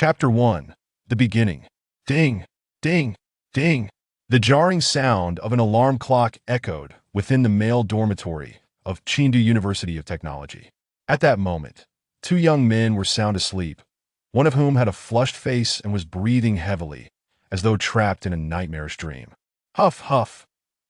Chapter 1. The Beginning. Ding, ding, ding. The jarring sound of an alarm clock echoed within the male dormitory of Chengdu University of Technology. At that moment, two young men were sound asleep, one of whom had a flushed face and was breathing heavily, as though trapped in a nightmarish dream. Huff, huff,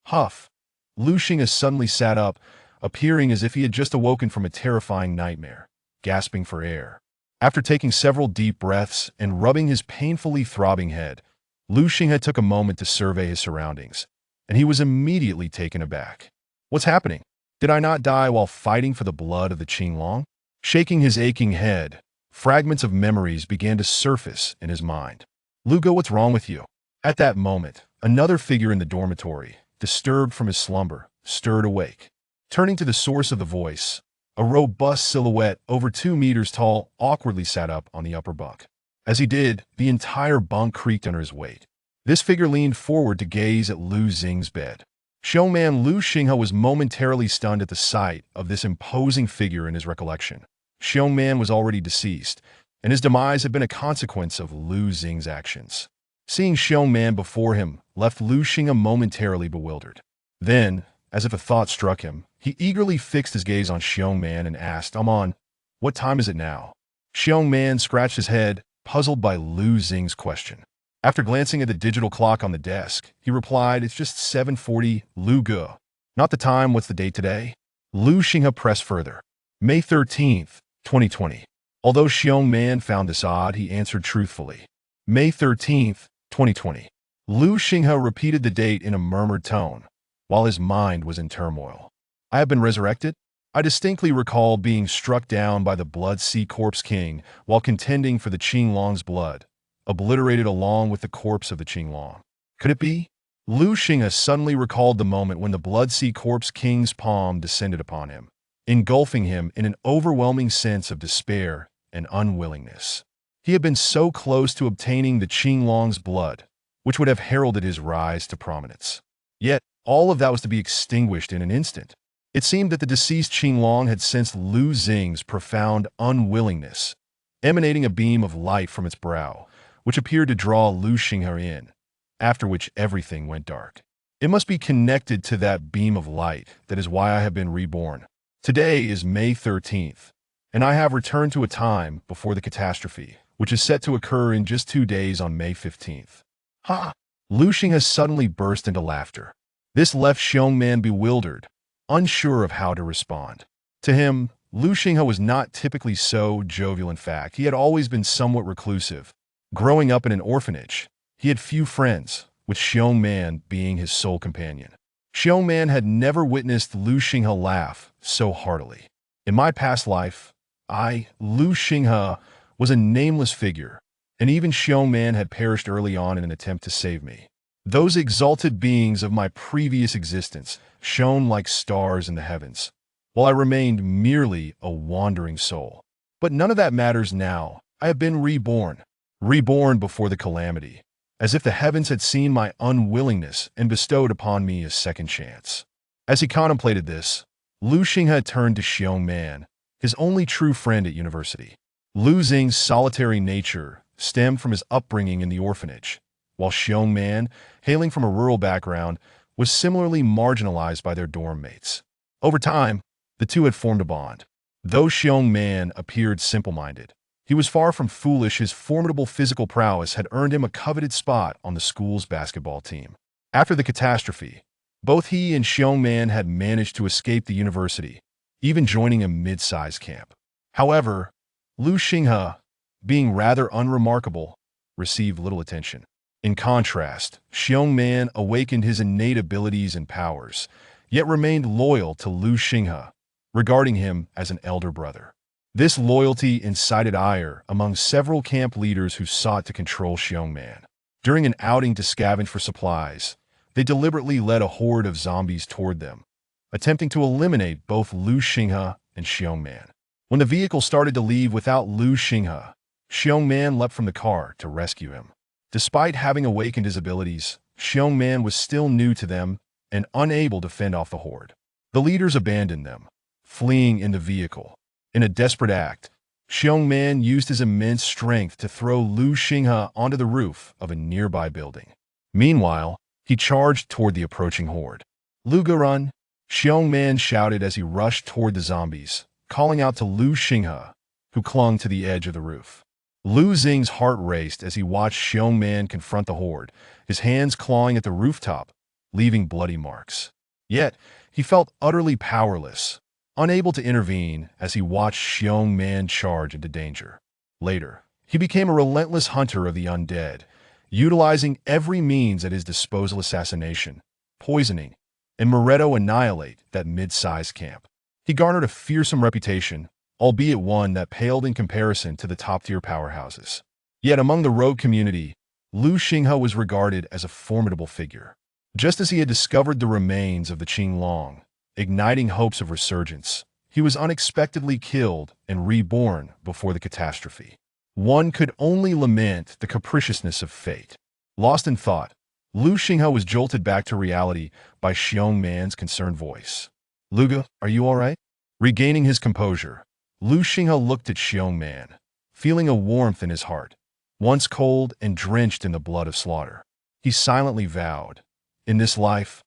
huff. Lu Xinghe suddenly sat up, appearing as if he had just awoken from a terrifying nightmare, gasping for air. After taking several deep breaths and rubbing his painfully throbbing head, Lu Xinghe took a moment to survey his surroundings, and he was immediately taken aback. What's happening? Did I not die while fighting for the blood of the Qinglong? Shaking his aching head, fragments of memories began to surface in his mind. Lugo, what's wrong with you? At that moment, another figure in the dormitory, disturbed from his slumber, stirred awake. Turning to the source of the voice, a robust silhouette over 2 meters tall awkwardly sat up on the upper bunk. As he did, the entire bunk creaked under his weight. This figure leaned forward to gaze at Lu Xinghe's bed. Showman Lu Xinghe was momentarily stunned at the sight of this imposing figure in his recollection. Showman was already deceased, and his demise had been a consequence of Lu Xinghe's actions. Seeing Showman before him left Lu Xinghe momentarily bewildered. Then, as if a thought struck him, he eagerly fixed his gaze on Showman and asked, "Amon, what time is it now?" Showman scratched his head, puzzled by Lu Xinghe's question. After glancing at the digital clock on the desk, he replied, "It's just 7:40, Lu Ge. Not the time, what's the date today?" Lu Xinghe pressed further. "May 13th, 2020. Although Showman found this odd, he answered truthfully. "May 13th, 2020. Lu Xinghe repeated the date in a murmured tone, while his mind was in turmoil. "I have been resurrected? I distinctly recall being struck down by the Blood Sea Corpse King while contending for the Qinglong's blood, obliterated along with the corpse of the Qinglong. Could it be?" Lu Xinghe suddenly recalled the moment when the Blood Sea Corpse King's palm descended upon him, engulfing him in an overwhelming sense of despair and unwillingness. He had been so close to obtaining the Qinglong's blood, which would have heralded his rise to prominence. Yet, all of that was to be extinguished in an instant. It seemed that the deceased Qinglong had sensed Lu Xinghe's profound unwillingness, emanating a beam of light from its brow, which appeared to draw Lu Xinghe in, after which everything went dark. It must be connected to that beam of light that is why I have been reborn. Today is May 13th, and I have returned to a time before the catastrophe, which is set to occur in just 2 days on May 15th. Ha! Lu Xinghe suddenly burst into laughter. This left Showman bewildered, unsure of how to respond. To him, Lu Xinghe was not typically so jovial. In fact, he had always been somewhat reclusive. Growing up in an orphanage, he had few friends, with Showman being his sole companion. Showman had never witnessed Lu Xinghe laugh so heartily. In my past life, Lu Xinghe, was a nameless figure, and even Showman had perished early on in an attempt to save me. Those exalted beings of my previous existence shone like stars in the heavens, while I remained merely a wandering soul. But none of that matters now. I have been reborn before the calamity, as if the heavens had seen my unwillingness and bestowed upon me a second chance." As he contemplated this, Lu Xinghe turned to Showman, his only true friend at university. Lu Xinghe's solitary nature stemmed from his upbringing in the orphanage, while Showman, hailing from a rural background, was similarly marginalized by their dorm mates. Over time, the two had formed a bond. Though Showman appeared simple-minded, he was far from foolish. His formidable physical prowess had earned him a coveted spot on the school's basketball team. After the catastrophe, both he and Showman had managed to escape the university, even joining a mid-sized camp. However, Lu Xinghe, being rather unremarkable, received little attention. In contrast, Showman awakened his innate abilities and powers, yet remained loyal to Lu Xinghe, regarding him as an elder brother. This loyalty incited ire among several camp leaders who sought to control Showman. During an outing to scavenge for supplies, they deliberately led a horde of zombies toward them, attempting to eliminate both Lu Xinghe and Showman. When the vehicle started to leave without Lu Xinghe, Showman leapt from the car to rescue him. Despite having awakened his abilities, Showman was still new to them and unable to fend off the horde. The leaders abandoned them, fleeing in the vehicle. In a desperate act, Xiong Man used his immense strength to throw Lu Xinghe onto the roof of a nearby building. Meanwhile, he charged toward the approaching horde. "Luga, run!" Xiong Man shouted as he rushed toward the zombies, calling out to Lu Xinghe, who clung to the edge of the roof. Lu Xing's heart raced as he watched Xiong Man confront the horde, his hands clawing at the rooftop, leaving bloody marks. Yet, he felt utterly powerless, unable to intervene as he watched Xiong Man charge into danger. Later, he became a relentless hunter of the undead, utilizing every means at his disposal: assassination, poisoning, and Moretto annihilate that mid-sized camp. He garnered a fearsome reputation, albeit one that paled in comparison to the top-tier powerhouses. Yet among the rogue community, Lu Xinghe was regarded as a formidable figure. Just as he had discovered the remains of the Qinglong, igniting hopes of resurgence, he was unexpectedly killed and reborn before the catastrophe. One could only lament the capriciousness of fate. Lost in thought, Lu Xinghe was jolted back to reality by Xiong Man's concerned voice. "Luga, are you all right?" Regaining his composure, Lu Xinghe looked at Xiong Man, feeling a warmth in his heart, once cold and drenched in the blood of slaughter. He silently vowed, "In this life,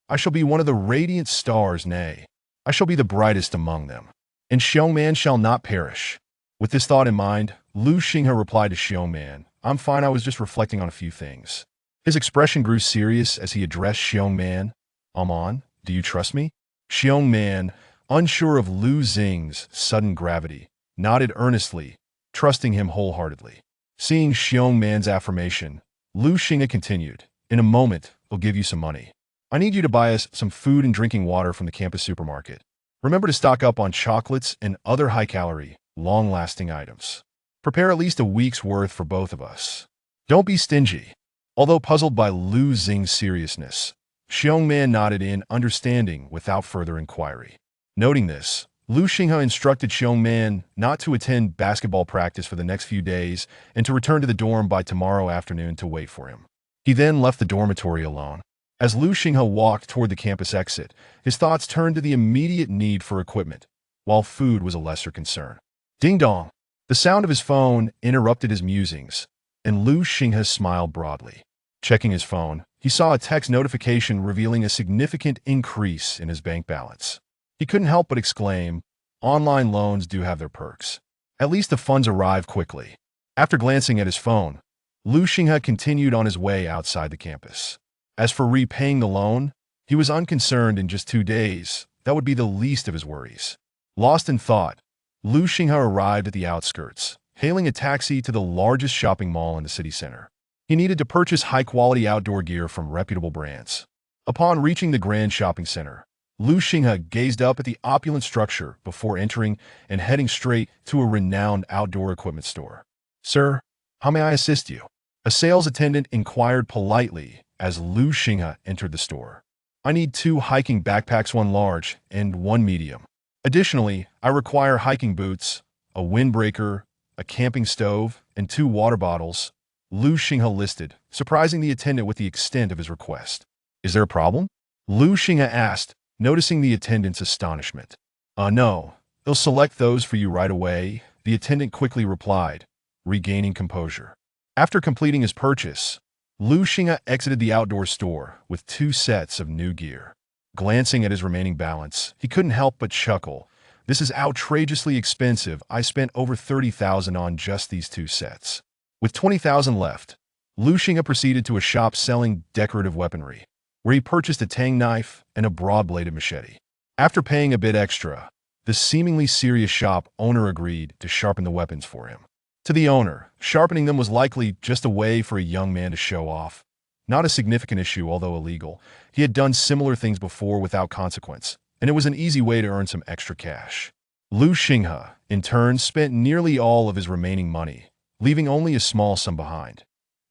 I shall be one of the radiant stars, nay, I shall be the brightest among them, and Xiong Man shall not perish." With this thought in mind, Lu Xinghe replied to Xiong Man, "I'm fine, I was just reflecting on a few things." His expression grew serious as he addressed Xiong Man. "Amon, do you trust me?" Xiong Man, unsure of Lu Xing's sudden gravity, nodded earnestly, trusting him wholeheartedly. Seeing Xiong Man's affirmation, Lu Xinghe continued, "In a moment, I'll give you some money. I need you to buy us some food and drinking water from the campus supermarket. Remember to stock up on chocolates and other high-calorie, long-lasting items. Prepare at least a week's worth for both of us. Don't be stingy." Although puzzled by Lu Xing's seriousness, Xiong Man nodded in understanding without further inquiry. Noting this, Lu Xinghe instructed Xiong Man not to attend basketball practice for the next few days and to return to the dorm by tomorrow afternoon to wait for him. He then left the dormitory alone. As Lu Xinghe walked toward the campus exit, his thoughts turned to the immediate need for equipment, while food was a lesser concern. Ding dong! The sound of his phone interrupted his musings, and Lu Xinghe smiled broadly. Checking his phone, he saw a text notification revealing a significant increase in his bank balance. He couldn't help but exclaim, "Online loans do have their perks. At least the funds arrive quickly." After glancing at his phone, Lu Xinghe continued on his way outside the campus. As for repaying the loan, he was unconcerned. In just 2 days, that would be the least of his worries. Lost in thought, Lu Xinghe arrived at the outskirts, hailing a taxi to the largest shopping mall in the city center. He needed to purchase high-quality outdoor gear from reputable brands. Upon reaching the grand shopping center, Lu Xinghe gazed up at the opulent structure before entering and heading straight to a renowned outdoor equipment store. "Sir, how may I assist you?" A sales attendant inquired politely as Lu Xinghe entered the store. "I need 2 hiking backpacks, 1 large and 1 medium. Additionally, I require hiking boots, a windbreaker, a camping stove, and 2 water bottles," Lu Xinghe listed, surprising the attendant with the extent of his request. "Is there a problem?" Lu Xinghe asked, noticing the attendant's astonishment. No, they'll select those for you right away," the attendant quickly replied, regaining composure. After completing his purchase, Lu Xinghe exited the outdoor store with 2 sets of new gear. Glancing at his remaining balance, he couldn't help but chuckle. "This is outrageously expensive. I spent over 30,000 on just these 2 sets." With 20,000 left, Lu Xinghe proceeded to a shop selling decorative weaponry, where he purchased a tang knife and a broad-bladed machete. After paying a bit extra, the seemingly serious shop owner agreed to sharpen the weapons for him. To the owner, sharpening them was likely just a way for a young man to show off. Not a significant issue, although illegal. He had done similar things before without consequence, and it was an easy way to earn some extra cash. Lu Xinghe, in turn, spent nearly all of his remaining money, leaving only a small sum behind.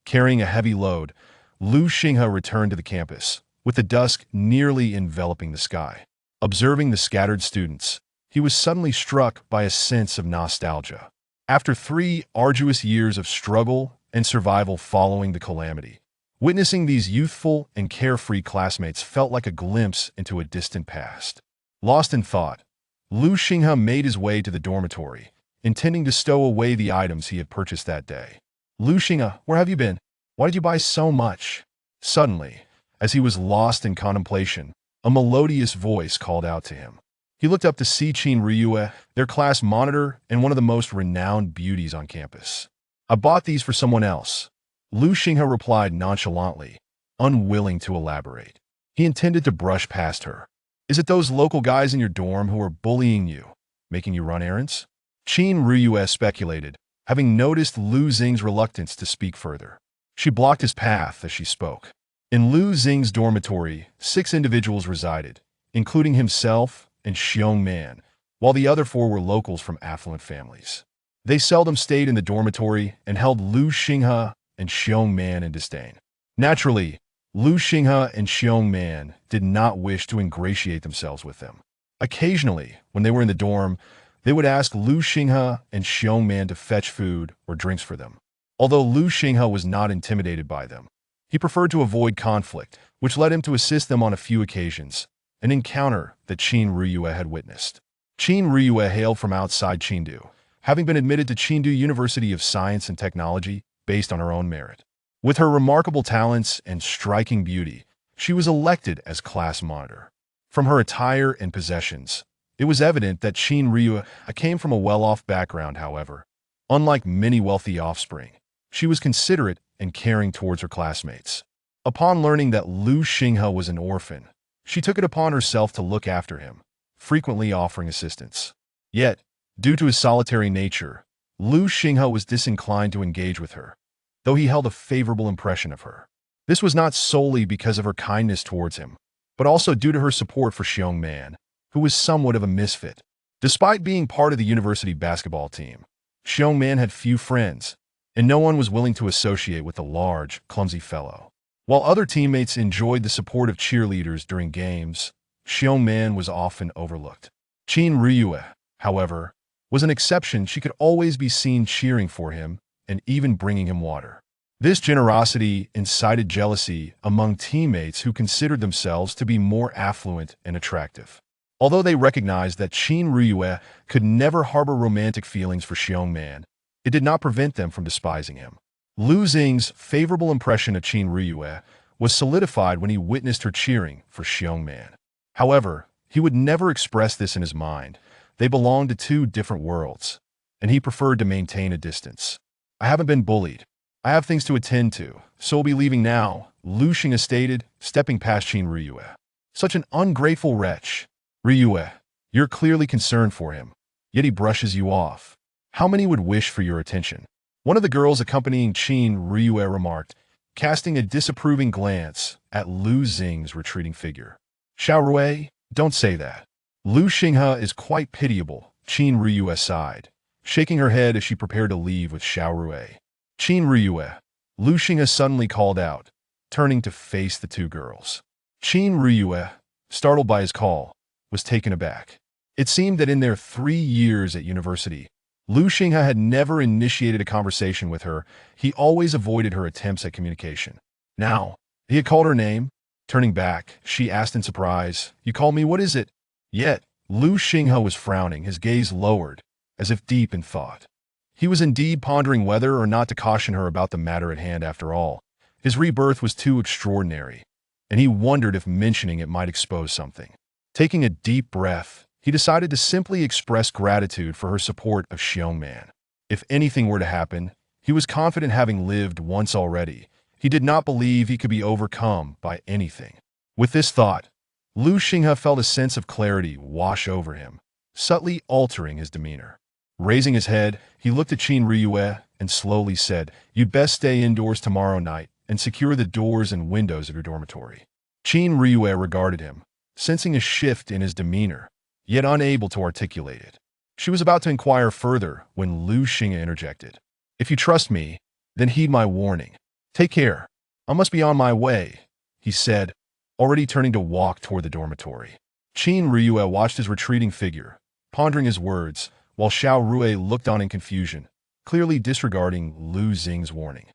Carrying a heavy load, Lu Xinghe returned to the campus, with the dusk nearly enveloping the sky. Observing the scattered students, he was suddenly struck by a sense of nostalgia. After 3 arduous years of struggle and survival following the calamity, witnessing these youthful and carefree classmates felt like a glimpse into a distant past. Lost in thought, Lu Xinghe made his way to the dormitory, intending to stow away the items he had purchased that day. Lu Xinghe, where have you been? Why did you buy so much? Suddenly, as he was lost in contemplation, a melodious voice called out to him. He looked up to see Qin Riyue, their class monitor and one of the most renowned beauties on campus. I bought these for someone else. Lu Xinghe replied nonchalantly, unwilling to elaborate. He intended to brush past her. Is it those local guys in your dorm who are bullying you, making you run errands? Qin Riyue speculated, having noticed Lu Xing's reluctance to speak further. She blocked his path as she spoke. In Lu Xing's dormitory, 6 individuals resided, including himself and Xiong Man, while the other 4 were locals from affluent families. They seldom stayed in the dormitory and held Lu Xinghe and Xiong Man in disdain. Naturally, Lu Xinghe and Xiong Man did not wish to ingratiate themselves with them. Occasionally, when they were in the dorm, they would ask Lu Xinghe and Xiong Man to fetch food or drinks for them. Although Lu Xinghe was not intimidated by them, he preferred to avoid conflict, which led him to assist them on a few occasions, an encounter that Qin Riyue had witnessed. Qin Riyue hailed from outside Chengdu, having been admitted to Chengdu University of Science and Technology based on her own merit. With her remarkable talents and striking beauty, she was elected as class monitor. From her attire and possessions, it was evident that Qin Riyue came from a well-off background, however. Unlike many wealthy offspring, she was considerate and caring towards her classmates. Upon learning that Lu Xinghe was an orphan, she took it upon herself to look after him, frequently offering assistance. Yet, due to his solitary nature, Lu Xinghe was disinclined to engage with her, though he held a favorable impression of her. This was not solely because of her kindness towards him, but also due to her support for Xiong Man, who was somewhat of a misfit. Despite being part of the university basketball team, Xiong Man had few friends, and no one was willing to associate with the large, clumsy fellow. While other teammates enjoyed the support of cheerleaders during games, Xiong Man was often overlooked. Qin Riyue, however, was an exception. She could always be seen cheering for him and even bringing him water. This generosity incited jealousy among teammates who considered themselves to be more affluent and attractive. Although they recognized that Qin Riyue could never harbor romantic feelings for Xiong Man, it did not prevent them from despising him. Lu Xing's favorable impression of Qin Riyue was solidified when he witnessed her cheering for Xiong Man. However, he would never express this in his mind. They belonged to 2 different worlds, and he preferred to maintain a distance. I haven't been bullied. I have things to attend to, so I'll be leaving now, Lu Xinghe stated, stepping past Qin Riyue. Such an ungrateful wretch. Riyue, you're clearly concerned for him, yet he brushes you off. How many would wish for your attention? One of the girls accompanying Qin Riyue remarked, casting a disapproving glance at Lu Xing's retreating figure. Xiaorui, don't say that. Lu Xinghe is quite pitiable, Qin Riyue sighed, shaking her head as she prepared to leave with Xiaorui. Qin Riyue, Lu Xinghe suddenly called out, turning to face the 2 girls. Qin Riyue, startled by his call, was taken aback. It seemed that in their 3 years at university, Lu Xinghe had never initiated a conversation with her. He always avoided her attempts at communication. Now, he had called her name. Turning back, she asked in surprise, "You call me? What is it?" Yet, Lu Xinghe was frowning, his gaze lowered, as if deep in thought. He was indeed pondering whether or not to caution her about the matter at hand after all. His rebirth was too extraordinary, and he wondered if mentioning it might expose something. Taking a deep breath, he decided to simply express gratitude for her support of Xiong Man. If anything were to happen, he was confident, having lived once already. He did not believe he could be overcome by anything. With this thought, Lu Xinghe felt a sense of clarity wash over him, subtly altering his demeanor. Raising his head, he looked at Qin Riyue and slowly said, "You'd best stay indoors tomorrow night and secure the doors and windows of your dormitory." Qin Riyue regarded him, sensing a shift in his demeanor, yet unable to articulate it. She was about to inquire further when Lu Xinghe interjected. "If you trust me, then heed my warning. Take care. I must be on my way," he said, already turning to walk toward the dormitory. Qin Riyue watched his retreating figure, pondering his words, while Xiaorui looked on in confusion, clearly disregarding Lu Xing's warning.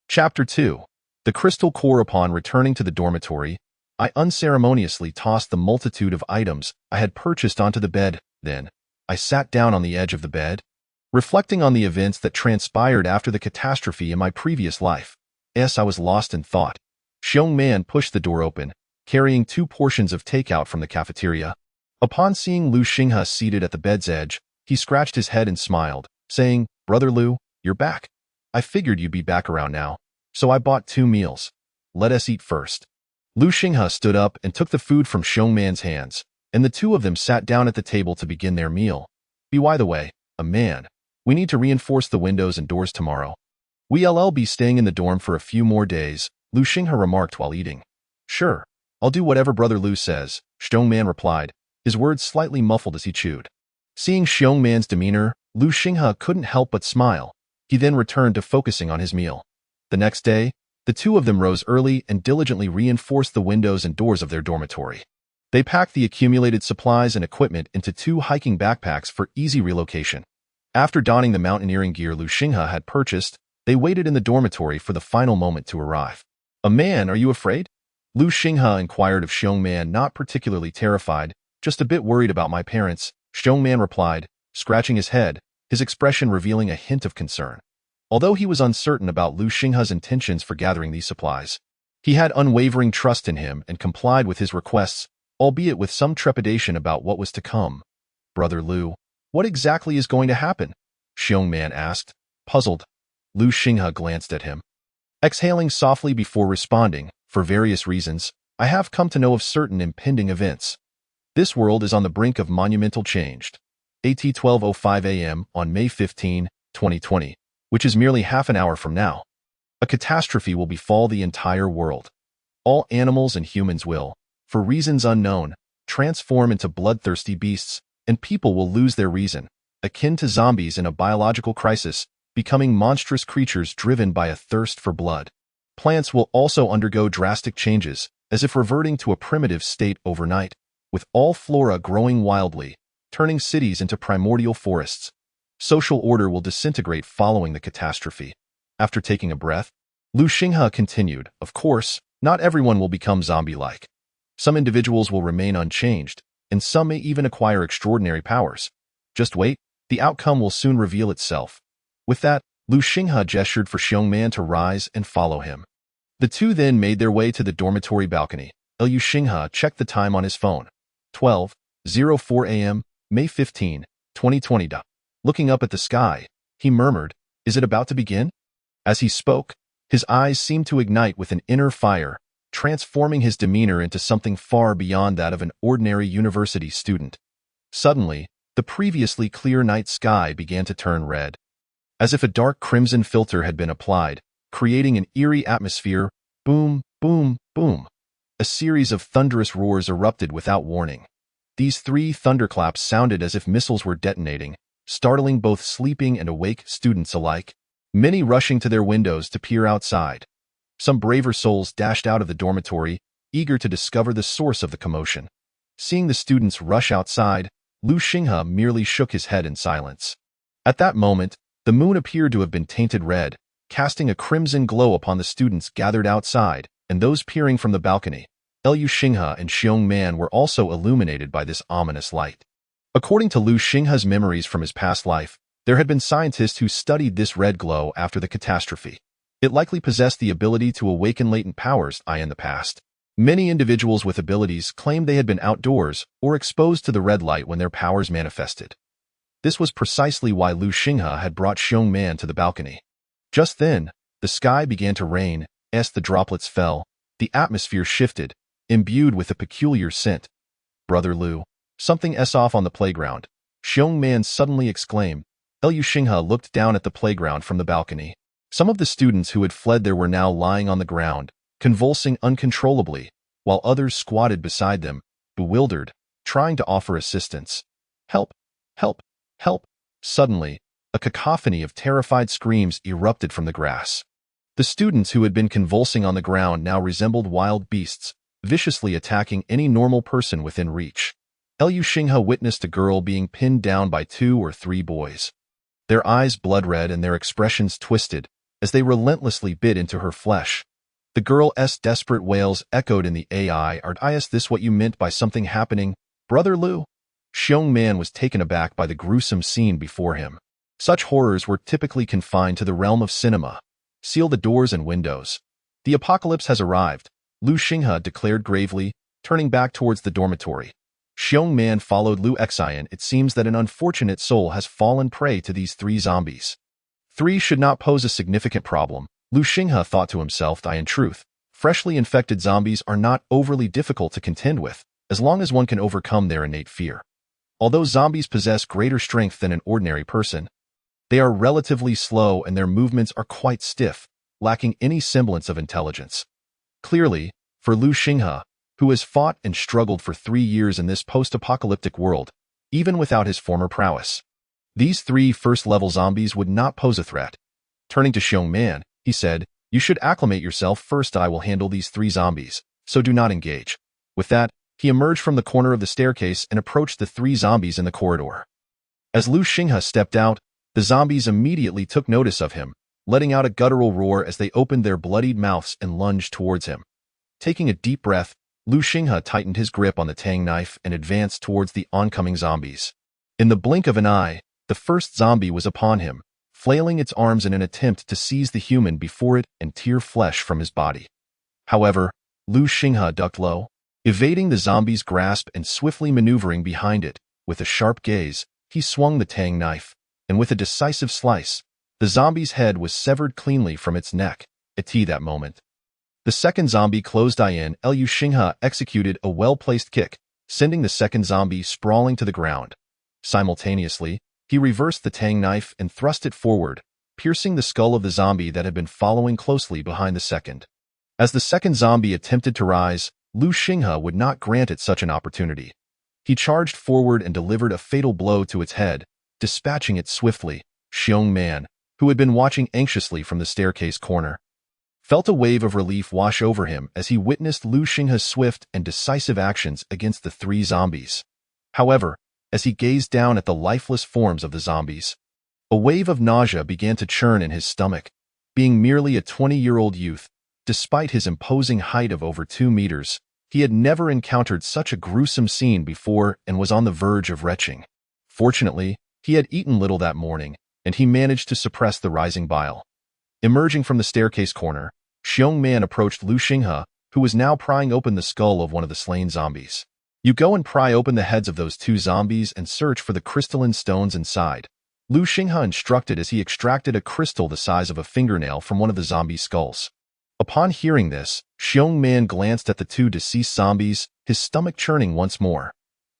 Chapter 2. The Crystal Core. Upon returning to the dormitory, I unceremoniously tossed the multitude of items I had purchased onto the bed. Then, I sat down on the edge of the bed, reflecting on the events that transpired after the catastrophe in my previous life. Yes, I was lost in thought. Xiong Man pushed the door open, carrying 2 portions of takeout from the cafeteria. Upon seeing Lu Xinghe seated at the bed's edge, he scratched his head and smiled, saying, "Brother Lu, you're back. I figured you'd be back around now, so I bought 2 meals. Let us eat first." Lu Xinghe stood up and took the food from Xiong Man's hands, and the 2 of them sat down at the table to begin their meal. By the way, a man, we need to reinforce the windows and doors tomorrow. We'll be staying in the dorm for a few more days, Lu Xinghe remarked while eating. "Sure, I'll do whatever Brother Lu says," Xiong Man replied, his words slightly muffled as he chewed. Seeing Xiong Man's demeanor, Lu Xinghe couldn't help but smile. He then returned to focusing on his meal. The next day, the 2 of them rose early and diligently reinforced the windows and doors of their dormitory. They packed the accumulated supplies and equipment into 2 hiking backpacks for easy relocation. After donning the mountaineering gear Lu Xinghe had purchased, they waited in the dormitory for the final moment to arrive. "A man, are you afraid?" Lu Xinghe inquired of Xiong Man, not particularly terrified, just a bit worried about my parents, Xiong Man replied, scratching his head, his expression revealing a hint of concern. Although he was uncertain about Lu Xinghe's intentions for gathering these supplies, he had unwavering trust in him and complied with his requests, albeit with some trepidation about what was to come. "Brother Lu, what exactly is going to happen?" Xiong Man asked, puzzled. Lu Xinghe glanced at him, exhaling softly before responding, "For various reasons, I have come to know of certain impending events. This world is on the brink of monumental change. At 12:05 a.m. on May 15, 2020, which is merely half an hour from now, a catastrophe will befall the entire world. All animals and humans will, for reasons unknown, transform into bloodthirsty beasts, and people will lose their reason, akin to zombies in a biological crisis, becoming monstrous creatures driven by a thirst for blood. Plants will also undergo drastic changes, as if reverting to a primitive state overnight, with all flora growing wildly, turning cities into primordial forests. Social order will disintegrate following the catastrophe." After taking a breath, Lu Xinghe continued, "Of course, not everyone will become zombie-like. Some individuals will remain unchanged, and some may even acquire extraordinary powers. Just wait, the outcome will soon reveal itself." With that, Lu Xinghe gestured for Xiong Man to rise and follow him. The 2 then made their way to the dormitory balcony. Lu Xinghe checked the time on his phone. 12:04 a.m., May 15, 2020. Looking up at the sky, he murmured, "Is it about to begin?" As he spoke, his eyes seemed to ignite with an inner fire, transforming his demeanor into something far beyond that of an ordinary university student. Suddenly, the previously clear night sky began to turn red, as if a dark crimson filter had been applied, creating an eerie atmosphere. Boom, boom, boom. A series of thunderous roars erupted without warning. These 3 thunderclaps sounded as if missiles were detonating, startling both sleeping and awake students alike, many rushing to their windows to peer outside. Some braver souls dashed out of the dormitory, eager to discover the source of the commotion. Seeing the students rush outside, Lu Xinghe merely shook his head in silence. At that moment, the moon appeared to have been tainted red, casting a crimson glow upon the students gathered outside and those peering from the balcony. Lu Xinghe and Xiong Man were also illuminated by this ominous light. According to Lu Xinghe's memories from his past life, there had been scientists who studied this red glow after the catastrophe. It likely possessed the ability to awaken latent powers in the past. Many individuals with abilities claimed they had been outdoors or exposed to the red light when their powers manifested. This was precisely why Lu Xinghe had brought Xiong Man to the balcony. Just then, the sky began to rain. As the droplets fell, the atmosphere shifted, imbued with a peculiar scent. "Brother Lu, something's off on the playground," Xiong Man suddenly exclaimed. Lu Xinghe looked down at the playground from the balcony. Some of the students who had fled there were now lying on the ground, convulsing uncontrollably, while others squatted beside them, bewildered, trying to offer assistance. "Help! Help! Help!" Suddenly, a cacophony of terrified screams erupted from the grass. The students who had been convulsing on the ground now resembled wild beasts, viciously attacking any normal person within reach. Lu Xinghe witnessed a girl being pinned down by 2 or 3 boys. Their eyes blood-red and their expressions twisted, as they relentlessly bit into her flesh. The girl's desperate wails echoed in the air. "Is this what you meant by something happening, Brother Lu?" Xiong Man was taken aback by the gruesome scene before him. Such horrors were typically confined to the realm of cinema. Seal the doors and windows. The apocalypse has arrived, Lu Xinghe declared gravely, turning back towards the dormitory. Xiong Man followed Lu Xian. It seems that an unfortunate soul has fallen prey to these 3 zombies. 3 should not pose a significant problem, Lu Xinghe thought to himself. In truth, freshly infected zombies are not overly difficult to contend with, as long as one can overcome their innate fear. Although zombies possess greater strength than an ordinary person, they are relatively slow and their movements are quite stiff, lacking any semblance of intelligence. Clearly, for Lu Xinghe, who has fought and struggled for 3 years in this post-apocalyptic world, even without his former prowess, these 3 first-level zombies would not pose a threat. Turning to Xiong Man, he said, "You should acclimate yourself first. I will handle these 3 zombies, so do not engage." With that, he emerged from the corner of the staircase and approached the 3 zombies in the corridor. As Lu Xinghe stepped out, the zombies immediately took notice of him, letting out a guttural roar as they opened their bloodied mouths and lunged towards him. Taking a deep breath, Lu Xinghe tightened his grip on the tang knife and advanced towards the oncoming zombies. In the blink of an eye, the first zombie was upon him, flailing its arms in an attempt to seize the human before it and tear flesh from his body. However, Lu Xinghe ducked low, evading the zombie's grasp and swiftly maneuvering behind it. With a sharp gaze, he swung the tang knife, and with a decisive slice, the zombie's head was severed cleanly from its neck. At that moment, the second zombie closed in. Lu Xinghe executed a well-placed kick, sending the second zombie sprawling to the ground. Simultaneously, he reversed the tang knife and thrust it forward, piercing the skull of the zombie that had been following closely behind the second. As the second zombie attempted to rise, Lu Xinghe would not grant it such an opportunity. He charged forward and delivered a fatal blow to its head, dispatching it swiftly. Xiong Man, who had been watching anxiously from the staircase corner, felt a wave of relief wash over him as he witnessed Lu Xinghe's swift and decisive actions against the 3 zombies. However, as he gazed down at the lifeless forms of the zombies, a wave of nausea began to churn in his stomach. Being merely a 20-year-old youth, despite his imposing height of over 2 meters, he had never encountered such a gruesome scene before and was on the verge of retching. Fortunately, he had eaten little that morning, and he managed to suppress the rising bile. Emerging from the staircase corner, Xiong Man approached Lu Xinghe, who was now prying open the skull of one of the slain zombies. "You go and pry open the heads of those 2 zombies and search for the crystalline stones inside," Lu Xinghe instructed as he extracted a crystal the size of a fingernail from one of the zombie skulls. Upon hearing this, Xiong Man glanced at the 2 deceased zombies, his stomach churning once more.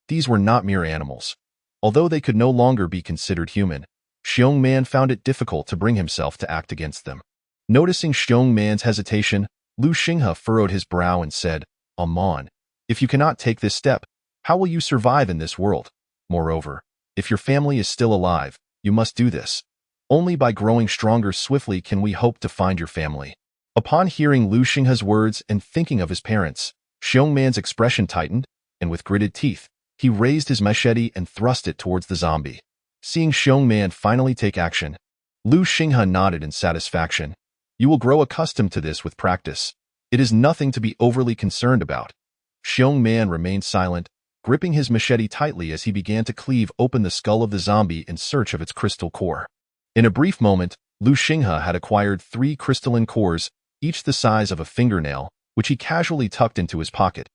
These were not mere animals. Although they could no longer be considered human, Xiong Man found it difficult to bring himself to act against them. Noticing Xiong Man's hesitation, Lu Xinghe furrowed his brow and said, "Amon, if you cannot take this step, how will you survive in this world? Moreover, if your family is still alive, you must do this. Only by growing stronger swiftly can we hope to find your family." Upon hearing Lu Xinghe's words and thinking of his parents, Xiong Man's expression tightened, and with gritted teeth, he raised his machete and thrust it towards the zombie. Seeing Xiong Man finally take action, Lu Xinghe nodded in satisfaction. "You will grow accustomed to this with practice. It is nothing to be overly concerned about." Xiong Man remained silent, gripping his machete tightly as he began to cleave open the skull of the zombie in search of its crystal core. In a brief moment, Lu Xinghe had acquired 3 crystalline cores, each the size of a fingernail, which he casually tucked into his pocket.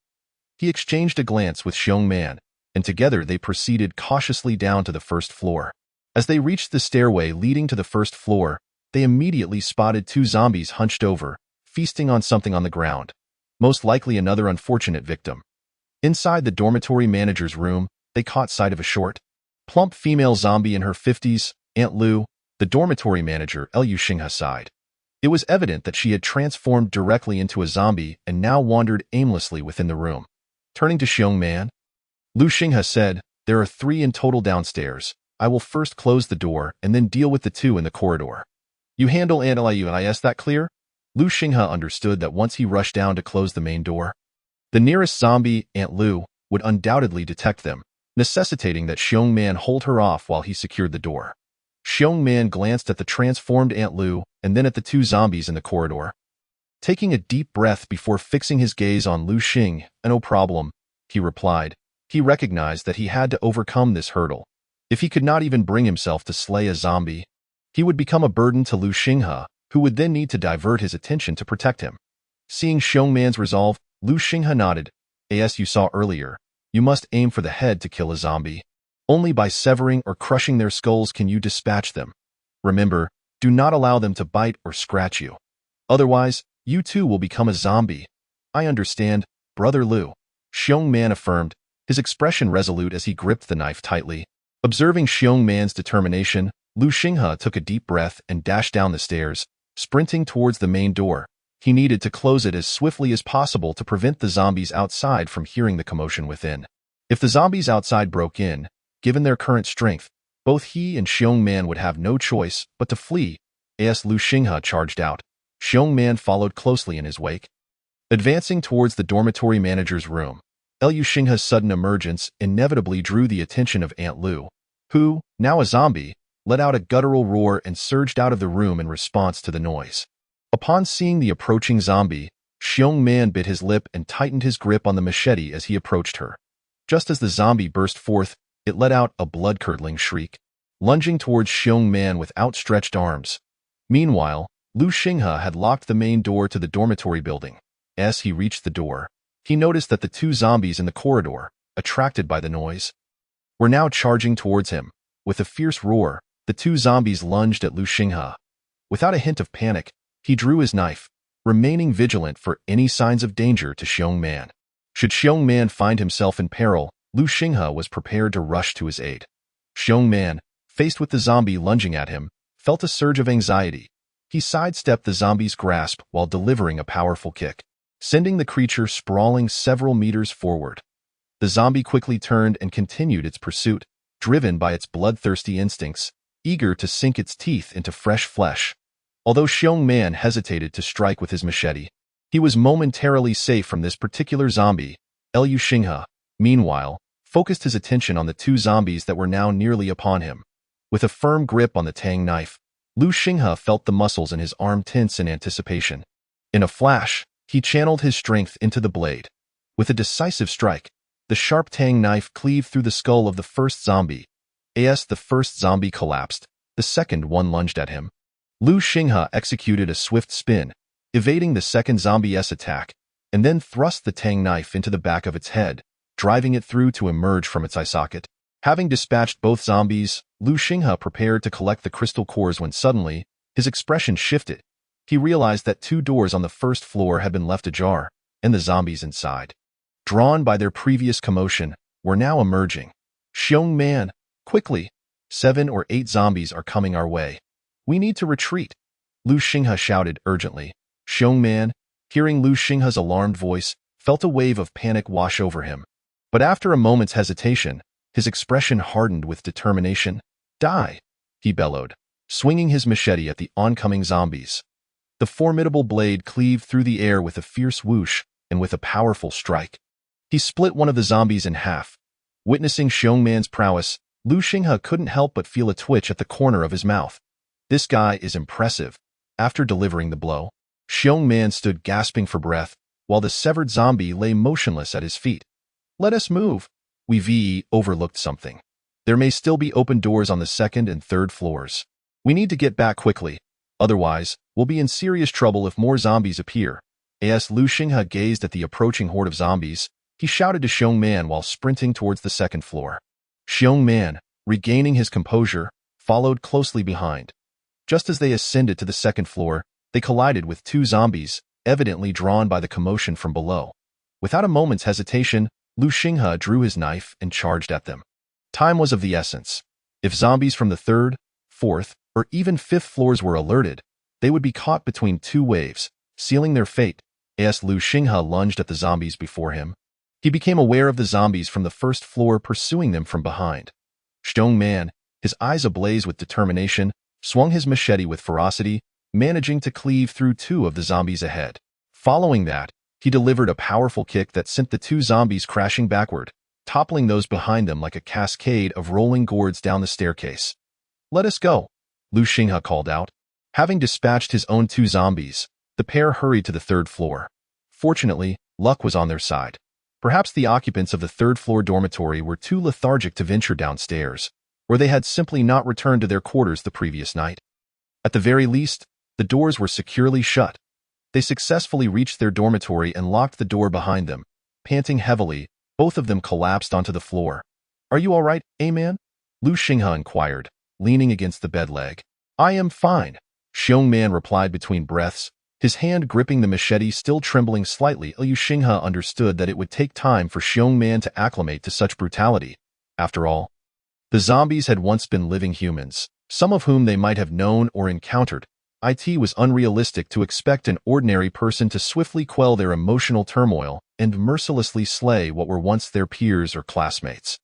He exchanged a glance with Xiong Man, and together they proceeded cautiously down to the first floor. As they reached the stairway leading to the first floor, they immediately spotted 2 zombies hunched over, feasting on something on the ground, most likely another unfortunate victim. Inside the dormitory manager's room, they caught sight of a short, plump female zombie in her 50s, Aunt Lu. The dormitory manager, Lu Xinghe, sighed. It was evident that she had transformed directly into a zombie and now wandered aimlessly within the room. Turning to Xiong Man, Lu Xinghe said, "There are 3 in total downstairs. I will first close the door and then deal with the 2 in the corridor. You handle Aunt Lu, is that clear?" Lu Xinghe understood that once he rushed down to close the main door, the nearest zombie, Aunt Lu, would undoubtedly detect them, necessitating that Xiong Man hold her off while he secured the door. Xiong Man glanced at the transformed Aunt Lu and then at the 2 zombies in the corridor. Taking a deep breath before fixing his gaze on Lu Xinghe, "No problem," he replied. He recognized that he had to overcome this hurdle. If he could not even bring himself to slay a zombie, he would become a burden to Lu Xinghe, who would then need to divert his attention to protect him. Seeing Xiong Man's resolve, Lu Xinghe nodded. As you saw earlier, you must aim for the head to kill a zombie. Only by severing or crushing their skulls can you dispatch them. Remember, do not allow them to bite or scratch you. Otherwise, you too will become a zombie. I understand, Brother Lu, Xiong Man affirmed, his expression resolute as he gripped the knife tightly. Observing Xiong Man's determination, Lu Xinghe took a deep breath and dashed down the stairs, sprinting towards the main door. He needed to close it as swiftly as possible to prevent the zombies outside from hearing the commotion within. If the zombies outside broke in, given their current strength, both he and Xiong Man would have no choice but to flee. As Lu Xinghe charged out, Xiong Man followed closely in his wake. Advancing towards the dormitory manager's room, Lu Xinghe's sudden emergence inevitably drew the attention of Aunt Lu, who, now a zombie, let out a guttural roar and surged out of the room in response to the noise. Upon seeing the approaching zombie, Xiong Man bit his lip and tightened his grip on the machete as he approached her. Just as the zombie burst forth, it let out a blood-curdling shriek, lunging towards Xiong Man with outstretched arms. Meanwhile, Lu Xinghe had locked the main door to the dormitory building. As he reached the door, he noticed that the two zombies in the corridor, attracted by the noise, were now charging towards him. With a fierce roar, the two zombies lunged at Lu Xinghe. Without a hint of panic, he drew his knife, remaining vigilant for any signs of danger to Xiong Man. Should Xiong Man find himself in peril, Lu Xinghe was prepared to rush to his aid. Xiong Man, faced with the zombie lunging at him, felt a surge of anxiety. He sidestepped the zombie's grasp while delivering a powerful kick, sending the creature sprawling several meters forward. The zombie quickly turned and continued its pursuit, driven by its bloodthirsty instincts, eager to sink its teeth into fresh flesh. Although Xiong Man hesitated to strike with his machete, he was momentarily safe from this particular zombie. Lu Xinghe, meanwhile, focused his attention on the two zombies that were now nearly upon him. With a firm grip on the tang knife, Lu Xinghe felt the muscles in his arm tense in anticipation. In a flash, he channeled his strength into the blade. With a decisive strike, the sharp tang knife cleaved through the skull of the first zombie. As the first zombie collapsed, the second one lunged at him. Lu Xinghe executed a swift spin, evading the second zombie's attack, and then thrust the tang knife into the back of its head, driving it through to emerge from its eye socket. Having dispatched both zombies, Lu Xinghe prepared to collect the crystal cores when suddenly, his expression shifted. He realized that two doors on the first floor had been left ajar, and the zombies inside, drawn by their previous commotion, were now emerging. Xiong Man, quickly! 7 or 8 zombies are coming our way. We need to retreat, Lu Xinghe shouted urgently. Xiong Man, hearing Lu Xinghe's alarmed voice, felt a wave of panic wash over him. But after a moment's hesitation, his expression hardened with determination. Die, he bellowed, swinging his machete at the oncoming zombies. The formidable blade cleaved through the air with a fierce whoosh and with a powerful strike. He split one of the zombies in half. Witnessing Xiong Man's prowess, Lu Xinghe couldn't help but feel a twitch at the corner of his mouth. This guy is impressive. After delivering the blow, Xiong Man stood gasping for breath, while the severed zombie lay motionless at his feet. Let us move. We've overlooked something. There may still be open doors on the second and third floors. We need to get back quickly. Otherwise, we'll be in serious trouble if more zombies appear. As Lu Xinghe gazed at the approaching horde of zombies, he shouted to Xiong Man while sprinting towards the second floor. Xiong Man, regaining his composure, followed closely behind. Just as they ascended to the second floor, they collided with two zombies, evidently drawn by the commotion from below. Without a moment's hesitation, Lu Xinghe drew his knife and charged at them. Time was of the essence. If zombies from the third, fourth, or even fifth floors were alerted, they would be caught between two waves, sealing their fate. As Lu Xinghe lunged at the zombies before him, he became aware of the zombies from the first floor pursuing them from behind. Xiong Man, his eyes ablaze with determination, swung his machete with ferocity, managing to cleave through two of the zombies ahead. Following that, he delivered a powerful kick that sent the two zombies crashing backward, toppling those behind them like a cascade of rolling gourds down the staircase. Let us go, Lu Xinghe called out. Having dispatched his own two zombies, the pair hurried to the third floor. Fortunately, luck was on their side. Perhaps the occupants of the third-floor dormitory were too lethargic to venture downstairs. or they had simply not returned to their quarters the previous night. At the very least, the doors were securely shut. They successfully reached their dormitory and locked the door behind them. Panting heavily, both of them collapsed onto the floor. "Are you all right, man?" Lu Xinghe inquired, leaning against the bed leg. "I am fine," Xiong Man replied between breaths, his hand gripping the machete still trembling slightly. Lu Xinghe understood that it would take time for Xiong Man to acclimate to such brutality. After all, the zombies had once been living humans, some of whom they might have known or encountered. It was unrealistic to expect an ordinary person to swiftly quell their emotional turmoil and mercilessly slay what were once their peers or classmates.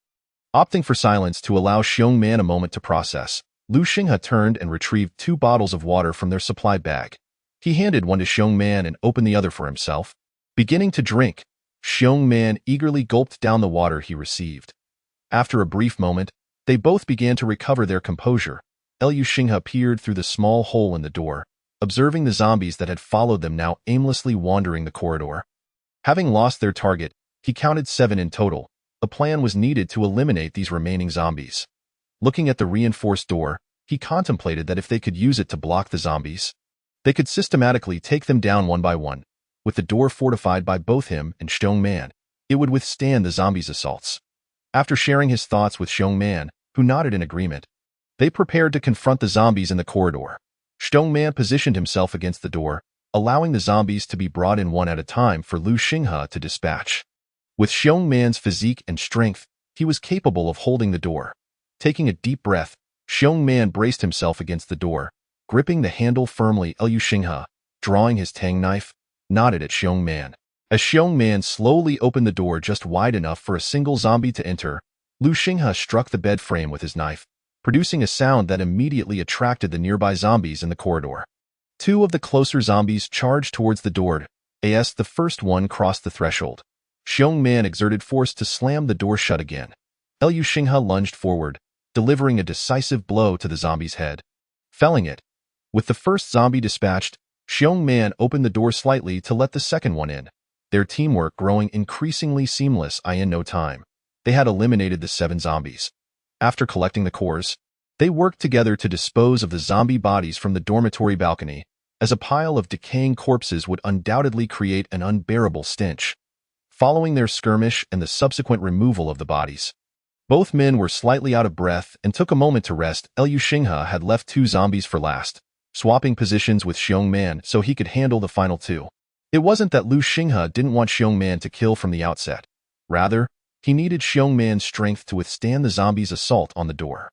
Opting for silence to allow Xiong Man a moment to process, Lu Xinghe turned and retrieved 2 bottles of water from their supply bag. He handed one to Xiong Man and opened the other for himself. Beginning to drink, Xiong Man eagerly gulped down the water he received. After a brief moment, they both began to recover their composure. Lu Xinghe peered through the small hole in the door, observing the zombies that had followed them now aimlessly wandering the corridor. Having lost their target, he counted 7 in total. A plan was needed to eliminate these remaining zombies. Looking at the reinforced door, he contemplated that if they could use it to block the zombies, they could systematically take them down one by one. With the door fortified by both him and Xiong Man, it would withstand the zombies' assaults. After sharing his thoughts with Xiong Man, who nodded in agreement, they prepared to confront the zombies in the corridor. Xiong Man positioned himself against the door, allowing the zombies to be brought in one at a time for Lu Xinghe to dispatch. With Xiong Man's physique and strength, he was capable of holding the door. Taking a deep breath, Xiong Man braced himself against the door, gripping the handle firmly. Lu Xinghe, drawing his tang knife, nodded at Xiong Man. As Xiong Man slowly opened the door just wide enough for a single zombie to enter, Lu Xinghe struck the bed frame with his knife, producing a sound that immediately attracted the nearby zombies in the corridor. 2 of the closer zombies charged towards the door. As the first one crossed the threshold, Xiong Man exerted force to slam the door shut again. Lu Xinghe lunged forward, delivering a decisive blow to the zombie's head, felling it. With the first zombie dispatched, Xiong Man opened the door slightly to let the second one in, their teamwork growing increasingly seamless. In no time, they had eliminated the 7 zombies. After collecting the cores, they worked together to dispose of the zombie bodies from the dormitory balcony, as a pile of decaying corpses would undoubtedly create an unbearable stench. Following their skirmish and the subsequent removal of the bodies, both men were slightly out of breath and took a moment to rest. Lu Xinghe had left 2 zombies for last, swapping positions with Xiong Man so he could handle the final 2. It wasn't that Lu Xinghe didn't want Xiong Man to kill from the outset. Rather, he needed Xiong Man's strength to withstand the zombies' assault on the door.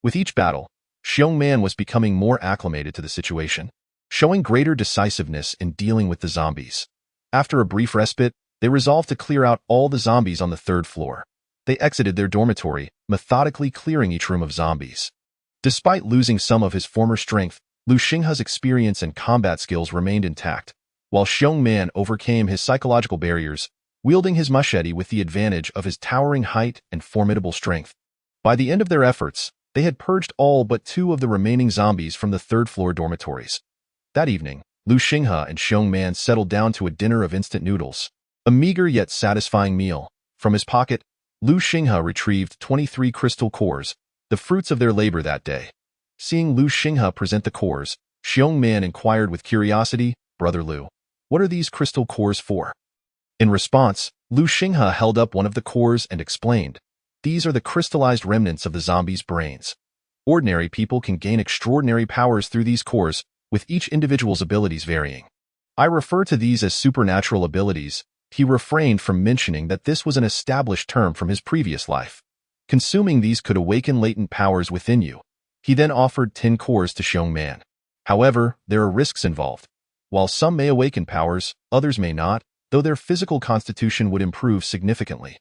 With each battle, Xiong Man was becoming more acclimated to the situation, showing greater decisiveness in dealing with the zombies. After a brief respite, they resolved to clear out all the zombies on the 3rd floor. They exited their dormitory, methodically clearing each room of zombies. Despite losing some of his former strength, Lu Xinghe's experience and combat skills remained intact, while Xiong Man overcame his psychological barriers, wielding his machete with the advantage of his towering height and formidable strength. By the end of their efforts, they had purged all but 2 of the remaining zombies from the 3rd floor dormitories. That evening, Lu Xinghe and Xiong Man settled down to a dinner of instant noodles, a meager yet satisfying meal. From his pocket, Lu Xinghe retrieved 23 crystal cores, the fruits of their labor that day. Seeing Lu Xinghe present the cores, Xiong Man inquired with curiosity, "Brother Lu, what are these crystal cores for?" In response, Lu Xinghe held up one of the cores and explained, "These are the crystallized remnants of the zombies' brains. Ordinary people can gain extraordinary powers through these cores, with each individual's abilities varying. I refer to these as supernatural abilities." He refrained from mentioning that this was an established term from his previous life. Consuming these could awaken latent powers within you. He then offered 10 cores to Xiong Man. However, there are risks involved. While some may awaken powers, others may not, though their physical constitution would improve significantly.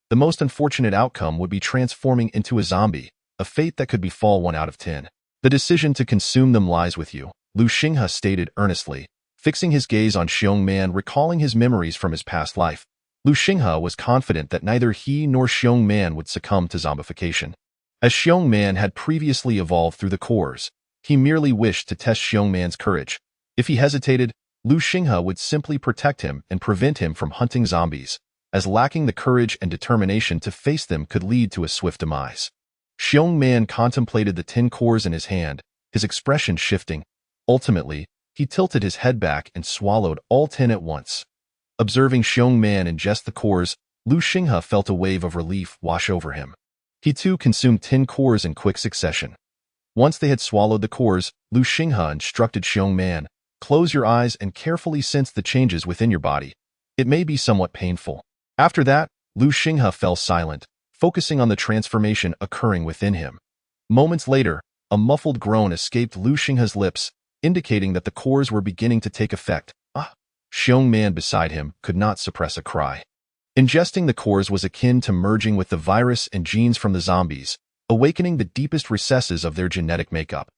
The most unfortunate outcome would be transforming into a zombie, a fate that could befall 1 out of 10. The decision to consume them lies with you, Lu Xinghe stated earnestly, fixing his gaze on Xiong Man, recalling his memories from his past life. Lu Xinghe was confident that neither he nor Xiong Man would succumb to zombification. As Xiong Man had previously evolved through the cores, he merely wished to test Xiong Man's courage. If he hesitated, Lu Xinghe would simply protect him and prevent him from hunting zombies, as lacking the courage and determination to face them could lead to a swift demise. Xiong Man contemplated the 10 cores in his hand, his expression shifting. Ultimately, he tilted his head back and swallowed all 10 at once. Observing Xiong Man ingest the cores, Lu Xinghe felt a wave of relief wash over him. He too consumed 10 cores in quick succession. Once they had swallowed the cores, Lu Xinghe instructed Xiong Man, "Close your eyes and carefully sense the changes within your body. It may be somewhat painful." After that, Lu Xinghe fell silent, focusing on the transformation occurring within him. Moments later, a muffled groan escaped Lu Xinghe's lips, indicating that the cores were beginning to take effect. Xiong Man beside him could not suppress a cry. Ingesting the cores was akin to merging with the virus and genes from the zombies, awakening the deepest recesses of their genetic makeup.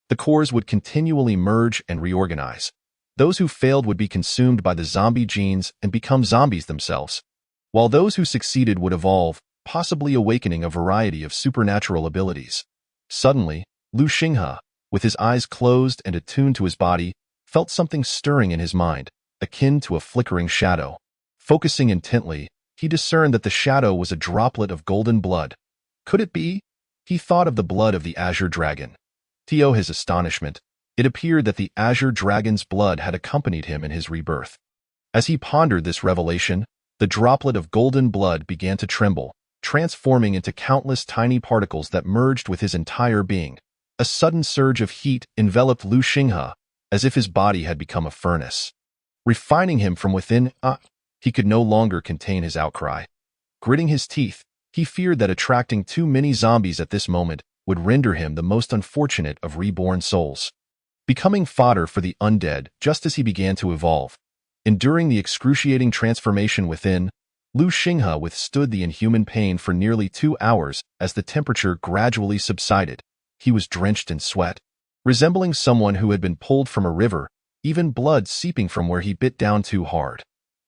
The cores would continually merge and reorganize. Those who failed would be consumed by the zombie genes and become zombies themselves, while those who succeeded would evolve, possibly awakening a variety of supernatural abilities. Suddenly, Lu Xinghe, with his eyes closed and attuned to his body, felt something stirring in his mind, akin to a flickering shadow. Focusing intently, he discerned that the shadow was a droplet of golden blood. Could it be? He thought of the blood of the Azure Dragon. To his astonishment, it appeared that the Azure Dragon's blood had accompanied him in his rebirth. As he pondered this revelation, the droplet of golden blood began to tremble, transforming into countless tiny particles that merged with his entire being. A sudden surge of heat enveloped Lu Xinghe, as if his body had become a furnace. Refining him from within, he could no longer contain his outcry. Gritting his teeth, he feared that attracting too many zombies at this moment would render him the most unfortunate of reborn souls. Becoming fodder for the undead just as he began to evolve. Enduring the excruciating transformation within, Lu Xinghe withstood the inhuman pain for nearly 2 hours as the temperature gradually subsided. He was drenched in sweat, resembling someone who had been pulled from a river, even blood seeping from where he bit down too hard.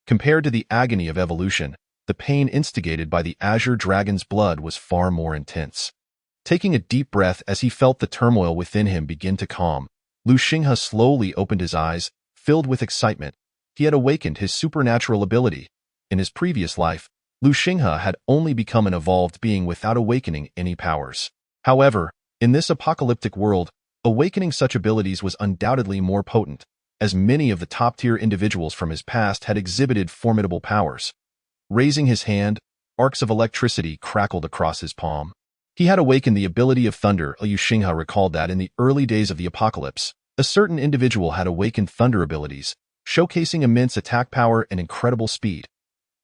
Compared to the agony of evolution, the pain instigated by the Azure Dragon's blood was far more intense. Taking a deep breath as he felt the turmoil within him begin to calm, Lu Xinghe slowly opened his eyes, filled with excitement. He had awakened his supernatural ability. In his previous life, Lu Xinghe had only become an evolved being without awakening any powers. However, in this apocalyptic world, awakening such abilities was undoubtedly more potent, as many of the top-tier individuals from his past had exhibited formidable powers. Raising his hand, arcs of electricity crackled across his palm. He had awakened the ability of thunder. Lu Xinghe recalled that in the early days of the apocalypse, a certain individual had awakened thunder abilities, showcasing immense attack power and incredible speed.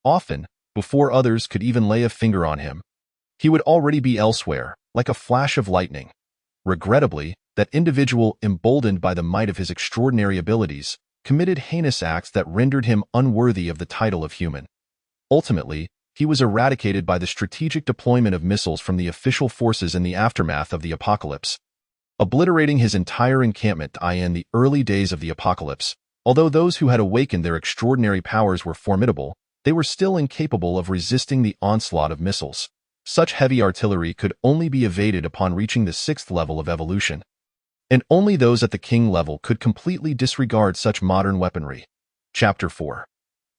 Often, before others could even lay a finger on him, he would already be elsewhere, like a flash of lightning. Regrettably, that individual, emboldened by the might of his extraordinary abilities, committed heinous acts that rendered him unworthy of the title of human. Ultimately, he was eradicated by the strategic deployment of missiles from the official forces in the aftermath of the apocalypse, obliterating his entire encampment. In the early days of the apocalypse, although those who had awakened their extraordinary powers were formidable, they were still incapable of resisting the onslaught of missiles. Such heavy artillery could only be evaded upon reaching the 6th level of evolution, and only those at the king level could completely disregard such modern weaponry. Chapter 4.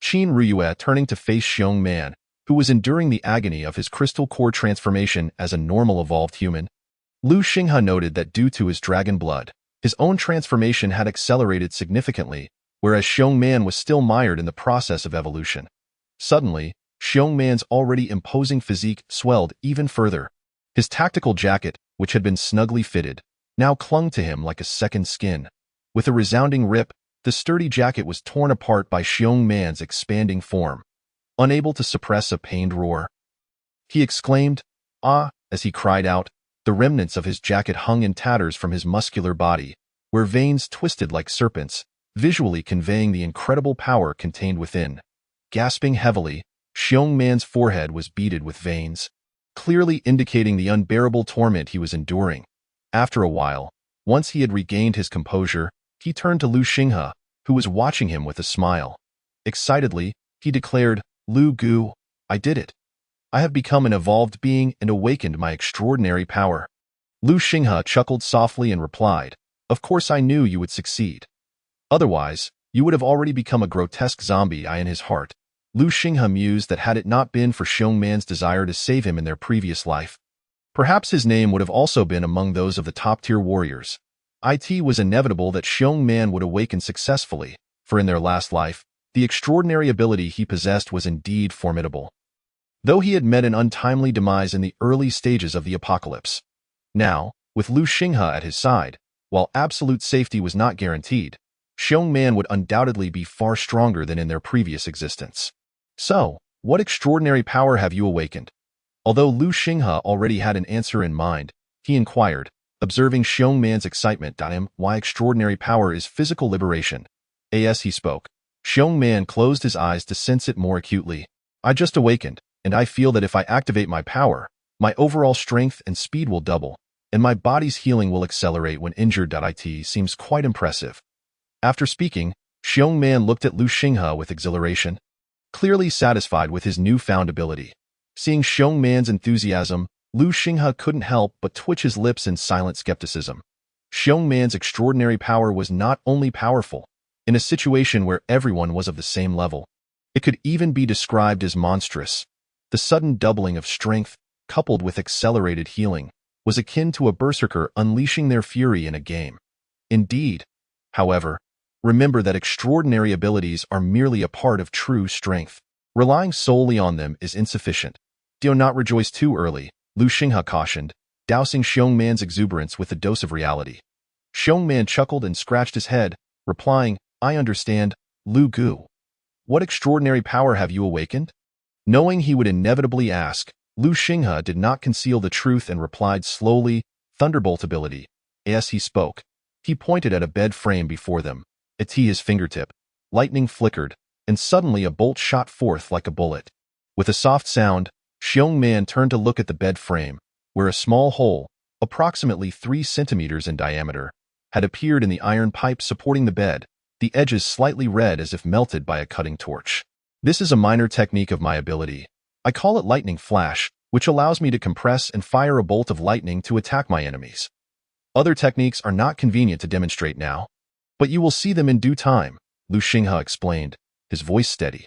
Qin Ruyue turning to face Xiong Man, who was enduring the agony of his crystal core transformation as a normal evolved human. Lu Xinghe noted that due to his dragon blood, his own transformation had accelerated significantly, whereas Xiong Man was still mired in the process of evolution. Suddenly, Xiong Man's already imposing physique swelled even further. His tactical jacket, which had been snugly fitted, now clung to him like a second skin. With a resounding rip, the sturdy jacket was torn apart by Xiong Man's expanding form. Unable to suppress a pained roar, he exclaimed, "Ah!" as he cried out. The remnants of his jacket hung in tatters from his muscular body, where veins twisted like serpents, visually conveying the incredible power contained within. Gasping heavily, Xiong Man's forehead was beaded with veins, clearly indicating the unbearable torment he was enduring. After a while, once he had regained his composure, he turned to Lu Xinghe, who was watching him with a smile. Excitedly, he declared, "Lu Gu, I did it. I have become an evolved being and awakened my extraordinary power." Lu Xinghe chuckled softly and replied, "Of course I knew you would succeed. Otherwise, you would have already become a grotesque zombie." In his heart, Lu Xinghe mused that had it not been for Xiong Man's desire to save him in their previous life, Perhaps his name would have also been among those of the top-tier warriors. It was inevitable that Xiong Man would awaken successfully, for in their last life, the extraordinary ability he possessed was indeed formidable. Though he had met an untimely demise in the early stages of the apocalypse. Now, with Lu Xinghe at his side, while absolute safety was not guaranteed, Xiong Man would undoubtedly be far stronger than in their previous existence. So, what extraordinary power have you awakened? Although Lu Xinghe already had an answer in mind, he inquired, observing Xiong Man's excitement. Why extraordinary power is physical liberation. As he spoke, Xiong Man closed his eyes to sense it more acutely. I just awakened, and I feel that if I activate my power, my overall strength and speed will double, and my body's healing will accelerate when injured. It seems quite impressive. After speaking, Xiong Man looked at Lu Xinghe with exhilaration, clearly satisfied with his newfound ability. Seeing Xiong Man's enthusiasm, Lu Xinghe couldn't help but twitch his lips in silent skepticism. Xiong Man's extraordinary power was not only powerful, in a situation where everyone was of the same level. It could even be described as monstrous. The sudden doubling of strength, coupled with accelerated healing, was akin to a berserker unleashing their fury in a game. Indeed, however, remember that extraordinary abilities are merely a part of true strength. Relying solely on them is insufficient. Do not rejoice too early, Lu Xinghe cautioned, dousing Xiong Man's exuberance with a dose of reality. Xiong Man chuckled and scratched his head, replying, I understand, Lu Gu. What extraordinary power have you awakened? Knowing he would inevitably ask, Lu Xinghe did not conceal the truth and replied slowly, Thunderbolt ability. As he spoke, he pointed at a bed frame before them. At his fingertip, lightning flickered, and suddenly a bolt shot forth like a bullet. With a soft sound, Xiong Man turned to look at the bed frame, where a small hole, approximately 3 centimeters in diameter, had appeared in the iron pipe supporting the bed, the edges slightly red as if melted by a cutting torch. This is a minor technique of my ability. I call it lightning flash, which allows me to compress and fire a bolt of lightning to attack my enemies. Other techniques are not convenient to demonstrate now, but you will see them in due time, Lu Xinghe explained, his voice steady.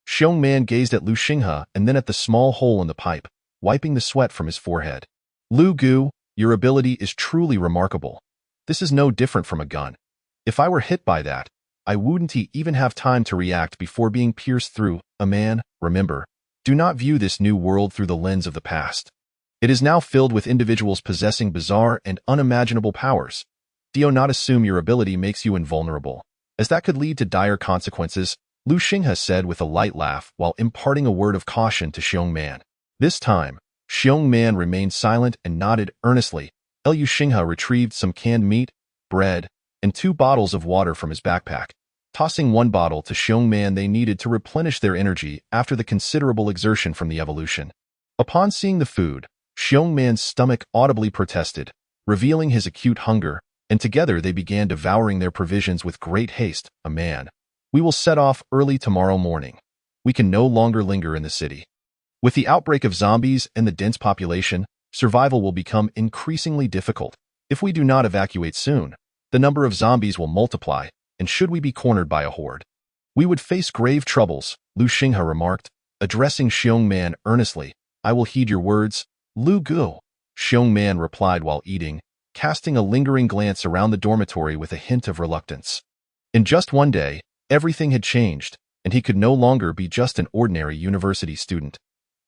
Xiong Man gazed at Lu Xinghe and then at the small hole in the pipe, wiping the sweat from his forehead. Lu Gu, your ability is truly remarkable. This is no different from a gun. If I were hit by that, I wouldn't even have time to react before being pierced through. A man, remember, do not view this new world through the lens of the past. It is now filled with individuals possessing bizarre and unimaginable powers. Do not assume your ability makes you invulnerable, as that could lead to dire consequences, Lu Xinghe said with a light laugh while imparting a word of caution to Xiong Man. This time, Xiong Man remained silent and nodded earnestly. Lu Xinghe retrieved some canned meat, bread, and 2 bottles of water from his backpack, tossing 1 bottle to Xiong Man they needed to replenish their energy after the considerable exertion from the evolution. Upon seeing the food, Xiong Man's stomach audibly protested, revealing his acute hunger, and together they began devouring their provisions with great haste. A man. We will set off early tomorrow morning. We can no longer linger in the city. With the outbreak of zombies and the dense population, survival will become increasingly difficult. If we do not evacuate soon, the number of zombies will multiply, and should we be cornered by a horde, we would face grave troubles, Lu Xinghe remarked, addressing Xiong Man earnestly. I will heed your words, Lu Gu, Xiong Man replied while eating, casting a lingering glance around the dormitory with a hint of reluctance. In just one day, everything had changed, and he could no longer be just an ordinary university student.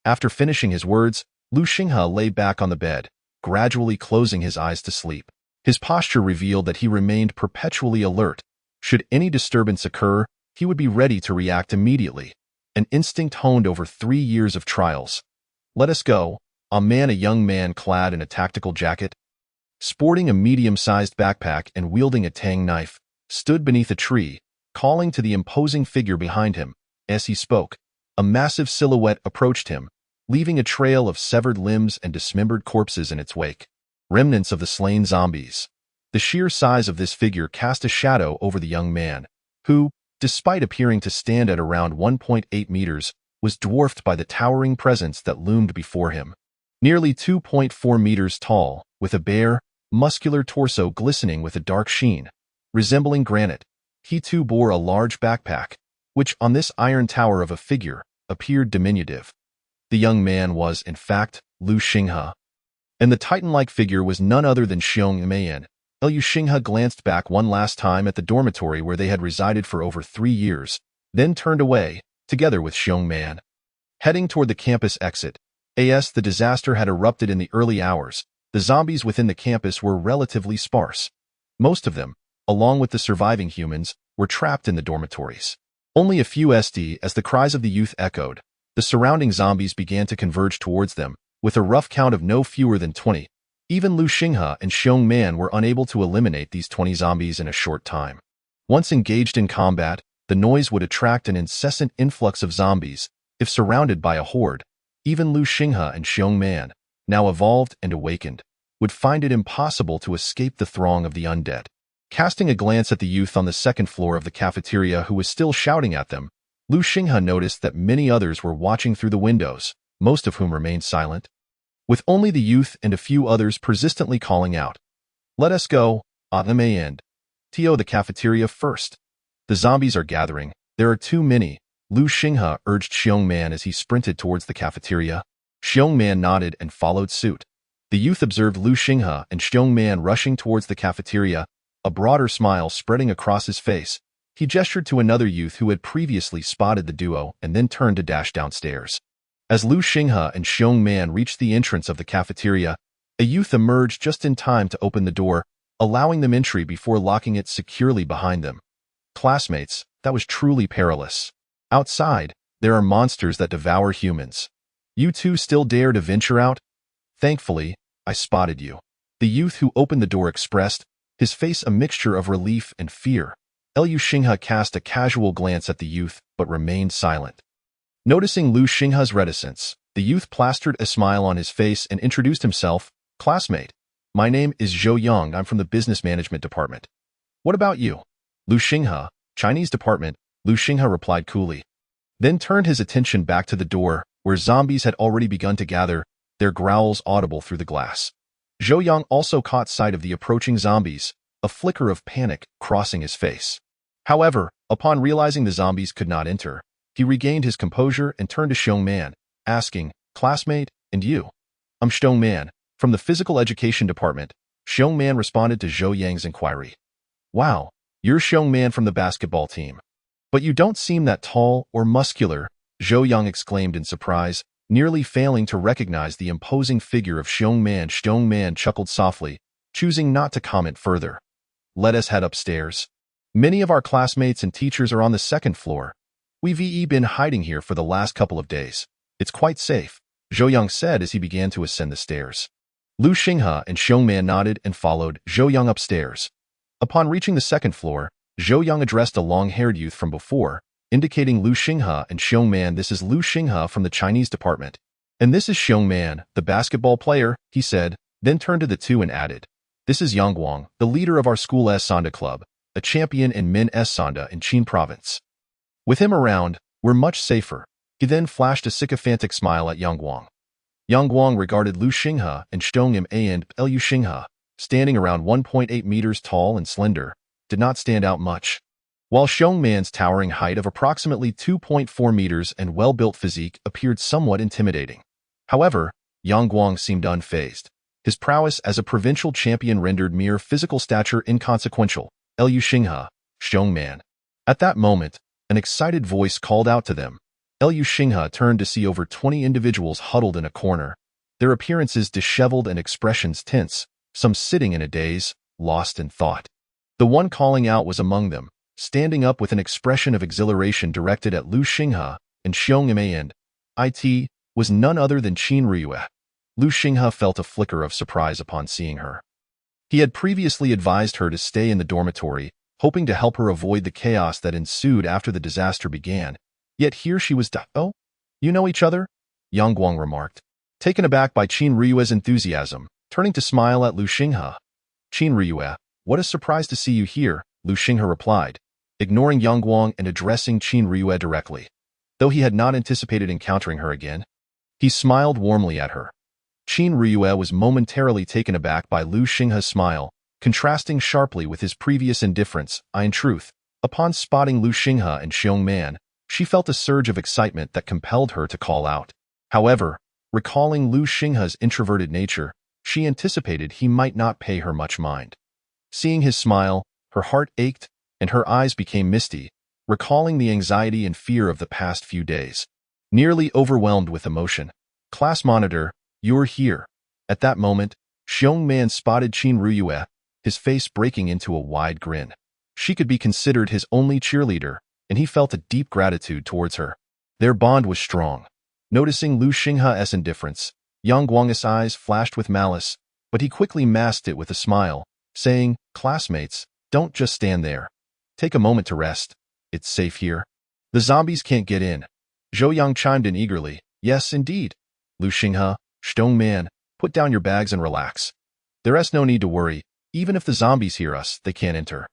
After finishing his words, Lu Xinghe lay back on the bed, gradually closing his eyes to sleep. His posture revealed that he remained perpetually alert. Should any disturbance occur, he would be ready to react immediately, an instinct honed over 3 years of trials. Let us go. A young man clad in a tactical jacket, sporting a medium-sized backpack and wielding a tang knife, stood beneath a tree, calling to the imposing figure behind him. As he spoke, a massive silhouette approached him, leaving a trail of severed limbs and dismembered corpses in its wake, remnants of the slain zombies. The sheer size of this figure cast a shadow over the young man, who, despite appearing to stand at around 1.8 meters, was dwarfed by the towering presence that loomed before him. Nearly 2.4 meters tall, with a bare, muscular torso glistening with a dark sheen, resembling granite, he too bore a large backpack, which on this iron tower of a figure appeared diminutive. The young man was, in fact, Lu Xinghe. And the titan-like figure was none other than Xiong Man. Liu Xinghe glanced back one last time at the dormitory where they had resided for over 3 years, then turned away, together with Xiong Man. Heading toward the campus exit, the disaster had erupted in the early hours. The zombies within the campus were relatively sparse. Most of them, along with the surviving humans, were trapped in the dormitories. Only a few as the cries of the youth echoed. The surrounding zombies began to converge towards them, with a rough count of no fewer than 20. Even Liu Xinghe and Xiong Man were unable to eliminate these 20 zombies in a short time. Once engaged in combat, the noise would attract an incessant influx of zombies. If surrounded by a horde, even Liu Xinghe and Xiong Man, now evolved and awakened, would find it impossible to escape the throng of the undead. Casting a glance at the youth on the second floor of the cafeteria who was still shouting at them, Liu Xinghe noticed that many others were watching through the windows, most of whom remained silent, with only the youth and a few others persistently calling out, "Let us go, and to the cafeteria first. The zombies are gathering. There are too many." Liu Xinghe urged Xiong Man as he sprinted towards the cafeteria. Xiong Man nodded and followed suit. The youth observed Liu Xinghe and Xiong Man rushing towards the cafeteria, a broader smile spreading across his face. He gestured to another youth who had previously spotted the duo and then turned to dash downstairs. As Liu Xinghe and Xiong Man reached the entrance of the cafeteria, a youth emerged just in time to open the door, allowing them entry before locking it securely behind them. "Classmates, that was truly perilous. Outside, there are monsters that devour humans. You two still dare to venture out? Thankfully, I spotted you." The youth who opened the door expressed, his face a mixture of relief and fear. Liu Xinghe cast a casual glance at the youth, but remained silent. Noticing Liu Xinghe's reticence, the youth plastered a smile on his face and introduced himself. "Classmate, my name is Zhou Yang. I'm from the Business Management Department. What about you?" "Liu Xinghe, Chinese Department," Liu Xinghe replied coolly, then turned his attention back to the door, where zombies had already begun to gather, their growls audible through the glass. Zhou Yang also caught sight of the approaching zombies, a flicker of panic crossing his face. However, upon realizing the zombies could not enter, he regained his composure and turned to Xiong Man, asking, "Classmate, and you?" "I'm Xiong Man, from the Physical Education Department." Xiong Man responded to Zhou Yang's inquiry. "Wow, you're Xiong Man from the basketball team. But you don't seem that tall or muscular," Zhou Yang exclaimed in surprise, nearly failing to recognize the imposing figure of Xiong Man. Xiong Man chuckled softly, choosing not to comment further. "Let us head upstairs. Many of our classmates and teachers are on the second floor. We've been hiding here for the last couple of days. It's quite safe," Zhou Yang said as he began to ascend the stairs. Liu Xinghe and Xiong Man nodded and followed Zhou Yang upstairs. Upon reaching the second floor, Zhou Yang addressed a long-haired youth from before, indicating Liu Xinghe and Xiong Man. "This is Liu Xinghe from the Chinese Department. And this is Xiong Man, the basketball player," he said, then turned to the two and added, "This is Yang Guang, the leader of our school's Sanda Club, a champion in Men's Sanda in Qin Province. With him around, we're much safer." He then flashed a sycophantic smile at Yang Guang. Yang Guang regarded Liu Xinghe and Xiong Man, and Liu Xinghe, standing around 1.8 meters tall and slender, did not stand out much. While Xiong Man's towering height of approximately 2.4 meters and well-built physique appeared somewhat intimidating. However, Yang Guang seemed unfazed. His prowess as a provincial champion rendered mere physical stature inconsequential. "Liu Xinghe, Xiong Man." At that moment, an excited voice called out to them. Liu Xinghe turned to see over 20 individuals huddled in a corner, their appearances disheveled and expressions tense, some sitting in a daze, lost in thought. The one calling out was among them, standing up with an expression of exhilaration directed at Liu Xinghe and Xiong Man. It was none other than Qin Riyue. Liu Xinghe felt a flicker of surprise upon seeing her. He had previously advised her to stay in the dormitory, hoping to help her avoid the chaos that ensued after the disaster began. Yet here she was. "Oh, you know each other?" Yang Guang remarked, taken aback by Qin Riyue's enthusiasm, turning to smile at Liu Xinghe. "Qin Riyue, what a surprise to see you here," Liu Xinghe replied, ignoring Yang Guang and addressing Qin Riyue directly. Though he had not anticipated encountering her again, he smiled warmly at her. Qin Riyue was momentarily taken aback by Liu Xinghe's smile, contrasting sharply with his previous indifference. In truth, upon spotting Liu Xinghe and Xiong Man, she felt a surge of excitement that compelled her to call out. However, recalling Liu Xinghe's introverted nature, she anticipated he might not pay her much mind. Seeing his smile, her heart ached and her eyes became misty, recalling the anxiety and fear of the past few days. Nearly overwhelmed with emotion, "Class monitor, you're here." At that moment, Xiong Man spotted Qin Ruyue, his face breaking into a wide grin. She could be considered his only cheerleader, and he felt a deep gratitude towards her. Their bond was strong. Noticing Lu Xinghe's indifference, Yang Guang's eyes flashed with malice, but he quickly masked it with a smile, saying, "Classmates, don't just stand there. Take a moment to rest. It's safe here. The zombies can't get in." Zhou Yang chimed in eagerly, "Yes, indeed. Lu Xinghe, Xiong Man, put down your bags and relax. There's no need to worry. Even if the zombies hear us, they can't enter."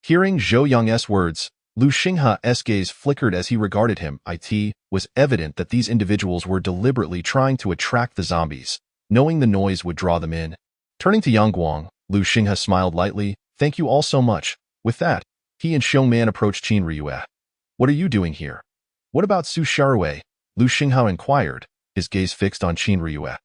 Hearing Zhou Yang's words, Lu Xinghe's gaze flickered as he regarded him. It was evident that these individuals were deliberately trying to attract the zombies, knowing the noise would draw them in. Turning to Yang Guang, Lu Xinghe smiled lightly, "Thank you all so much." With that, he and Xiong Man approached Qin Ruyue. "What are you doing here?" "What about Su Xiaorui?" Lu Xinghe inquired, his gaze fixed on Qin Ruyue.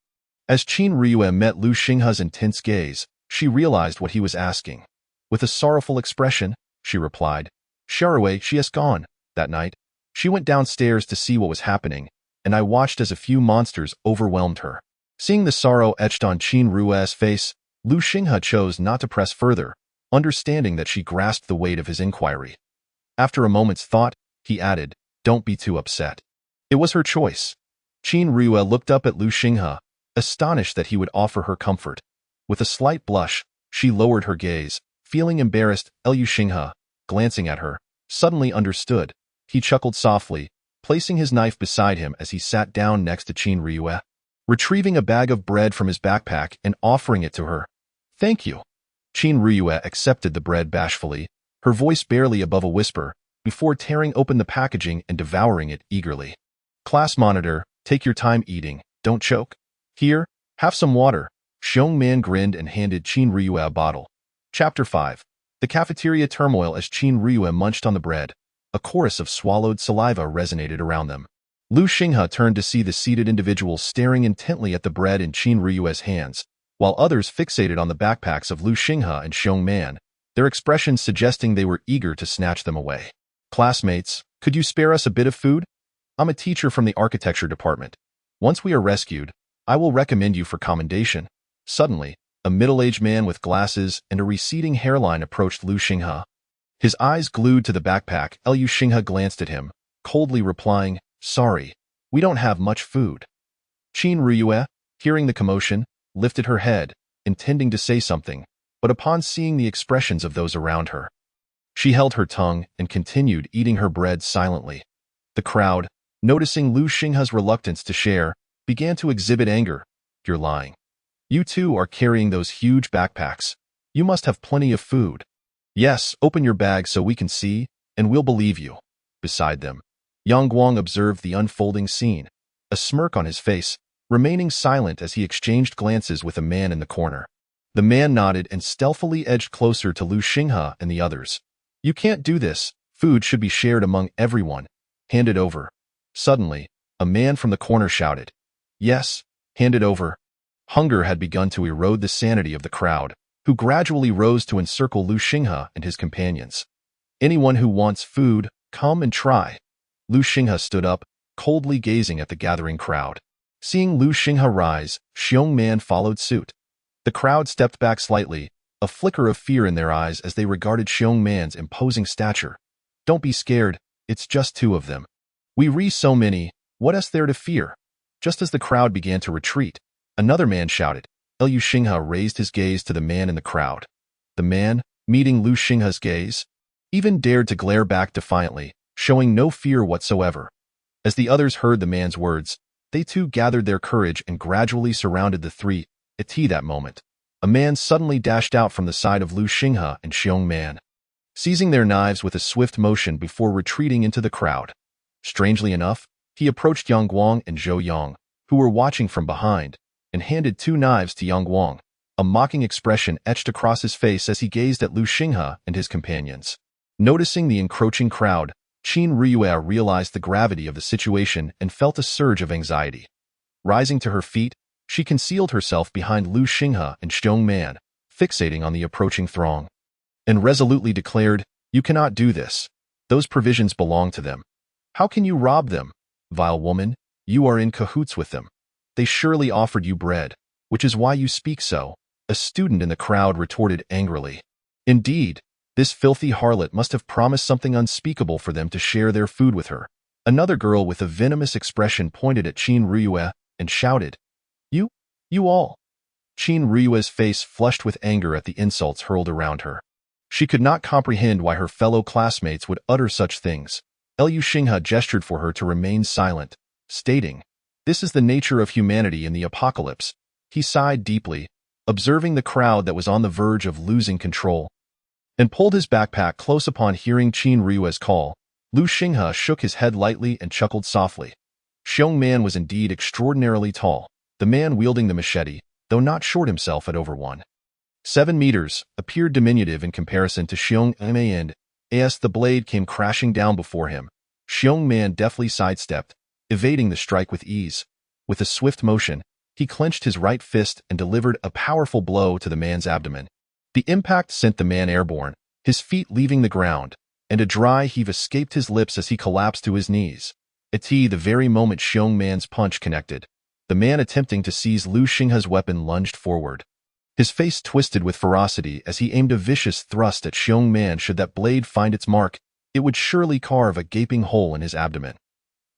As Qin Ruyue met Lu Xinghe's intense gaze, she realized what he was asking. With a sorrowful expression, she replied, "Xiaorui, she has gone." That night, she went downstairs to see what was happening, and I watched as a few monsters overwhelmed her. Seeing the sorrow etched on Qin Ruyue's face, Lu Xinghe chose not to press further, understanding that she grasped the weight of his inquiry. After a moment's thought, he added, "Don't be too upset. It was her choice." Qin Ruyue looked up at Lu Xinghe, astonished that he would offer her comfort. With a slight blush, she lowered her gaze, feeling embarrassed. Lu Xinghe, glancing at her, suddenly understood. He chuckled softly, placing his knife beside him as he sat down next to Qin Ruyue, retrieving a bag of bread from his backpack and offering it to her. "Thank you." Qin Ruyue accepted the bread bashfully, her voice barely above a whisper, before tearing open the packaging and devouring it eagerly. "Class monitor, take your time eating, don't choke. Here, have some water." Xiong Man grinned and handed Qin Ruyue a bottle. Chapter 5. The cafeteria turmoil. As Qin Ruyue munched on the bread, a chorus of swallowed saliva resonated around them. Lu Xinghe turned to see the seated individuals staring intently at the bread in Qin Ruyue's hands, while others fixated on the backpacks of Lu Xinghe and Xiong Man, their expressions suggesting they were eager to snatch them away. "Classmates, could you spare us a bit of food? I'm a teacher from the architecture department. Once we are rescued, I will recommend you for commendation." Suddenly, a middle-aged man with glasses and a receding hairline approached Lu Xinghe. His eyes glued to the backpack. Lu Xinghe glanced at him, coldly replying, "Sorry, we don't have much food." Qin Ruyue, hearing the commotion, lifted her head, intending to say something, but upon seeing the expressions of those around her, she held her tongue and continued eating her bread silently. The crowd, noticing Lu Xinghe's reluctance to share, began to exhibit anger. "You're lying. You too are carrying those huge backpacks. You must have plenty of food." "Yes, open your bag so we can see, and we'll believe you." Beside them, Yang Guang observed the unfolding scene, a smirk on his face, remaining silent as he exchanged glances with a man in the corner. The man nodded and stealthily edged closer to Lu Xinghe and the others. "You can't do this. Food should be shared among everyone. Hand it over." Suddenly, a man from the corner shouted, "Yes, hand it over." Hunger had begun to erode the sanity of the crowd, who gradually rose to encircle Lu Xinghe and his companions. "Anyone who wants food, come and try." Lu Xinghe stood up, coldly gazing at the gathering crowd. Seeing Lu Xinghe rise, Xiong Man followed suit. The crowd stepped back slightly, a flicker of fear in their eyes as they regarded Xiong Man's imposing stature. "Don't be scared, it's just two of them. We raise so many, what is there to fear?" Just as the crowd began to retreat, another man shouted. Lu Xinghe raised his gaze to the man in the crowd. The man, meeting Lu Xinghe's gaze, even dared to glare back defiantly, showing no fear whatsoever. As the others heard the man's words, they too gathered their courage and gradually surrounded the three. At that moment, a man suddenly dashed out from the side of Lu Xinghe and Xiong Man, seizing their knives with a swift motion before retreating into the crowd. Strangely enough, he approached Yang Guang and Zhou Yang, who were watching from behind, and handed 2 knives to Yang Guang. A mocking expression etched across his face as he gazed at Lu Xinghe and his companions. Noticing the encroaching crowd, Qin Ruyue realized the gravity of the situation and felt a surge of anxiety. Rising to her feet, She concealed herself behind Lu Xinghe and Xiong Man, fixating on the approaching throng, and resolutely declared, "You cannot do this. Those provisions belong to them. How can you rob them? Vile woman, you are in cahoots with them. They surely offered you bread, which is why you speak so." A student in the crowd retorted angrily. Indeed, this filthy harlot must have promised something unspeakable for them to share their food with her. Another girl with a venomous expression pointed at Qin Ruyue and shouted, You all." Qin Ruyue's face flushed with anger at the insults hurled around her. She could not comprehend why her fellow classmates would utter such things. Liu Xinghe gestured for her to remain silent, stating, "This is the nature of humanity in the apocalypse." He sighed deeply, observing the crowd that was on the verge of losing control, and pulled his backpack close. Upon hearing Qin Ruyue's call, Liu Xinghe shook his head lightly and chuckled softly. Xiong Man was indeed extraordinarily tall. The man wielding the machete, though not short himself at over 1.7 meters, appeared diminutive in comparison to Xiong Man. As the blade came crashing down before him, Xiong Man deftly sidestepped, evading the strike with ease. With a swift motion, he clenched his right fist and delivered a powerful blow to the man's abdomen. The impact sent the man airborne, his feet leaving the ground, and a dry heave escaped his lips as he collapsed to his knees. At the very moment Xiong Man's punch connected, the man attempting to seize Liu Xinghe's weapon lunged forward. His face twisted with ferocity as he aimed a vicious thrust at Xiong Man. Should that blade find its mark, it would surely carve a gaping hole in his abdomen.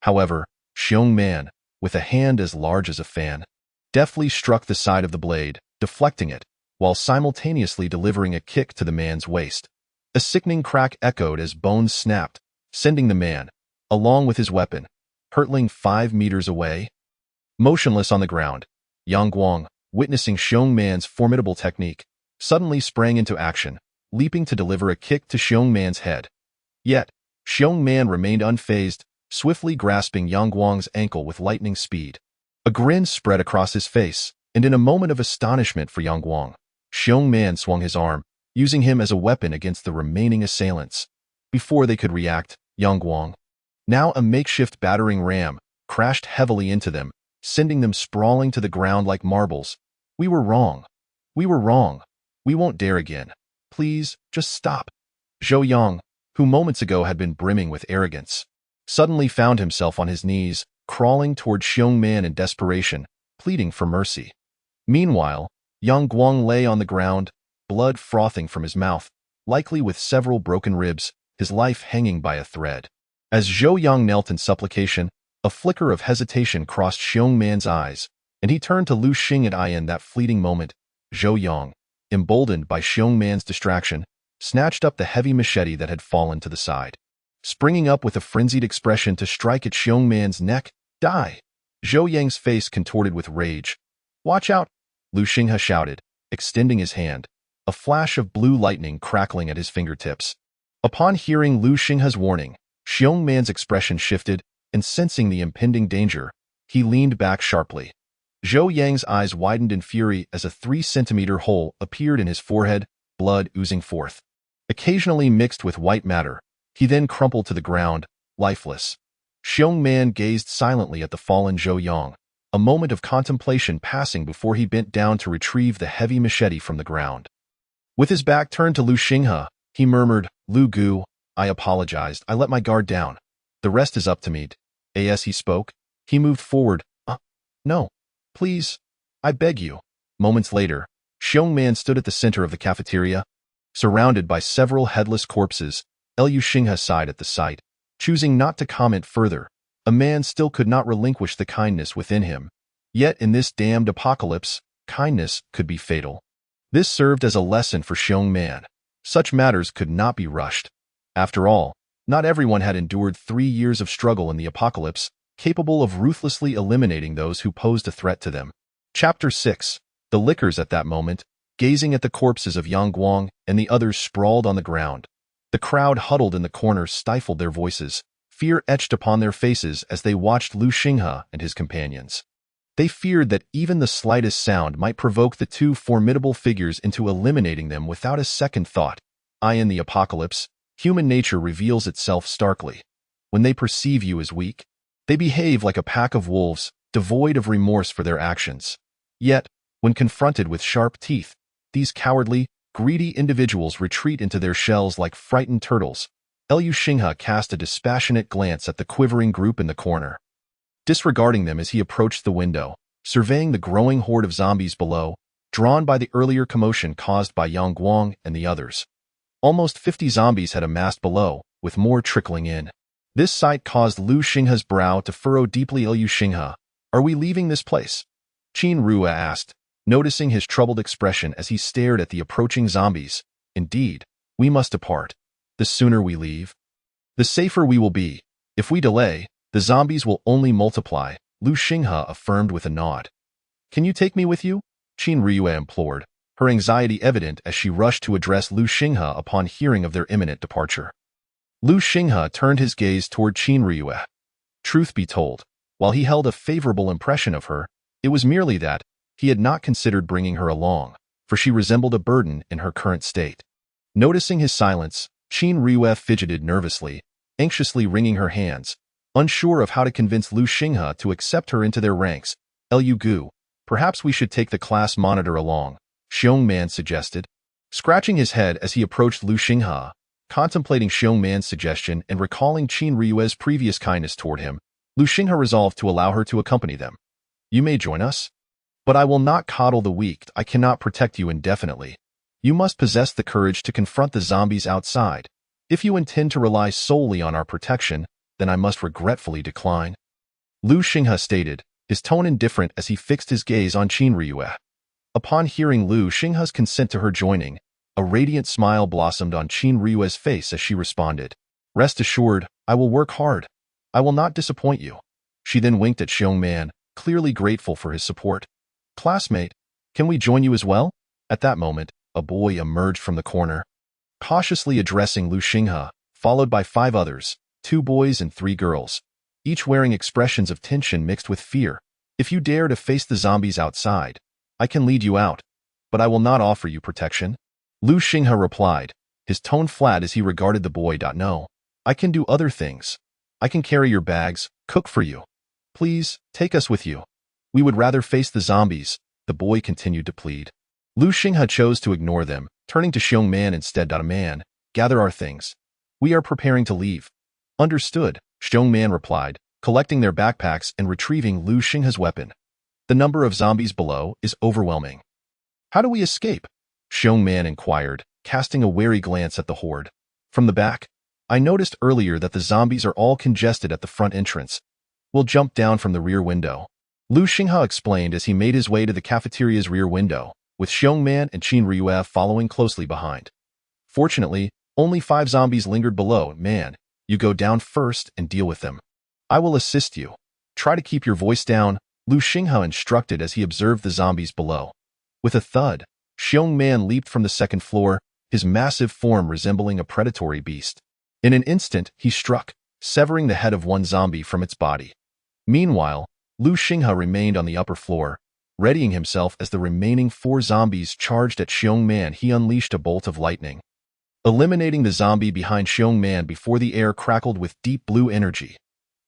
However, Xiong Man, with a hand as large as a fan, deftly struck the side of the blade, deflecting it, while simultaneously delivering a kick to the man's waist. A sickening crack echoed as bones snapped, sending the man, along with his weapon, hurtling 5 meters away. Motionless on the ground, Yang Guang, witnessing Xiong Man's formidable technique, suddenly sprang into action, leaping to deliver a kick to Xiong Man's head. Yet, Xiong Man remained unfazed, swiftly grasping Yang Guang's ankle with lightning speed. A grin spread across his face, and in a moment of astonishment for Yang Guang, Xiong Man swung his arm, using him as a weapon against the remaining assailants. Before they could react, Yang Guang, now a makeshift battering ram, crashed heavily into them, sending them sprawling to the ground like marbles. "We were wrong. We were wrong. We won't dare again. Please, just stop." Zhou Yang, who moments ago had been brimming with arrogance, suddenly found himself on his knees, crawling toward Xiong Man in desperation, pleading for mercy. Meanwhile, Yang Guang lay on the ground, blood frothing from his mouth, likely with several broken ribs, his life hanging by a thread. As Zhou Yang knelt in supplication, a flicker of hesitation crossed Xiong Man's eyes, and he turned to Liu Xing. In that fleeting moment, Zhou Yang, emboldened by Xiong Man's distraction, snatched up the heavy machete that had fallen to the side. Springing up with a frenzied expression to strike at Xiong Man's neck, "Die!" Zhou Yang's face contorted with rage. "Watch out!" Liu Xinghe shouted, extending his hand, a flash of blue lightning crackling at his fingertips. Upon hearing Liu Xinghe's warning, Xiong Man's expression shifted, and sensing the impending danger, he leaned back sharply. Zhou Yang's eyes widened in fury as a 3-centimeter hole appeared in his forehead, blood oozing forth, occasionally mixed with white matter. He then crumpled to the ground, lifeless. Xiong Man gazed silently at the fallen Zhou Yang, a moment of contemplation passing before he bent down to retrieve the heavy machete from the ground. With his back turned to Liu Xinghe, he murmured, "Lu Gu, I apologized. I let my guard down. The rest is up to me." As he spoke, he moved forward. No, please, I beg you." Moments later, Xiong Man stood at the center of the cafeteria, surrounded by several headless corpses. Liu Xinghe sighed at the sight, choosing not to comment further. A man still could not relinquish the kindness within him. Yet in this damned apocalypse, kindness could be fatal. This served as a lesson for Xiong Man. Such matters could not be rushed. After all, not everyone had endured 3 years of struggle in the apocalypse, capable of ruthlessly eliminating those who posed a threat to them. Chapter 6. The lickers. At that moment, gazing at the corpses of Yang Guang and the others sprawled on the ground. The crowd huddled in the corners stifled their voices, fear etched upon their faces as they watched Liu Xinghe and his companions. They feared that even the slightest sound might provoke the two formidable figures into eliminating them without a second thought. In the apocalypse, human nature reveals itself starkly. When they perceive you as weak, they behave like a pack of wolves, devoid of remorse for their actions. Yet, when confronted with sharp teeth, these cowardly, greedy individuals retreat into their shells like frightened turtles. Liu Xinghe cast a dispassionate glance at the quivering group in the corner, disregarding them as he approached the window, surveying the growing horde of zombies below, drawn by the earlier commotion caused by Yang Guang and the others. Almost 50 zombies had amassed below, with more trickling in. This sight caused Liu Xinghe's brow to furrow deeply. Liu Xinghe, are we leaving this place? Qin Rue asked, noticing his troubled expression as he stared at the approaching zombies. Indeed, we must depart. The sooner we leave, the safer we will be. If we delay, the zombies will only multiply, Liu Xinghe affirmed with a nod. Can you take me with you? Qin Rue implored, her anxiety evident as she rushed to address Liu Xinghe upon hearing of their imminent departure. Liu Xinghe turned his gaze toward Qin Rue. Truth be told, while he held a favorable impression of her, it was merely that he had not considered bringing her along, for she resembled a burden in her current state. Noticing his silence, Qin Rue fidgeted nervously, anxiously wringing her hands, unsure of how to convince Liu Xinghe to accept her into their ranks. Liu Gu, perhaps we should take the class monitor along, Xiong Man suggested. Scratching his head as he approached Liu Xinghe, contemplating Xiong Man's suggestion and recalling Qin Rue's previous kindness toward him, Liu Xinghe resolved to allow her to accompany them. You may join us, but I will not coddle the weak. I cannot protect you indefinitely. You must possess the courage to confront the zombies outside. If you intend to rely solely on our protection, then I must regretfully decline. Liu Xinghe stated, his tone indifferent as he fixed his gaze on Qin Rue. Upon hearing Liu Xinghe's consent to her joining, a radiant smile blossomed on Qin Rue's face as she responded. Rest assured, I will work hard. I will not disappoint you. She then winked at Xiong Man, clearly grateful for his support. Classmate, can we join you as well? At that moment, a boy emerged from the corner, cautiously addressing Liu Xinghe, followed by 5 others, 2 boys and 3 girls, each wearing expressions of tension mixed with fear. If you dare to face the zombies outside, I can lead you out, but I will not offer you protection. Liu Xinghe replied, his tone flat as he regarded the boy. No, I can do other things. I can carry your bags, cook for you. Please, take us with you. We would rather face the zombies, the boy continued to plead. Liu Xinghe chose to ignore them, turning to Xiong Man instead. Man, gather our things. We are preparing to leave. Understood, Xiong Man replied, collecting their backpacks and retrieving Liu Xinghe's weapon. The number of zombies below is overwhelming. How do we escape? Xiong Man inquired, casting a wary glance at the horde. From the back, I noticed earlier that the zombies are all congested at the front entrance. We'll jump down from the rear window. Liu Xinghe explained as he made his way to the cafeteria's rear window, with Xiong Man and Qin Rue following closely behind. Fortunately, only 5 zombies lingered below. Man, you go down first and deal with them. I will assist you. Try to keep your voice down, Liu Xinghe instructed as he observed the zombies below. With a thud, Xiong Man leaped from the 2nd floor, his massive form resembling a predatory beast. In an instant, he struck, severing the head of one zombie from its body. Meanwhile, Liu Xinghe remained on the upper floor, readying himself as the remaining 4 zombies charged at Xiong Man. He unleashed a bolt of lightning, eliminating the zombie behind Xiong Man before the air crackled with deep blue energy.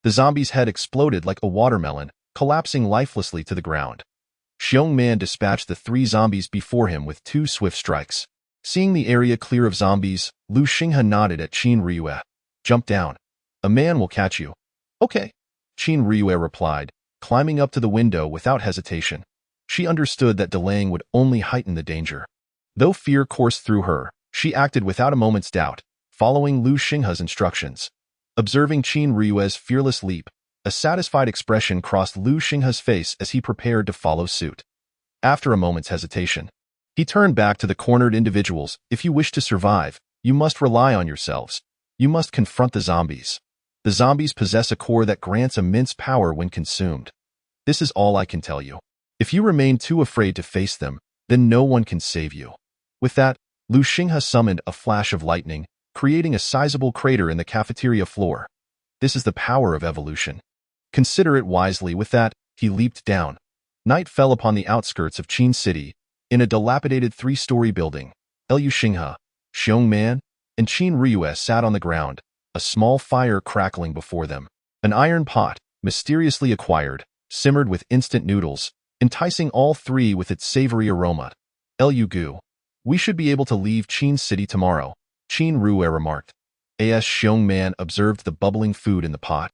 The zombie's head exploded like a watermelon, collapsing lifelessly to the ground. Xiong Man dispatched the 3 zombies before him with 2 swift strikes. Seeing the area clear of zombies, Liu Xinghe nodded at Qin Rue. Jump down. A man will catch you. Okay, Qin Rue replied, climbing up to the window without hesitation. She understood that delaying would only heighten the danger. Though fear coursed through her, she acted without a moment's doubt, following Liu Xinghe's instructions. Observing Qin Rue's fearless leap, a satisfied expression crossed Liu Xinghe's face as he prepared to follow suit. After a moment's hesitation, he turned back to the cornered individuals. If you wish to survive, you must rely on yourselves. You must confront the zombies. The zombies possess a core that grants immense power when consumed. This is all I can tell you. If you remain too afraid to face them, then no one can save you. With that, Liu Xinghe summoned a flash of lightning, creating a sizable crater in the cafeteria floor. This is the power of evolution. Consider it wisely. With that, he leaped down. Night fell upon the outskirts of Qin City, in a dilapidated 3-story building. Liu Xinghe, Xiong Man, and Qin Rue sat on the ground, a small fire crackling before them. An iron pot, mysteriously acquired, simmered with instant noodles, enticing all three with its savory aroma. Lu Gu. We should be able to leave Qin City tomorrow, Qin Rue remarked. As Xiongman observed the bubbling food in the pot.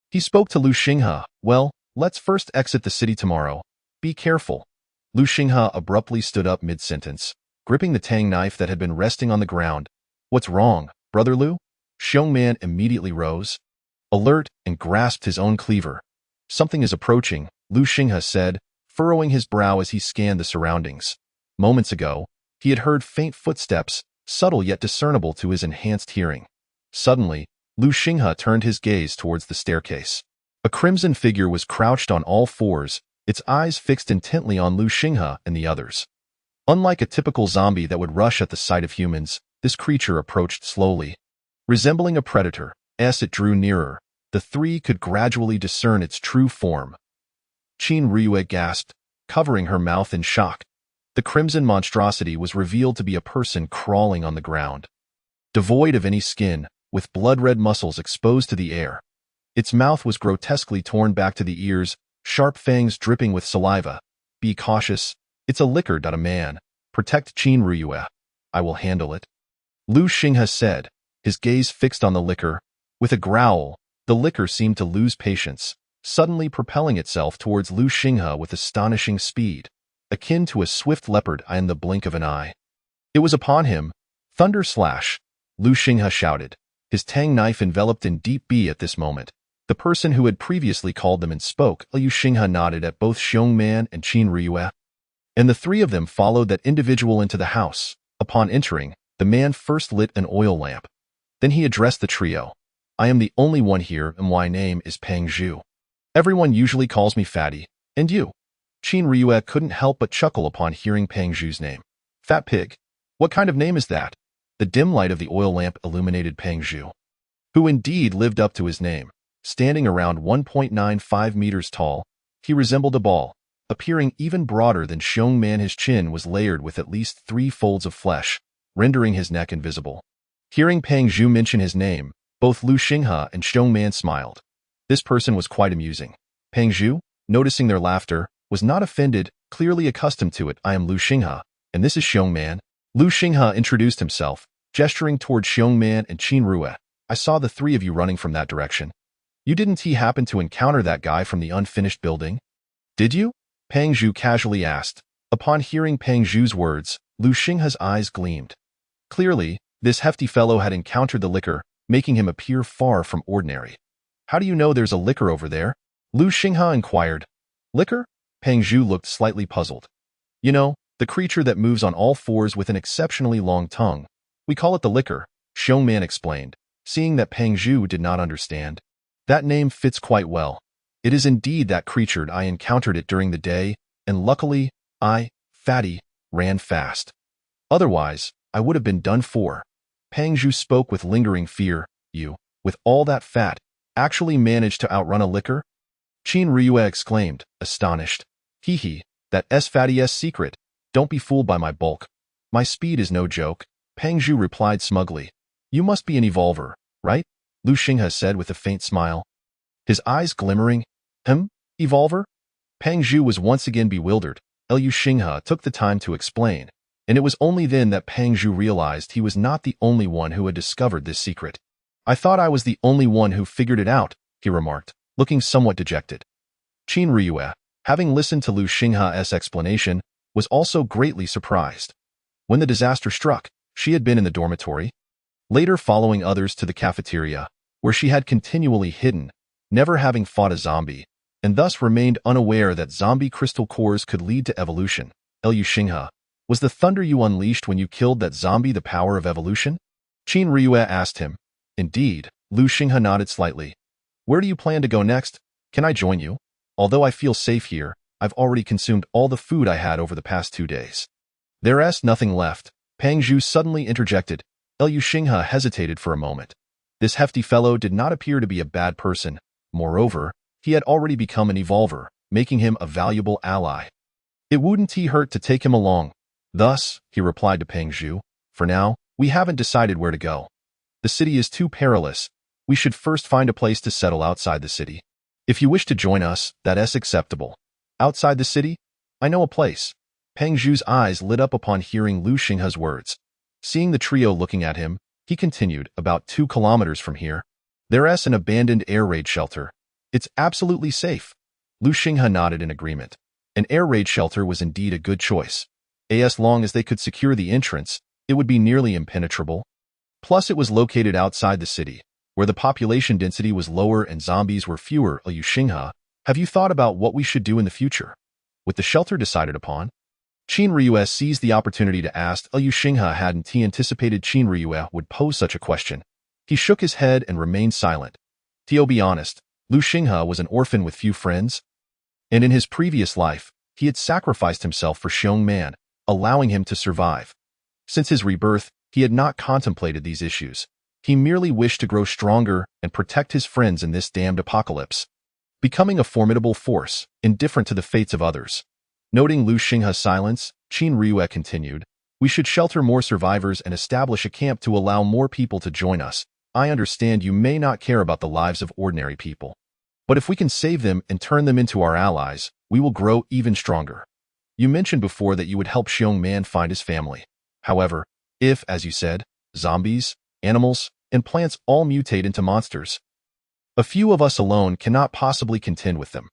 He spoke to Lu Xinghe. Well, let's first exit the city tomorrow. Be careful. Lu Xinghe abruptly stood up mid-sentence, gripping the tang knife that had been resting on the ground. What's wrong, Brother Lu? Xiongman immediately rose, alert, and grasped his own cleaver. Something is approaching, Lu Xinghe said, furrowing his brow as he scanned the surroundings. Moments ago, he had heard faint footsteps, subtle yet discernible to his enhanced hearing. Suddenly, Lu Xinghe turned his gaze towards the staircase. A crimson figure was crouched on all fours, its eyes fixed intently on Lu Xinghe and the others. Unlike a typical zombie that would rush at the sight of humans, this creature approached slowly. Resembling a predator, as it drew nearer, the three could gradually discern its true form. Qin Rue gasped, covering her mouth in shock. The crimson monstrosity was revealed to be a person crawling on the ground. Devoid of any skin, with blood-red muscles exposed to the air. Its mouth was grotesquely torn back to the ears, sharp fangs dripping with saliva. Be cautious. It's a liquor, not a man. Protect Qin Rue. I will handle it. Lu Xinghe said, his gaze fixed on the liquor. With a growl, the liquor seemed to lose patience, suddenly propelling itself towards Lu Xinghe with astonishing speed, akin to a swift leopard in the blink of an eye. It was upon him. Thunder slash! Lu Xinghe shouted, his tang knife enveloped in deep B at this moment. The person who had previously called them and spoke, Lu Xinghe nodded at both Xiongman and Qin Rue. And the three of them followed that individual into the house. Upon entering, the man first lit an oil lamp. Then he addressed the trio. I am the only one here and my name is Peng Zhu. Everyone usually calls me Fatty. And you? Qin Rue couldn't help but chuckle upon hearing Peng Zhu's name. Fat pig? What kind of name is that? The dim light of the oil lamp illuminated Peng Zhu, who indeed lived up to his name. Standing around 1.95 meters tall, he resembled a ball, appearing even broader than Xiongman. His chin was layered with at least 3 folds of flesh, rendering his neck invisible. Hearing Peng Zhu mention his name, both Lu Xinghe and Xiongman smiled. This person was quite amusing. Peng Zhu, noticing their laughter, was not offended, clearly accustomed to it. I am Lu Xinghe, and this is Xiongman. Lu Xinghe introduced himself, gesturing toward Xiongman and Qin Rue. I saw the three of you running from that direction. You didn't happen to encounter that guy from the unfinished building? Did you? Peng Zhu casually asked. Upon hearing Peng Zhu's words, Lu Xinghe's eyes gleamed. Clearly, this hefty fellow had encountered the liquor, making him appear far from ordinary. How do you know there's a liquor over there? Lu Xinghe inquired. Liquor? Peng Zhu looked slightly puzzled. You know, the creature that moves on all fours with an exceptionally long tongue. We call it the liquor, Xiongman explained, seeing that Peng Zhu did not understand. That name fits quite well. It is indeed that creature. I encountered it during the day, and luckily, I, Fatty, ran fast. Otherwise, I would have been done for. Peng Zhu spoke with lingering fear. You, with all that fat, actually managed to outrun a liquor? Qin Rue exclaimed, astonished. Hee, that's Fatty's secret. Don't be fooled by my bulk. My speed is no joke. Peng Zhu replied smugly. You must be an evolver, right? Lu Xinghe said with a faint smile. His eyes glimmering. Evolver? Peng Zhu was once again bewildered. Lu Xinghe took the time to explain, and it was only then that Peng Zhu realized he was not the only one who had discovered this secret. I thought I was the only one who figured it out, he remarked, looking somewhat dejected. Qin Rue, having listened to Lu Xinghe's explanation, was also greatly surprised. When the disaster struck, she had been in the dormitory, later following others to the cafeteria, where she had continually hidden, never having fought a zombie, and thus remained unaware that zombie crystal cores could lead to evolution. Lu Xinghe, was the thunder you unleashed when you killed that zombie the power of evolution? Qin Rue asked him. Indeed, Lu Xinghe nodded slightly. Where do you plan to go next? Can I join you? Although I feel safe here, I've already consumed all the food I had over the past 2 days. There's nothing left. Peng Zhu suddenly interjected. Lu Xinghe hesitated for a moment. This hefty fellow did not appear to be a bad person. Moreover, he had already become an evolver, making him a valuable ally. It wouldn't hurt to take him along. Thus, he replied to Peng Zhu, for now, we haven't decided where to go. The city is too perilous. We should first find a place to settle outside the city. If you wish to join us, that's acceptable. Outside the city? I know a place. Peng Zhu's eyes lit up upon hearing Lu Xinghe's words. Seeing the trio looking at him, he continued, about 2 kilometers from here. There's an abandoned air raid shelter. It's absolutely safe. Lu Xinghe nodded in agreement. An air raid shelter was indeed a good choice. As long as they could secure the entrance, it would be nearly impenetrable. Plus, it was located outside the city, where the population density was lower and zombies were fewer. Lu Xinghe, have you thought about what we should do in the future? With the shelter decided upon, Qin Riyue seized the opportunity to ask. Lu Xinghe hadn't he anticipated Qin Riyue would pose such a question. He shook his head and remained silent. To be honest, Lu Xinghe was an orphan with few friends, and in his previous life, he had sacrificed himself for Xiong Man, allowing him to survive. Since his rebirth, he had not contemplated these issues. He merely wished to grow stronger and protect his friends in this damned apocalypse, becoming a formidable force, indifferent to the fates of others. Noting Lu Xinghe's silence, Qin Riyue continued, we should shelter more survivors and establish a camp to allow more people to join us. I understand you may not care about the lives of ordinary people, but if we can save them and turn them into our allies, we will grow even stronger. You mentioned before that you would help Xiong Man find his family. However, if, as you said, zombies, animals, and plants all mutate into monsters, a few of us alone cannot possibly contend with them.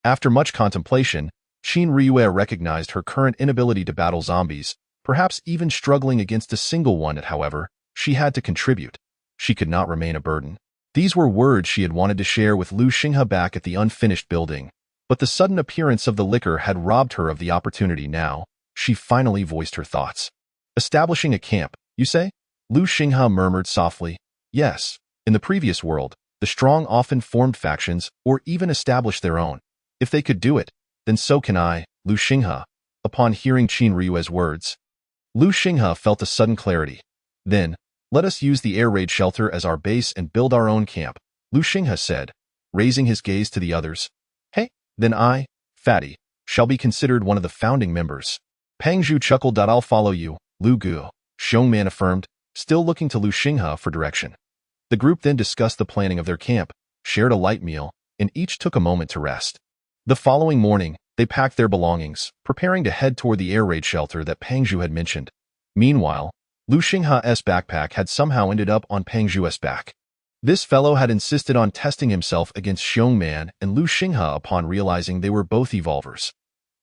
After much contemplation, Qin Riyue recognized her current inability to battle zombies, perhaps even struggling against a single one. However, she had to contribute. She could not remain a burden. These were words she had wanted to share with Lu Xinghe back at the unfinished building, but the sudden appearance of the liquor had robbed her of the opportunity. Now, she finally voiced her thoughts. Establishing a camp, you say? Lu Xinghe murmured softly. Yes. In the previous world, the strong often formed factions or even established their own. If they could do it, then so can I, Lu Xinghe. Upon hearing Qin Riyue's words, Lu Xinghe felt a sudden clarity. Then, let us use the air raid shelter as our base and build our own camp, Lu Xinghe said, raising his gaze to the others. Hey, then I, Fatty, shall be considered one of the founding members. Peng Zhu chuckled. I'll follow you, Lu Gu, Xiong Man affirmed, still looking to Lu Xinghe for direction. The group then discussed the planning of their camp, shared a light meal, and each took a moment to rest. The following morning, they packed their belongings, preparing to head toward the air raid shelter that Peng Zhu had mentioned. Meanwhile, Lu Xinghe's backpack had somehow ended up on Peng Zhu's back. This fellow had insisted on testing himself against Xiong Man and Lu Xinghe upon realizing they were both evolvers.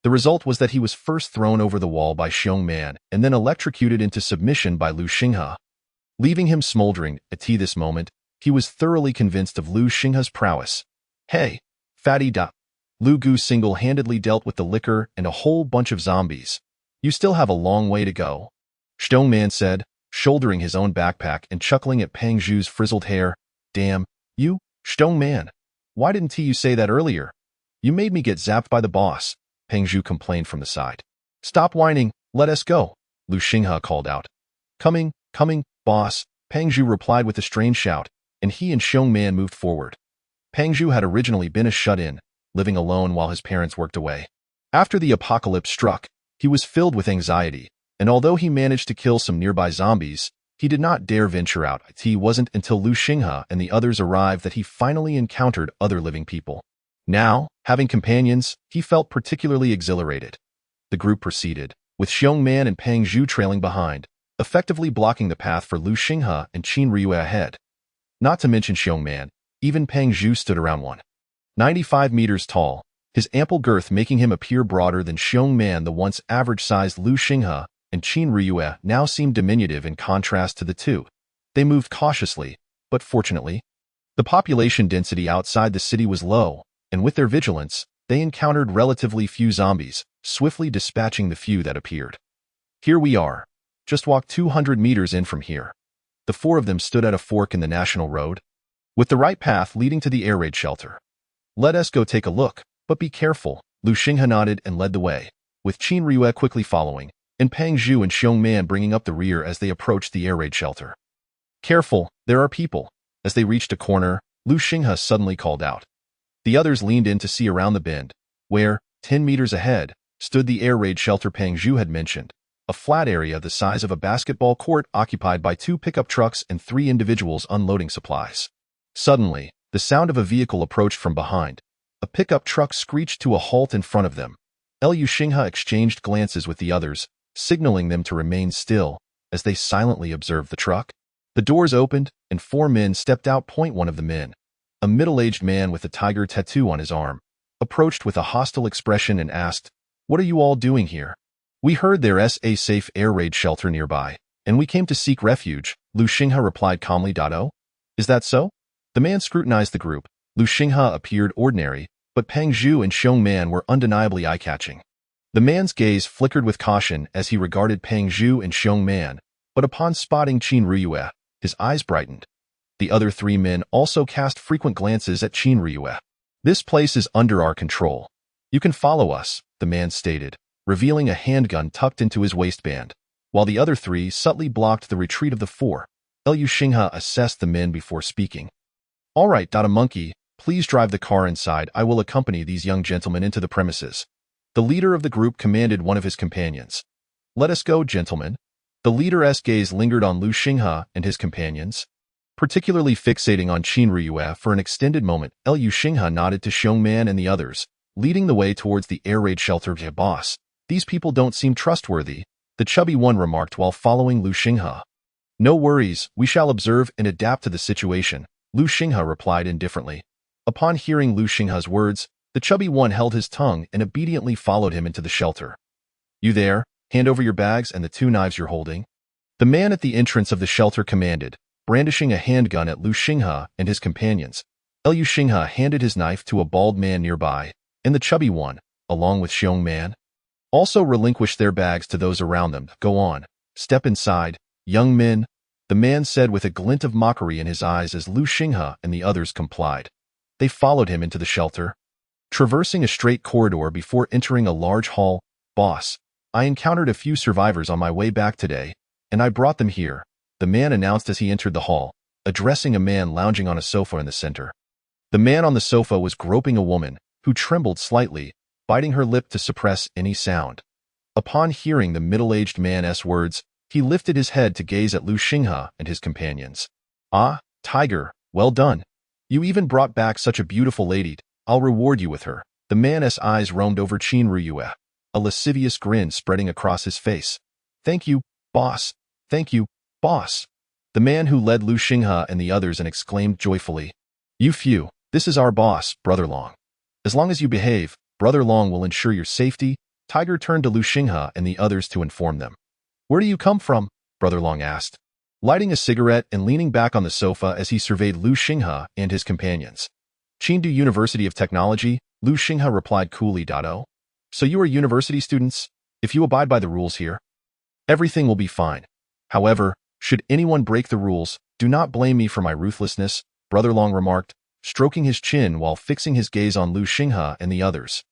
The result was that he was first thrown over the wall by Xiong Man and then electrocuted into submission by Lu Xinghe. Leaving him smoldering at this moment, he was thoroughly convinced of Lu Xinghe's prowess. Hey, Fatty. Lu Gu single-handedly dealt with the liquor and a whole bunch of zombies. You still have a long way to go, Xiong Man said, shouldering his own backpack and chuckling at Peng Zhu's frizzled hair. Damn, you, Xiong Man. Why didn't you say that earlier? You made me get zapped by the boss, Peng Zhu complained from the side. Stop whining, let us go, Lu Xinghe called out. Coming, boss, Peng Zhu replied with a strange shout, and he and Xiong Man moved forward. Peng Zhu had originally been a shut-in, living alone while his parents worked away. After the apocalypse struck, he was filled with anxiety, and although he managed to kill some nearby zombies, he did not dare venture out. It wasn't until Lu Xinghe and the others arrived that he finally encountered other living people. Now, having companions, he felt particularly exhilarated. The group proceeded, with Xiong Man and Peng Zhu trailing behind, effectively blocking the path for Lu Xinghe and Qin Riyue ahead. Not to mention Xiong Man, even Peng Zhu stood around 195 meters tall, his ample girth making him appear broader than Xiong Man. The once average-sized Lu Xinghe and Qin Riyue now seemed diminutive in contrast to the two. They moved cautiously, but fortunately, the population density outside the city was low, and with their vigilance, they encountered relatively few zombies, swiftly dispatching the few that appeared. Here we are. Just walk 200 meters in from here. The four of them stood at a fork in the national road, with the right path leading to the air raid shelter. Let us go take a look, but be careful, Lu Xinghe nodded and led the way, with Qin Riyue quickly following, and Peng Zhu and Xiong Man bringing up the rear as they approached the air raid shelter. Careful, there are people. As they reached a corner, Lu Xinghe suddenly called out. The others leaned in to see around the bend, where, 10 meters ahead, stood the air raid shelter Peng Zhu had mentioned, a flat area the size of a basketball court occupied by 2 pickup trucks and 3 individuals unloading supplies. Suddenly, the sound of a vehicle approached from behind. A pickup truck screeched to a halt in front of them. Liu Xinghe exchanged glances with the others, signaling them to remain still as they silently observed the truck. The doors opened, and 4 men stepped out. One of the men, a middle-aged man with a tiger tattoo on his arm, approached with a hostile expression and asked, "What are you all doing here?" "We heard there's a safe air raid shelter nearby, and we came to seek refuge," Liu Xinghe replied calmly. "Oh, is that so?" The man scrutinized the group. Liu Xinghe appeared ordinary, but Peng Zhu and Xiong Man were undeniably eye-catching. The man's gaze flickered with caution as he regarded Peng Zhu and Xiong Man, but upon spotting Qin Ruyue, his eyes brightened. The other 3 men also cast frequent glances at Qin Ruyue. "This place is under our control. You can follow us," the man stated, revealing a handgun tucked into his waistband, while the other 3 subtly blocked the retreat of the 4. Liu Xinghe assessed the men before speaking. "All right, a monkey, please drive the car inside. I will accompany these young gentlemen into the premises." The leader of the group commanded one of his companions. "Let us go, gentlemen." The leader's gaze lingered on Liu Xinghe and his companions, particularly fixating on Qin Ruyue for an extended moment. Liu Xinghe nodded to Xiong Man and the others, leading the way towards the air raid shelter. "Boss, these people don't seem trustworthy," the chubby one remarked while following Liu Xinghe. "No worries, we shall observe and adapt to the situation," Liu Xinghe replied indifferently. Upon hearing Liu Xinghe's words, the chubby one held his tongue and obediently followed him into the shelter. "You there, hand over your bags and the 2 knives you're holding," the man at the entrance of the shelter commanded, brandishing a handgun at Liu Xinghe and his companions. Liu Xinghe handed his knife to a bald man nearby, and the chubby one, along with Xiong Man, also relinquished their bags to those around them. "Go on, step inside, young men," the man said with a glint of mockery in his eyes as Liu Xinghe and the others complied. They followed him into the shelter, traversing a straight corridor before entering a large hall. "Boss, I encountered a few survivors on my way back today, and I brought them here," the man announced as he entered the hall, addressing a man lounging on a sofa in the center. The man on the sofa was groping a woman, who trembled slightly, biting her lip to suppress any sound. Upon hearing the middle-aged man's words, he lifted his head to gaze at Liu Xinghe and his companions. "Ah, Tiger, well done. You even brought back such a beautiful lady. I'll reward you with her." The man's eyes roamed over Qin Ruyue, a lascivious grin spreading across his face. "Thank you, boss. Thank you, boss." The man who led Liu Xinghe and the others and exclaimed joyfully, "You few, this is our boss, Brother Long. As long as you behave, Brother Long will ensure your safety." Tiger turned to Liu Xinghe and the others to inform them. "Where do you come from?" Brother Long asked, lighting a cigarette and leaning back on the sofa as he surveyed Liu Xinghe and his companions. "Chengdu University of Technology," Liu Xinghe replied coolly. "Oh, so you are university students? If you abide by the rules here, everything will be fine. However, should anyone break the rules, do not blame me for my ruthlessness," Brother Long remarked, stroking his chin while fixing his gaze on Liu Xinghe and the others.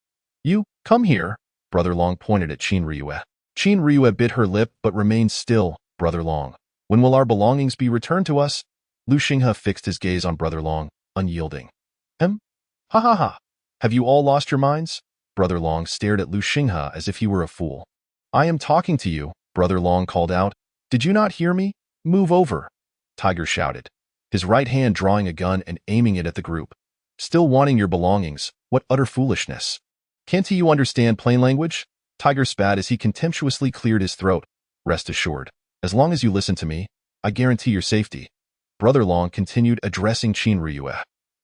"You, come here," Brother Long pointed at Qin Ruyue. Qin Ruyue bit her lip but remained still. "Brother Long, when will our belongings be returned to us?" Liu Xinghe fixed his gaze on Brother Long, unyielding. Ha ha ha. Have you all lost your minds?" Brother Long stared at Liu Xinghe as if he were a fool. "I am talking to you," Brother Long called out. "Did you not hear me? Move over," Tiger shouted, his right hand drawing a gun and aiming it at the group. "Still wanting your belongings? What utter foolishness. Can't you understand plain language?" Tiger spat as he contemptuously cleared his throat. "Rest assured, as long as you listen to me, I guarantee your safety." Brother Long continued addressing Qin Ruyue.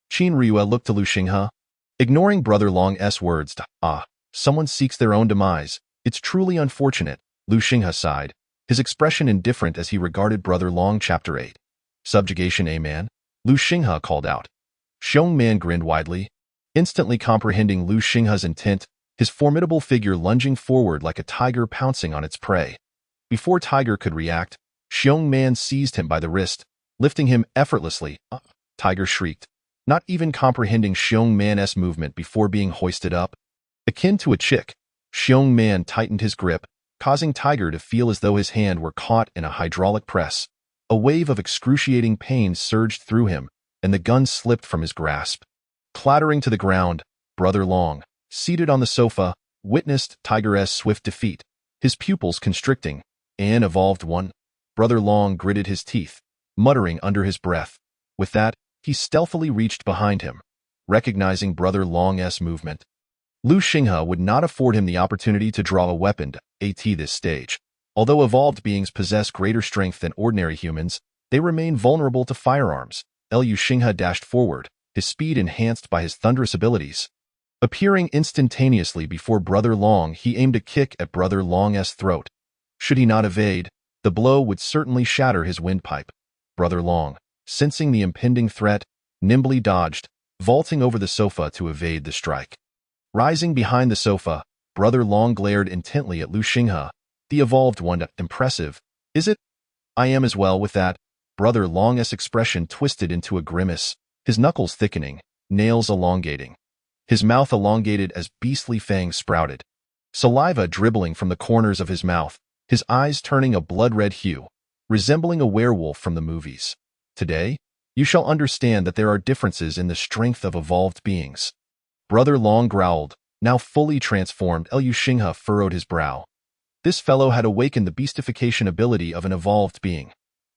Qin Ruyue looked to Liu Xinghe, ignoring Brother Long's words. "Ah, someone seeks their own demise. It's truly unfortunate," Liu Xinghe sighed, his expression indifferent as he regarded Brother Long. Chapter 8. Subjugation. "A man?" Liu Xinghe called out. Xiong Man grinned widely, instantly comprehending Liu Xinghe's intent, his formidable figure lunging forward like a tiger pouncing on its prey. Before Tiger could react, Xiong Man seized him by the wrist, lifting him effortlessly. Tiger shrieked, not even comprehending Xiong Man's movement before being hoisted up. Akin to a chick, Xiong Man tightened his grip, causing Tiger to feel as though his hand were caught in a hydraulic press. A wave of excruciating pain surged through him, and the gun slipped from his grasp. Clattering to the ground, Brother Long, seated on the sofa, witnessed Tiger's swift defeat, his pupils constricting. "An evolved one." Brother Long gritted his teeth, muttering under his breath. With that, he stealthily reached behind him, recognizing Brother Long's movement. Lu Xinghe would not afford him the opportunity to draw a weapon at this stage. Although evolved beings possess greater strength than ordinary humans, they remain vulnerable to firearms. Lu Xinghe dashed forward, his speed enhanced by his thunderous abilities. Appearing instantaneously before Brother Long, he aimed a kick at Brother Long's throat. Should he not evade, the blow would certainly shatter his windpipe. Brother Long, sensing the impending threat, nimbly dodged, vaulting over the sofa to evade the strike. Rising behind the sofa, Brother Long glared intently at Lu Xinghe. The evolved one, impressive, is it? I am as well with that. Brother Long's expression twisted into a grimace, his knuckles thickening, nails elongating. His mouth elongated as beastly fangs sprouted. Saliva dribbling from the corners of his mouth, his eyes turning a blood-red hue, resembling a werewolf from the movies. Today, you shall understand that there are differences in the strength of evolved beings. Brother Long growled, now fully transformed. Lu Xinghe furrowed his brow. This fellow had awakened the beastification ability of an evolved being.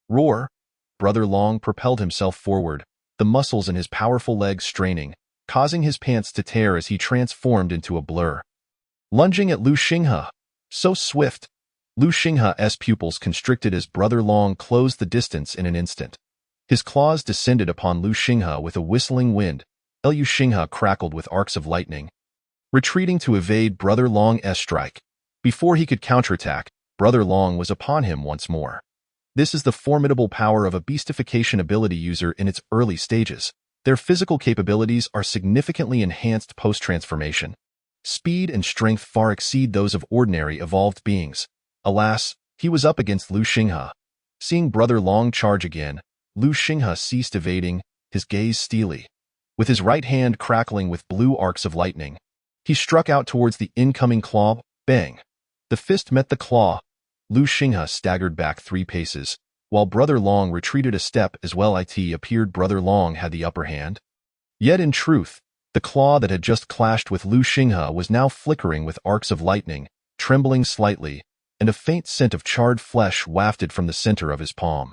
Roar! Brother Long propelled himself forward, the muscles in his powerful legs straining, causing his pants to tear as he transformed into a blur. Lunging at Lu Xinghe. So swift. Lu Xinghe's pupils constricted as Brother Long closed the distance in an instant. His claws descended upon Lu Xinghe with a whistling wind. Lu Xinghe crackled with arcs of lightning, retreating to evade Brother Long's strike. Before he could counterattack, Brother Long was upon him once more. This is the formidable power of a beastification ability user in its early stages. Their physical capabilities are significantly enhanced post-transformation. Speed and strength far exceed those of ordinary evolved beings. Alas, he was up against Lu Xinghe. Seeing Brother Long charge again, Lu Xinghe ceased evading, his gaze steely. With his right hand crackling with blue arcs of lightning, he struck out towards the incoming claw. Bang! The fist met the claw. Lu Xinghe staggered back 3 paces, while Brother Long retreated a step as well. It appeared Brother Long had the upper hand. Yet in truth, the claw that had just clashed with Lu Xinghe was now flickering with arcs of lightning, trembling slightly, and a faint scent of charred flesh wafted from the center of his palm.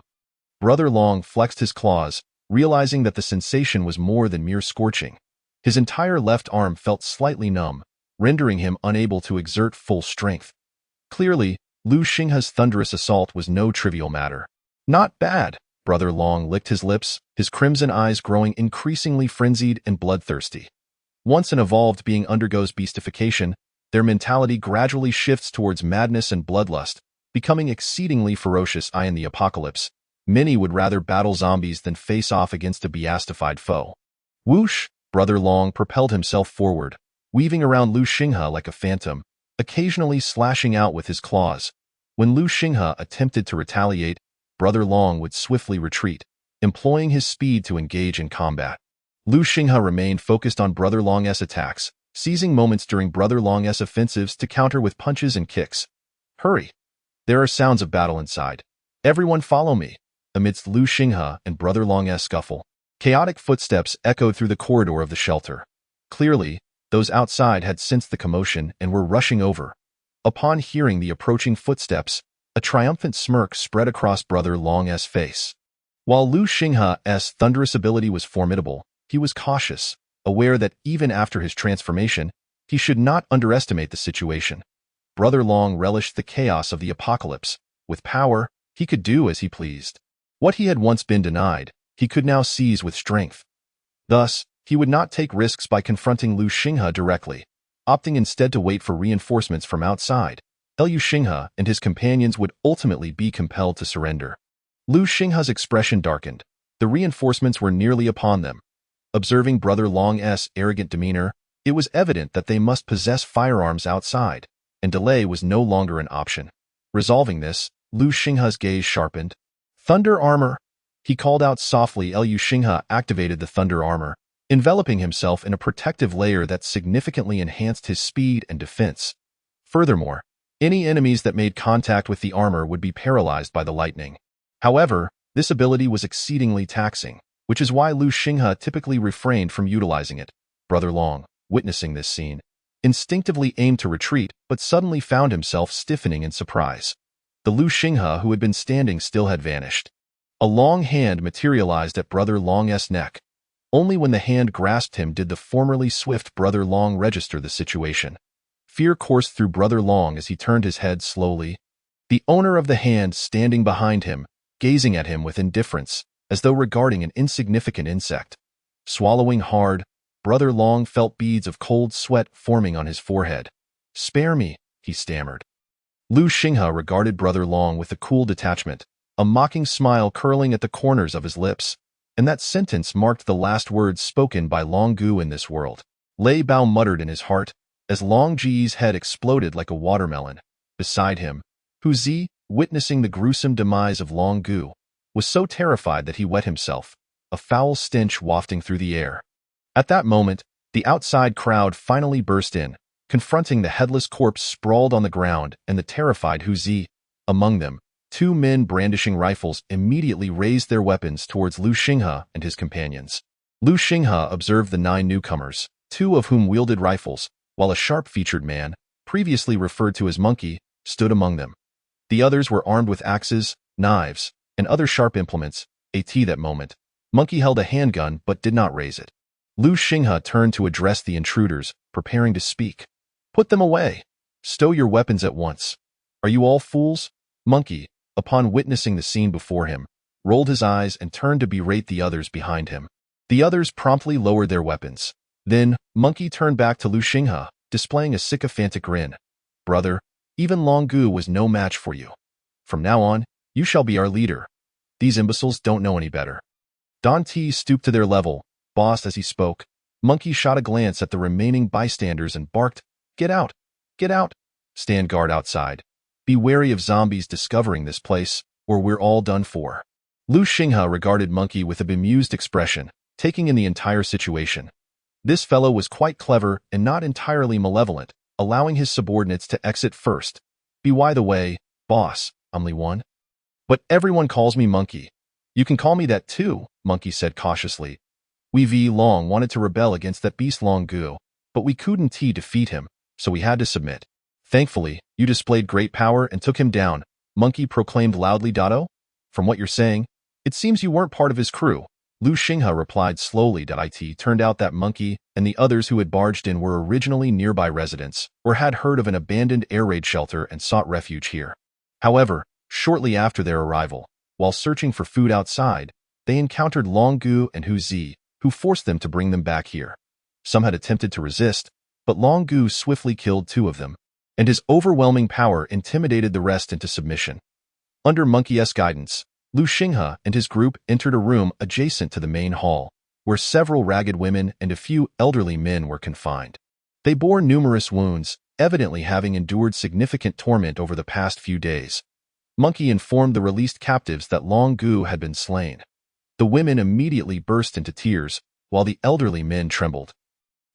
Brother Long flexed his claws, realizing that the sensation was more than mere scorching. His entire left arm felt slightly numb, rendering him unable to exert full strength. Clearly, Lu Xinghe's thunderous assault was no trivial matter. Not bad. Brother Long licked his lips, his crimson eyes growing increasingly frenzied and bloodthirsty. Once an evolved being undergoes beastification, their mentality gradually shifts towards madness and bloodlust, becoming exceedingly ferocious. In the apocalypse, many would rather battle zombies than face off against a beastified foe. Whoosh! Brother Long propelled himself forward, weaving around Lu Xinghe like a phantom, occasionally slashing out with his claws. When Lu Xinghe attempted to retaliate, Brother Long would swiftly retreat, employing his speed to engage in combat. Lu Xinghe remained focused on Brother Long's attacks, seizing moments during Brother Long's offensives to counter with punches and kicks. Hurry! There are sounds of battle inside. Everyone follow me! Amidst Lu Xinghe and Brother Long's scuffle, chaotic footsteps echoed through the corridor of the shelter. Clearly, those outside had sensed the commotion and were rushing over. Upon hearing the approaching footsteps, a triumphant smirk spread across Brother Long's face. While Lu Xinghe's thunderous ability was formidable, he was cautious, aware that even after his transformation, he should not underestimate the situation. Brother Long relished the chaos of the apocalypse. With power, he could do as he pleased. What he had once been denied, he could now seize with strength. Thus, he would not take risks by confronting Lu Xinghe directly, opting instead to wait for reinforcements from outside. Lu Xinghe and his companions would ultimately be compelled to surrender. Lu Xinghe's expression darkened. The reinforcements were nearly upon them. Observing Brother Long's arrogant demeanor, it was evident that they must possess firearms outside, and delay was no longer an option. Resolving this, Lu Xinghe's gaze sharpened. Thunder armor! He called out softly. Lu Xinghe activated the thunder armor, enveloping himself in a protective layer that significantly enhanced his speed and defense. Furthermore, any enemies that made contact with the armor would be paralyzed by the lightning. However, this ability was exceedingly taxing, which is why Lu Xinghe typically refrained from utilizing it. Brother Long, witnessing this scene, instinctively aimed to retreat but suddenly found himself stiffening in surprise. The Lu Xinghe who had been standing still had vanished. A long hand materialized at Brother Long's neck. Only when the hand grasped him did the formerly swift Brother Long register the situation. Fear coursed through Brother Long as he turned his head slowly, the owner of the hand standing behind him, gazing at him with indifference, as though regarding an insignificant insect. Swallowing hard, Brother Long felt beads of cold sweat forming on his forehead. "Spare me," he stammered. Lu Xinghe regarded Brother Long with a cool detachment, a mocking smile curling at the corners of his lips, and that sentence marked the last words spoken by Long Gu in this world. Lei Bao muttered in his heart, as Long Ji's head exploded like a watermelon. Beside him, Hu Zi, witnessing the gruesome demise of Long Gu, was so terrified that he wet himself, a foul stench wafting through the air. At that moment, the outside crowd finally burst in, confronting the headless corpse sprawled on the ground and the terrified Hu Zi. Among them, two men brandishing rifles immediately raised their weapons towards Lu Xinghe and his companions. Lu Xinghe observed the 9 newcomers, 2 of whom wielded rifles, while a sharp-featured man, previously referred to as Monkey, stood among them. The others were armed with axes, knives, and other sharp implements. At that moment, Monkey held a handgun but did not raise it. Lu Xinghe turned to address the intruders, preparing to speak. "Put them away. Stow your weapons at once. Are you all fools?" Monkey, upon witnessing the scene before him, rolled his eyes and turned to berate the others behind him. The others promptly lowered their weapons. Then, Monkey turned back to Lu Xinghe, displaying a sycophantic grin. "Brother, even Long Gu was no match for you. From now on, you shall be our leader. These imbeciles don't know any better." Don T stooped to their level, bossed as he spoke. Monkey shot a glance at the remaining bystanders and barked, "Get out! Get out! Stand guard outside. Be wary of zombies discovering this place, or we're all done for." Lu Xinghe regarded Monkey with a bemused expression, taking in the entire situation. This fellow was quite clever and not entirely malevolent, allowing his subordinates to exit first. "By the way, boss, I'm Li Wan. But everyone calls me Monkey. You can call me that too," Monkey said cautiously. "We long wanted to rebel against that beast Long Gu, but we couldn't defeat him, so we had to submit. Thankfully, you displayed great power and took him down," Monkey proclaimed loudly. "Dotto, from what you're saying, it seems you weren't part of his crew." Lu Xinghe replied slowly. "It turned out that Monkey and the others who had barged in were originally nearby residents, or had heard of an abandoned air raid shelter and sought refuge here. However, shortly after their arrival, while searching for food outside, they encountered Long Gu and Hu Zi, who forced them to bring them back here. Some had attempted to resist, but Long Gu swiftly killed 2 of them, and his overwhelming power intimidated the rest into submission. Under Monkey's guidance, Lu Xinghe and his group entered a room adjacent to the main hall, where several ragged women and a few elderly men were confined. They bore numerous wounds, evidently having endured significant torment over the past few days. Monkey informed the released captives that Long Gu had been slain. The women immediately burst into tears, while the elderly men trembled,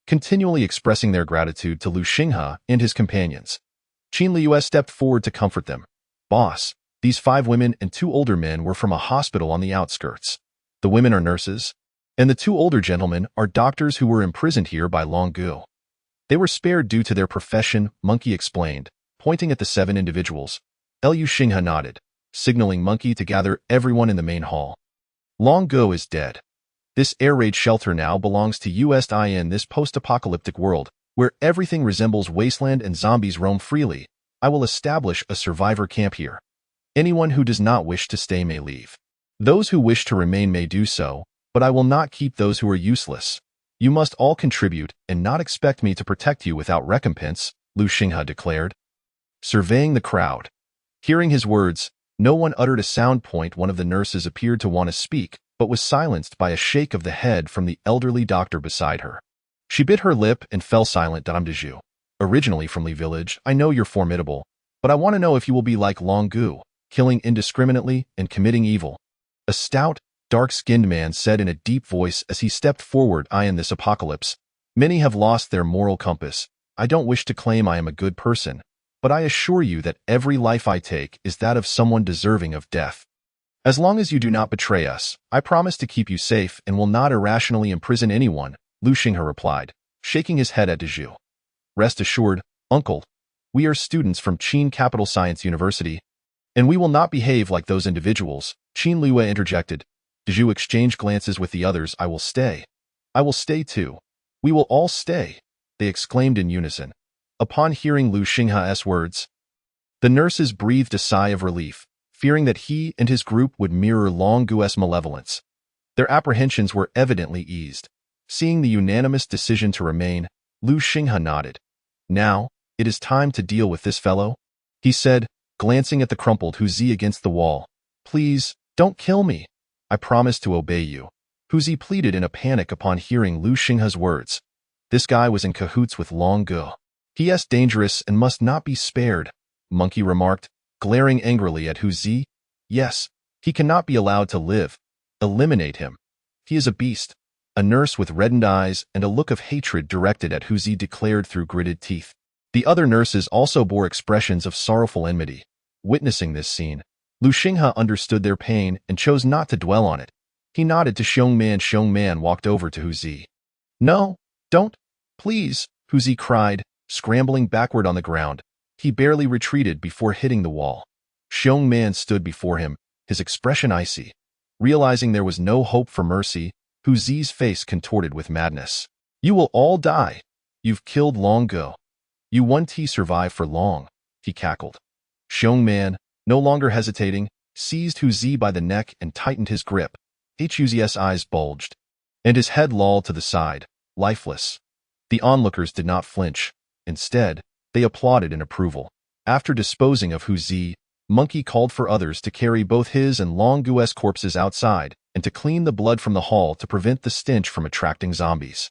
continually expressing their gratitude to Lu Xinghe and his companions. Qin Liu stepped forward to comfort them. "Boss, these 5 women and 2 older men were from a hospital on the outskirts. The women are nurses, and the 2 older gentlemen are doctors who were imprisoned here by Long Gu. They were spared due to their profession," Monkey explained, pointing at the 7 individuals. Lu Xinghe nodded, signaling Monkey to gather everyone in the main hall. "Long Gu is dead. This air raid shelter now belongs to us in this post-apocalyptic world, where everything resembles wasteland and zombies roam freely. I will establish a survivor camp here. Anyone who does not wish to stay may leave. Those who wish to remain may do so, but I will not keep those who are useless. You must all contribute and not expect me to protect you without recompense," Lu Xinghe declared, surveying the crowd. Hearing his words, no one uttered a sound. One of the nurses appeared to want to speak, but was silenced by a shake of the head from the elderly doctor beside her. She bit her lip and fell silent. "Dame de Ju, originally from Li Village, I know you're formidable, but I want to know if you will be like Long Gu, killing indiscriminately and committing evil." A stout, dark-skinned man said in a deep voice as he stepped forward. "In this apocalypse, many have lost their moral compass. I don't wish to claim I am a good person, but I assure you that every life I take is that of someone deserving of death. As long as you do not betray us, I promise to keep you safe and will not irrationally imprison anyone," Lu Xinghe replied, shaking his head at de Ju. "Rest assured, uncle, we are students from Qin Capital Science University, and we will not behave like those individuals," Qin Liu interjected. De Ju exchanged glances with the others. "I will stay. I will stay too. We will all stay, they exclaimed in unison. Upon hearing Lu Xinghe's words, the nurses breathed a sigh of relief, fearing that he and his group would mirror Long Guo's malevolence. Their apprehensions were evidently eased. Seeing the unanimous decision to remain, Lu Xinghe nodded. Now, it is time to deal with this fellow, he said, glancing at the crumpled Hu Zi against the wall. Please, don't kill me. I promise to obey you. Hu Zi pleaded in a panic upon hearing Lu Xinghe's words. This guy was in cahoots with Long Guo. He is dangerous and must not be spared, Monkey remarked, glaring angrily at Hu Zi. Yes, he cannot be allowed to live. Eliminate him. He is a beast. A nurse with reddened eyes and a look of hatred directed at Hu Zi declared through gritted teeth. The other nurses also bore expressions of sorrowful enmity. Witnessing this scene, Lu Xinghe understood their pain and chose not to dwell on it. He nodded to Xiong Man. Xiong Man walked over to Hu Zi. No, don't, please, Hu Zi cried, scrambling backward on the ground. He barely retreated before hitting the wall. Xiong Man stood before him, his expression icy. Realizing there was no hope for mercy, Hu Zi's face contorted with madness. You will all die. You've killed Long Guo. You won't survive for long, he cackled. Xiong Man, no longer hesitating, seized Hu Zi by the neck and tightened his grip. Hu Zi's eyes bulged, and his head lolled to the side, lifeless. The onlookers did not flinch. Instead, they applauded in approval. After disposing of Hu Zi, Monkey called for others to carry both his and Long Guo's corpses outside and to clean the blood from the hall to prevent the stench from attracting zombies.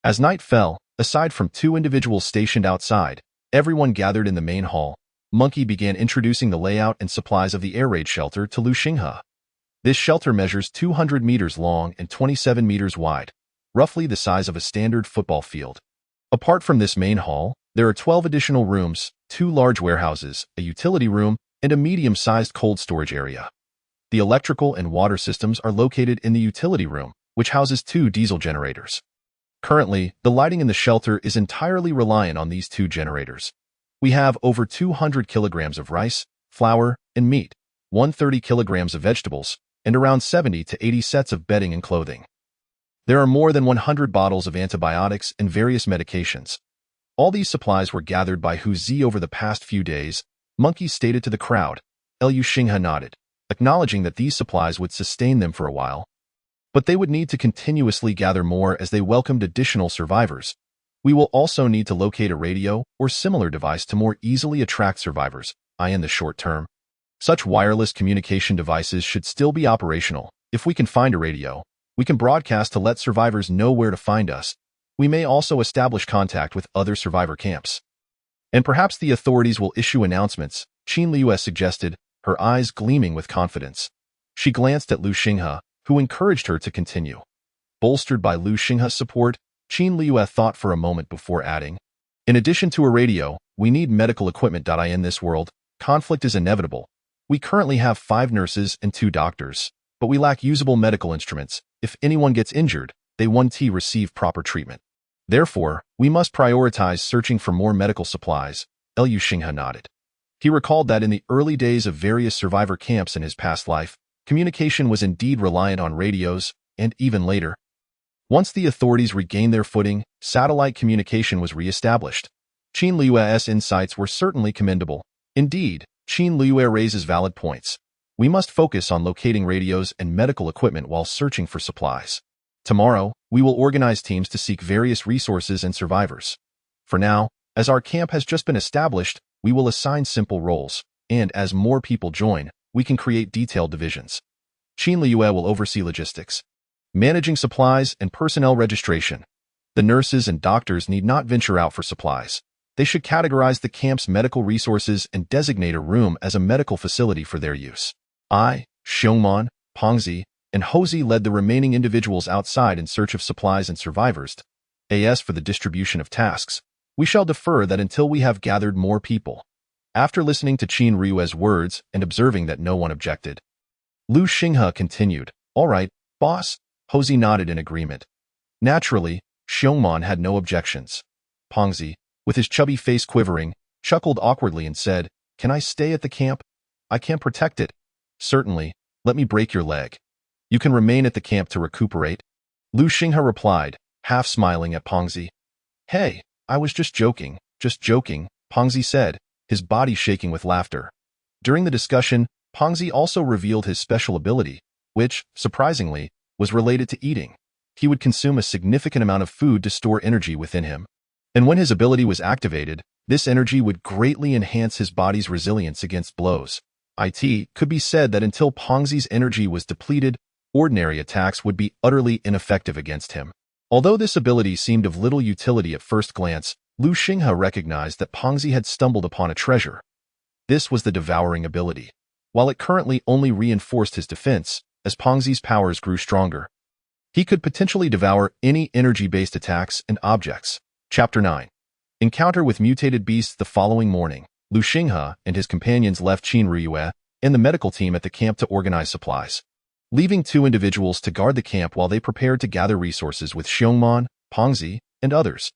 As night fell, aside from 2 individuals stationed outside, everyone gathered in the main hall. Monkey began introducing the layout and supplies of the air raid shelter to Lu Xinghe. This shelter measures 200 meters long and 27 meters wide, roughly the size of a standard football field. Apart from this main hall, there are 12 additional rooms, 2 large warehouses, a utility room, and a medium-sized cold storage area. The electrical and water systems are located in the utility room, which houses 2 diesel generators. Currently, the lighting in the shelter is entirely reliant on these 2 generators. We have over 200 kilograms of rice, flour, and meat, 130 kilograms of vegetables, and around 70 to 80 sets of bedding and clothing. There are more than 100 bottles of antibiotics and various medications. All these supplies were gathered by Hu Zi over the past few days, Monkey stated to the crowd. Lu Xinghe nodded, acknowledging that these supplies would sustain them for a while. But they would need to continuously gather more as they welcomed additional survivors. We will also need to locate a radio or similar device to more easily attract survivors, in the short term. Such wireless communication devices should still be operational. If we can find a radio, we can broadcast to let survivors know where to find us. We may also establish contact with other survivor camps. And perhaps the authorities will issue announcements, Qin Liu suggested, her eyes gleaming with confidence. She glanced at Lu Xinghe, who encouraged her to continue. Bolstered by Lu Xinghe's support, Qin Liu thought for a moment before adding, in addition to a radio, we need medical equipment. In this world, conflict is inevitable. We currently have 5 nurses and 2 doctors, but we lack usable medical instruments. If anyone gets injured, they won't receive proper treatment. Therefore, we must prioritize searching for more medical supplies, Lu Xinghe nodded. He recalled that in the early days of various survivor camps in his past life, communication was indeed reliant on radios, and even later. Once the authorities regained their footing, satellite communication was re-established. Qin Liu's insights were certainly commendable. Indeed, Qin Liu raises valid points. We must focus on locating radios and medical equipment while searching for supplies. Tomorrow, we will organize teams to seek various resources and survivors. For now, as our camp has just been established, we will assign simple roles, and as more people join, we can create detailed divisions. Qin Liu will oversee logistics, managing supplies and personnel registration. The nurses and doctors need not venture out for supplies. They should categorize the camp's medical resources and designate a room as a medical facility for their use. I, Xiongman, Pengzi, and Houzi led the remaining individuals outside in search of supplies and survivors. As for the distribution of tasks, we shall defer that until we have gathered more people. After listening to Qin Liu's words and observing that no one objected, Lu Xinghe continued, All right, boss. Houzi nodded in agreement. Naturally, Xiongman had no objections. Pengzi, with his chubby face quivering, chuckled awkwardly and said, Can I stay at the camp? I can't protect it. Certainly, let me break your leg. You can remain at the camp to recuperate. Lu Xinghe replied, half smiling at Pongzi. "Hey, I was just joking, Pongzi said, his body shaking with laughter. During the discussion, Pongzi also revealed his special ability, which, surprisingly, was related to eating. He would consume a significant amount of food to store energy within him. And when his ability was activated, this energy would greatly enhance his body's resilience against blows. It could be said that until Pongzi's energy was depleted, ordinary attacks would be utterly ineffective against him. Although this ability seemed of little utility at first glance, Lu Xinghe recognized that Pongzi had stumbled upon a treasure. This was the devouring ability. While it currently only reinforced his defense, as Pongzi's powers grew stronger, he could potentially devour any energy-based attacks and objects. Chapter 9. Encounter with mutated beasts. The following morning, Lu Xinghe and his companions left Qin Ruyue and the medical team at the camp to organize supplies, leaving 2 individuals to guard the camp while they prepared to gather resources with Xiongman, Pongzi, and others.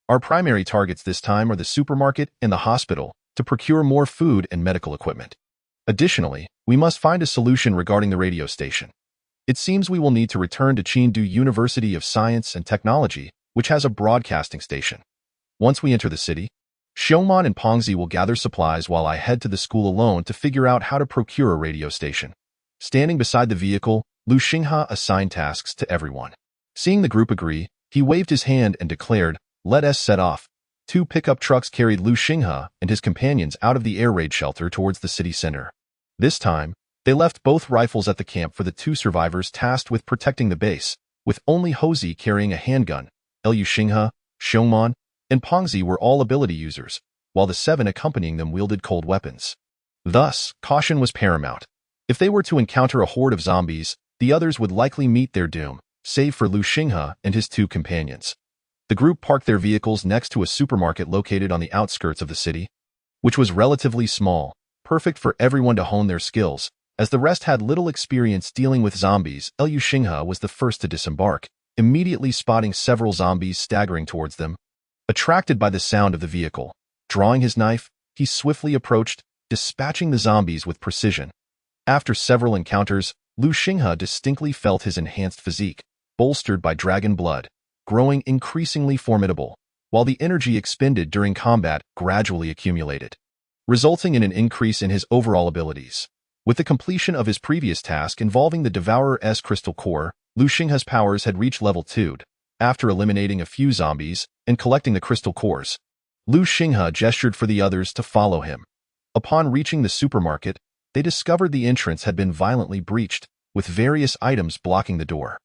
Our primary targets this time are the supermarket and the hospital to procure more food and medical equipment. Additionally, we must find a solution regarding the radio station. It seems we will need to return to Chengdu University of Science and Technology, which has a broadcasting station. Once we enter the city, Xiongman and Pongzi will gather supplies while I head to the school alone to figure out how to procure a radio station. Standing beside the vehicle, Lu Xinghe assigned tasks to everyone. Seeing the group agree, he waved his hand and declared, "Let us set off." 2 pickup trucks carried Lu Xinghe and his companions out of the air raid shelter towards the city center. This time, they left both rifles at the camp for the 2 survivors tasked with protecting the base, with only Houzi carrying a handgun. Lu Xinghe, Xiongman, and Pongzi were all ability users, while the 7 accompanying them wielded cold weapons. Thus, caution was paramount. If they were to encounter a horde of zombies, the others would likely meet their doom, save for Lu Xinghe and his 2 companions. The group parked their vehicles next to a supermarket located on the outskirts of the city, which was relatively small, perfect for everyone to hone their skills. As the rest had little experience dealing with zombies, Lu Xinghe was the first to disembark, immediately spotting several zombies staggering towards them. Attracted by the sound of the vehicle, drawing his knife, he swiftly approached, dispatching the zombies with precision. After several encounters, Lu Xinghe distinctly felt his enhanced physique, bolstered by dragon blood, growing increasingly formidable, while the energy expended during combat gradually accumulated, resulting in an increase in his overall abilities. With the completion of his previous task involving the Devourer's crystal core, Lu Xinghe's powers had reached level 2. After eliminating a few zombies and collecting the crystal cores, Lu Xinghe gestured for the others to follow him. Upon reaching the supermarket, they discovered the entrance had been violently breached, with various items blocking the door.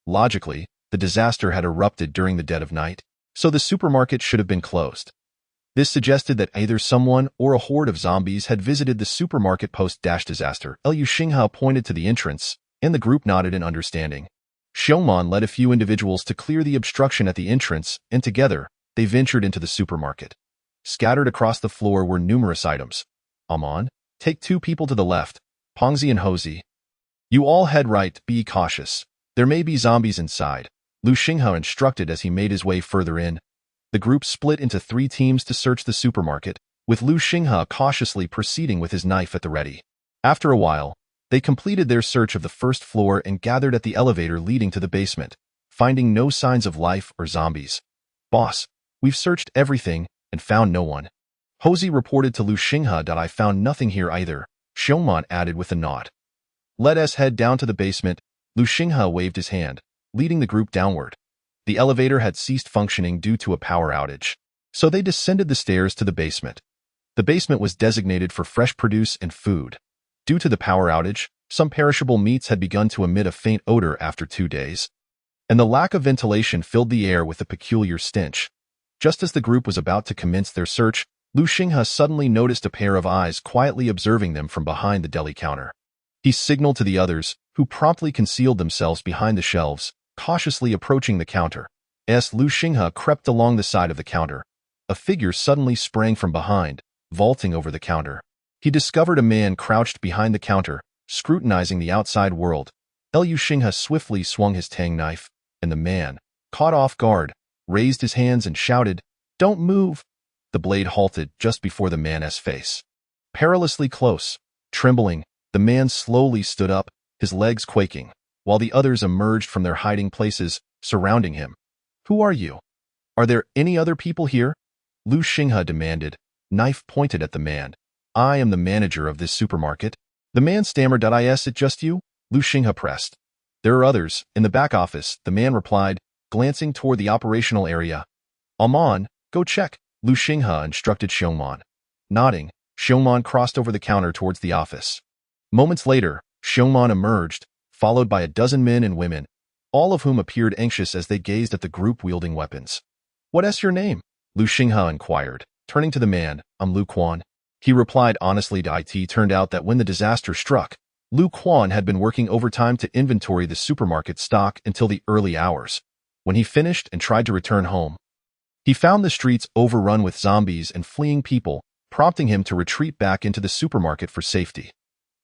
Logically, the disaster had erupted during the dead of night, so the supermarket should have been closed. This suggested that either someone or a horde of zombies had visited the supermarket post-disaster. Lu Xinghe pointed to the entrance, and the group nodded in understanding. Xiongman led a few individuals to clear the obstruction at the entrance, and together, they ventured into the supermarket. Scattered across the floor were numerous items. Amon, take 2 people to the left, Pongzi and Houzi. You all head right, be cautious. There may be zombies inside, Lu Xinghe instructed as he made his way further in. The group split into 3 teams to search the supermarket, with Lu Xinghe cautiously proceeding with his knife at the ready. After a while, they completed their search of the first floor and gathered at the elevator leading to the basement, finding no signs of life or zombies. Boss, we've searched everything and found no one. Houzi reported to Lu Xinghe. I found nothing here either, Xiongman added with a nod. Let us head down to the basement. Lu Xinghe waved his hand, leading the group downward. The elevator had ceased functioning due to a power outage, so they descended the stairs to the basement. The basement was designated for fresh produce and food. Due to the power outage, some perishable meats had begun to emit a faint odor after 2 days, and the lack of ventilation filled the air with a peculiar stench. Just as the group was about to commence their search, Lu Xinghe suddenly noticed a pair of eyes quietly observing them from behind the deli counter. He signaled to the others, who promptly concealed themselves behind the shelves, cautiously approaching the counter. As Lu Xinghe crept along the side of the counter, a figure suddenly sprang from behind, vaulting over the counter. He discovered a man crouched behind the counter, scrutinizing the outside world. Lu Xinghe swiftly swung his tang knife, and the man, caught off guard, raised his hands and shouted, "Don't move!" The blade halted just before the man's face. Perilously close, trembling, the man slowly stood up, his legs quaking, while the others emerged from their hiding places, surrounding him. Who are you? Are there any other people here? Lu Xinghe demanded, knife pointed at the man. I am the manager of this supermarket. The man stammered. Is it just you? Lu Xinghe pressed. There are others, in the back office, the man replied, glancing toward the operational area. Amon, go check, Lu Xinghe instructed Xiongman. Nodding, Xiongman crossed over the counter towards the office. Moments later, Xiongman emerged, followed by a dozen men and women, all of whom appeared anxious as they gazed at the group wielding weapons. What's your name? Lu Xinghe inquired, turning to the man. I'm Lu Quan. He replied honestly. It turned out that when the disaster struck, Lu Quan had been working overtime to inventory the supermarket stock until the early hours. When he finished and tried to return home, he found the streets overrun with zombies and fleeing people, prompting him to retreat back into the supermarket for safety.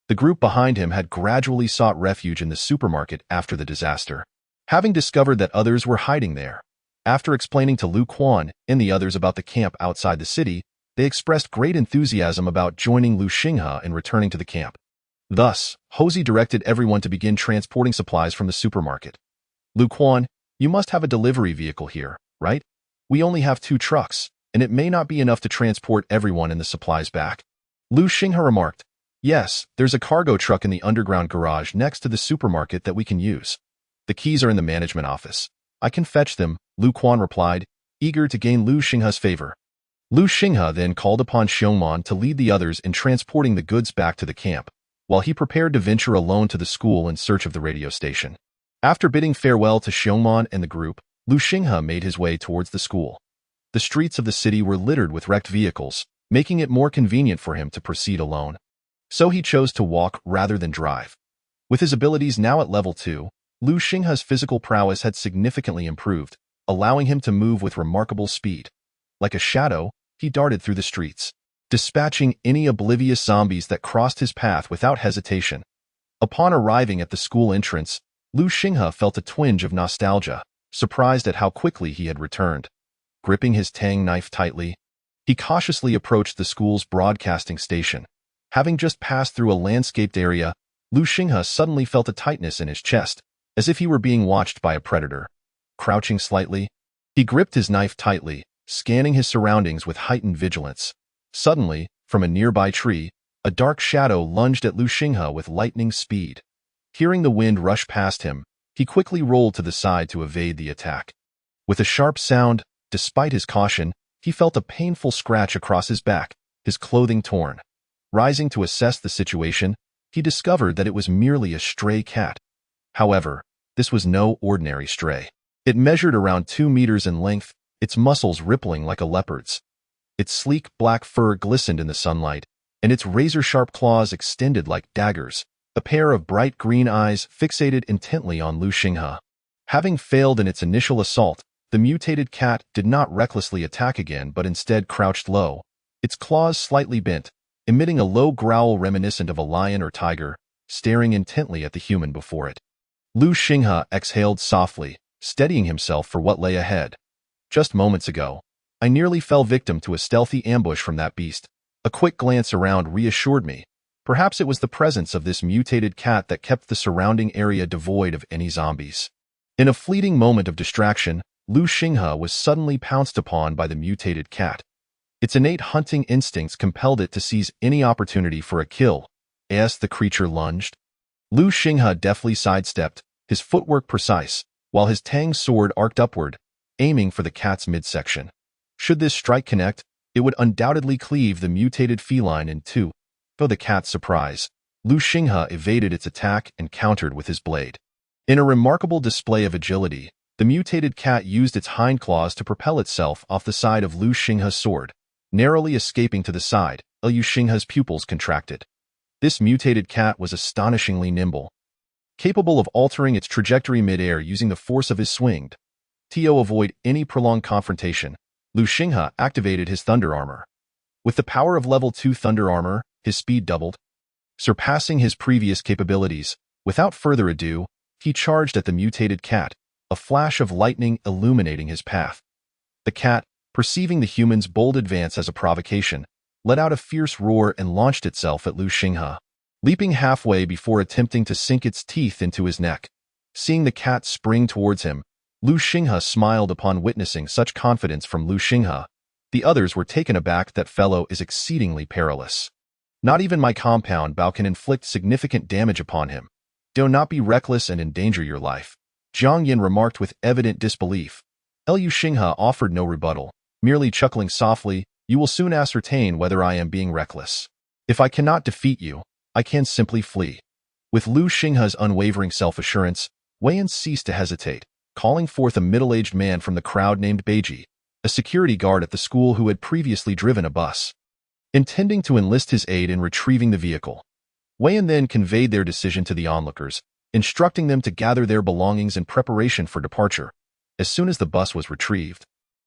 The group behind him had gradually sought refuge in the supermarket after the disaster, having discovered that others were hiding there. After explaining to Lu Quan and the others about the camp outside the city, they expressed great enthusiasm about joining Lu Xinghe and returning to the camp. Thus, Hosey directed everyone to begin transporting supplies from the supermarket. Lu Quan, you must have a delivery vehicle here, right? We only have 2 trucks, and it may not be enough to transport everyone and the supplies back. Lu Xinghe remarked, yes, there's a cargo truck in the underground garage next to the supermarket that we can use. The keys are in the management office. I can fetch them, Lu Quan replied, eager to gain Lu Xinghe's favor. Lu Xinghe then called upon Xiongman to lead the others in transporting the goods back to the camp, while he prepared to venture alone to the school in search of the radio station. After bidding farewell to Xiongman and the group, Lu Xinghe made his way towards the school. The streets of the city were littered with wrecked vehicles, making it more convenient for him to proceed alone. So he chose to walk rather than drive. With his abilities now at level 2, Lu Xinghe's physical prowess had significantly improved, allowing him to move with remarkable speed. Like a shadow, he darted through the streets, dispatching any oblivious zombies that crossed his path without hesitation. Upon arriving at the school entrance, Lu Xinghe felt a twinge of nostalgia, surprised at how quickly he had returned. Gripping his tang knife tightly, he cautiously approached the school's broadcasting station. Having just passed through a landscaped area, Lu Xinghe suddenly felt a tightness in his chest, as if he were being watched by a predator. Crouching slightly, he gripped his knife tightly, scanning his surroundings with heightened vigilance. Suddenly, from a nearby tree, a dark shadow lunged at Lu Xinghe with lightning speed. Hearing the wind rush past him, he quickly rolled to the side to evade the attack. With a sharp sound, despite his caution, he felt a painful scratch across his back, his clothing torn. Rising to assess the situation, he discovered that it was merely a stray cat. However, this was no ordinary stray. It measured around 2 meters in length, its muscles rippling like a leopard's. Its sleek black fur glistened in the sunlight, and its razor-sharp claws extended like daggers, a pair of bright green eyes fixated intently on Lu Xinghe. Having failed in its initial assault, the mutated cat did not recklessly attack again but instead crouched low, its claws slightly bent, emitting a low growl reminiscent of a lion or tiger, staring intently at the human before it. Lu Xinghe exhaled softly, steadying himself for what lay ahead. Just moments ago, I nearly fell victim to a stealthy ambush from that beast. A quick glance around reassured me. Perhaps it was the presence of this mutated cat that kept the surrounding area devoid of any zombies. In a fleeting moment of distraction, Lu Xinghe was suddenly pounced upon by the mutated cat. Its innate hunting instincts compelled it to seize any opportunity for a kill. As the creature lunged, Lu Xinghe deftly sidestepped, his footwork precise, while his tang sword arced upward, aiming for the cat's midsection. Should this strike connect, it would undoubtedly cleave the mutated feline in 2. To the cat's surprise, Lu Xinghe evaded its attack and countered with his blade. In a remarkable display of agility, the mutated cat used its hindclaws to propel itself off the side of Lu Xinghe's sword, narrowly escaping to the side. Lu Xinghe's pupils contracted. This mutated cat was astonishingly nimble, capable of altering its trajectory mid-air using the force of his swing. To avoid any prolonged confrontation, Lu Xinghe activated his Thunder Armor. With the power of level 2 Thunder Armor, his speed doubled. Surpassing his previous capabilities, without further ado, he charged at the mutated cat, a flash of lightning illuminating his path. The cat, perceiving the human's bold advance as a provocation, let out a fierce roar and launched itself at Lu Xinghe, leaping halfway before attempting to sink its teeth into his neck. Seeing the cat spring towards him, Lu Xinghe smiled upon witnessing such confidence from Lu Xinghe. The others were taken aback. That fellow is exceedingly perilous. Not even my compound bow can inflict significant damage upon him. Do not be reckless and endanger your life, Jiang Yin remarked with evident disbelief. Lu Xinghe offered no rebuttal, merely chuckling softly. You will soon ascertain whether I am being reckless. If I cannot defeat you, I can simply flee. With Lu Xinghe's unwavering self-assurance, Wei Yan ceased to hesitate, calling forth a middle-aged man from the crowd named Beiji, a security guard at the school who had previously driven a bus. Intending to enlist his aid in retrieving the vehicle, Wei Yan then conveyed their decision to the onlookers, instructing them to gather their belongings in preparation for departure. As soon as the bus was retrieved,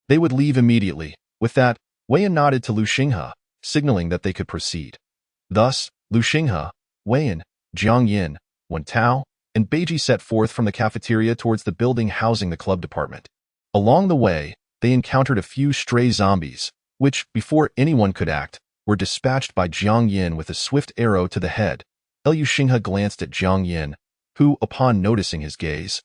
they would leave immediately. With that, Wei Yan nodded to Lu Xinghe, signaling that they could proceed. Thus, Lu Xinghe, Wei Yan, Jiang Yin, Wen Tao, and Beiji set forth from the cafeteria towards the building housing the club department. Along the way, they encountered a few stray zombies, which, before anyone could act, were dispatched by Jiang Yin with a swift arrow to the head. Lu Xinghe glanced at Jiang Yin, who, upon noticing his gaze,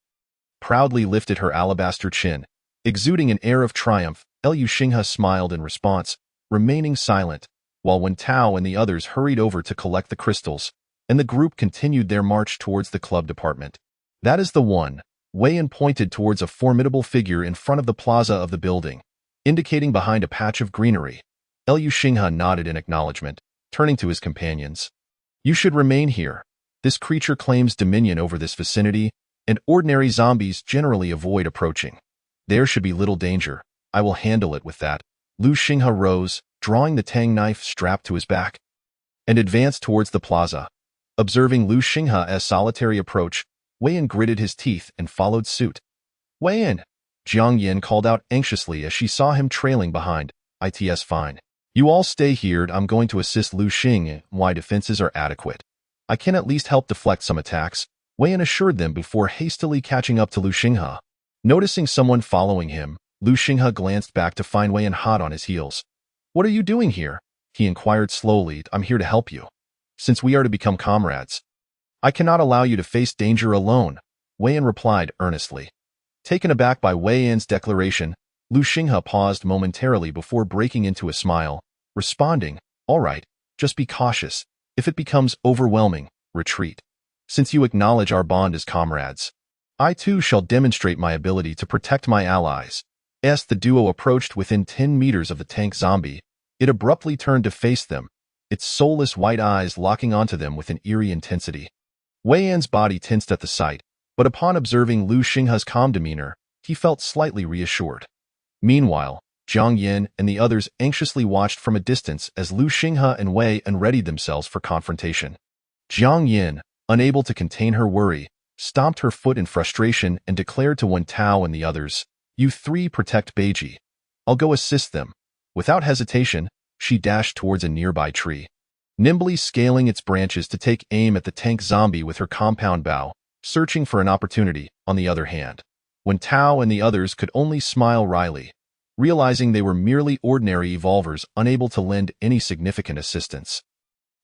proudly lifted her alabaster chin. Exuding an air of triumph, Lu Xinghe smiled in response, remaining silent, while Wen Tao and the others hurried over to collect the crystals, and the group continued their march towards the club department. That is the one. Wei Yan pointed towards a formidable figure in front of the plaza of the building, indicating behind a patch of greenery. Lu Xinghe nodded in acknowledgement, turning to his companions. You should remain here. This creature claims dominion over this vicinity, and ordinary zombies generally avoid approaching. There should be little danger. I will handle it with that. Lu Xinghe rose, drawing the tang knife strapped to his back, and advanced towards the plaza. Observing Lu Xinghe's solitary approach, Wei Yan gritted his teeth and followed suit. Wei Yan! Jiang Yin called out anxiously as she saw him trailing behind. It's fine. You all stay here. I'm going to assist Lu Xinghe. My defenses are adequate. I can at least help deflect some attacks, Wei Yan assured them before hastily catching up to Lu Xinghe. Noticing someone following him, Lu Xinghe glanced back to find Wei Yan hot on his heels. What are you doing here? He inquired slowly. I'm here to help you. Since we are to become comrades, I cannot allow you to face danger alone, Wei Yan replied earnestly. Taken aback by Wei Yan's declaration, Lu Xinghe paused momentarily before breaking into a smile, responding, All right, just be cautious. If it becomes overwhelming, retreat. Since you acknowledge our bond as comrades, I too shall demonstrate my ability to protect my allies. As the duo approached within 10 meters of the tank zombie, it abruptly turned to face them, its soulless white eyes locking onto them with an eerie intensity. Wei Yan's body tensed at the sight, but upon observing Lu Xinghe's calm demeanor, he felt slightly reassured. Meanwhile, Jiang Yin and the others anxiously watched from a distance as Lu Xinghe and Wei Yan readied themselves for confrontation. Jiang Yin, unable to contain her worry, stomped her foot in frustration and declared to Wen Tao and the others, You three protect Beiji. I'll go assist them. Without hesitation, she dashed towards a nearby tree, nimbly scaling its branches to take aim at the tank zombie with her compound bow, searching for an opportunity. On the other hand, Wen Tao and the others could only smile wryly, realizing they were merely ordinary evolvers unable to lend any significant assistance,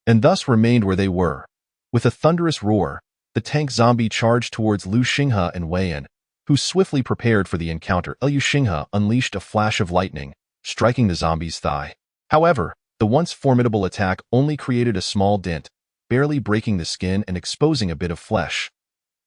and thus remained where they were. With a thunderous roar, the tank zombie charged towards Lu Xinghe and Wei Yan, who swiftly prepared for the encounter. Lu Xinghe unleashed a flash of lightning, striking the zombie's thigh. However, the once formidable attack only created a small dent, barely breaking the skin and exposing a bit of flesh.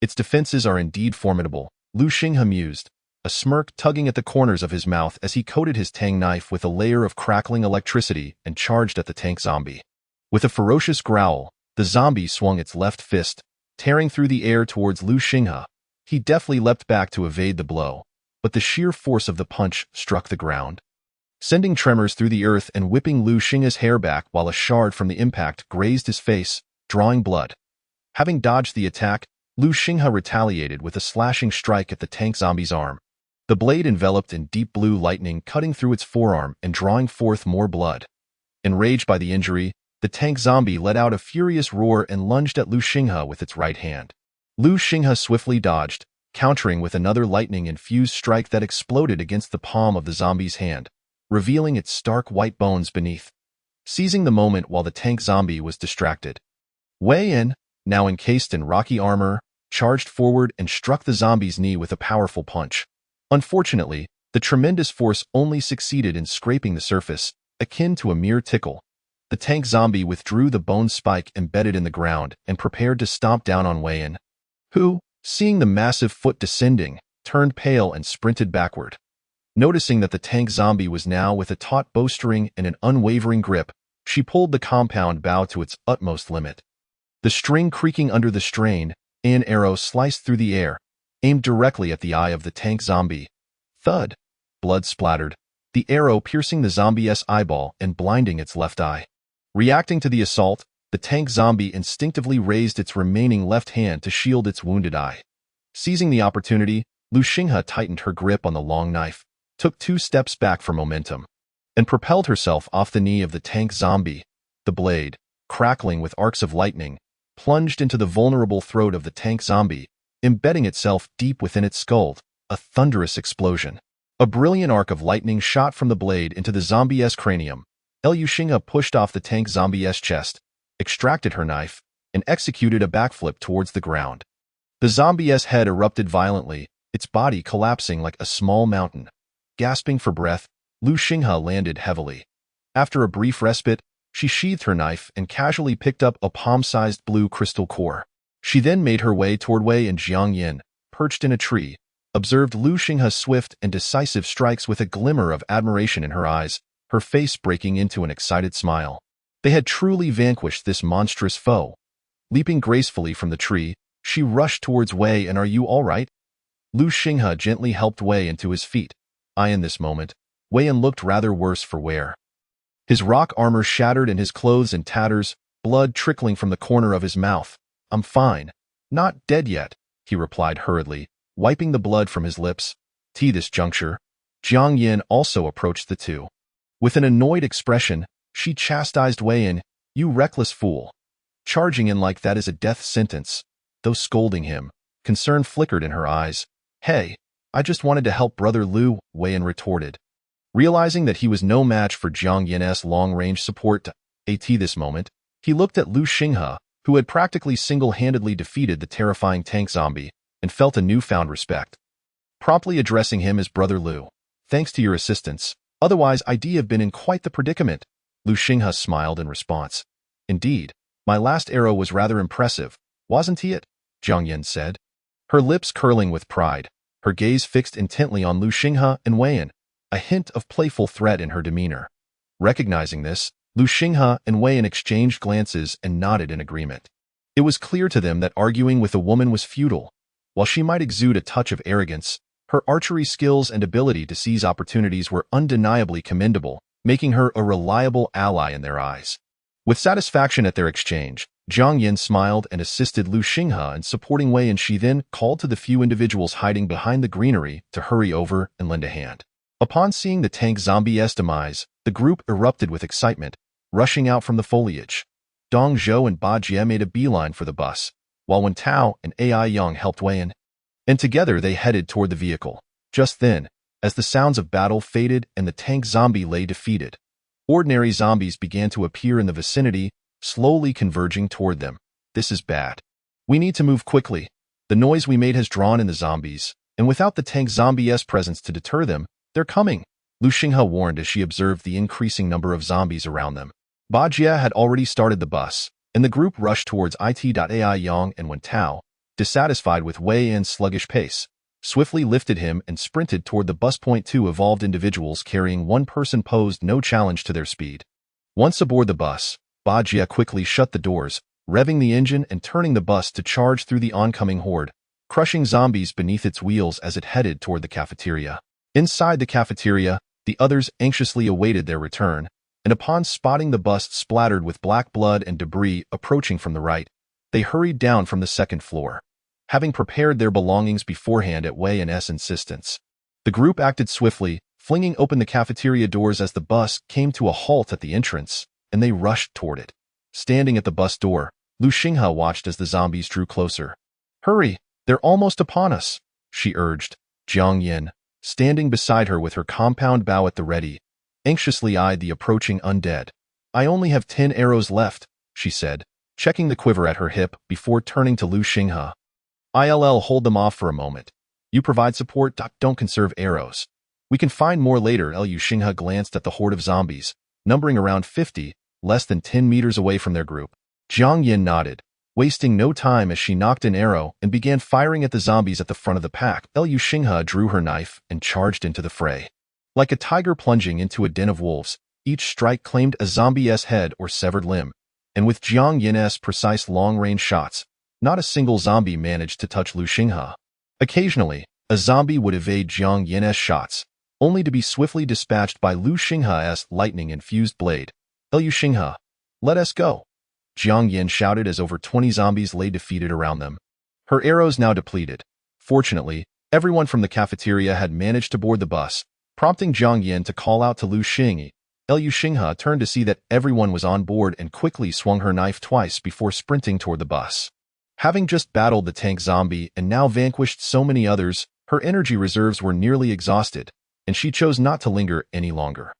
Its defenses are indeed formidable, Lu Xinghe mused, a smirk tugging at the corners of his mouth as he coated his tang knife with a layer of crackling electricity and charged at the tank zombie. With a ferocious growl, the zombie swung its left fist, tearing through the air towards Lu Xinghe. He deftly leapt back to evade the blow, but the sheer force of the punch struck the ground, sending tremors through the earth and whipping Lu Xinghe's hair back while a shard from the impact grazed his face, drawing blood. Having dodged the attack, Lu Xinghe retaliated with a slashing strike at the tank zombie's arm. The blade enveloped in deep blue lightning cutting through its forearm and drawing forth more blood. Enraged by the injury, the tank zombie let out a furious roar and lunged at Lu Xinghe with its right hand. Lu Xinghe swiftly dodged, countering with another lightning-infused strike that exploded against the palm of the zombie's hand, revealing its stark white bones beneath. Seizing the moment while the tank zombie was distracted, Wei Yan, now encased in rocky armor, charged forward and struck the zombie's knee with a powerful punch. Unfortunately, the tremendous force only succeeded in scraping the surface, akin to a mere tickle. The tank zombie withdrew the bone spike embedded in the ground and prepared to stomp down on Wei Yan, who, seeing the massive foot descending, turned pale and sprinted backward. Noticing that the tank zombie was now with a taut bowstring and an unwavering grip, she pulled the compound bow to its utmost limit. The string creaking under the strain, an arrow sliced through the air, aimed directly at the eye of the tank zombie. Thud! Blood splattered, the arrow piercing the zombie's eyeball and blinding its left eye. Reacting to the assault, the tank zombie instinctively raised its remaining left hand to shield its wounded eye. Seizing the opportunity, Lu Xinghe tightened her grip on the long knife, took 2 steps back for momentum, and propelled herself off the knee of the tank zombie. The blade, crackling with arcs of lightning, plunged into the vulnerable throat of the tank zombie, embedding itself deep within its skull. A thunderous explosion. A brilliant arc of lightning shot from the blade into the zombie's cranium. Lu Xinghe pushed off the tank zombie's chest, extracted her knife, and executed a backflip towards the ground. The zombie's head erupted violently, its body collapsing like a small mountain. Gasping for breath, Lu Xinghe landed heavily. After a brief respite, she sheathed her knife and casually picked up a palm-sized blue crystal core. She then made her way toward Wei and Jiang Yin, perched in a tree, observed Lu Xinghe's swift and decisive strikes with a glimmer of admiration in her eyes, her face breaking into an excited smile. They had truly vanquished this monstrous foe. Leaping gracefully from the tree, she rushed towards Wei. And are you all right? Lu Xinghe gently helped Wei Yan to his feet. In this moment, Wei Yan looked rather worse for wear. His rock armor shattered and his clothes in tatters, blood trickling from the corner of his mouth. I'm fine. Not dead yet, he replied hurriedly, wiping the blood from his lips. This juncture, Jiang Yin also approached the two. With an annoyed expression, she chastised Wei Yan, you reckless fool. Charging in like that is a death sentence. Though scolding him, concern flickered in her eyes. Hey, I just wanted to help Brother Lu, Wei Yan retorted. Realizing that he was no match for Jiang Yin's long-range support at this moment, he looked at Lu Xinghe, who had practically single-handedly defeated the terrifying tank zombie, and felt a newfound respect. Promptly addressing him as Brother Lu, thanks to your assistance, otherwise I'd have been in quite the predicament. Lu Xinghe smiled in response. Indeed, my last arrow was rather impressive, wasn't it? Jiang Yin said. Her lips curling with pride, her gaze fixed intently on Lu Xinghe and Wei Yan, a hint of playful threat in her demeanor. Recognizing this, Lu Xinghe and Wei Yan exchanged glances and nodded in agreement. It was clear to them that arguing with a woman was futile. While she might exude a touch of arrogance, her archery skills and ability to seize opportunities were undeniably commendable, making her a reliable ally in their eyes. With satisfaction at their exchange, Jiang Yin smiled and assisted Lu Xinghe in supporting Wei Yan. She then called to the few individuals hiding behind the greenery to hurry over and lend a hand. Upon seeing the tank zombie's demise, the group erupted with excitement, rushing out from the foliage. Dong Zhou and Ba Jie made a beeline for the bus, while Wen Tao and Ai Yang helped Wei Yan. And together they headed toward the vehicle. Just then, as the sounds of battle faded and the tank zombie lay defeated, ordinary zombies began to appear in the vicinity, slowly converging toward them. This is bad. We need to move quickly. The noise we made has drawn in the zombies, and without the tank zombie's presence to deter them, they're coming, Lu Xinghe warned as she observed the increasing number of zombies around them. Ba Jie had already started the bus, and the group rushed towards Ai Yang and Wen Tao, dissatisfied with Wei Yan's sluggish pace, swiftly lifted him and sprinted toward the bus. Two evolved individuals carrying one person posed no challenge to their speed. Once aboard the bus, Ba Jie quickly shut the doors, revving the engine and turning the bus to charge through the oncoming horde, crushing zombies beneath its wheels as it headed toward the cafeteria. Inside the cafeteria, the others anxiously awaited their return, and upon spotting the bus splattered with black blood and debris approaching from the right, they hurried down from the second floor, having prepared their belongings beforehand at Wei Yan's insistence. The group acted swiftly, flinging open the cafeteria doors as the bus came to a halt at the entrance, and they rushed toward it. Standing at the bus door, Lu Xinghe watched as the zombies drew closer. Hurry, they're almost upon us, she urged. Jiang Yin, standing beside her with her compound bow at the ready, anxiously eyed the approaching undead. I only have 10 arrows left, she said, checking the quiver at her hip before turning to Lu Xinghe. I'll hold them off for a moment. You provide support, don't conserve arrows. We can find more later. Liu Xinghe glanced at the horde of zombies, numbering around 50, less than 10 meters away from their group. Jiang Yin nodded, wasting no time as she knocked an arrow and began firing at the zombies at the front of the pack. Liu Xinghe drew her knife and charged into the fray. Like a tiger plunging into a den of wolves, each strike claimed a zombie's head or severed limb, and with Jiang Yin's precise long-range shots, not a single zombie managed to touch Liu Xinghe. Occasionally, a zombie would evade Jiang Yin's shots, only to be swiftly dispatched by Liu Xinghe's lightning-infused blade. Liu Xinghe, let us go, Jiang Yin shouted as over 20 zombies lay defeated around them. Her arrows now depleted. Fortunately, everyone from the cafeteria had managed to board the bus, prompting Jiang Yin to call out to Liu Xinghe. Liu Xinghe turned to see that everyone was on board and quickly swung her knife twice before sprinting toward the bus. Having just battled the tank zombie and now vanquished so many others, her energy reserves were nearly exhausted, and she chose not to linger any longer.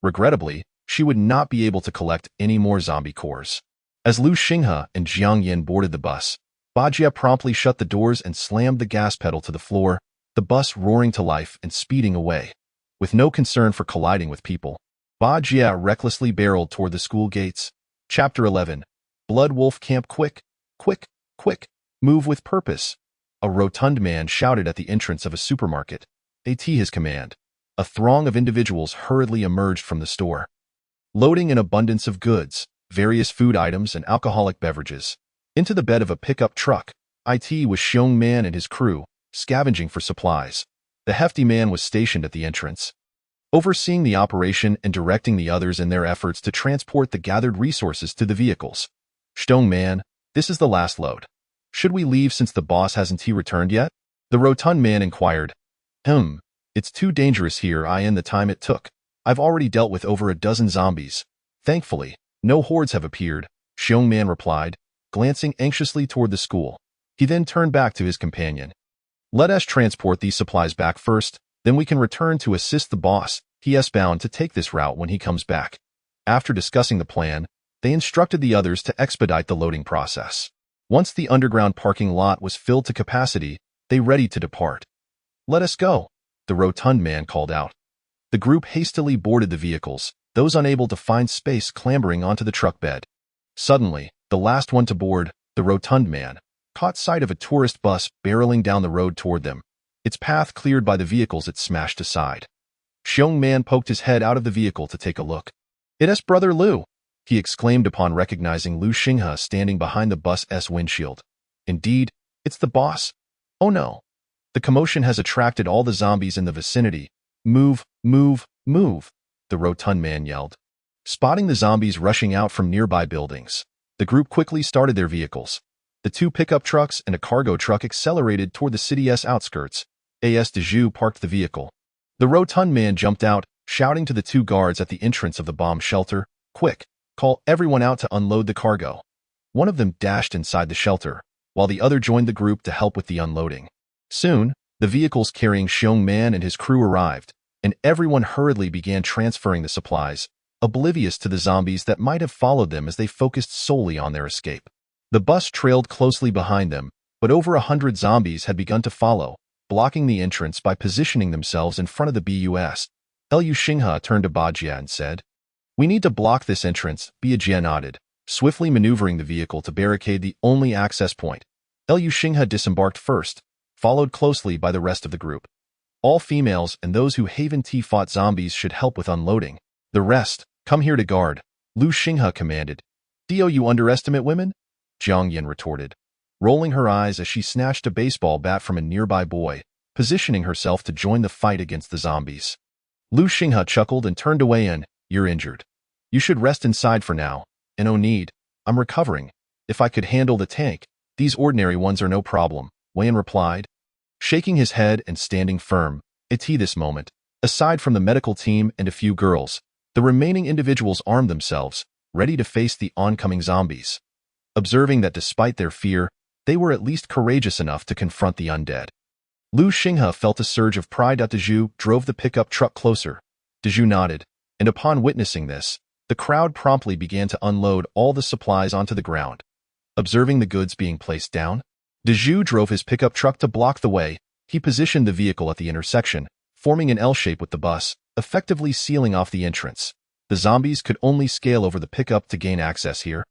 Regrettably, she would not be able to collect any more zombie cores. As Liu Xinghe and Jiang Yin boarded the bus, Bajie promptly shut the doors and slammed the gas pedal to the floor, the bus roaring to life and speeding away. With no concern for colliding with people, Bajie recklessly barreled toward the school gates. Chapter 11. Blood Wolf Camp. Quick, quick, quick, move with purpose. A rotund man shouted at the entrance of a supermarket. At his command, a throng of individuals hurriedly emerged from the store, loading an abundance of goods, various food items and alcoholic beverages, into the bed of a pickup truck. It was Xiong Man and his crew, scavenging for supplies. The hefty man was stationed at the entrance, overseeing the operation and directing the others in their efforts to transport the gathered resources to the vehicles. Xiong Man, this is the last load. Should we leave since the boss hasn't returned yet? The rotund man inquired. It's too dangerous here in the time it took. I've already dealt with over a dozen zombies. Thankfully, no hordes have appeared, Xiong Man replied, glancing anxiously toward the school. He then turned back to his companion. Let us transport these supplies back first, then we can return to assist the boss. He is bound to take this route when he comes back. After discussing the plan, they instructed the others to expedite the loading process. Once the underground parking lot was filled to capacity, they readied to depart. Let us go, the rotund man called out. The group hastily boarded the vehicles, those unable to find space clambering onto the truck bed. Suddenly, the last one to board, the rotund man, caught sight of a tourist bus barreling down the road toward them, its path cleared by the vehicles it smashed aside. Xiong Man poked his head out of the vehicle to take a look. It is Brother Liu, he exclaimed upon recognizing Liu Xinghe standing behind the bus's windshield. Indeed, it's the boss. Oh no. The commotion has attracted all the zombies in the vicinity. Move, move, move, the rotund man yelled. Spotting the zombies rushing out from nearby buildings, the group quickly started their vehicles. The two pickup trucks and a cargo truck accelerated toward the city's outskirts. A.S. Dezhu parked the vehicle. The rotund man jumped out, shouting to the two guards at the entrance of the bomb shelter, Quick, call everyone out to unload the cargo. One of them dashed inside the shelter, while the other joined the group to help with the unloading. Soon, the vehicles carrying Xiong Man and his crew arrived, and everyone hurriedly began transferring the supplies, oblivious to the zombies that might have followed them as they focused solely on their escape. The bus trailed closely behind them, but over 100 zombies had begun to follow, blocking the entrance by positioning themselves in front of the bus. Liu Xinghe turned to Bajie and said, We need to block this entrance. Bajie nodded, swiftly maneuvering the vehicle to barricade the only access point. Liu Xinghe disembarked first, followed closely by the rest of the group. All females and those who fought zombies should help with unloading. The rest, come here to guard, Liu Xinghe commanded. Do you underestimate women? Jiang Yin retorted, rolling her eyes as she snatched a baseball bat from a nearby boy, positioning herself to join the fight against the zombies. Liu Xinghe chuckled and turned away and, You're injured. You should rest inside for now. And no need. I'm recovering. If I could handle the tank, these ordinary ones are no problem, Wei Yan replied, shaking his head and standing firm. At this moment, aside from the medical team and a few girls, the remaining individuals armed themselves, ready to face the oncoming zombies. Observing that despite their fear, they were at least courageous enough to confront the undead. Liu Xinghe felt a surge of pride. Dezhu drove the pickup truck closer. Dezhu nodded, and upon witnessing this, the crowd promptly began to unload all the supplies onto the ground. Observing the goods being placed down, Dezhu drove his pickup truck to block the way, He positioned the vehicle at the intersection, forming an L shape with the bus, effectively sealing off the entrance. The zombies could only scale over the pickup to gain access here,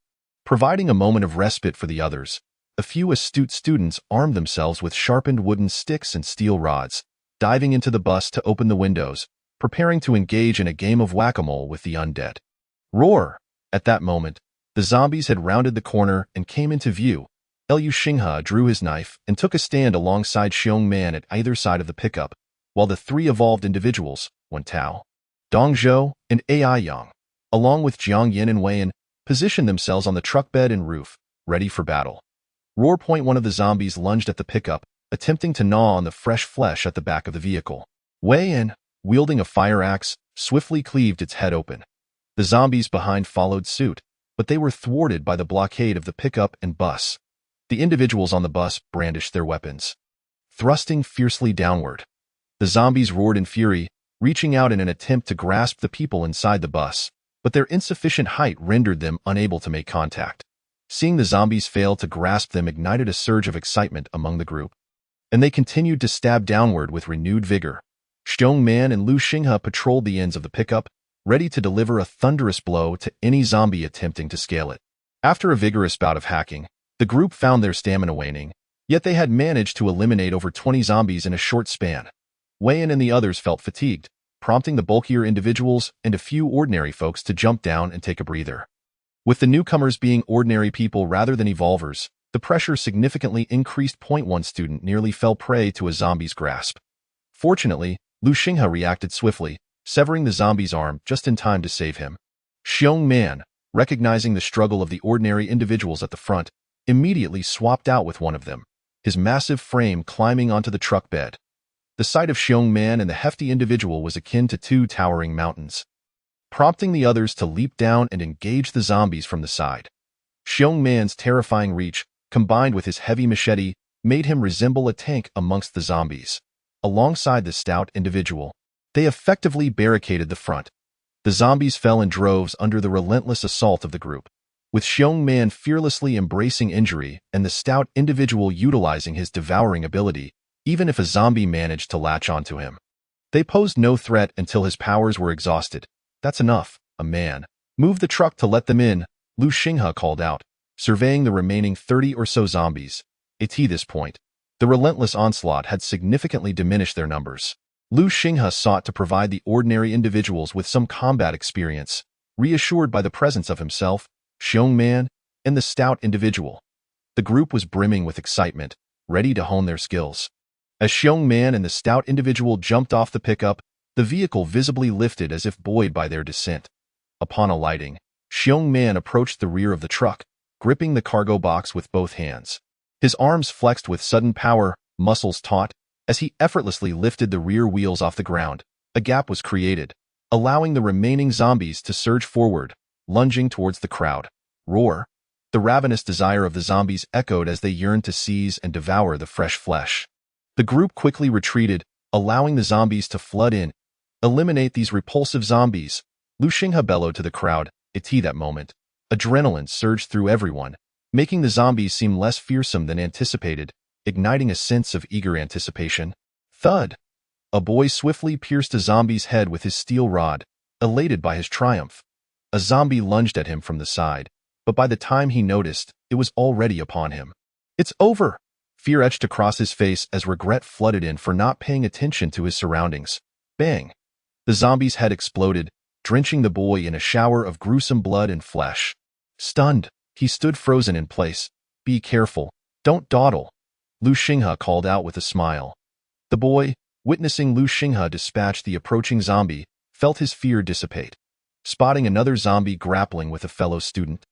providing a moment of respite for the others. A few astute students armed themselves with sharpened wooden sticks and steel rods, diving into the bus to open the windows, preparing to engage in a game of whack-a-mole with the undead. Roar! At that moment, the zombies had rounded the corner and came into view. Liu Xinghe drew his knife and took a stand alongside Xiong Man at either side of the pickup, while the three evolved individuals, Wen Tao, Dong Zhou, and Ai Yang, along with Jiang Yin and Wei Yan, positioned themselves on the truck bed and roof, ready for battle. Roar! One of the zombies lunged at the pickup, attempting to gnaw on the fresh flesh at the back of the vehicle. Wei Yan, wielding a fire axe, swiftly cleaved its head open. The zombies behind followed suit, but they were thwarted by the blockade of the pickup and bus. The individuals on the bus brandished their weapons, thrusting fiercely downward. The zombies roared in fury, reaching out in an attempt to grasp the people inside the bus, but their insufficient height rendered them unable to make contact. Seeing the zombies fail to grasp them ignited a surge of excitement among the group, and they continued to stab downward with renewed vigor. Xiong Man and Liu Xinghe patrolled the ends of the pickup, ready to deliver a thunderous blow to any zombie attempting to scale it. After a vigorous bout of hacking, the group found their stamina waning, yet they had managed to eliminate over 20 zombies in a short span. Wei Yan and the others felt fatigued, prompting the bulkier individuals and a few ordinary folks to jump down and take a breather. With the newcomers being ordinary people rather than evolvers, the pressure significantly increased. One student nearly fell prey to a zombie's grasp. Fortunately, Liu Xinghe reacted swiftly, severing the zombie's arm just in time to save him. Xiong Man, recognizing the struggle of the ordinary individuals at the front, immediately swapped out with one of them, his massive frame climbing onto the truck bed. The sight of Xiong Man and the hefty individual was akin to two towering mountains, prompting the others to leap down and engage the zombies from the side. Xiong Man's terrifying reach, combined with his heavy machete, made him resemble a tank amongst the zombies. Alongside the stout individual, they effectively barricaded the front. The zombies fell in droves under the relentless assault of the group, with Xiong Man fearlessly embracing injury and the stout individual utilizing his devouring ability, even if a zombie managed to latch onto him. They posed no threat until his powers were exhausted. That's enough, a man. Move the truck to let them in, Liu Xinghe called out, surveying the remaining 30 or so zombies. At this point, the relentless onslaught had significantly diminished their numbers. Liu Xinghe sought to provide the ordinary individuals with some combat experience, reassured by the presence of himself, Xiong Man, and the stout individual. The group was brimming with excitement, ready to hone their skills. As Xiong Man and the stout individual jumped off the pickup, the vehicle visibly lifted as if buoyed by their descent. Upon alighting, Xiong Man approached the rear of the truck, gripping the cargo box with both hands. His arms flexed with sudden power, muscles taut, as he effortlessly lifted the rear wheels off the ground. A gap was created, allowing the remaining zombies to surge forward, lunging towards the crowd. Roar! The ravenous desire of the zombies echoed as they yearned to seize and devour the fresh flesh. The group quickly retreated, allowing the zombies to flood in. Eliminate these repulsive zombies, Liu Xinghe bellowed to the crowd. At that moment, adrenaline surged through everyone, making the zombies seem less fearsome than anticipated, igniting a sense of eager anticipation. Thud! A boy swiftly pierced a zombie's head with his steel rod, elated by his triumph. A zombie lunged at him from the side, but by the time he noticed, it was already upon him. It's over! Fear etched across his face as regret flooded in for not paying attention to his surroundings. Bang! The zombie's head exploded, drenching the boy in a shower of gruesome blood and flesh. Stunned, he stood frozen in place. Be careful. Don't dawdle, Liu Xinghe called out with a smile. The boy, witnessing Liu Xinghe dispatch the approaching zombie, felt his fear dissipate. Spotting another zombie grappling with a fellow student,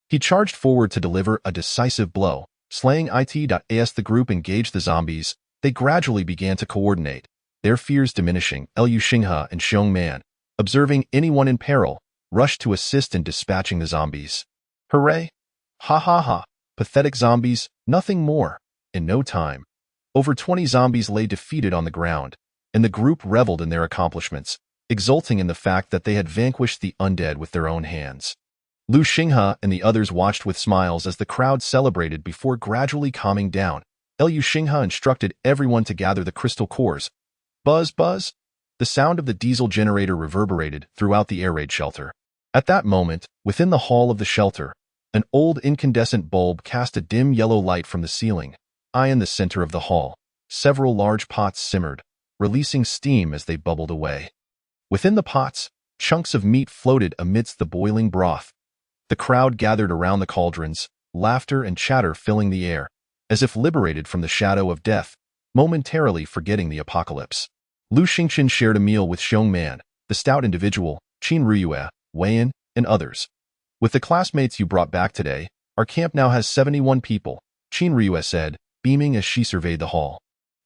he charged forward to deliver a decisive blow. Slaying it. The group engaged the zombies. They gradually began to coordinate, their fears diminishing. Liu Xinghe and Xiong Man, observing anyone in peril, rushed to assist in dispatching the zombies. Hooray! Ha ha ha! Pathetic zombies, nothing more. In no time, over 20 zombies lay defeated on the ground, and the group reveled in their accomplishments, exulting in the fact that they had vanquished the undead with their own hands. Liu Xinghe and the others watched with smiles as the crowd celebrated before gradually calming down. Liu Xinghe instructed everyone to gather the crystal cores. Buzz, buzz. The sound of the diesel generator reverberated throughout the air raid shelter. At that moment, within the hall of the shelter, an old incandescent bulb cast a dim yellow light from the ceiling. In the center of the hall, several large pots simmered, releasing steam as they bubbled away. Within the pots, chunks of meat floated amidst the boiling broth. The crowd gathered around the cauldrons, laughter and chatter filling the air, as if liberated from the shadow of death, momentarily forgetting the apocalypse. Lu Xingchen shared a meal with Xiong Man, the stout individual, Qin Ruyue, Wei Yan, and others. With the classmates you brought back today, our camp now has 71 people, Qin Ruyue said, beaming as she surveyed the hall.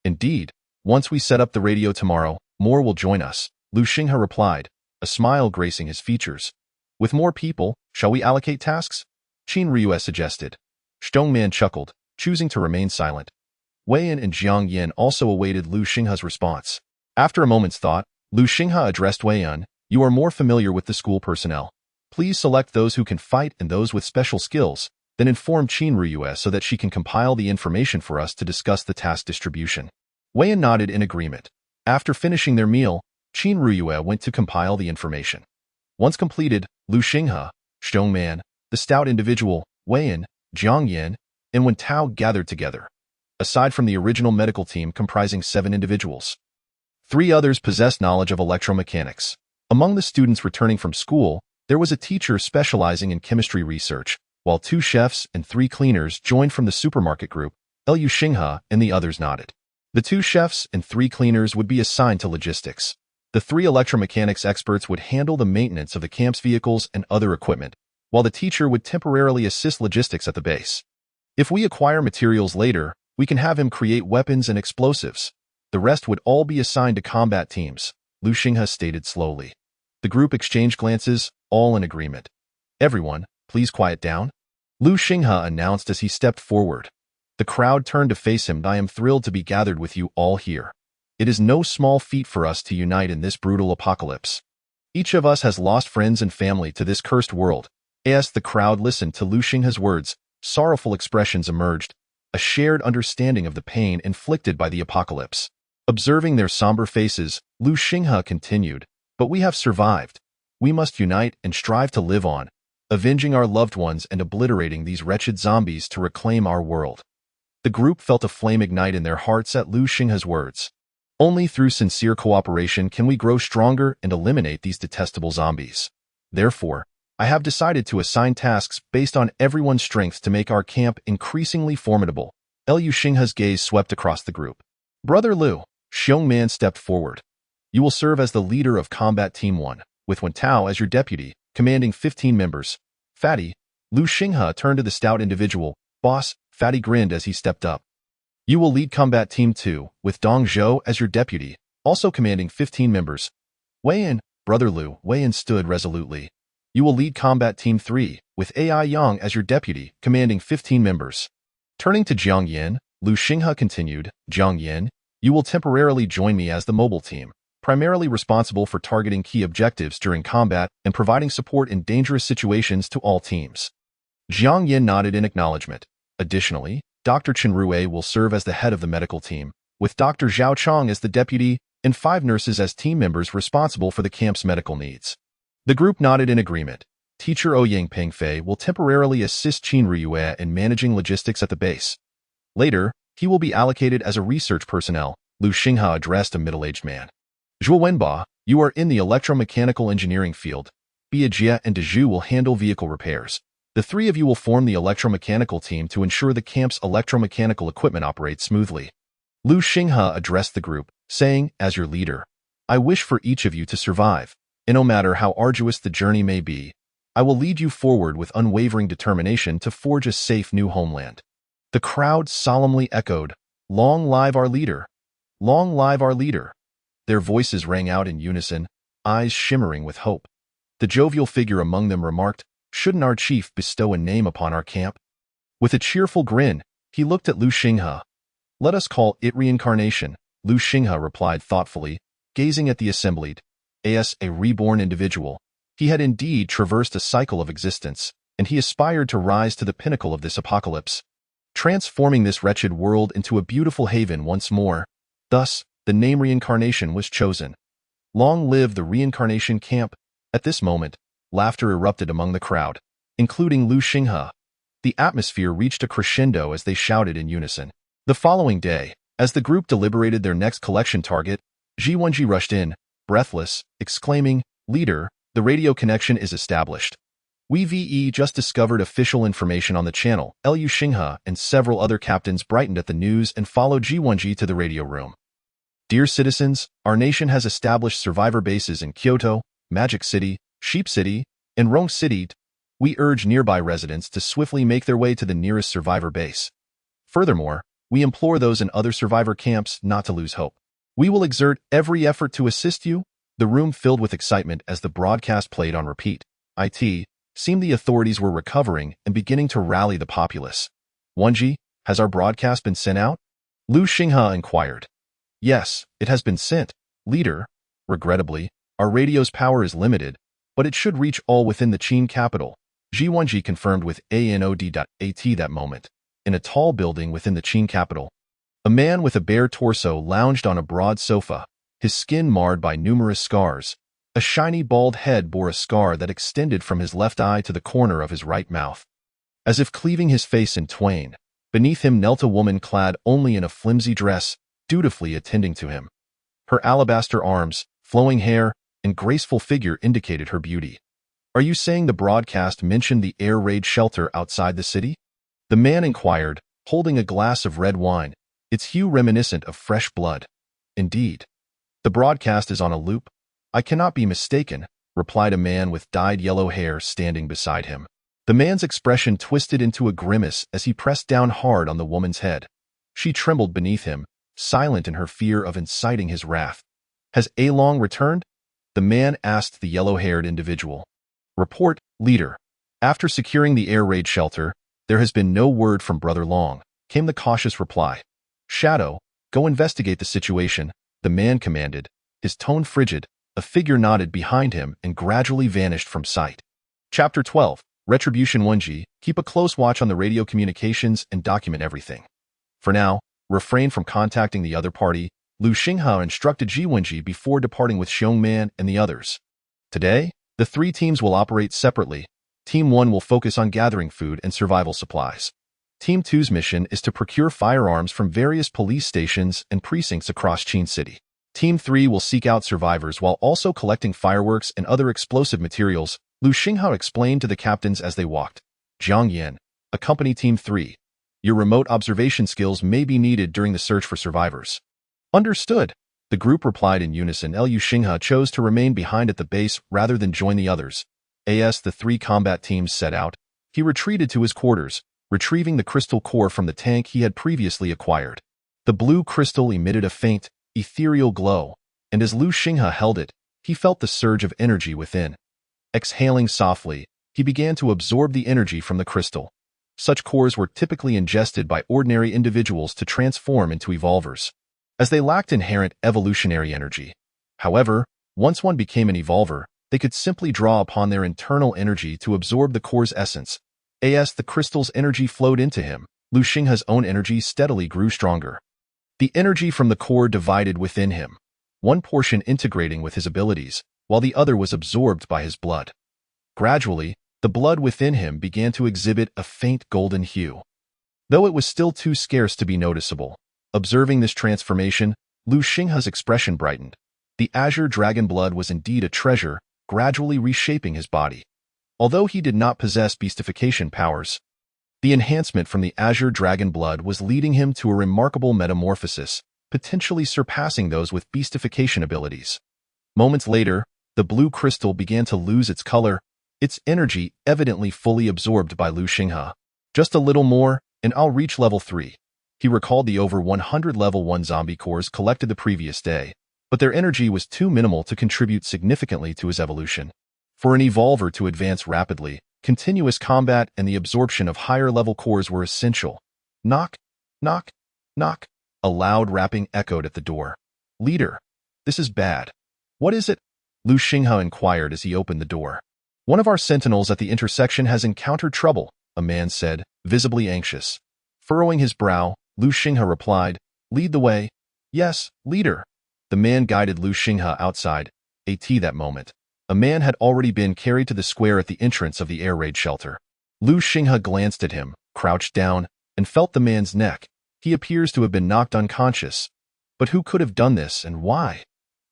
Indeed, once we set up the radio tomorrow, more will join us, Lu Xinghe replied, a smile gracing his features. With more people, shall we allocate tasks? Qin Ruyue suggested. Xiong Man chuckled, choosing to remain silent. Wei Yan and Jiang Yin also awaited Lu Xinghe's response. After a moment's thought, Lu Xinghe addressed Wei Yan, you are more familiar with the school personnel. Please select those who can fight and those with special skills, then inform Qin Ruyue so that she can compile the information for us to discuss the task distribution. Wei Yan nodded in agreement. After finishing their meal, Qin Ruyue went to compile the information. Once completed, Lu Xinghe, Xiong Man, the stout individual, Wei Yan, Jiang Yin, and Wen Tao gathered together. Aside from the original medical team comprising 7 individuals, 3 others possessed knowledge of electromechanics. Among the students returning from school, there was a teacher specializing in chemistry research, while 2 chefs and 3 cleaners joined from the supermarket group. Liu Xinghe and the others nodded. The 2 chefs and 3 cleaners would be assigned to logistics. The 3 electromechanics experts would handle the maintenance of the camp's vehicles and other equipment, while the teacher would temporarily assist logistics at the base. If we acquire materials later, we can have him create weapons and explosives. The rest would all be assigned to combat teams, Lu Xinghe stated slowly. The group exchanged glances, all in agreement. Everyone, please quiet down, Lu Xinghe announced as he stepped forward. The crowd turned to face him. I am thrilled to be gathered with you all here. It is no small feat for us to unite in this brutal apocalypse. Each of us has lost friends and family to this cursed world. As the crowd listened to Lu Xinghe's words, sorrowful expressions emerged, a shared understanding of the pain inflicted by the apocalypse. Observing their somber faces, Lu Xinghe continued, but we have survived. We must unite and strive to live on, avenging our loved ones and obliterating these wretched zombies to reclaim our world. The group felt a flame ignite in their hearts at Lu Xinghe's words. Only through sincere cooperation can we grow stronger and eliminate these detestable zombies. Therefore, I have decided to assign tasks based on everyone's strengths to make our camp increasingly formidable. Liu Xinghe's gaze swept across the group. Brother Lu, Xiong Man stepped forward. You will serve as the leader of Combat Team 1, with Wen Tao as your deputy, commanding 15 members. Fatty, Lu Xinghe turned to the stout individual. Boss, Fatty grinned as he stepped up. You will lead Combat Team 2, with Dong Zhou as your deputy, also commanding 15 members. Wei Yan, Brother Lu, Wei Yan stood resolutely. You will lead Combat Team 3, with Ai Yang as your deputy, commanding 15 members. Turning to Jiang Yin, Lu Xinghe continued, Jiang Yin, you will temporarily join me as the mobile team, primarily responsible for targeting key objectives during combat and providing support in dangerous situations to all teams. Jiang Yin nodded in acknowledgement. Additionally, Dr. Qin Ruyue will serve as the head of the medical team, with Dr. Zhao Chong as the deputy and 5 nurses as team members responsible for the camp's medical needs. The group nodded in agreement. Teacher Ouyang Pengfei will temporarily assist Qin Ruyue in managing logistics at the base. Later, he will be allocated as a research personnel, Lu Xinghe addressed a middle-aged man. Zhuo Wenba, you are in the electromechanical engineering field. Bia Jia and Dezhu will handle vehicle repairs. The 3 of you will form the electromechanical team to ensure the camp's electromechanical equipment operates smoothly. Lu Xinghe addressed the group, saying, as your leader, I wish for each of you to survive, and no matter how arduous the journey may be, I will lead you forward with unwavering determination to forge a safe new homeland. The crowd solemnly echoed, Long live our leader! Long live our leader! Their voices rang out in unison, eyes shimmering with hope. The jovial figure among them remarked, Shouldn't our chief bestow a name upon our camp? With a cheerful grin, he looked at Lu Xinghe. Let us call it reincarnation, Lu Xinghe replied thoughtfully, gazing at the assembled. As a reborn individual, he had indeed traversed a cycle of existence, and he aspired to rise to the pinnacle of this apocalypse. transforming this wretched world into a beautiful haven once more. Thus, the name Reincarnation was chosen. Long live the Reincarnation Camp! At this moment, laughter erupted among the crowd, including Lu Xinghe. The atmosphere reached a crescendo as they shouted in unison. The following day, as the group deliberated their next collection target, Ji Wenji rushed in, breathless, exclaiming, "Leader, the radio connection is established. We just discovered official information on the channel." Liu Xinghe and several other captains brightened at the news and followed Ji Wenji to the radio room. "Dear citizens, our nation has established survivor bases in Kyoto, Magic City, Sheep City, and Rong City. We urge nearby residents to swiftly make their way to the nearest survivor base. Furthermore, we implore those in other survivor camps not to lose hope. We will exert every effort to assist you." The room filled with excitement as the broadcast played on repeat. It seemed the authorities were recovering and beginning to rally the populace. "Wenji, has our broadcast been sent out?" Lu Xinghe inquired. "Yes, it has been sent, leader. Regrettably, our radio's power is limited, but it should reach all within the Qin capital." Ji Wenji confirmed with ANOD.AT that moment. In a tall building within the Qin capital, a man with a bare torso lounged on a broad sofa, his skin marred by numerous scars. A shiny bald head bore a scar that extended from his left eye to the corner of his right mouth, as if cleaving his face in twain. Beneath him knelt a woman clad only in a flimsy dress, dutifully attending to him. Her alabaster arms, flowing hair, and graceful figure indicated her beauty. "Are you saying the broadcast mentioned the air raid shelter outside the city?" the man inquired, holding a glass of red wine, its hue reminiscent of fresh blood. "Indeed. The broadcast is on a loop. I cannot be mistaken," replied a man with dyed yellow hair standing beside him. The man's expression twisted into a grimace as he pressed down hard on the woman's head. She trembled beneath him, silent in her fear of inciting his wrath. "Has A Long returned?" the man asked the yellow-haired individual. "Report, leader. After securing the air raid shelter, there has been no word from Brother Long," came the cautious reply. "Shadow, go investigate the situation," the man commanded, his tone frigid. A figure nodded behind him and gradually vanished from sight. Chapter 12. Retribution. Wenji, keep a close watch on the radio communications and document everything. For now, refrain from contacting the other party, Lu Xinghe instructed Ji Wenji before departing with Xiongman and the others. Today, the three teams will operate separately. Team 1 will focus on gathering food and survival supplies. Team 2's mission is to procure firearms from various police stations and precincts across Qin City. Team 3 will seek out survivors while also collecting fireworks and other explosive materials, Lu Xinghe explained to the captains as they walked. "Jiang Yan, accompany Team 3. Your remote observation skills may be needed during the search for survivors." "Understood," the group replied in unison. Liu Xinghe chose to remain behind at the base rather than join the others. As the three combat teams set out, he retreated to his quarters, retrieving the crystal core from the tank he had previously acquired. The blue crystal emitted a faint, ethereal glow, and as Lu Xinghe held it, he felt the surge of energy within. Exhaling softly, he began to absorb the energy from the crystal. Such cores were typically ingested by ordinary individuals to transform into evolvers, as they lacked inherent evolutionary energy. However, once one became an evolver, they could simply draw upon their internal energy to absorb the core's essence. As the crystal's energy flowed into him, Lu Xinghe's own energy steadily grew stronger. The energy from the core divided within him, one portion integrating with his abilities, while the other was absorbed by his blood. Gradually, the blood within him began to exhibit a faint golden hue, though it was still too scarce to be noticeable. Observing this transformation, Lu Xinghe's expression brightened. The azure dragon blood was indeed a treasure, gradually reshaping his body. Although he did not possess beastification powers, the enhancement from the azure dragon blood was leading him to a remarkable metamorphosis, potentially surpassing those with beastification abilities. Moments later, the blue crystal began to lose its color, its energy evidently fully absorbed by Lu Xinghe. "Just a little more, and I'll reach level 3. He recalled the over 100 level 1 zombie cores collected the previous day, but their energy was too minimal to contribute significantly to his evolution. For an evolver to advance rapidly, continuous combat and the absorption of higher-level cores were essential. Knock, knock, knock. A loud rapping echoed at the door. "Leader, this is bad." "What is it?" Lu Xinghe inquired as he opened the door. "One of our sentinels at the intersection has encountered trouble," a man said, visibly anxious. Furrowing his brow, Lu Xinghe replied, "Lead the way." "Yes, leader." The man guided Lu Xinghe outside. That moment, a man had already been carried to the square at the entrance of the air raid shelter. Lu Xinghe glanced at him, crouched down, and felt the man's neck. He appears to have been knocked unconscious. But who could have done this, and why?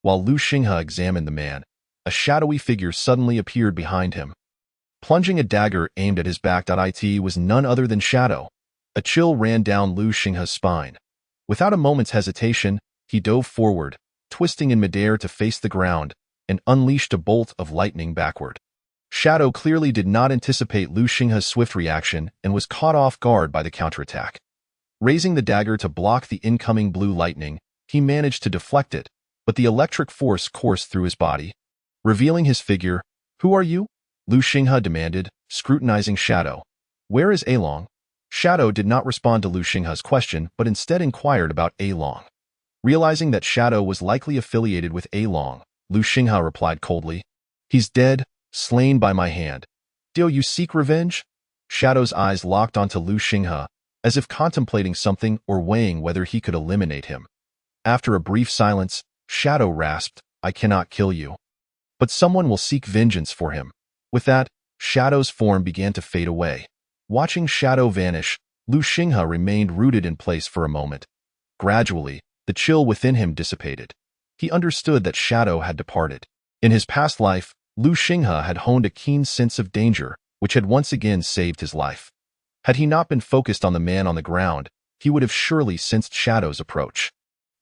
While Lu Xinghe examined the man, a shadowy figure suddenly appeared behind him. Plunging a dagger aimed at his back. It was none other than Shadow. A chill ran down Lu Xinghe's spine. Without a moment's hesitation, he dove forward, twisting in midair to face the ground, and unleashed a bolt of lightning backward. Shadow clearly did not anticipate Lu Xinghe's swift reaction and was caught off guard by the counterattack. Raising the dagger to block the incoming blue lightning, he managed to deflect it, but the electric force coursed through his body. Revealing his figure, "Who are you?" Lu Xinghe demanded, scrutinizing Shadow. "Where is A Long?" Shadow did not respond to Lu Xinghe's question, but instead inquired about A Long. Realizing that Shadow was likely affiliated with A Long, Lu Xinghe replied coldly, "He's dead, slain by my hand. Do you seek revenge?" Shadow's eyes locked onto Lu Xinghe, as if contemplating something or weighing whether he could eliminate him. After a brief silence, Shadow rasped, "I cannot kill you. But someone will seek vengeance for him." With that, Shadow's form began to fade away. Watching Shadow vanish, Lu Xinghe remained rooted in place for a moment. Gradually, the chill within him dissipated. He understood that Shadow had departed. In his past life, Lu Xinghe had honed a keen sense of danger, which had once again saved his life. Had he not been focused on the man on the ground, he would have surely sensed Shadow's approach.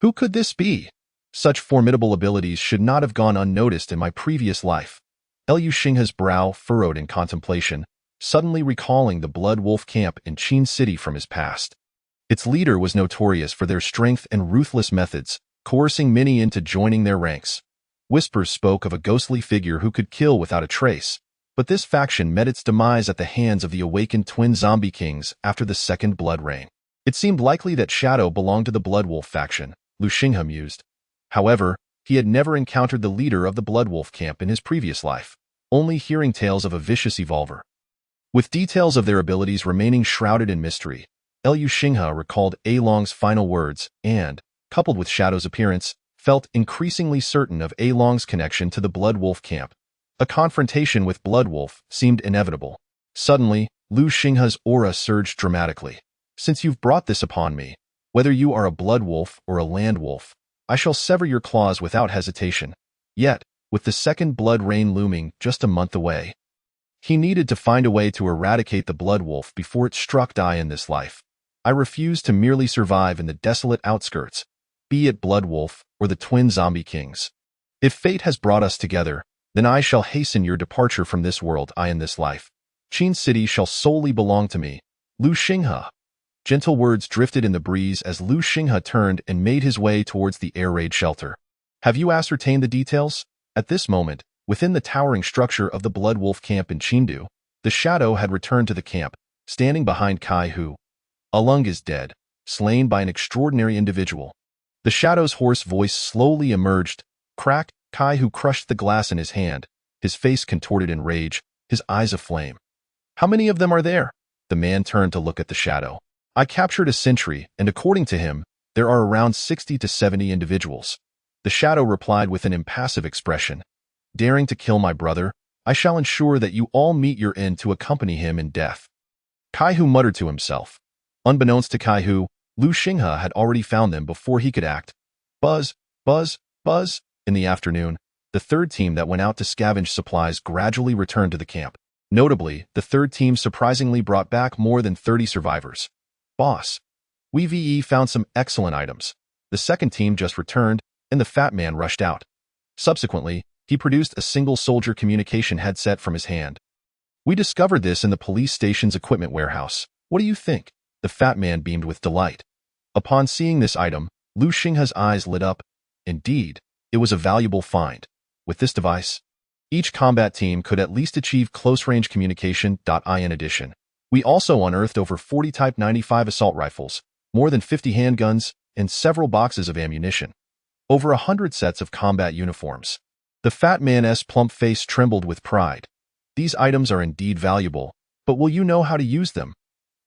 Who could this be? Such formidable abilities should not have gone unnoticed in my previous life. Lu Xinghe's brow furrowed in contemplation, suddenly recalling the Blood Wolf camp in Qin City from his past. Its leader was notorious for their strength and ruthless methods, coercing many into joining their ranks. Whispers spoke of a ghostly figure who could kill without a trace, but this faction met its demise at the hands of the awakened twin zombie kings after the second blood rain. It seemed likely that Shadow belonged to the Blood Wolf faction, Lu Xinghe mused. However, he had never encountered the leader of the Blood Wolf camp in his previous life, only hearing tales of a vicious evolver. With details of their abilities remaining shrouded in mystery, Lu Xinghe recalled A Long's final words and, coupled with Shadow's appearance, felt increasingly certain of A Long's connection to the Blood Wolf camp. A confrontation with Blood Wolf seemed inevitable. Suddenly, Lu Xinghe's aura surged dramatically. "Since you've brought this upon me, whether you are a Blood Wolf or a Land Wolf, I shall sever your claws without hesitation." Yet, with the second blood rain looming just a month away, he needed to find a way to eradicate the Blood Wolf before it struck die in this life. "I refuse to merely survive in the desolate outskirts, be it Blood Wolf or the twin zombie kings. If fate has brought us together, then I shall hasten your departure from this world. I in this life. Qin City shall solely belong to me. Lu Xinghe." Gentle words drifted in the breeze as Lu Xinghe turned and made his way towards the air raid shelter. "Have you ascertained the details?" At this moment, within the towering structure of the Blood Wolf camp in Qindu, the Shadow had returned to the camp, standing behind Kai Hu. "Alung is dead, slain by an extraordinary individual." The Shadow's hoarse voice slowly emerged. Crack! Kai Hu crushed the glass in his hand, his face contorted in rage, his eyes aflame. "How many of them are there?" The man turned to look at the Shadow. "I captured a sentry, and according to him, there are around 60 to 70 individuals." The Shadow replied with an impassive expression. "Daring to kill my brother, I shall ensure that you all meet your end to accompany him in death." Kai Hu muttered to himself. Unbeknownst to Kai Hu, Lu Xinghe had already found them before he could act. Buzz, buzz, buzz. In the afternoon, the third team that went out to scavenge supplies gradually returned to the camp. Notably, the third team surprisingly brought back more than 30 survivors. "Boss, we found some excellent items." The second team just returned, and the fat man rushed out. Subsequently, he produced a single soldier communication headset from his hand. "We discovered this in the police station's equipment warehouse. What do you think?" The fat man beamed with delight. Upon seeing this item, Lu Xinghe's eyes lit up. Indeed, it was a valuable find. With this device, each combat team could at least achieve close-range communication. In addition, we also unearthed over 40 Type 95 assault rifles, more than 50 handguns, and several boxes of ammunition. Over 100 sets of combat uniforms. The fat man's plump face trembled with pride. "These items are indeed valuable, but will you know how to use them?"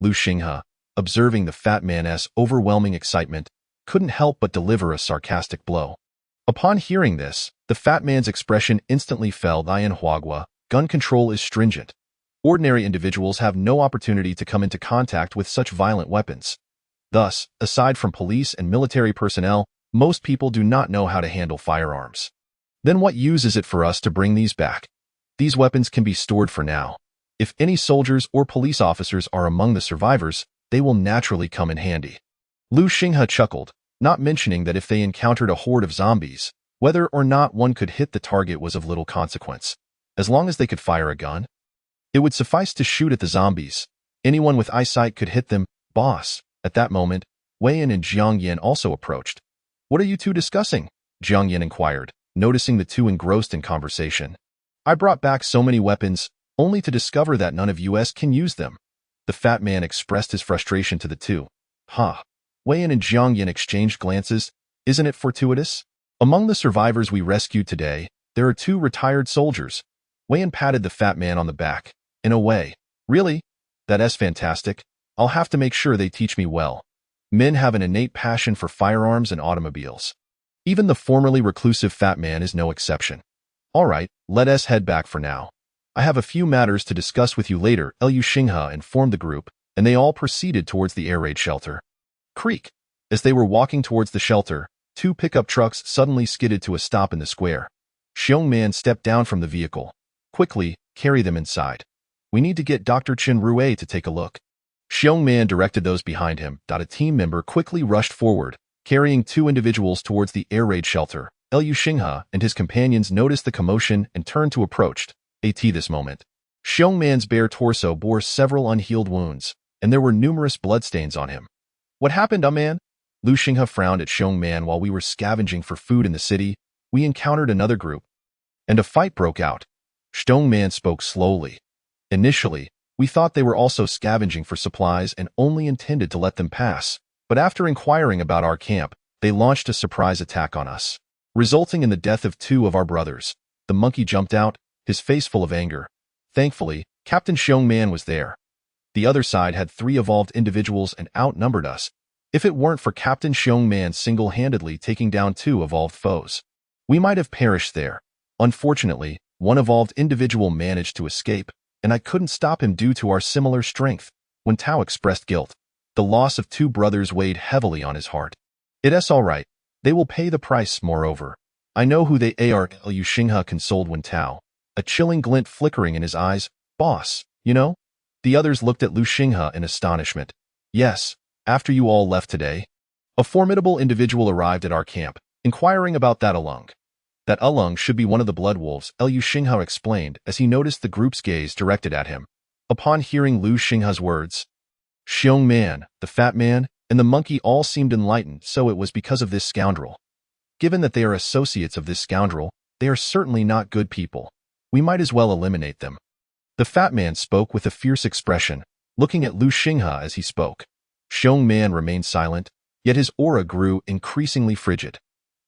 Lu Xinghe, observing the fat man's overwhelming excitement, couldn't help but deliver a sarcastic blow. Upon hearing this, the fat man's expression instantly fell. Lian Huagua, gun control is stringent. Ordinary individuals have no opportunity to come into contact with such violent weapons. Thus, aside from police and military personnel, most people do not know how to handle firearms. Then what use is it for us to bring these back? These weapons can be stored for now. If any soldiers or police officers are among the survivors, they will naturally come in handy. Lu Xinghe chuckled, not mentioning that if they encountered a horde of zombies, whether or not one could hit the target was of little consequence. As long as they could fire a gun, it would suffice to shoot at the zombies. Anyone with eyesight could hit them. Boss. At that moment, Wei Yan and Jiang Yan also approached. What are you two discussing? Jiang Yan inquired, noticing the two engrossed in conversation. I brought back so many weapons, only to discover that none of us can use them. The fat man expressed his frustration to the two. Wei Yan and Jiang Yan exchanged glances. Isn't it fortuitous? Among the survivors we rescued today, there are 2 retired soldiers. Wei Yan patted the fat man on the back. In a way. Really? That's fantastic. I'll have to make sure they teach me well. Men have an innate passion for firearms and automobiles. Even the formerly reclusive fat man is no exception. All right, let us head back for now. I have a few matters to discuss with you later. Lu Xinghe informed the group, and they all proceeded towards the air raid shelter. Creak. As they were walking towards the shelter, 2 pickup trucks suddenly skidded to a stop in the square. Xiong Man stepped down from the vehicle. Quickly, carry them inside. We need to get Dr. Chen Rui to take a look. Xiong Man directed those behind him. A team member quickly rushed forward, carrying 2 individuals towards the air raid shelter. Lu Xinghe and his companions noticed the commotion and turned to approach. This moment. Xiong Man's bare torso bore several unhealed wounds, and there were numerous bloodstains on him. What happened, man? Lu Xinghe frowned at Xiong Man. While we were scavenging for food in the city, we encountered another group, and a fight broke out. Xiong Man spoke slowly. Initially, we thought they were also scavenging for supplies and only intended to let them pass, but after inquiring about our camp, they launched a surprise attack on us, resulting in the death of 2 of our brothers. The monkey jumped out, his face full of anger. Thankfully, Captain Xiong Man was there. The other side had 3 evolved individuals and outnumbered us. If it weren't for Captain Xiong Man single-handedly taking down 2 evolved foes, we might have perished there. Unfortunately, 1 evolved individual managed to escape, and I couldn't stop him due to our similar strength. When Tao expressed guilt, the loss of 2 brothers weighed heavily on his heart. It's all right. They will pay the price. Moreover, I know who they are. Lu Xinghe consoled Wen Tao, a chilling glint flickering in his eyes. Boss, you know? The others looked at Lu Xinghe in astonishment. Yes, after you all left today, a formidable individual arrived at our camp, inquiring about that Alung. That Alung should be one of the Blood Wolves, Lu Xinghe explained as he noticed the group's gaze directed at him. Upon hearing Lu Xinghe's words, Xiong Man, the fat man, and the monkey all seemed enlightened. So it was because of this scoundrel. Given that they are associates of this scoundrel, they are certainly not good people. We might as well eliminate them. The fat man spoke with a fierce expression, looking at Lu Xinghe as he spoke. Xiong Man remained silent, yet his aura grew increasingly frigid.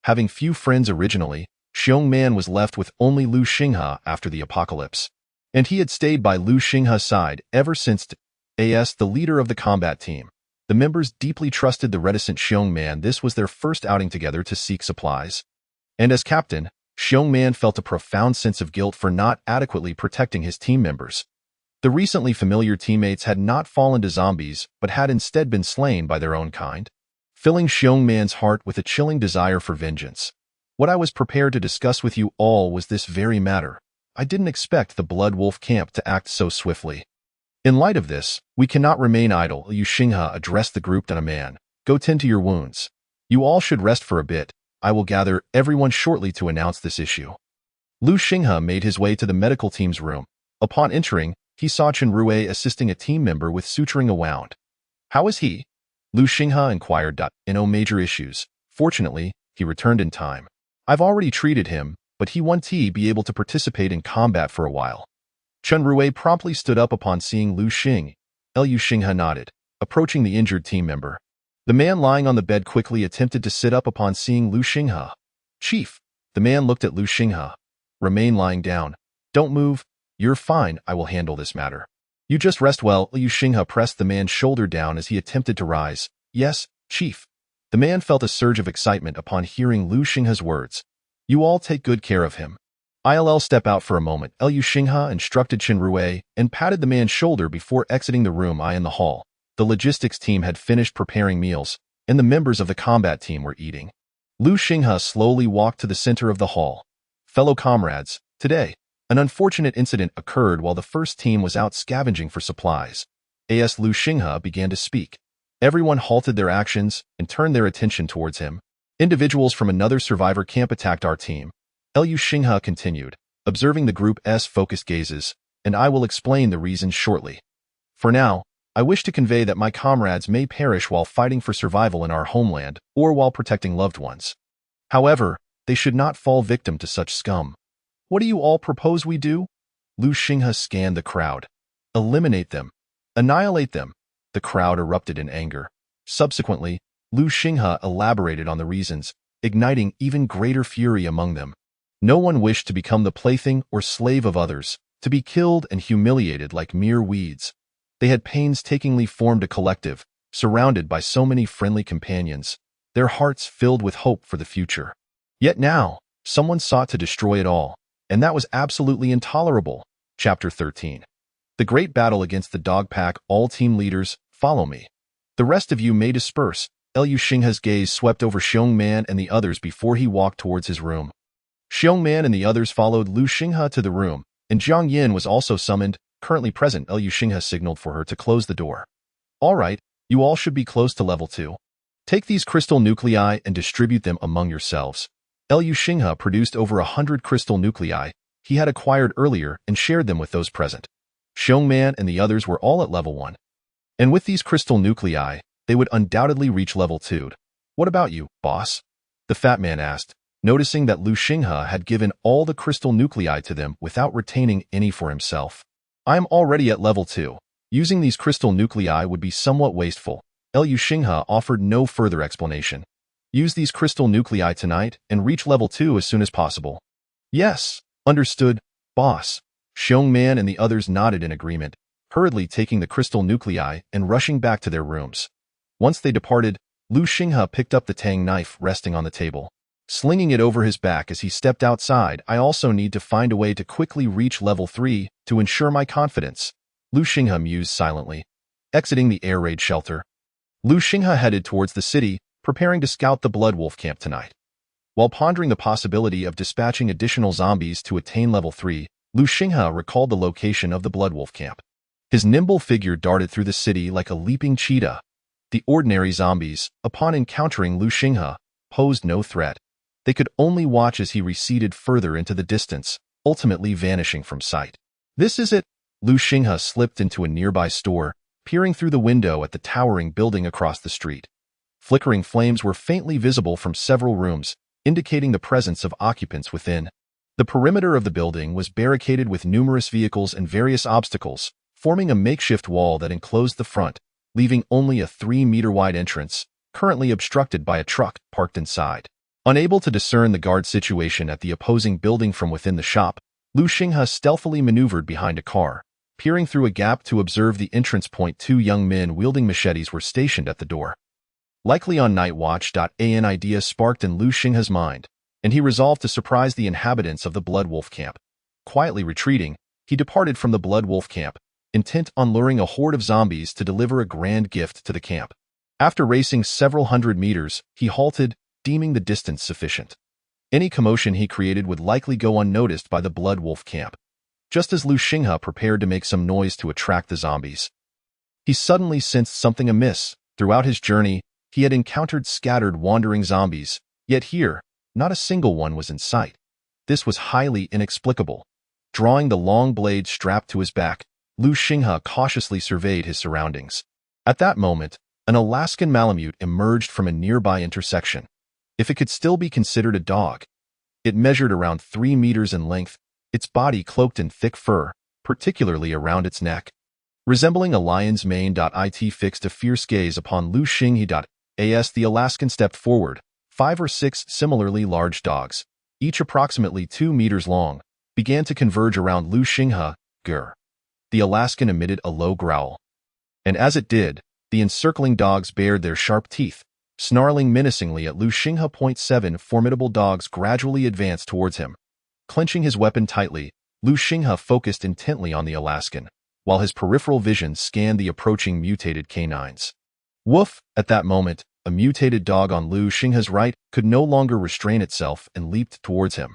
Having few friends originally, Xiong Man was left with only Lu Xinghe after the apocalypse, and he had stayed by Lu Xinghe's side ever since. As the leader of the combat team, the members deeply trusted the reticent Xiong Man. This was their first outing together to seek supplies. And as captain, Xiong Man felt a profound sense of guilt for not adequately protecting his team members. The recently familiar teammates had not fallen to zombies, but had instead been slain by their own kind, filling Xiong Man's heart with a chilling desire for vengeance. What I was prepared to discuss with you all was this very matter. I didn't expect the Blood Wolf camp to act so swiftly. In light of this, we cannot remain idle. Lu Xinghe addressed the group. A man, go tend to your wounds. You all should rest for a bit. I will gather everyone shortly to announce this issue. Lu Xinghe made his way to the medical team's room. Upon entering, he saw Chen Rui assisting a team member with suturing a wound. How is he? Lu Xinghe inquired. No major issues. Fortunately, he returned in time. I've already treated him, but he won't be able to participate in combat for a while. Chen Rui promptly stood up upon seeing Lu Xinghe. Lu Xinghe nodded, approaching the injured team member. The man lying on the bed quickly attempted to sit up upon seeing Lu Xinghe. Chief, the man looked at Lu Xinghe. Remain lying down. Don't move. You're fine. I will handle this matter. You just rest well. Liu Xinghe pressed the man's shoulder down as he attempted to rise. Yes, Chief. The man felt a surge of excitement upon hearing Liu Xinghe's words. You all take good care of him. I'll step out for a moment. Liu Xinghe instructed Chen Rui and patted the man's shoulder before exiting the room. In the hall, the logistics team had finished preparing meals, and the members of the combat team were eating. Liu Xinghe slowly walked to the center of the hall. Fellow comrades, today, an unfortunate incident occurred while the first team was out scavenging for supplies. As Liu Xinghe began to speak, everyone halted their actions and turned their attention towards him. Individuals from another survivor camp attacked our team. Liu Xinghe continued, observing the group's focused gazes, and I will explain the reasons shortly. For now, I wish to convey that my comrades may perish while fighting for survival in our homeland or while protecting loved ones. However, they should not fall victim to such scum. What do you all propose we do? Liu Xinghe scanned the crowd. Eliminate them. Annihilate them. The crowd erupted in anger. Subsequently, Liu Xinghe elaborated on the reasons, igniting even greater fury among them. No one wished to become the plaything or slave of others, to be killed and humiliated like mere weeds. They had painstakingly formed a collective, surrounded by so many friendly companions, their hearts filled with hope for the future. Yet now, someone sought to destroy it all, and that was absolutely intolerable. Chapter 13. The Great Battle Against the Dog Pack. All team leaders, follow me. The rest of you may disperse. Liu Xinghe's gaze swept over Xiong Man and the others before he walked towards his room. Xiong Man and the others followed Liu Xinghe to the room, and Jiang Yin was also summoned. Currently present, Liu Xinghe signaled for her to close the door. All right, you all should be close to level 2. Take these crystal nuclei and distribute them among yourselves. Liu Xinghe produced over 100 crystal nuclei he had acquired earlier and shared them with those present. Xiong Man and the others were all at level 1. And with these crystal nuclei, they would undoubtedly reach level 2. What about you, boss? The fat man asked, noticing that Liu Xinghe had given all the crystal nuclei to them without retaining any for himself. I am already at level 2. Using these crystal nuclei would be somewhat wasteful. Liu Xinghe offered no further explanation. Use these crystal nuclei tonight and reach level 2 as soon as possible. Yes, understood, boss. Xiong Man and the others nodded in agreement, hurriedly taking the crystal nuclei and rushing back to their rooms. Once they departed, Liu Xinghe picked up the tang knife resting on the table, slinging it over his back as he stepped outside. I also need to find a way to quickly reach level 3 to ensure my confidence. Liu Xinghe mused silently. Exiting the air raid shelter, Liu Xinghe headed towards the city, preparing to scout the Blood Wolf camp tonight. While pondering the possibility of dispatching additional zombies to attain level 3, Liu Xinghe recalled the location of the Blood Wolf camp. His nimble figure darted through the city like a leaping cheetah. The ordinary zombies, upon encountering Liu Xinghe, posed no threat. They could only watch as he receded further into the distance, ultimately vanishing from sight. This is it. Liu Xinghe slipped into a nearby store, peering through the window at the towering building across the street. Flickering flames were faintly visible from several rooms, indicating the presence of occupants within. The perimeter of the building was barricaded with numerous vehicles and various obstacles, forming a makeshift wall that enclosed the front, leaving only a 3-meter-wide entrance, currently obstructed by a truck parked inside. Unable to discern the guard situation at the opposing building from within the shop, Liu Xinghe stealthily maneuvered behind a car, peering through a gap to observe the entrance point. 2 young men wielding machetes were stationed at the door. Likely on night watch. An idea sparked in Liu Xinghe's mind, and he resolved to surprise the inhabitants of the Blood Wolf camp. Quietly retreating, he departed from the Blood Wolf camp, intent on luring a horde of zombies to deliver a grand gift to the camp. After racing several hundred meters, he halted, deeming the distance sufficient. Any commotion he created would likely go unnoticed by the Blood Wolf camp. Just as Liu Xinghe prepared to make some noise to attract the zombies, he suddenly sensed something amiss. Throughout his journey, he had encountered scattered wandering zombies, yet here, not a single one was in sight. This was highly inexplicable. Drawing the long blade strapped to his back, Liu Xinghe cautiously surveyed his surroundings. At that moment, an Alaskan Malamute emerged from a nearby intersection. If it could still be considered a dog, it measured around 3 meters in length, its body cloaked in thick fur, particularly around its neck. Resembling a lion's mane. It fixed a fierce gaze upon Liu Xinghe. As the Alaskan stepped forward, 5 or 6 similarly large dogs, each approximately 2 meters long, began to converge around Liu Xinghe. Grr. the Alaskan emitted a low growl. And as it did, the encircling dogs bared their sharp teeth, snarling menacingly at Lu Xinghe. 7 formidable dogs gradually advanced towards him. Clenching his weapon tightly, Lu Xinghe focused intently on the Alaskan, while his peripheral vision scanned the approaching mutated canines. Woof! At that moment, a mutated dog on Lu Xinghe's right could no longer restrain itself and leaped towards him.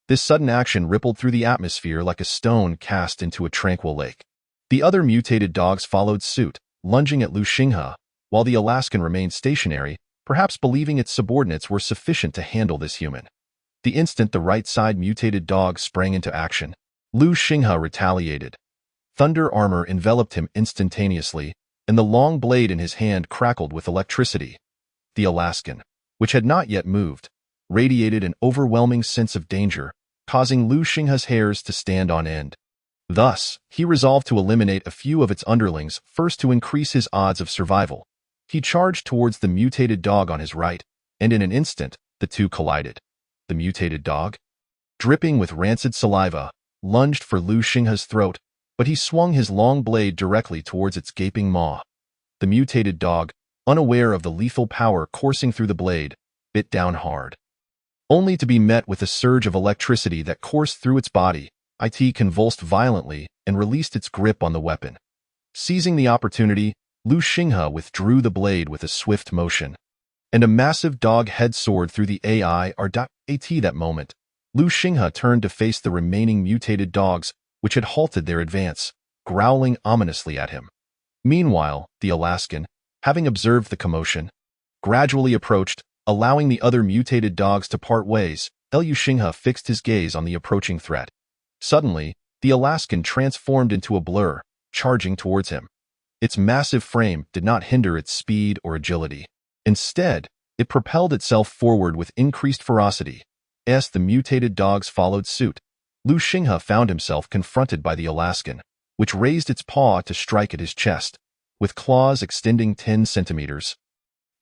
This sudden action rippled through the atmosphere like a stone cast into a tranquil lake. The other mutated dogs followed suit, lunging at Lu Xinghe, while the Alaskan remained stationary, perhaps believing its subordinates were sufficient to handle this human. The instant the right-side mutated dog sprang into action, Lu Xinghe retaliated. Thunder armor enveloped him instantaneously, and the long blade in his hand crackled with electricity. The Alaskan, which had not yet moved, radiated an overwhelming sense of danger, causing Lu Xinghe's hairs to stand on end. Thus, he resolved to eliminate a few of its underlings first to increase his odds of survival. He charged towards the mutated dog on his right, and in an instant, the two collided. The mutated dog, dripping with rancid saliva, lunged for Lu Xinghe's throat, but he swung his long blade directly towards its gaping maw. The mutated dog, unaware of the lethal power coursing through the blade, bit down hard. Only to be met with a surge of electricity that coursed through its body, it convulsed violently and released its grip on the weapon. Seizing the opportunity, Lu Xinghe withdrew the blade with a swift motion, and a massive dog head soared through the AIR.AT. That moment, Lu Xinghe turned to face the remaining mutated dogs, which had halted their advance, growling ominously at him. Meanwhile, the Alaskan, having observed the commotion, gradually approached, allowing the other mutated dogs to part ways. Lu Xinghe fixed his gaze on the approaching threat. Suddenly, the Alaskan transformed into a blur, charging towards him. Its massive frame did not hinder its speed or agility. Instead, it propelled itself forward with increased ferocity. As the mutated dogs followed suit, Lu Xinghe found himself confronted by the Alaskan, which raised its paw to strike at his chest, with claws extending 10 centimeters.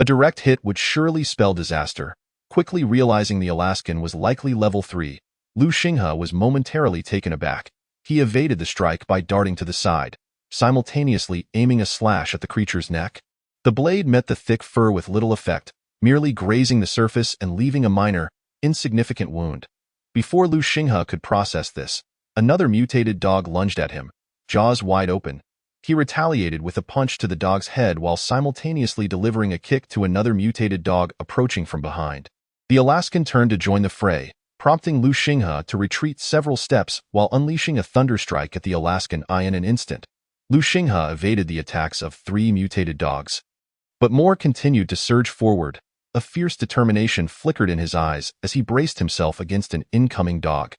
A direct hit would surely spell disaster. Quickly realizing the Alaskan was likely level 3, Lu Xinghe was momentarily taken aback. He evaded the strike by darting to the side, simultaneously aiming a slash at the creature's neck. The blade met the thick fur with little effect, merely grazing the surface and leaving a minor, insignificant wound. Before Lu Xinghe could process this, another mutated dog lunged at him, jaws wide open. He retaliated with a punch to the dog's head while simultaneously delivering a kick to another mutated dog approaching from behind. The Alaskan turned to join the fray, prompting Lu Xinghe to retreat several steps while unleashing a thunderstrike at the Alaskan in an instant. Lu Xinghe evaded the attacks of 3 mutated dogs. But more continued to surge forward. A fierce determination flickered in his eyes as he braced himself against an incoming dog.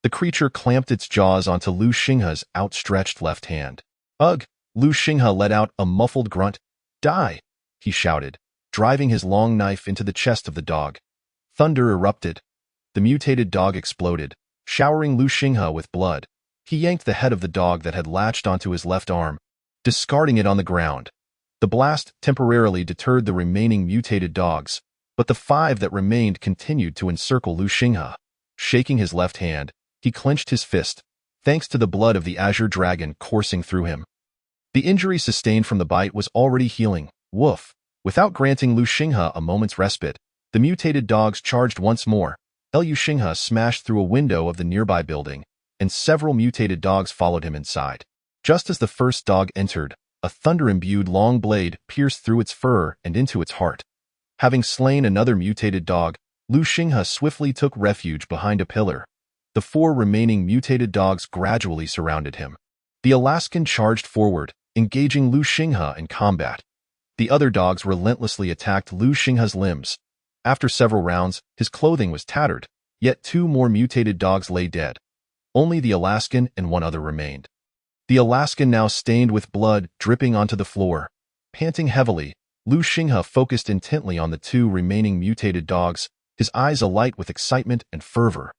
The creature clamped its jaws onto Lu Xinghe's outstretched left hand. Ugh! Lu Xinghe let out a muffled grunt. Die! He shouted, driving his long knife into the chest of the dog. Thunder erupted. The mutated dog exploded, showering Lu Xinghe with blood. He yanked the head of the dog that had latched onto his left arm, discarding it on the ground. The blast temporarily deterred the remaining mutated dogs, but the 5 that remained continued to encircle Lu Xinghe. Shaking his left hand, he clenched his fist, thanks to the blood of the Azure Dragon coursing through him. The injury sustained from the bite was already healing. Woof! Without granting Lu Xinghe a moment's respite, the mutated dogs charged once more. Lu Xinghe smashed through a window of the nearby building, and several mutated dogs followed him inside. Just as the first dog entered, a thunder-imbued long blade pierced through its fur and into its heart. Having slain another mutated dog, Lu Xinghe swiftly took refuge behind a pillar. The 4 remaining mutated dogs gradually surrounded him. The Alaskan charged forward, engaging Lu Xinghe in combat. The other dogs relentlessly attacked Lu Xinghe's limbs. After several rounds, his clothing was tattered, yet 2 more mutated dogs lay dead. Only the Alaskan and 1 other remained. The Alaskan now stained with blood dripping onto the floor. Panting heavily, Lu Xinghe focused intently on the 2 remaining mutated dogs, his eyes alight with excitement and fervor.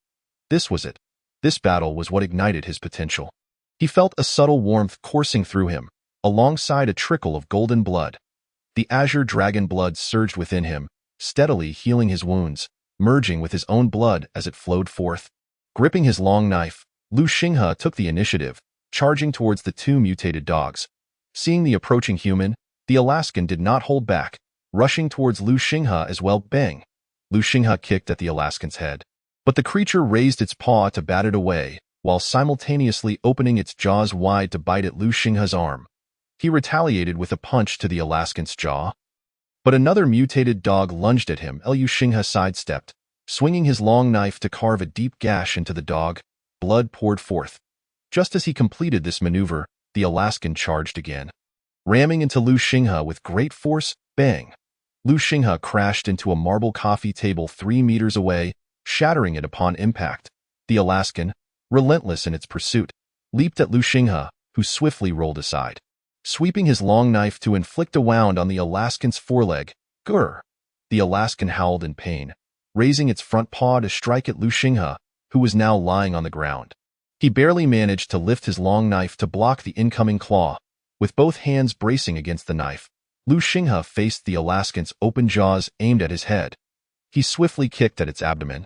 This was it. This battle was what ignited his potential. He felt a subtle warmth coursing through him, alongside a trickle of golden blood. The Azure Dragon blood surged within him, steadily healing his wounds, merging with his own blood as it flowed forth. Gripping his long knife, Lu Xinghe took the initiative, charging towards the two mutated dogs. Seeing the approaching human, the Alaskan did not hold back, rushing towards Lu Xinghe as well. Bang! Lu Xinghe kicked at the Alaskan's head. But the creature raised its paw to bat it away, while simultaneously opening its jaws wide to bite at Lu Xinghe's arm. He retaliated with a punch to the Alaskan's jaw. But another mutated dog lunged at him. Lu Xinghe sidestepped, swinging his long knife to carve a deep gash into the dog. Blood poured forth. Just as he completed this maneuver, the Alaskan charged again. Ramming into Lu Xinghe with great force, bang! Lu Xinghe crashed into a marble coffee table 3 meters away, shattering it upon impact. The Alaskan, relentless in its pursuit, leaped at Lu Xinghe, who swiftly rolled aside, sweeping his long knife to inflict a wound on the Alaskan's foreleg. Grr! The Alaskan howled in pain, raising its front paw to strike at Lu Xinghe, who was now lying on the ground. He barely managed to lift his long knife to block the incoming claw. With both hands bracing against the knife, Lu Xinghe faced the Alaskan's open jaws aimed at his head. He swiftly kicked at its abdomen,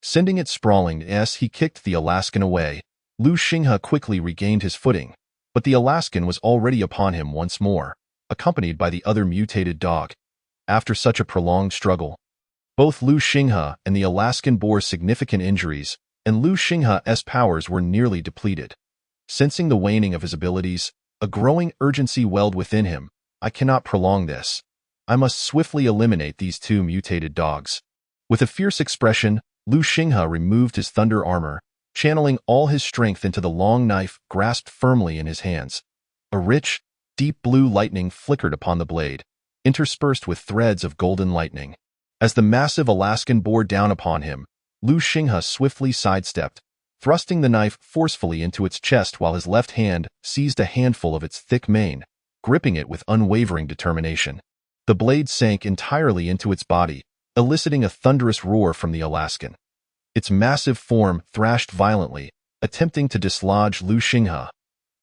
sending it sprawling. As he kicked the Alaskan away, Lu Xinghe quickly regained his footing, but the Alaskan was already upon him once more, accompanied by the other mutated dog. After such a prolonged struggle, both Lu Xinghe and the Alaskan bore significant injuries, and Lu Xinghe's powers were nearly depleted. Sensing the waning of his abilities, a growing urgency welled within him. I cannot prolong this. I must swiftly eliminate these two mutated dogs. With a fierce expression, Lu Xinghe removed his thunder armor, channeling all his strength into the long knife grasped firmly in his hands. A rich, deep blue lightning flickered upon the blade, interspersed with threads of golden lightning. As the massive Alaskan bore down upon him, Lu Xinghe swiftly sidestepped, thrusting the knife forcefully into its chest while his left hand seized a handful of its thick mane, gripping it with unwavering determination. The blade sank entirely into its body, eliciting a thunderous roar from the Alaskan. Its massive form thrashed violently, attempting to dislodge Lu Xinghe.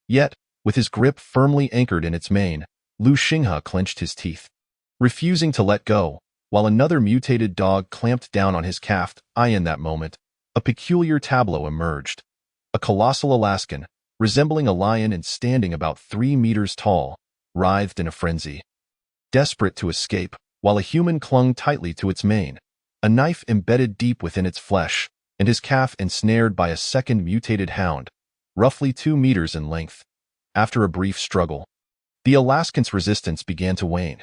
Yet, with his grip firmly anchored in its mane, Lu Xinghe clenched his teeth, refusing to let go, while another mutated dog clamped down on his calf. In that moment, a peculiar tableau emerged. A colossal Alaskan, resembling a lion and standing about 3 meters tall, writhed in a frenzy, desperate to escape, while a human clung tightly to its mane, a knife embedded deep within its flesh, and his calf ensnared by a second mutated hound, roughly 2 meters in length. After a brief struggle, the Alaskan's resistance began to wane.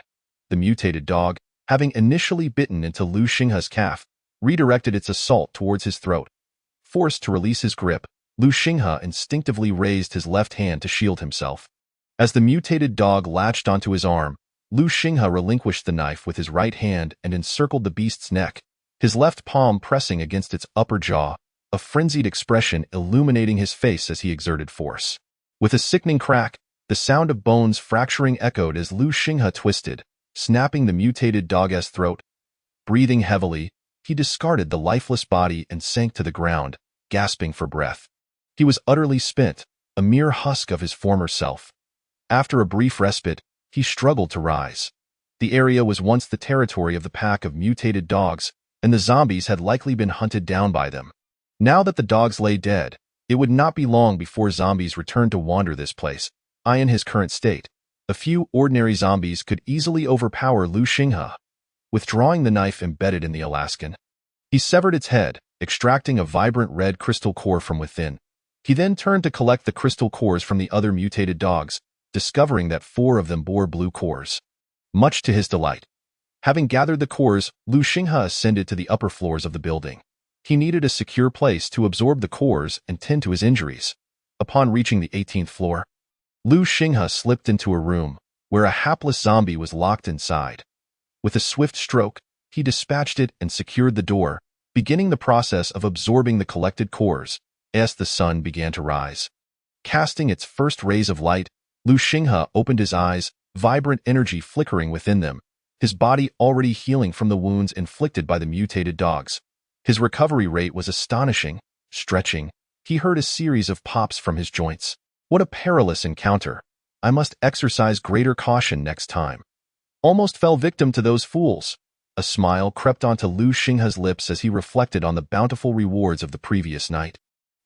The mutated dog, having initially bitten into Lu Xinghe's calf, redirected its assault towards his throat. Forced to release his grip, Lu Xinghe instinctively raised his left hand to shield himself. As the mutated dog latched onto his arm, Lu Xinghe relinquished the knife with his right hand and encircled the beast's neck, his left palm pressing against its upper jaw, a frenzied expression illuminating his face as he exerted force. With a sickening crack, the sound of bones fracturing echoed as Lu Xinghe twisted, snapping the mutated dog's throat. Breathing heavily, he discarded the lifeless body and sank to the ground, gasping for breath. He was utterly spent, a mere husk of his former self. After a brief respite, he struggled to rise. The area was once the territory of the pack of mutated dogs, and the zombies had likely been hunted down by them. Now that the dogs lay dead, it would not be long before zombies returned to wander this place. In his current state, a few ordinary zombies could easily overpower Lu Xinghe. Withdrawing the knife embedded in the Alaskan, he severed its head, extracting a vibrant red crystal core from within. He then turned to collect the crystal cores from the other mutated dogs, discovering that 4 of them bore blue cores. Much to his delight, having gathered the cores, Lu Xinghe ascended to the upper floors of the building. He needed a secure place to absorb the cores and tend to his injuries. Upon reaching the 18th floor, Lu Xinghe slipped into a room where a hapless zombie was locked inside. With a swift stroke, he dispatched it and secured the door, beginning the process of absorbing the collected cores. As the sun began to rise, casting its first rays of light, Lu Xinghe opened his eyes, vibrant energy flickering within them, his body already healing from the wounds inflicted by the mutated dogs. His recovery rate was astonishing. Stretching, he heard a series of pops from his joints. What a perilous encounter. I must exercise greater caution next time. Almost fell victim to those fools. A smile crept onto Lu Xinghe's lips as he reflected on the bountiful rewards of the previous night.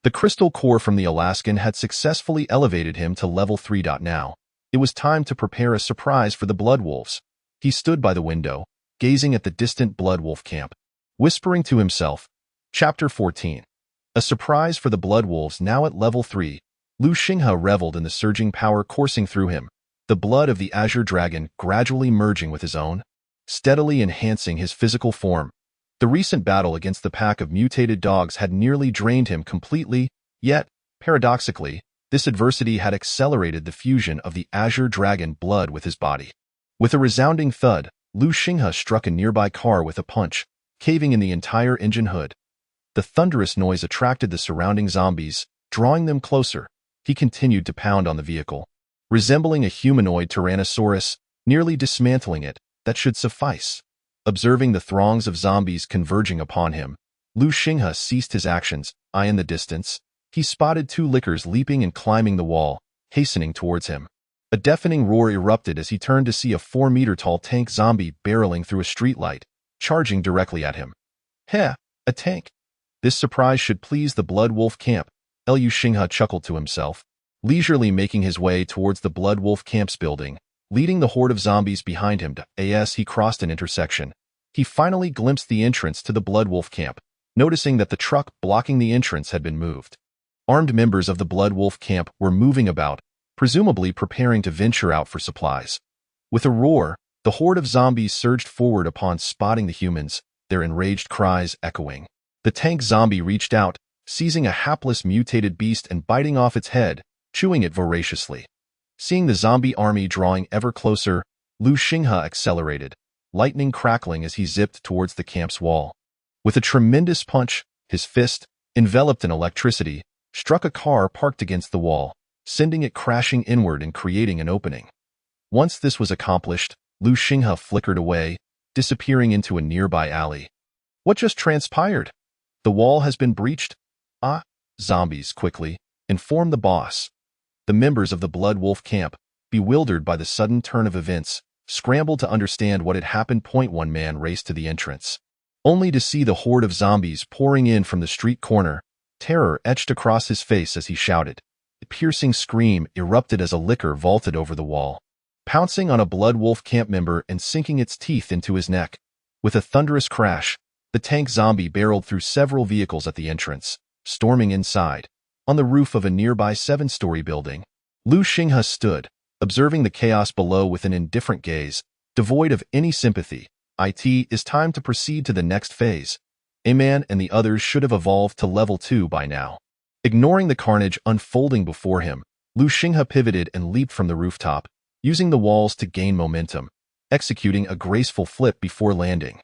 The crystal core from the Alaskan had successfully elevated him to level 3. Now, it was time to prepare a surprise for the Blood Wolves. He stood by the window, gazing at the distant Blood Wolf camp, whispering to himself. Chapter 14. A surprise for the Blood Wolves now at level 3. Lu Xinghe reveled in the surging power coursing through him, the blood of the Azure Dragon gradually merging with his own, steadily enhancing his physical form. The recent battle against the pack of mutated dogs had nearly drained him completely, yet, paradoxically, this adversity had accelerated the fusion of the Azure Dragon blood with his body. With a resounding thud, Lu Xinghe struck a nearby car with a punch, caving in the entire engine hood. The thunderous noise attracted the surrounding zombies, drawing them closer. He continued to pound on the vehicle, resembling a humanoid Tyrannosaurus, nearly dismantling it. That should suffice. Observing the throngs of zombies converging upon him, Lu Xinghe ceased his actions. In the distance, he spotted two lickers leaping and climbing the wall, hastening towards him. A deafening roar erupted as he turned to see a 4-meter-tall tank zombie barreling through a streetlight, charging directly at him. Heh, a tank. This surprise should please the Blood Wolf camp. Lu Xinghe chuckled to himself, leisurely making his way towards the Blood Wolf camp's building, leading the horde of zombies behind him. As he crossed an intersection, he finally glimpsed the entrance to the Blood Wolf camp, noticing that the truck blocking the entrance had been moved. Armed members of the Blood Wolf camp were moving about, presumably preparing to venture out for supplies. With a roar, the horde of zombies surged forward upon spotting the humans, their enraged cries echoing. The tank zombie reached out, seizing a hapless mutated beast and biting off its head, chewing it voraciously. Seeing the zombie army drawing ever closer, Lu Xinghe accelerated, lightning crackling as he zipped towards the camp's wall. With a tremendous punch, his fist, enveloped in electricity, struck a car parked against the wall, sending it crashing inward and creating an opening. Once this was accomplished, Lu Xinghe flickered away, disappearing into a nearby alley. What just transpired? The wall has been breached? Zombies quickly informed the boss. The members of the Blood Wolf camp, bewildered by the sudden turn of events, scrambled to understand what had happened. One man raced to the entrance, only to see the horde of zombies pouring in from the street corner. Terror etched across his face as he shouted. A piercing scream erupted as a licker vaulted over the wall, pouncing on a Blood Wolf camp member and sinking its teeth into his neck. With a thunderous crash, the tank zombie barreled through several vehicles at the entrance, storming inside. On the roof of a nearby 7-story building, Lu Xinghe stood, observing the chaos below with an indifferent gaze, devoid of any sympathy. It is time to proceed to the next phase. A man and the others should have evolved to level 2 by now. Ignoring the carnage unfolding before him, Lu Xinghe pivoted and leaped from the rooftop, using the walls to gain momentum, executing a graceful flip before landing.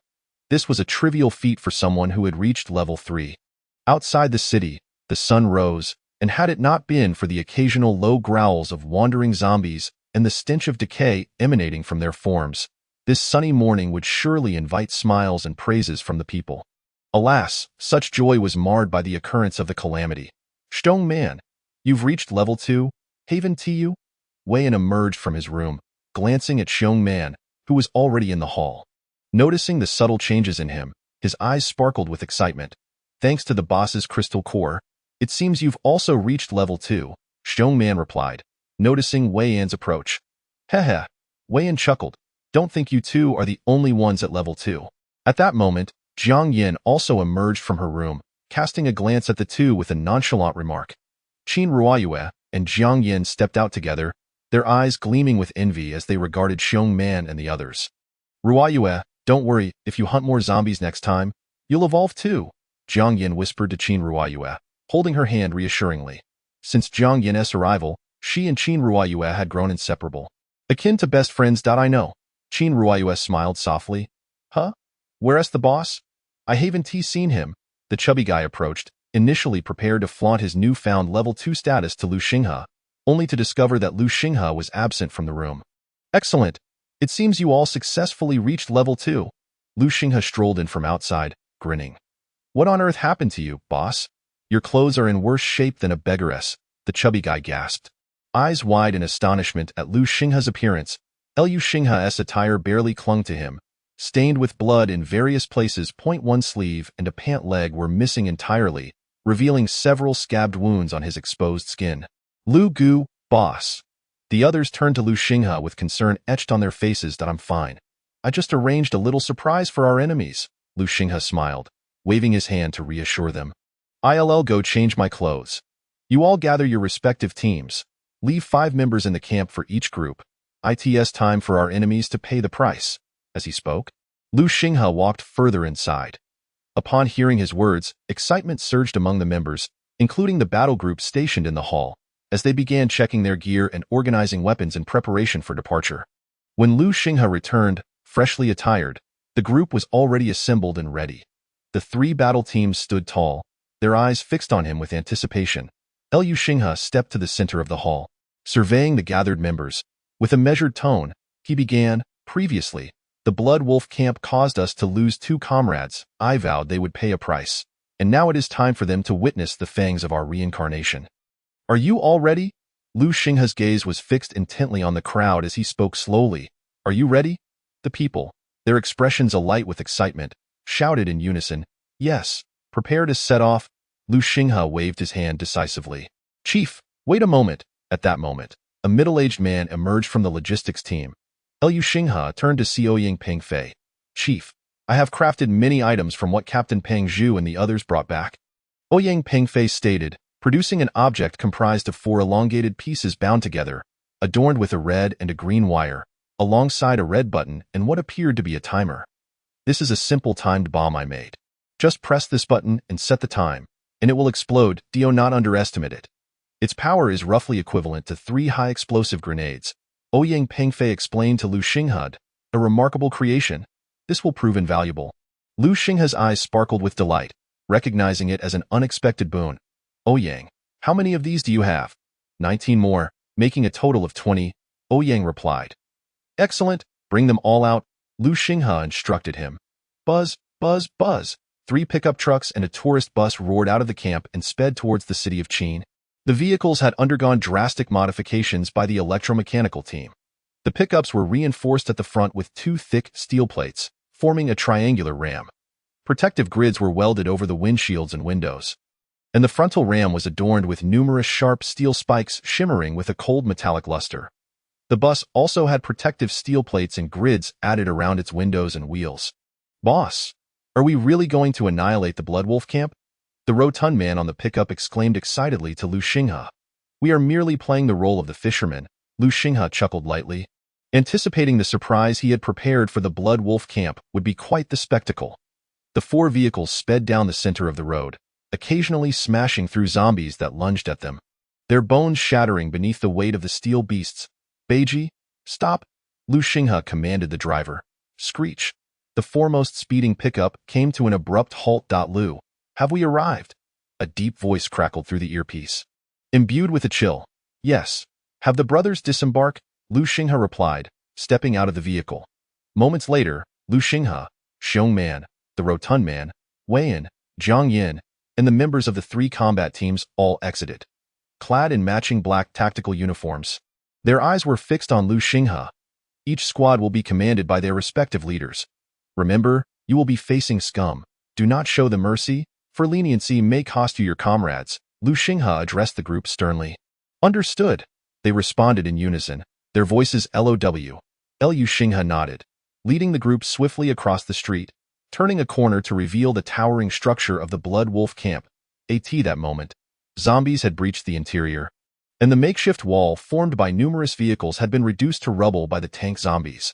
This was a trivial feat for someone who had reached level 3. Outside the city, the sun rose, and had it not been for the occasional low growls of wandering zombies and the stench of decay emanating from their forms, this sunny morning would surely invite smiles and praises from the people. Alas, such joy was marred by the occurrence of the calamity. Xiong Man, you've reached level 2, Haven Tu? Wei Yan emerged from his room, glancing at Xiong Man, who was already in the hall. Noticing the subtle changes in him, his eyes sparkled with excitement. Thanks to the boss's crystal core, it seems you've also reached level 2, Xiong Man replied, noticing Wei Yan's approach. Heh. Wei Yan chuckled. Don't think you two are the only ones at level 2. At that moment, Jiang Yin also emerged from her room, casting a glance at the two with a nonchalant remark. Qin Ruoyue and Jiang Yin stepped out together, their eyes gleaming with envy as they regarded Xiong Man and the others. Ruoyue, don't worry, if you hunt more zombies next time, you'll evolve too, Jiang Yin whispered to Qin Ruoyue, holding her hand reassuringly. Since Jiang Yin's arrival, she and Qin Ruoyue had grown inseparable. Akin to best friends. I know. Qin Ruoyue smiled softly. Huh? Where's the boss? I haven't seen him. The chubby guy approached, initially prepared to flaunt his newfound level 2 status to Lu Xinghe, only to discover that Lu Xinghe was absent from the room. Excellent. It seems you all successfully reached level 2. Lu Xinghe strolled in from outside, grinning. What on earth happened to you, boss? Your clothes are in worse shape than a beggaress, the chubby guy gasped. Eyes wide in astonishment at Lu Xinghe's appearance, Lu Xinghe's attire barely clung to him, stained with blood in various places. One sleeve and a pant leg were missing entirely, revealing several scabbed wounds on his exposed skin. Lu Gu, boss. The others turned to Lu Xinghe with concern etched on their faces. I'm fine. I just arranged a little surprise for our enemies. Lu Xinghe smiled, waving his hand to reassure them. I'll go change my clothes. You all gather your respective teams. Leave 5 members in the camp for each group. It's time for our enemies to pay the price. As he spoke, Lu Xinghe walked further inside. Upon hearing his words, excitement surged among the members, including the battle group stationed in the hall, as they began checking their gear and organizing weapons in preparation for departure. When Lu Xinghe returned, freshly attired, the group was already assembled and ready. The 3 battle teams stood tall, their eyes fixed on him with anticipation. Lu Xinghe stepped to the center of the hall, surveying the gathered members. With a measured tone, he began, previously, the Blood Wolf camp caused us to lose 2 comrades. I vowed they would pay a price, and now it is time for them to witness the fangs of our reincarnation. Are you all ready? Lu Xinghe's gaze was fixed intently on the crowd as he spoke slowly. Are you ready? The people, their expressions alight with excitement, shouted in unison, yes. Prepared to set off, Lu Xinghe waved his hand decisively. Chief, wait a moment. At that moment, a middle-aged man emerged from the logistics team. Lu Xinghe turned to see Ouyang Pengfei. Chief, I have crafted many items from what Captain Peng Zhu and the others brought back. Ouyang Pengfei stated, producing an object comprised of 4 elongated pieces bound together, adorned with a red and a green wire, alongside a red button and what appeared to be a timer. This is a simple timed bomb I made. Just press this button and set the time, and it will explode. Do not underestimate it. Its power is roughly equivalent to 3 high-explosive grenades. Ouyang Pengfei explained to Lu Xinghe, a remarkable creation. This will prove invaluable. Lu Xinghe's eyes sparkled with delight, recognizing it as an unexpected boon. Ouyang, how many of these do you have? 19 more, making a total of 20, Ouyang replied. Excellent, bring them all out, Lu Xinghe instructed him. Buzz, buzz, buzz. 3 pickup trucks and a tourist bus roared out of the camp and sped towards the city of Qin. The vehicles had undergone drastic modifications by the electromechanical team. The pickups were reinforced at the front with 2 thick steel plates, forming a triangular ram. Protective grids were welded over the windshields and windows, and the frontal ram was adorned with numerous sharp steel spikes shimmering with a cold metallic luster. The bus also had protective steel plates and grids added around its windows and wheels. Boss, are we really going to annihilate the Blood Wolf camp? The rotund man on the pickup exclaimed excitedly to Lu Xinghe. We are merely playing the role of the fisherman, Lu Xinghe chuckled lightly, anticipating the surprise he had prepared for the Blood Wolf camp would be quite the spectacle. The 4 vehicles sped down the center of the road, occasionally smashing through zombies that lunged at them, their bones shattering beneath the weight of the steel beasts. Beiji, stop, Lu Xinghe commanded the driver. Screech. The foremost speeding pickup came to an abrupt halt. Lu, have we arrived? A deep voice crackled through the earpiece, imbued with a chill. Yes. Have the brothers disembarked? Lu Xinghe replied, stepping out of the vehicle. Moments later, Lu Xinghe, Xiong Man, the rotund man, Weiyan, Jiang Yin, and the members of the 3 combat teams all exited, clad in matching black tactical uniforms. Their eyes were fixed on Lu Xinghe. Each squad will be commanded by their respective leaders. Remember, you will be facing scum. Do not show them mercy, for leniency may cost you your comrades. Lu Xinghe addressed the group sternly. Understood. They responded in unison, their voices LOW. Lu Xinghe nodded, leading the group swiftly across the street, turning a corner to reveal the towering structure of the Blood Wolf camp. At that moment, zombies had breached the interior, and the makeshift wall formed by numerous vehicles had been reduced to rubble by the tank zombies.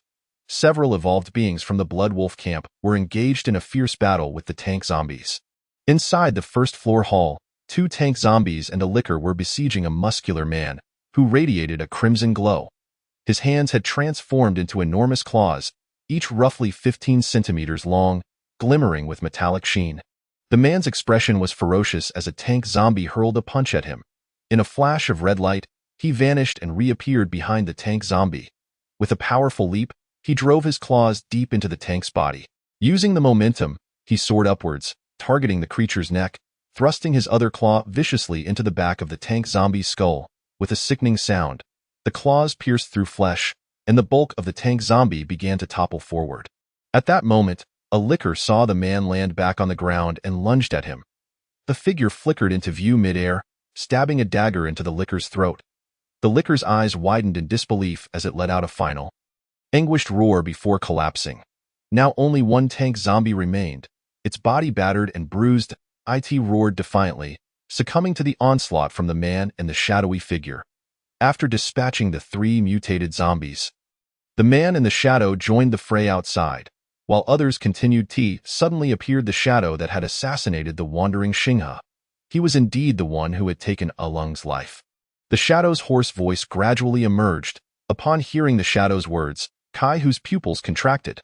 Several evolved beings from the Blood Wolf camp were engaged in a fierce battle with the tank zombies. Inside the first-floor hall, 2 tank zombies and a licker were besieging a muscular man, who radiated a crimson glow. His hands had transformed into enormous claws, each roughly 15 centimeters long, glimmering with metallic sheen. The man's expression was ferocious as a tank zombie hurled a punch at him. In a flash of red light, he vanished and reappeared behind the tank zombie. With a powerful leap, he drove his claws deep into the tank's body. Using the momentum, he soared upwards, targeting the creature's neck, thrusting his other claw viciously into the back of the tank zombie's skull. With a sickening sound, the claws pierced through flesh, and the bulk of the tank zombie began to topple forward. At that moment, a licker saw the man land back on the ground and lunged at him. The figure flickered into view midair, stabbing a dagger into the Licker's throat. The Licker's eyes widened in disbelief as it let out a final, anguished roar before collapsing. Now only one tank zombie remained, its body battered and bruised. It roared defiantly, succumbing to the onslaught from the man and the shadowy figure. After dispatching the 3 mutated zombies, the man and the shadow joined the fray outside. While others continued, suddenly appeared the shadow that had assassinated the wandering Xinghe. He was indeed the one who had taken Alung's life. The shadow's hoarse voice gradually emerged. Upon hearing the shadow's words, Kai Hu's pupils contracted.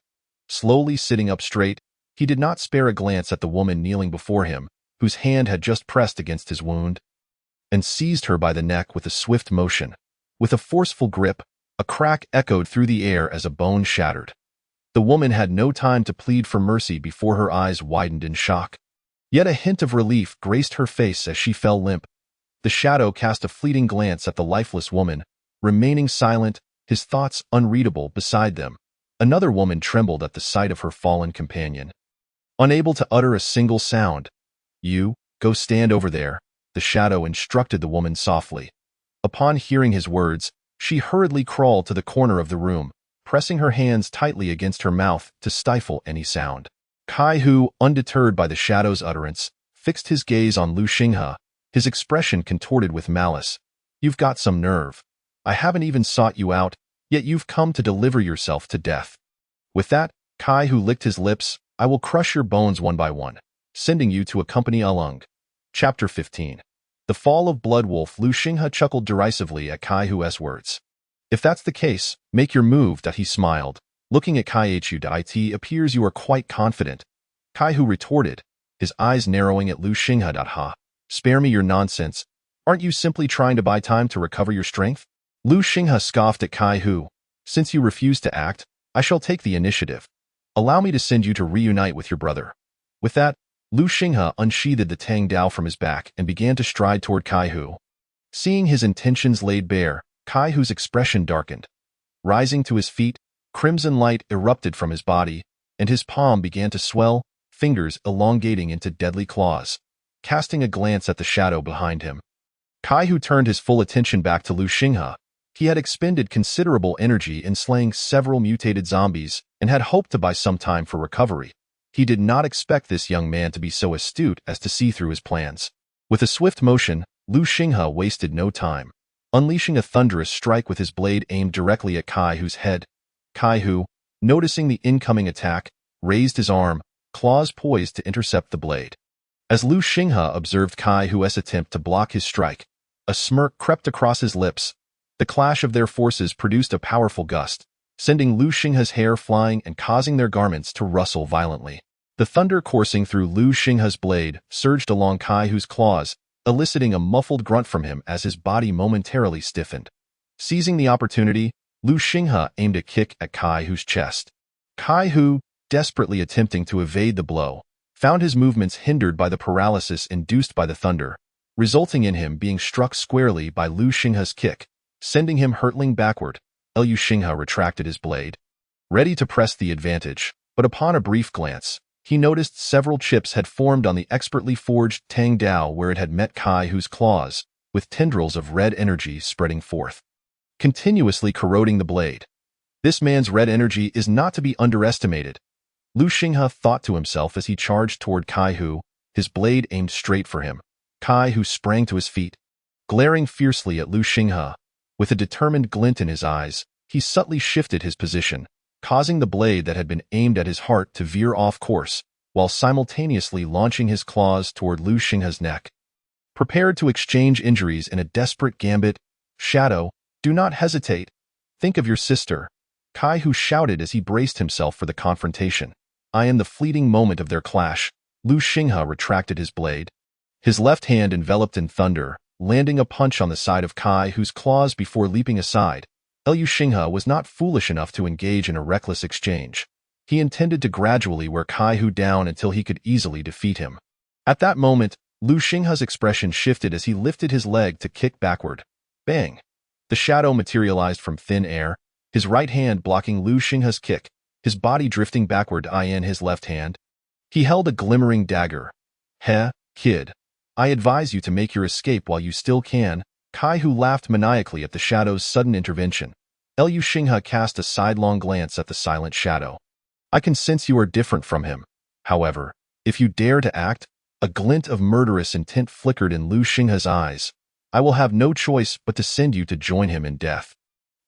Slowly sitting up straight, he did not spare a glance at the woman kneeling before him, whose hand had just pressed against his wound, and seized her by the neck with a swift motion. With a forceful grip, a crack echoed through the air as a bone shattered. The woman had no time to plead for mercy before her eyes widened in shock. Yet a hint of relief graced her face as she fell limp. The shadow cast a fleeting glance at the lifeless woman, remaining silent, his thoughts unreadable beside them. Another woman trembled at the sight of her fallen companion. Unable to utter a single sound, "You, go stand over there," the shadow instructed the woman softly. Upon hearing his words, she hurriedly crawled to the corner of the room, pressing her hands tightly against her mouth to stifle any sound. Kai Hu, undeterred by the shadow's utterance, fixed his gaze on Lu Xinghe, his expression contorted with malice. "You've got some nerve. I haven't even sought you out, yet you've come to deliver yourself to death." With that, Kai Hu licked his lips. "I will crush your bones one by one, sending you to accompany Alung." Chapter 15. The Fall of Bloodwolf. Lu Xinghe chuckled derisively at Kai Hu's words. "If that's the case, make your move." He smiled, looking at Kai Hu. "It appears you are quite confident." Kai Hu retorted, his eyes narrowing at Lu Xinghe. "Ha, spare me your nonsense. Aren't you simply trying to buy time to recover your strength?" Lu Xinghe scoffed at Kai Hu. "Since you refuse to act, I shall take the initiative. Allow me to send you to reunite with your brother." With that, Lu Xinghe unsheathed the Tang Dao from his back and began to stride toward Kai Hu. Seeing his intentions laid bare, Kai Hu's expression darkened. Rising to his feet, crimson light erupted from his body, and his palm began to swell, fingers elongating into deadly claws. Casting a glance at the shadow behind him, Kai Hu turned his full attention back to Lu Xinghe. He had expended considerable energy in slaying several mutated zombies and had hoped to buy some time for recovery. He did not expect this young man to be so astute as to see through his plans. With a swift motion, Lu Xinghe wasted no time, unleashing a thunderous strike with his blade aimed directly at Kai Hu's head. Kai Hu, noticing the incoming attack, raised his arm, claws poised to intercept the blade. As Lu Xinghe observed Kai Hu's attempt to block his strike, a smirk crept across his lips. The clash of their forces produced a powerful gust, sending Lu Xinghe's hair flying and causing their garments to rustle violently. The thunder coursing through Lu Xinghe's blade surged along Kai Hu's claws, eliciting a muffled grunt from him as his body momentarily stiffened. Seizing the opportunity, Lu Xinghe aimed a kick at Kai Hu's chest. Kai Hu, desperately attempting to evade the blow, found his movements hindered by the paralysis induced by the thunder, resulting in him being struck squarely by Lu Xinghe's kick, sending him hurtling backward. Lu Xinghe retracted his blade, ready to press the advantage, but upon a brief glance, he noticed several chips had formed on the expertly forged Tang Dao where it had met Kai Hu's claws, with tendrils of red energy spreading forth, continuously corroding the blade. This man's red energy is not to be underestimated, Lu Xinghe thought to himself as he charged toward Kai Hu, his blade aimed straight for him. Kai Hu sprang to his feet, glaring fiercely at Lu Xinghe. With a determined glint in his eyes, he subtly shifted his position, causing the blade that had been aimed at his heart to veer off course, while simultaneously launching his claws toward Lu Xinghe's neck. Prepared to exchange injuries in a desperate gambit, "Shadow, do not hesitate. Think of your sister," Kai Hu shouted as he braced himself for the confrontation. In the fleeting moment of their clash, Lu Xinghe retracted his blade, his left hand enveloped in thunder, landing a punch on the side of Kai Hu's claws before leaping aside. Lu Xinghe was not foolish enough to engage in a reckless exchange. He intended to gradually wear Kai Hu down until he could easily defeat him. At that moment, Lu Xinghe's expression shifted as he lifted his leg to kick backward. Bang! The shadow materialized from thin air, his right hand blocking Lu Xinghe's kick, his body drifting backward in his left hand. He held a glimmering dagger. "Heh, kid. I advise you to make your escape while you still can. Kai Hu laughed maniacally at the shadow's sudden intervention. Liu Xinghe cast a sidelong glance at the silent shadow. I can sense you are different from him. However, if you dare to act, a glint of murderous intent flickered in Liu Xinghe's eyes. I will have no choice but to send you to join him in death.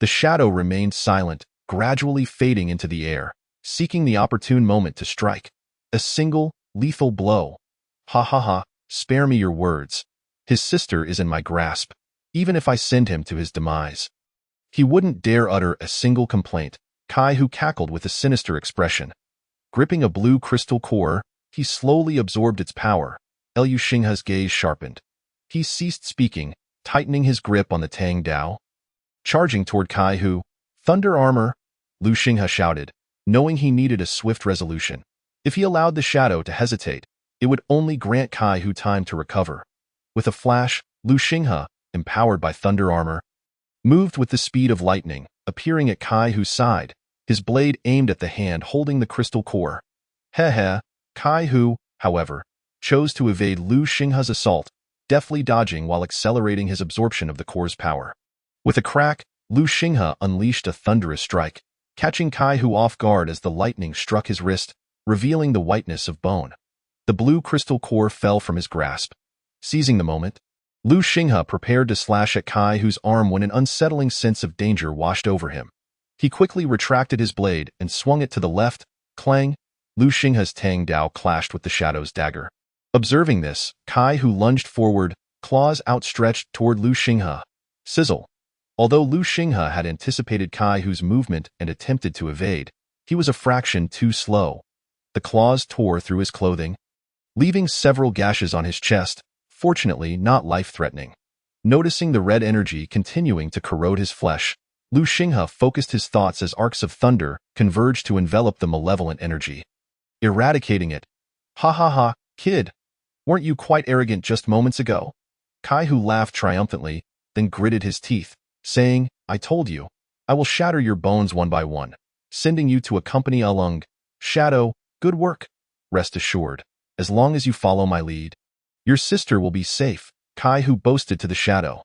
The shadow remained silent, gradually fading into the air, seeking the opportune moment to strike. A single, lethal blow. Ha ha ha, spare me your words. His sister is in my grasp, even if I send him to his demise. He wouldn't dare utter a single complaint. Kai Hu cackled with a sinister expression. Gripping a blue crystal core, he slowly absorbed its power. Liu Xinghe's gaze sharpened. He ceased speaking, tightening his grip on the Tang Dao. Charging toward Kai Hu. Thunder armor, Liu Xinghe shouted, knowing he needed a swift resolution. If he allowed the shadow to hesitate, it would only grant Kai Hu time to recover. With a flash, Liu Xinghe, empowered by thunder armor, moved with the speed of lightning, appearing at Kai Hu's side, his blade aimed at the hand holding the crystal core. Heh. Kai Hu, however, chose to evade Liu Xinghe's assault, deftly dodging while accelerating his absorption of the core's power. With a crack, Liu Xinghe unleashed a thunderous strike, catching Kai Hu off guard as the lightning struck his wrist, revealing the whiteness of bone. The blue crystal core fell from his grasp. Seizing the moment, Liu Xinghe prepared to slash at Kai Hu's arm when an unsettling sense of danger washed over him. He quickly retracted his blade and swung it to the left. Clang! Liu Xinghe's Tang Dao clashed with the shadow's dagger. Observing this, Kai Hu lunged forward, claws outstretched toward Liu Xinghe. Sizzle! Although Liu Xinghe had anticipated Kai Hu's movement and attempted to evade, he was a fraction too slow. The claws tore through his clothing, leaving several gashes on his chest, fortunately not life-threatening. Noticing the red energy continuing to corrode his flesh, Liu Xinghe focused his thoughts as arcs of thunder converged to envelop the malevolent energy, eradicating it. Ha ha ha, kid! Weren't you quite arrogant just moments ago? Kai Hu laughed triumphantly, then gritted his teeth, saying, I told you, I will shatter your bones one by one, sending you to accompany Alung. Shadow, good work. Rest assured, as long as you follow my lead, your sister will be safe, Kai Hu boasted to the shadow.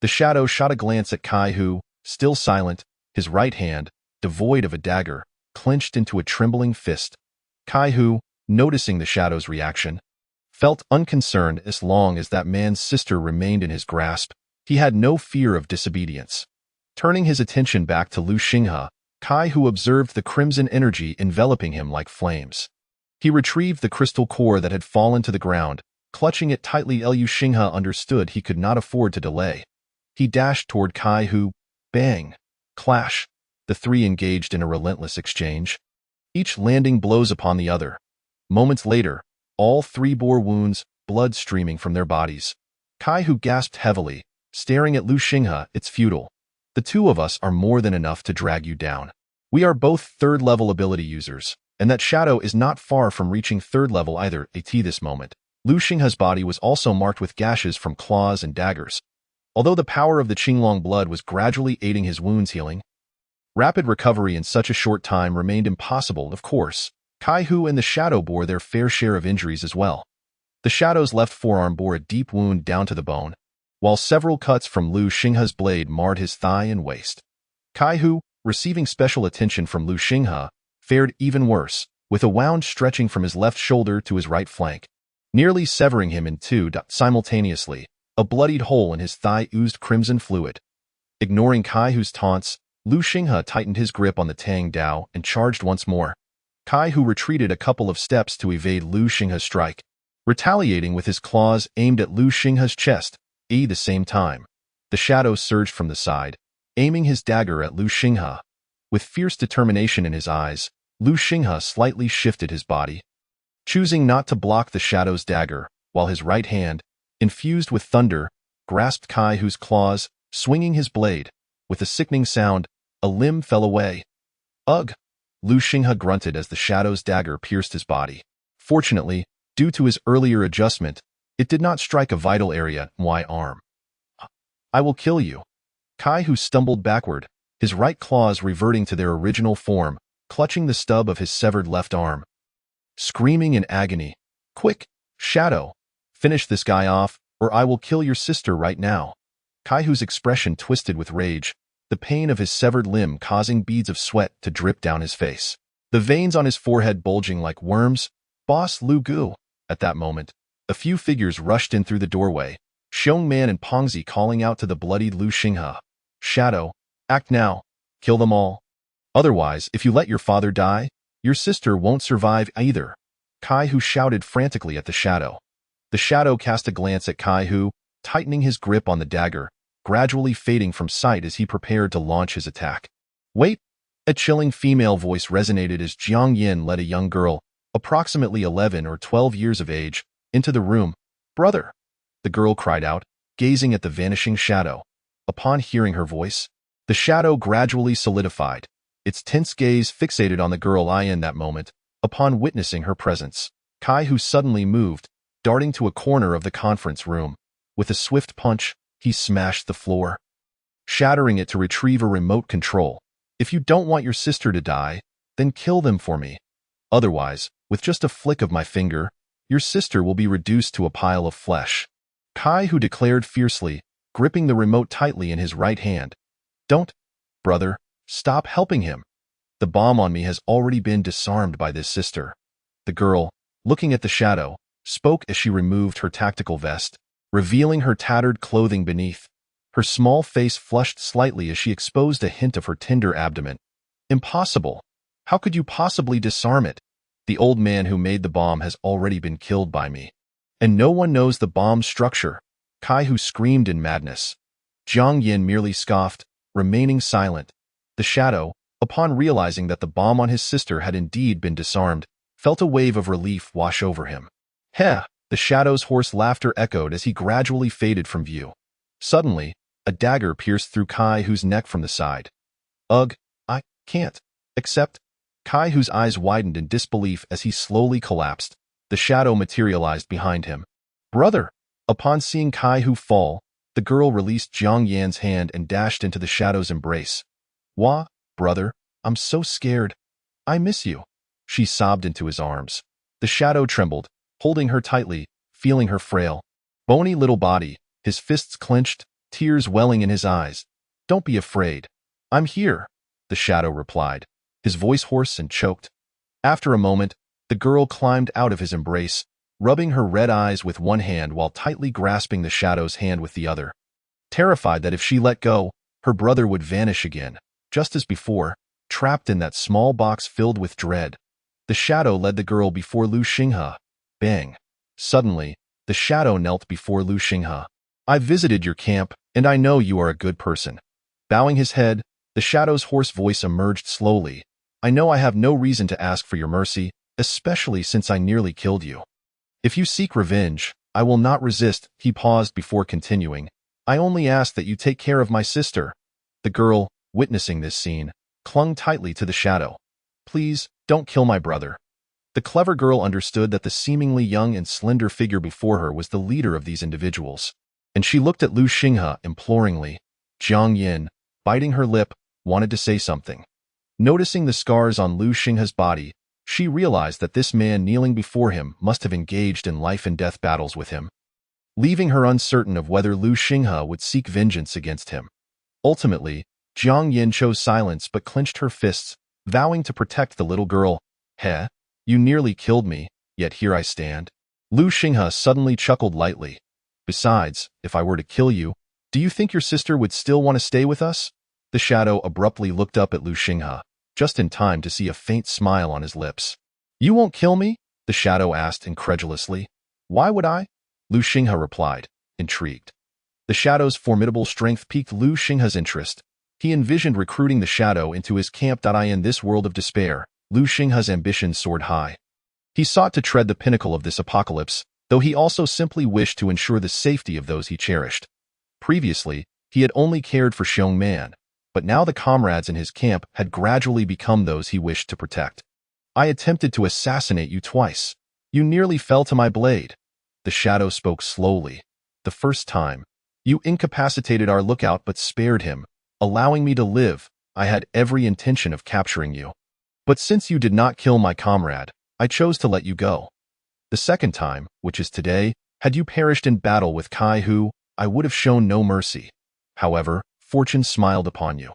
The shadow shot a glance at Kai Hu, still silent, his right hand, devoid of a dagger, clenched into a trembling fist. Kai Hu, noticing the shadow's reaction, felt unconcerned as long as that man's sister remained in his grasp. He had no fear of disobedience. Turning his attention back to Liu Xinghe, Kai Hu observed the crimson energy enveloping him like flames. He retrieved the crystal core that had fallen to the ground, clutching it tightly. Liu Xinghe understood he could not afford to delay. He dashed toward Kai Hu. Bang! Clash! The three engaged in a relentless exchange, each landing blows upon the other. Moments later, all three bore wounds, blood streaming from their bodies. Kai Hu gasped heavily, staring at Liu Xinghe. It's futile. The two of us are more than enough to drag you down. We are both third-level ability users, and that shadow is not far from reaching third level either. At this moment, Liu Xinghe's body was also marked with gashes from claws and daggers. Although the power of the Qinglong blood was gradually aiding his wounds healing, rapid recovery in such a short time remained impossible. Of course, Kai Hu and the shadow bore their fair share of injuries as well. The shadow's left forearm bore a deep wound down to the bone, while several cuts from Liu Xinghe's blade marred his thigh and waist. Kai Hu, receiving special attention from Liu Xinghe, fared even worse, with a wound stretching from his left shoulder to his right flank, nearly severing him in two. Simultaneously, a bloodied hole in his thigh oozed crimson fluid. Ignoring Kai Hu's taunts, Liu Xinghe tightened his grip on the Tang Dao and charged once more. Kai Hu retreated a couple of steps to evade Liu Xinghe's strike, retaliating with his claws aimed at Liu Xinghe's chest. At the same time, the shadow surged from the side, aiming his dagger at Liu Xinghe. With fierce determination in his eyes, Liu Xinghe slightly shifted his body, choosing not to block the shadow's dagger, while his right hand, infused with thunder, grasped Kai Hu's claws, swinging his blade. With a sickening sound, a limb fell away. Ugh! Liu Xinghe grunted as the shadow's dagger pierced his body. Fortunately, due to his earlier adjustment, it did not strike a vital area. My arm. I will kill you. Kai Hu stumbled backward, his right claws reverting to their original form, clutching the stub of his severed left arm. Screaming in agony, Quick, shadow! Finish this guy off, or I will kill your sister right now. Kaihu's expression twisted with rage, the pain of his severed limb causing beads of sweat to drip down his face. The veins on his forehead bulging like worms. Boss Lu Gu. At that moment, a few figures rushed in through the doorway, Xiong Man and Pongzi calling out to the bloodied Lu Xinghe. Shadow, act now. Kill them all. Otherwise, if you let your father die, your sister won't survive either. Kaihu shouted frantically at the shadow. The shadow cast a glance at Kaihu, tightening his grip on the dagger, gradually fading from sight as he prepared to launch his attack. Wait! A chilling female voice resonated as Jiang Yin led a young girl, approximately 11 or 12 years of age, into the room. Brother! The girl cried out, gazing at the vanishing shadow. Upon hearing her voice, the shadow gradually solidified, its tense gaze fixated on the girl in that moment. Upon witnessing her presence, Kaihu suddenly moved, darting to a corner of the conference room. With a swift punch, he smashed the floor, shattering it to retrieve a remote control. If you don't want your sister to die, then kill them for me. Otherwise, with just a flick of my finger, your sister will be reduced to a pile of flesh. Kaihu declared fiercely, gripping the remote tightly in his right hand. Don't, brother, stop helping him. The bomb on me has already been disarmed by this sister. The girl, looking at the shadow, spoke as she removed her tactical vest, revealing her tattered clothing beneath. Her small face flushed slightly as she exposed a hint of her tender abdomen. Impossible. How could you possibly disarm it? The old man who made the bomb has already been killed by me. And no one knows the bomb's structure. Kaihu screamed in madness. Jiang Yin merely scoffed, remaining silent. The shadow, upon realizing that the bomb on his sister had indeed been disarmed, felt a wave of relief wash over him. Heh! The shadow's hoarse laughter echoed as he gradually faded from view. Suddenly, a dagger pierced through Kaihu's neck from the side. Ugh, I can't. Except, Kaihu's eyes widened in disbelief as he slowly collapsed. The shadow materialized behind him. Brother! Upon seeing Kaihu fall, the girl released Jiang Yan's hand and dashed into the shadow's embrace. Wah, brother, I'm so scared. I miss you. She sobbed into his arms. The shadow trembled, holding her tightly, feeling her frail, bony little body, his fists clenched, tears welling in his eyes. Don't be afraid. I'm here, the shadow replied, his voice hoarse and choked. After a moment, the girl climbed out of his embrace, rubbing her red eyes with one hand while tightly grasping the shadow's hand with the other. Terrified that if she let go, her brother would vanish again, just as before, trapped in that small box filled with dread. The shadow led the girl before Lu Xinghe. Bang! Suddenly, the shadow knelt before Lu Xinghe. I visited your camp, and I know you are a good person. Bowing his head, the shadow's hoarse voice emerged slowly. I know I have no reason to ask for your mercy, especially since I nearly killed you. If you seek revenge, I will not resist. He paused before continuing. I only ask that you take care of my sister. The girl, witnessing this scene, clung tightly to the shadow. Please, don't kill my brother. The clever girl understood that the seemingly young and slender figure before her was the leader of these individuals, and she looked at Lu Xinghe imploringly. Jiang Yin, biting her lip, wanted to say something. Noticing the scars on Lu Xinghe's body, she realized that this man kneeling before him must have engaged in life-and-death battles with him, leaving her uncertain of whether Lu Xinghe would seek vengeance against him. Ultimately, Jiang Yin chose silence but clenched her fists, vowing to protect the little girl. Heh, you nearly killed me, yet here I stand. Lu Xinghe suddenly chuckled lightly. Besides, if I were to kill you, do you think your sister would still want to stay with us? The shadow abruptly looked up at Lu Xinghe, just in time to see a faint smile on his lips. You won't kill me? The shadow asked incredulously. Why would I? Lu Xinghe replied, intrigued. The shadow's formidable strength piqued Lu Xinghe's interest. He envisioned recruiting the shadow into his camp. In this world of despair, Lu Xinghe's ambitions soared high. He sought to tread the pinnacle of this apocalypse, though he also simply wished to ensure the safety of those he cherished. Previously, he had only cared for Xiong Man, but now the comrades in his camp had gradually become those he wished to protect. I attempted to assassinate you twice. You nearly fell to my blade. The shadow spoke slowly. The first time, you incapacitated our lookout but spared him, allowing me to live. I had every intention of capturing you. But since you did not kill my comrade, I chose to let you go. The second time, which is today, Had you perished in battle with Kai Hu, I would have shown no mercy. However, fortune smiled upon you.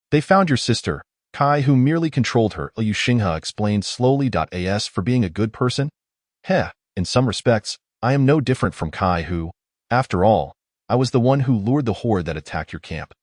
They found your sister, Kai Hu merely controlled her, Liu Xinghe explained slowly. As for being a good person? Heh, in some respects, I am no different from Kai Hu. After all, I was the one who lured the horde that attacked your camp.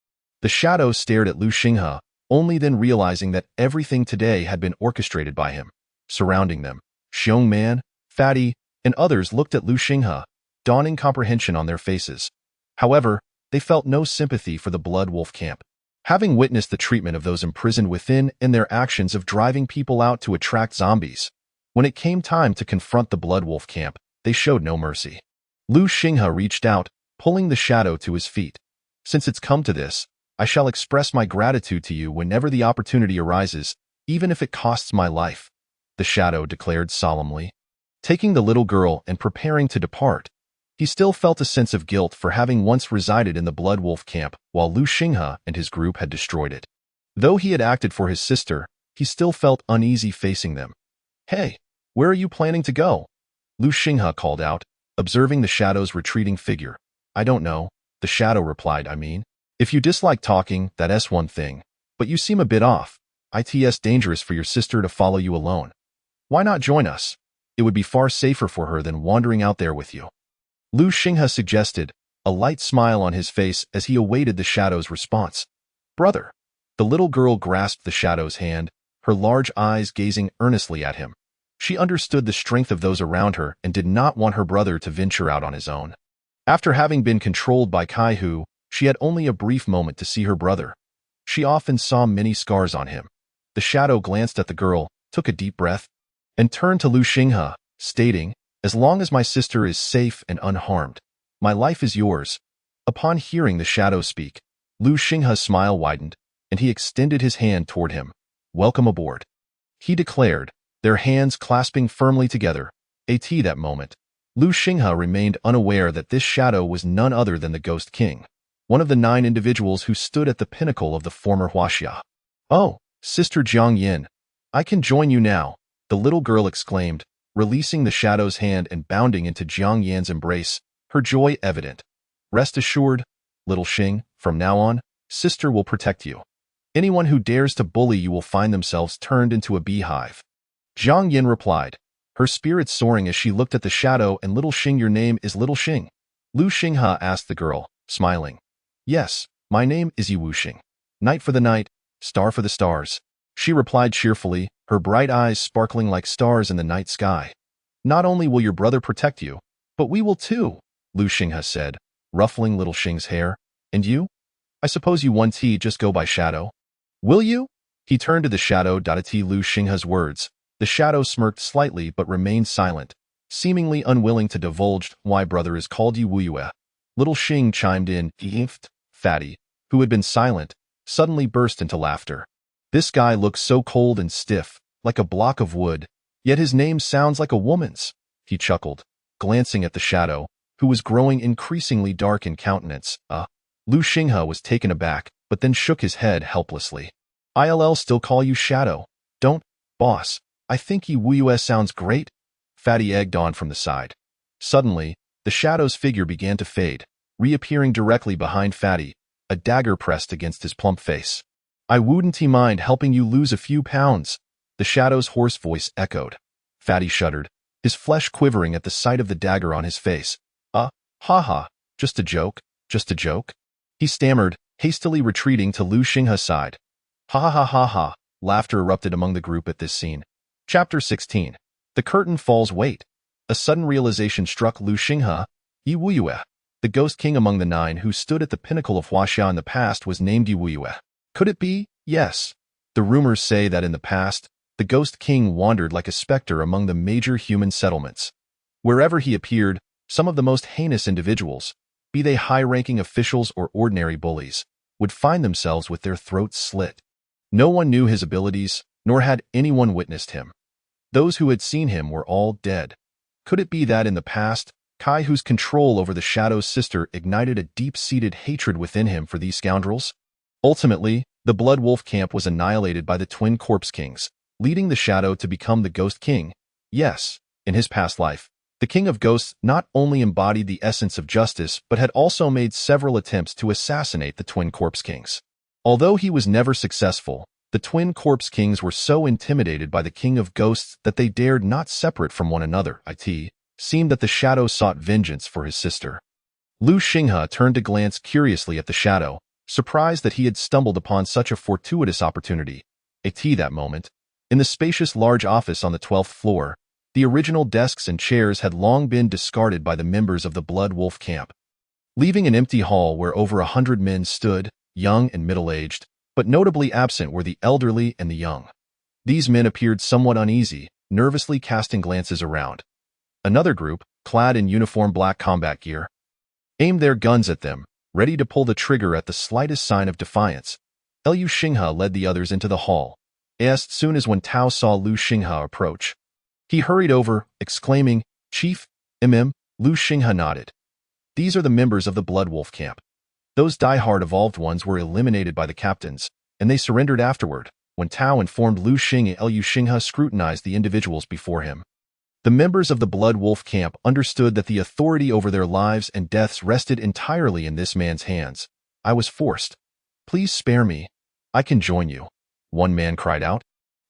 The shadow stared at Liu Xinghe, only then realizing that everything today had been orchestrated by him. Surrounding them, Xiong Man, Fatty, and others looked at Liu Xinghe, dawning comprehension on their faces. However, they felt no sympathy for the Blood Wolf camp. Having witnessed the treatment of those imprisoned within and their actions of driving people out to attract zombies, when it came time to confront the Blood Wolf camp, they showed no mercy. Liu Xinghe reached out, pulling the shadow to his feet. Since it's come to this, I shall express my gratitude to you whenever the opportunity arises, even if it costs my life, the shadow declared solemnly. Taking the little girl and preparing to depart, he still felt a sense of guilt for having once resided in the Blood Wolf camp while Liu Xinghe and his group had destroyed it. Though he had acted for his sister, he still felt uneasy facing them. Hey, where are you planning to go? Liu Xinghe called out, observing the shadow's retreating figure. I don't know, the shadow replied. If you dislike talking, that's one thing, but you seem a bit off. It's dangerous for your sister to follow you alone. Why not join us? It would be far safer for her than wandering out there with you. Liu Xinghe suggested, a light smile on his face as he awaited the shadow's response. Brother. The little girl grasped the shadow's hand, her large eyes gazing earnestly at him. She understood the strength of those around her and did not want her brother to venture out on his own. After having been controlled by Kai Hu, she had only a brief moment to see her brother. She often saw many scars on him. The shadow glanced at the girl, took a deep breath, and turned to Liu Xinghe, stating, as long as my sister is safe and unharmed, my life is yours. Upon hearing the shadow speak, Liu Xinghe's smile widened, and he extended his hand toward him. Welcome aboard, he declared, their hands clasping firmly together. At that moment, Liu Xinghe remained unaware that this shadow was none other than the Ghost King, one of the 9 individuals who stood at the pinnacle of the former Huaxia. Oh, Sister Jiang Yin, I can join you now, the little girl exclaimed, releasing the shadow's hand and bounding into Jiang Yan's embrace, her joy evident. Rest assured, little Xing, from now on, sister will protect you. Anyone who dares to bully you will find themselves turned into a beehive. Jiang Yin replied, her spirits soaring as she looked at the shadow. And little Xing, your name is little Xing? Liu Xinghe asked the girl, smiling. Yes, my name is Yi Wuxing. Night for the night, star for the stars, she replied cheerfully, her bright eyes sparkling like stars in the night sky. Not only will your brother protect you, but we will too, Liu Xinghe said, ruffling little Xing's hair. And you? I suppose you once just go by Shadow. Will you? He turned to the shadow. At Liu Xinghe's words, the shadow smirked slightly but remained silent, seemingly unwilling to divulge why brother is called Yi Wuyue. Little Xing chimed in. Fatty, who had been silent, suddenly burst into laughter. This guy looks so cold and stiff, like a block of wood, yet his name sounds like a woman's, he chuckled, glancing at the shadow, who was growing increasingly dark in countenance. Liu Xinghe was taken aback, but then shook his head helplessly. I'll still call you Shadow. Don't, boss, I think Yi Wuyue sounds great, Fatty egged on from the side. Suddenly, the shadow's figure began to fade, reappearing directly behind Fatty, a dagger pressed against his plump face. I wouldn't mind helping you lose a few pounds, the shadow's hoarse voice echoed. Fatty shuddered, his flesh quivering at the sight of the dagger on his face. Ha, just a joke, just a joke, he stammered, hastily retreating to Liu Xinghe's side. Ha, laughter erupted among the group at this scene. Chapter 16. The curtain falls. Wait. A sudden realization struck Liu Xinghe. Yi Wuyue, the Ghost King among the 9 who stood at the pinnacle of Huaxia in the past, was named Yi Wuyue. Could it be? Yes. The rumors say that in the past, the Ghost King wandered like a specter among the major human settlements. Wherever he appeared, some of the most heinous individuals, be they high-ranking officials or ordinary bullies, would find themselves with their throats slit. No one knew his abilities, nor had anyone witnessed him. Those who had seen him were all dead. Could it be that in the past, Kai Hu's control over the Shadow's sister ignited a deep-seated hatred within him for these scoundrels? Ultimately, the Blood Wolf camp was annihilated by the twin Corpse Kings, leading the Shadow to become the Ghost King. Yes, in his past life, The King of Ghosts not only embodied the essence of justice, but had also made several attempts to assassinate the Twin Corpse Kings. Although he was never successful, the Twin Corpse Kings were so intimidated by the King of Ghosts that they dared not separate from one another. It seemed that the Shadow sought vengeance for his sister. Lu Xinghe turned to glance curiously at the Shadow, surprised that he had stumbled upon such a fortuitous opportunity. That moment, in the spacious large office on the 12th floor, the original desks and chairs had long been discarded by the members of the Blood Wolf camp, leaving an empty hall where over 100 men stood, young and middle-aged, but notably absent were the elderly and the young. These men appeared somewhat uneasy, nervously casting glances around. Another group, clad in uniform black combat gear, aimed their guns at them, ready to pull the trigger at the slightest sign of defiance. Lu Xinghe led the others into the hall. As soon as Wen Tao saw Lu Xinghe approach, he hurried over, exclaiming, "Chief, Lu Xinghe nodded. "These are the members of the Blood Wolf camp. Those die-hard evolved ones were eliminated by the captains, and they surrendered afterward." Wen Tao informed Lu Xinghe. Lu Xinghe scrutinized the individuals before him. The members of the Blood Wolf camp understood that the authority over their lives and deaths rested entirely in this man's hands. "I was forced. Please spare me. I can join you," one man cried out.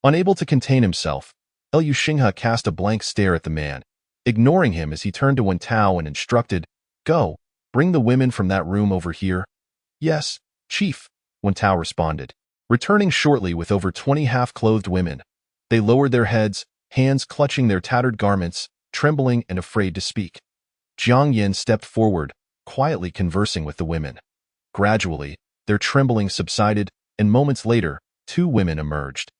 Unable to contain himself, Lu Xinghe cast a blank stare at the man, ignoring him as he turned to Wen Tao and instructed, "Go, bring the women from that room over here." "Yes, Chief," Wen Tao responded, returning shortly with over 20 half-clothed women. They lowered their heads, hands clutching their tattered garments, trembling and afraid to speak. Jiang Yin stepped forward, quietly conversing with the women. Gradually, their trembling subsided, and moments later, 2 women emerged.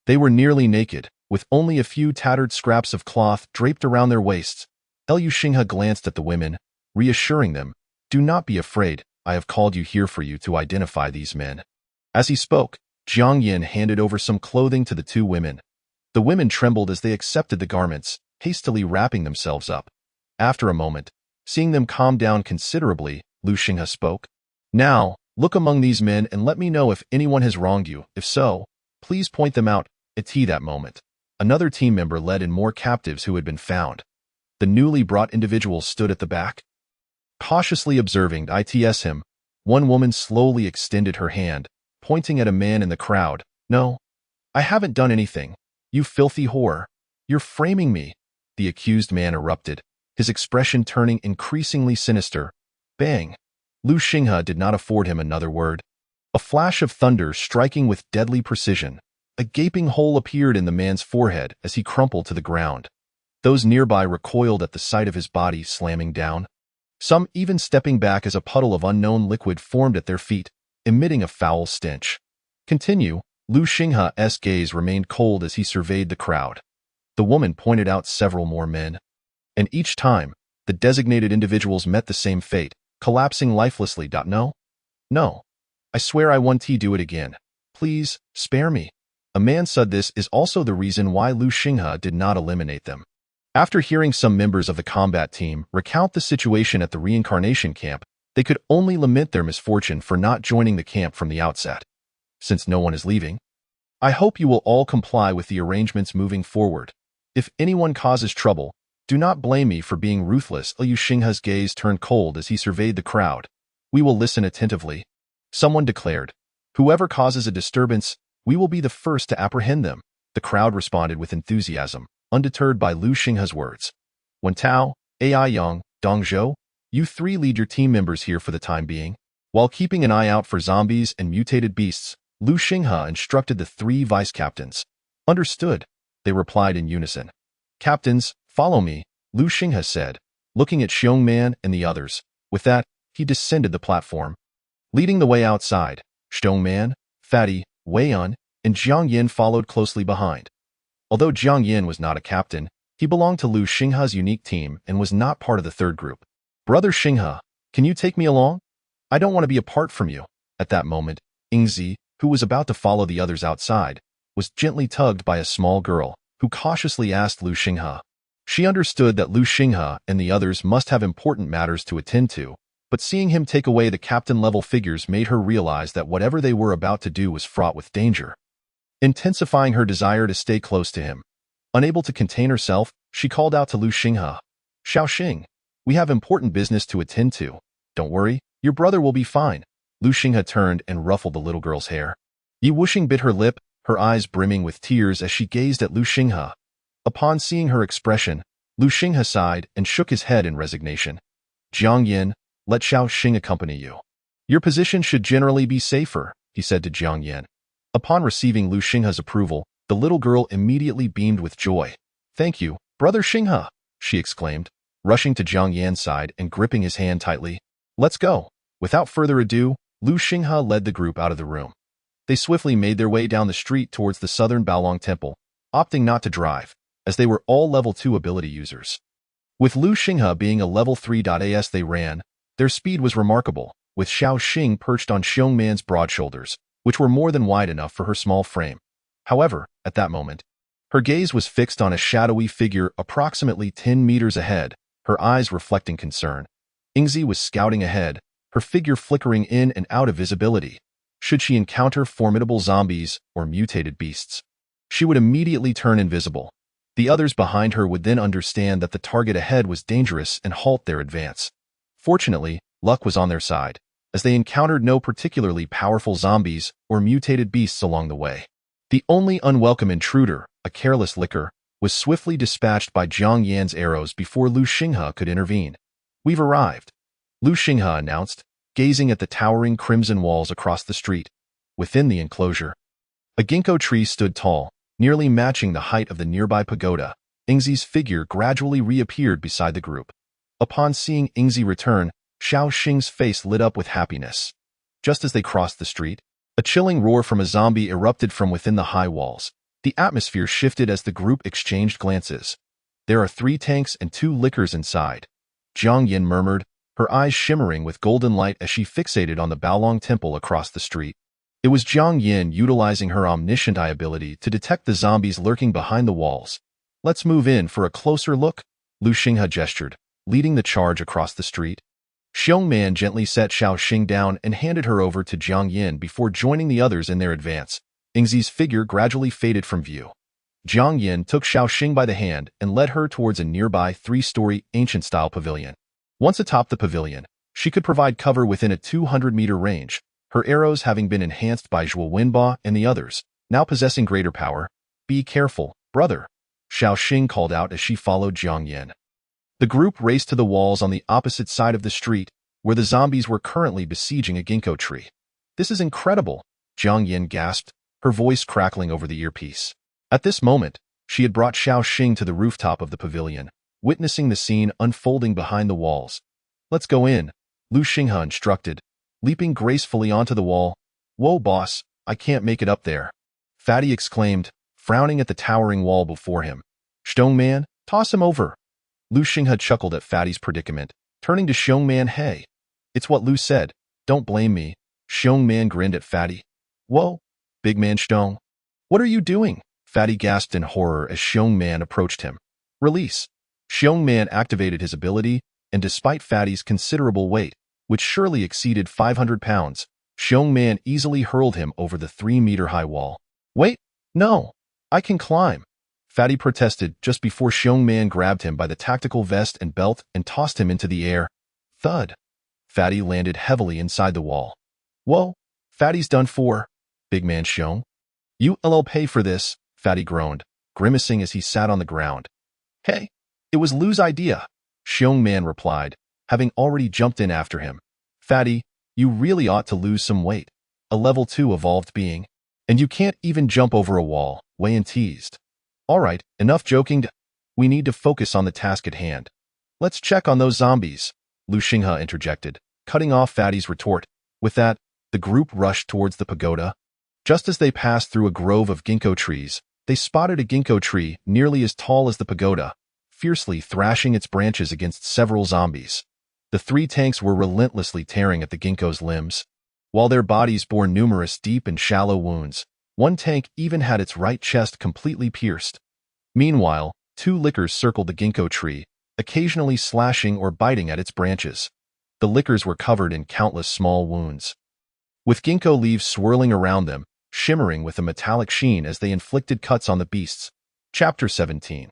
They were nearly naked, with only a few tattered scraps of cloth draped around their waists. Lu Xinghe glanced at the women, reassuring them, "Do not be afraid, I have called you here for you to identify these men." As he spoke, Jiang Yin handed over some clothing to the 2 women. The women trembled as they accepted the garments, hastily wrapping themselves up. After a moment, seeing them calm down considerably, Lu Xinghe spoke. "Now, look among these men and let me know if anyone has wronged you. If so, please point them out." At that moment, another team member led in more captives who had been found. The newly brought individuals stood at the back, cautiously observing him. One woman slowly extended her hand, pointing at a man in the crowd. "No, I haven't done anything. You filthy whore. You're framing me," the accused man erupted, his expression turning increasingly sinister. Bang! Lu Xinghe did not afford him another word. A flash of thunder striking with deadly precision. A gaping hole appeared in the man's forehead as he crumpled to the ground. Those nearby recoiled at the sight of his body slamming down, some even stepping back as a puddle of unknown liquid formed at their feet, emitting a foul stench. "Continue." Lu Xinghe's gaze remained cold as he surveyed the crowd. The woman pointed out several more men, and each time, the designated individuals met the same fate, collapsing lifelessly. "No. No. I swear I won't do it again. Please, spare me." A man said this is also the reason why Lu Xinghe did not eliminate them. After hearing some members of the combat team recount the situation at the reincarnation camp, they could only lament their misfortune for not joining the camp from the outset. "Since no one is leaving, I hope you will all comply with the arrangements moving forward. If anyone causes trouble, do not blame me for being ruthless." Lu Xinghe's gaze turned cold as he surveyed the crowd. "We will listen attentively," someone declared. "Whoever causes a disturbance, we will be the first to apprehend them." The crowd responded with enthusiasm, undeterred by Lu Xinghe's words. "Wen Tao, Ai Yang, Dong Zhou, you 3 lead your team members here for the time being, while keeping an eye out for zombies and mutated beasts." Lu Xinghe instructed the 3 vice captains. "Understood," they replied in unison. "Captains, follow me," Lu Xinghe said, looking at Xiong Man and the others. With that, he descended the platform. Leading the way outside, Xiong Man, Fatty, Wei Yun, and Jiang Yin followed closely behind. Although Jiang Yin was not a captain, he belonged to Lu Xinghe's unique team and was not part of the 3rd group. "Brother Xinghe, can you take me along? I don't want to be apart from you." At that moment, Ingzi, who was about to follow the others outside, was gently tugged by a small girl, who cautiously asked Lu Xinghe. She understood that Lu Xinghe and the others must have important matters to attend to, but seeing him take away the captain-level figures made her realize that whatever they were about to do was fraught with danger, intensifying her desire to stay close to him. Unable to contain herself, she called out to Lu Xinghe. Xiaoxing, we have important business to attend to. Don't worry, your brother will be fine. Lu Xinghe turned and ruffled the little girl's hair. Yi Wuxing bit her lip, her eyes brimming with tears as she gazed at Lu Xinghe. Upon seeing her expression, Lu Xinghe sighed and shook his head in resignation. Jiang Yin, let Xiaoxing accompany you. Your position should generally be safer, he said to Jiang Yin. Upon receiving Lu Xinghe's approval, the little girl immediately beamed with joy. Thank you, Brother Xinghe, she exclaimed, rushing to Jiang Yan's side and gripping his hand tightly. Let's go. Without further ado, Lu Xinghe led the group out of the room. They swiftly made their way down the street towards the southern Baolong Temple, opting not to drive, as they were all level 2 ability users. With Lu Xinghe being a level 3 as they ran, their speed was remarkable, with Xiaoxing perched on Xiongman's broad shoulders, which were more than wide enough for her small frame. However, at that moment, her gaze was fixed on a shadowy figure approximately 10 meters ahead, her eyes reflecting concern. Ingzi was scouting ahead, her figure flickering in and out of visibility. Should she encounter formidable zombies or mutated beasts, she would immediately turn invisible. The others behind her would then understand that the target ahead was dangerous and halt their advance. Fortunately, luck was on their side, as they encountered no particularly powerful zombies or mutated beasts along the way. The only unwelcome intruder, a careless licker, was swiftly dispatched by Jiang Yan's arrows before Lu Xinghe could intervene. We've arrived, Lu Xinghe announced, gazing at the towering crimson walls across the street. Within the enclosure, a ginkgo tree stood tall, nearly matching the height of the nearby pagoda. Ingzi's figure gradually reappeared beside the group. Upon seeing Ingzi return, Xiaoxing's face lit up with happiness. Just as they crossed the street, a chilling roar from a zombie erupted from within the high walls. The atmosphere shifted as the group exchanged glances. There are 3 tanks and 2 lickers inside, Jiang Yin murmured, her eyes shimmering with golden light as she fixated on the Baolong Temple across the street. It was Jiang Yin utilizing her omniscient eye ability to detect the zombies lurking behind the walls. Let's move in for a closer look, Lu Xinghe gestured, leading the charge across the street. Xiongman gently set Xiaoxing down and handed her over to Jiang Yin before joining the others in their advance. Ingzi's figure gradually faded from view. Jiang Yin took Xiaoxing by the hand and led her towards a nearby 3-story ancient-style pavilion. Once atop the pavilion, she could provide cover within a 200-meter range, her arrows having been enhanced by Zhuo Wenba and the others, now possessing greater power. Be careful, brother, Xiaoxing called out as she followed Jiang Yin. The group raced to the walls on the opposite side of the street, where the zombies were currently besieging a ginkgo tree. This is incredible, Jiang Yin gasped, her voice crackling over the earpiece. At this moment, she had brought Xiaoxing to the rooftop of the pavilion, witnessing the scene unfolding behind the walls. Let's go in, Lu Xinghe instructed, leaping gracefully onto the wall. Whoa, boss, I can't make it up there, Fatty exclaimed, frowning at the towering wall before him. Xiongman, toss him over. Lu Xinghe chuckled at Fatty's predicament, turning to Xiongman. Hey, it's what Lu said, don't blame me. Xiongman grinned at Fatty. Whoa, big man Xiong. What are you doing? Fatty gasped in horror as Xiongman approached him. Release. Xiongman activated his ability, and despite Fatty's considerable weight, which surely exceeded 500 pounds, Xiongman easily hurled him over the 3-meter-high wall. Wait, no, I can climb, Fatty protested just before Xiongman grabbed him by the tactical vest and belt and tossed him into the air. Thud. Fatty landed heavily inside the wall. Whoa, Fatty's done for, big man Xiong. You'll pay for this, Fatty groaned, grimacing as he sat on the ground. Hey, it was Lu's idea, Xiongman replied, having already jumped in after him. Fatty, you really ought to lose some weight. A level 2 evolved being. And you can't even jump over a wall, Wei Yan teased. Alright, enough joking. We need to focus on the task at hand. Let's check on those zombies, Lu Xinghe interjected, cutting off Fatty's retort. With that, the group rushed towards the pagoda. Just as they passed through a grove of ginkgo trees, they spotted a ginkgo tree nearly as tall as the pagoda, fiercely thrashing its branches against several zombies. The 3 tanks were relentlessly tearing at the ginkgo's limbs. While their bodies bore numerous deep and shallow wounds, one tank even had its right chest completely pierced. Meanwhile, 2 lickers circled the ginkgo tree, occasionally slashing or biting at its branches. The lickers were covered in countless small wounds, with ginkgo leaves swirling around them, shimmering with a metallic sheen as they inflicted cuts on the beasts. Chapter 17.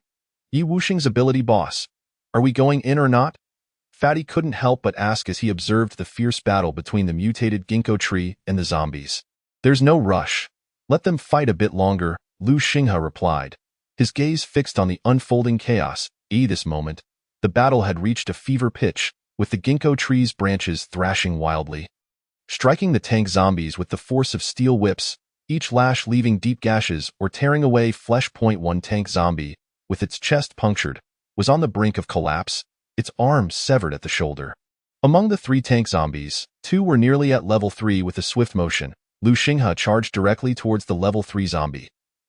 Yi Wuxing's Ability Boss. Are we going in or not? Fatty couldn't help but ask as he observed the fierce battle between the mutated ginkgo tree and the zombies. There's no rush. Let them fight a bit longer, Lu Xinghe replied, his gaze fixed on the unfolding chaos. This moment, the battle had reached a fever pitch, with the ginkgo tree's branches thrashing wildly, striking the tank zombies with the force of steel whips, each lash leaving deep gashes or tearing away flesh. One tank zombie, with its chest punctured, was on the brink of collapse, its arm severed at the shoulder. Among the 3 tank zombies, 2 were nearly at level 3 with a swift motion. Lu Xinghe charged directly towards the level 3 zombie.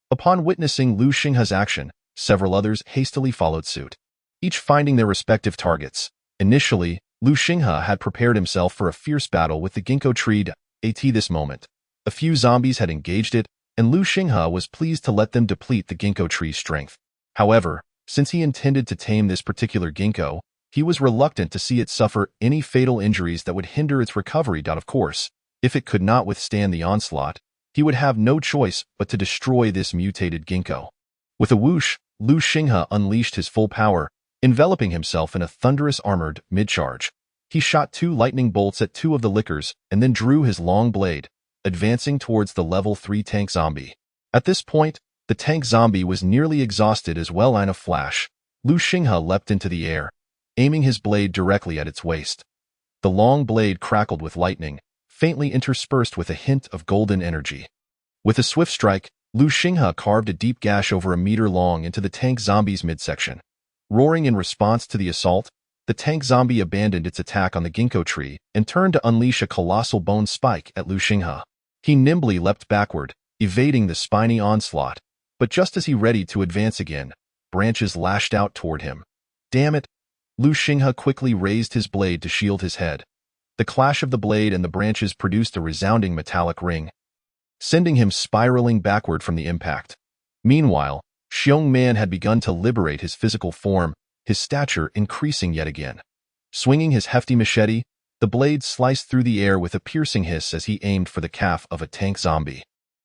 Upon witnessing Lu Xinghe's action, several others hastily followed suit, each finding their respective targets. Initially, Lu Xinghe had prepared himself for a fierce battle with the ginkgo tree. At this moment, a few zombies had engaged it, and Lu Xinghe was pleased to let them deplete the ginkgo tree's strength. However, since he intended to tame this particular ginkgo, he was reluctant to see it suffer any fatal injuries that would hinder its recovery. Of course, if it could not withstand the onslaught, he would have no choice but to destroy this mutated ginkgo. With a whoosh, Lu Xinghe unleashed his full power, enveloping himself in a thunderous armored mid-charge. He shot 2 lightning bolts at 2 of the lickers and then drew his long blade, advancing towards the level 3 tank zombie. At this point, the tank zombie was nearly exhausted as well. In a flash, Lu Xinghe leapt into the air, aiming his blade directly at its waist. The long blade crackled with lightning, faintly interspersed with a hint of golden energy. With a swift strike, Lu Xinghe carved a deep gash over a meter long into the tank zombie's midsection. Roaring in response to the assault, the tank zombie abandoned its attack on the ginkgo tree and turned to unleash a colossal bone spike at Lu Xinghe. He nimbly leapt backward, evading the spiny onslaught, but just as he readied to advance again, branches lashed out toward him. Damn it! Lu Xinghe quickly raised his blade to shield his head. The clash of the blade and the branches produced a resounding metallic ring, sending him spiraling backward from the impact. Meanwhile, Xiong Man had begun to liberate his physical form, his stature increasing yet again. Swinging his hefty machete, the blade sliced through the air with a piercing hiss as he aimed for the calf of a tank zombie.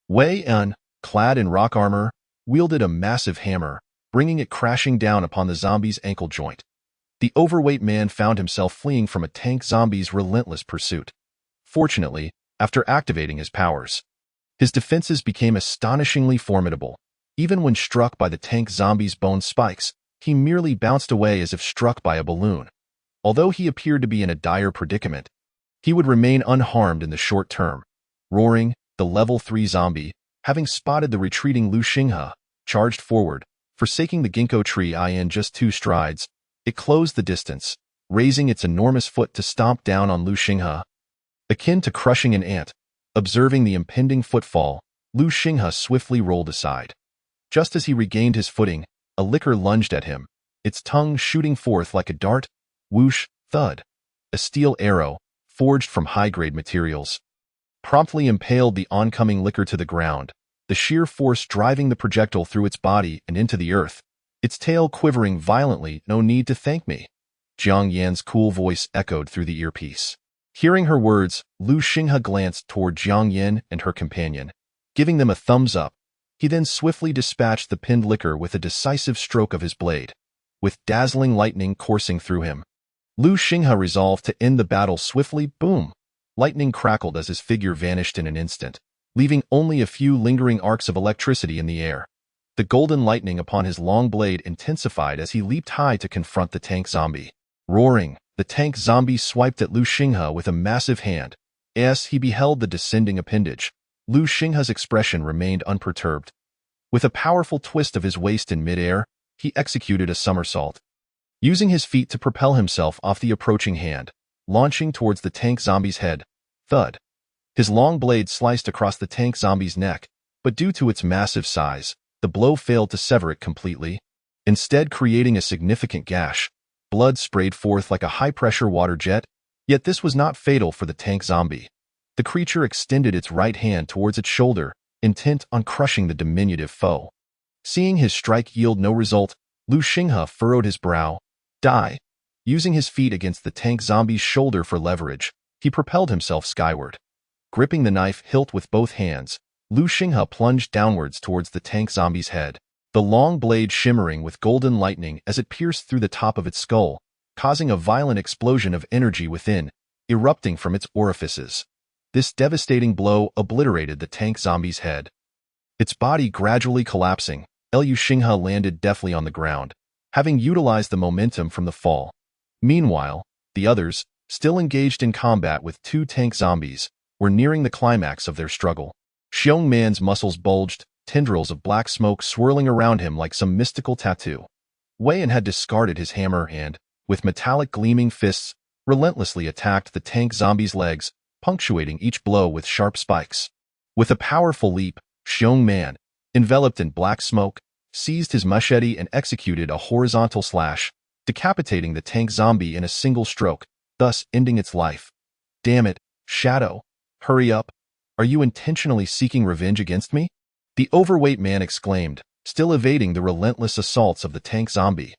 Wei Yun, clad in rock armor, wielded a massive hammer, bringing it crashing down upon the zombie's ankle joint. The overweight man found himself fleeing from a tank zombie's relentless pursuit. Fortunately, after activating his powers, his defenses became astonishingly formidable. Even when struck by the tank zombie's bone spikes, he merely bounced away as if struck by a balloon. Although he appeared to be in a dire predicament, he would remain unharmed in the short term. Roaring, the level 3 zombie, having spotted the retreating Lu Xinghe, charged forward, forsaking the ginkgo tree in just 2 strides. It closed the distance, raising its enormous foot to stomp down on Lu Xinghe. Akin to crushing an ant, observing the impending footfall, Lu Xinghe swiftly rolled aside. Just as he regained his footing, a licker lunged at him, its tongue shooting forth like a dart. Whoosh, thud. A steel arrow, forged from high-grade materials, promptly impaled the oncoming licker to the ground, the sheer force driving the projectile through its body and into the earth, its tail quivering violently. No need to thank me. Jiang Yan's cool voice echoed through the earpiece. Hearing her words, Lu Xinghe glanced toward Jiang Yan and her companion, giving them a thumbs up. He then swiftly dispatched the pinned licker with a decisive stroke of his blade. With dazzling lightning coursing through him, Lu Xinghe resolved to end the battle swiftly. Boom! Lightning crackled as his figure vanished in an instant, leaving only a few lingering arcs of electricity in the air. The golden lightning upon his long blade intensified as he leaped high to confront the tank zombie. Roaring, the tank zombie swiped at Lu Xinghe with a massive hand. As he beheld the descending appendage, Lu Xinghe's expression remained unperturbed. With a powerful twist of his waist in midair, he executed a somersault, using his feet to propel himself off the approaching hand, launching towards the tank zombie's head. Thud. His long blade sliced across the tank zombie's neck, but due to its massive size, the blow failed to sever it completely, instead creating a significant gash. Blood sprayed forth like a high-pressure water jet, yet this was not fatal for the tank zombie. The creature extended its right hand towards its shoulder, intent on crushing the diminutive foe. Seeing his strike yield no result, Lu Xinghe furrowed his brow. Die. Using his feet against the tank zombie's shoulder for leverage, he propelled himself skyward. Gripping the knife hilt with both hands, Lu Xinghe plunged downwards towards the tank zombie's head. the long blade shimmering with golden lightning as it pierced through the top of its skull, causing a violent explosion of energy within, erupting from its orifices. This devastating blow obliterated the tank zombie's head. Its body gradually collapsing, Liu Xinghe landed deftly on the ground, having utilized the momentum from the fall. Meanwhile, the others, still engaged in combat with two tank zombies, were nearing the climax of their struggle. Xiong Man's muscles bulged, tendrils of black smoke swirling around him like some mystical tattoo. Wei Yan had discarded his hammer and, with metallic gleaming fists, relentlessly attacked the tank zombie's legs, punctuating each blow with sharp spikes. With a powerful leap, Xiong Man, enveloped in black smoke, seized his machete and executed a horizontal slash, decapitating the tank zombie in a single stroke, thus ending its life. Damn it, Shadow! Hurry up! Are you intentionally seeking revenge against me? The overweight man exclaimed, still evading the relentless assaults of the tank zombie.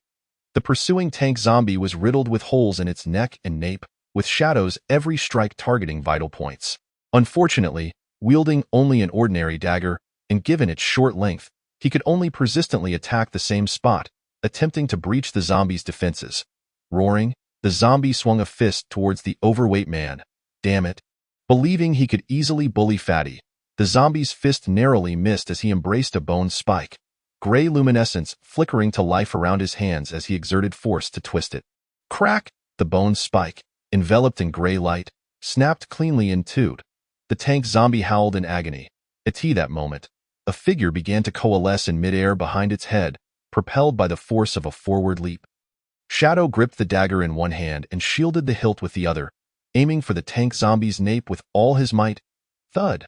The pursuing tank zombie was riddled with holes in its neck and nape, with Shadow's every strike targeting vital points. Unfortunately, wielding only an ordinary dagger, and given its short length, he could only persistently attack the same spot, attempting to breach the zombie's defenses. Roaring, the zombie swung a fist towards the overweight man. Damn it. Believing he could easily bully Fatty, the zombie's fist narrowly missed as he embraced a bone spike, gray luminescence flickering to life around his hands as he exerted force to twist it. Crack! The bone spike, enveloped in gray light, snapped cleanly in two. The tank zombie howled in agony. At that moment, a figure began to coalesce in midair behind its head, propelled by the force of a forward leap. Shadow gripped the dagger in one hand and shielded the hilt with the other, aiming for the tank zombie's nape with all his might. Thud!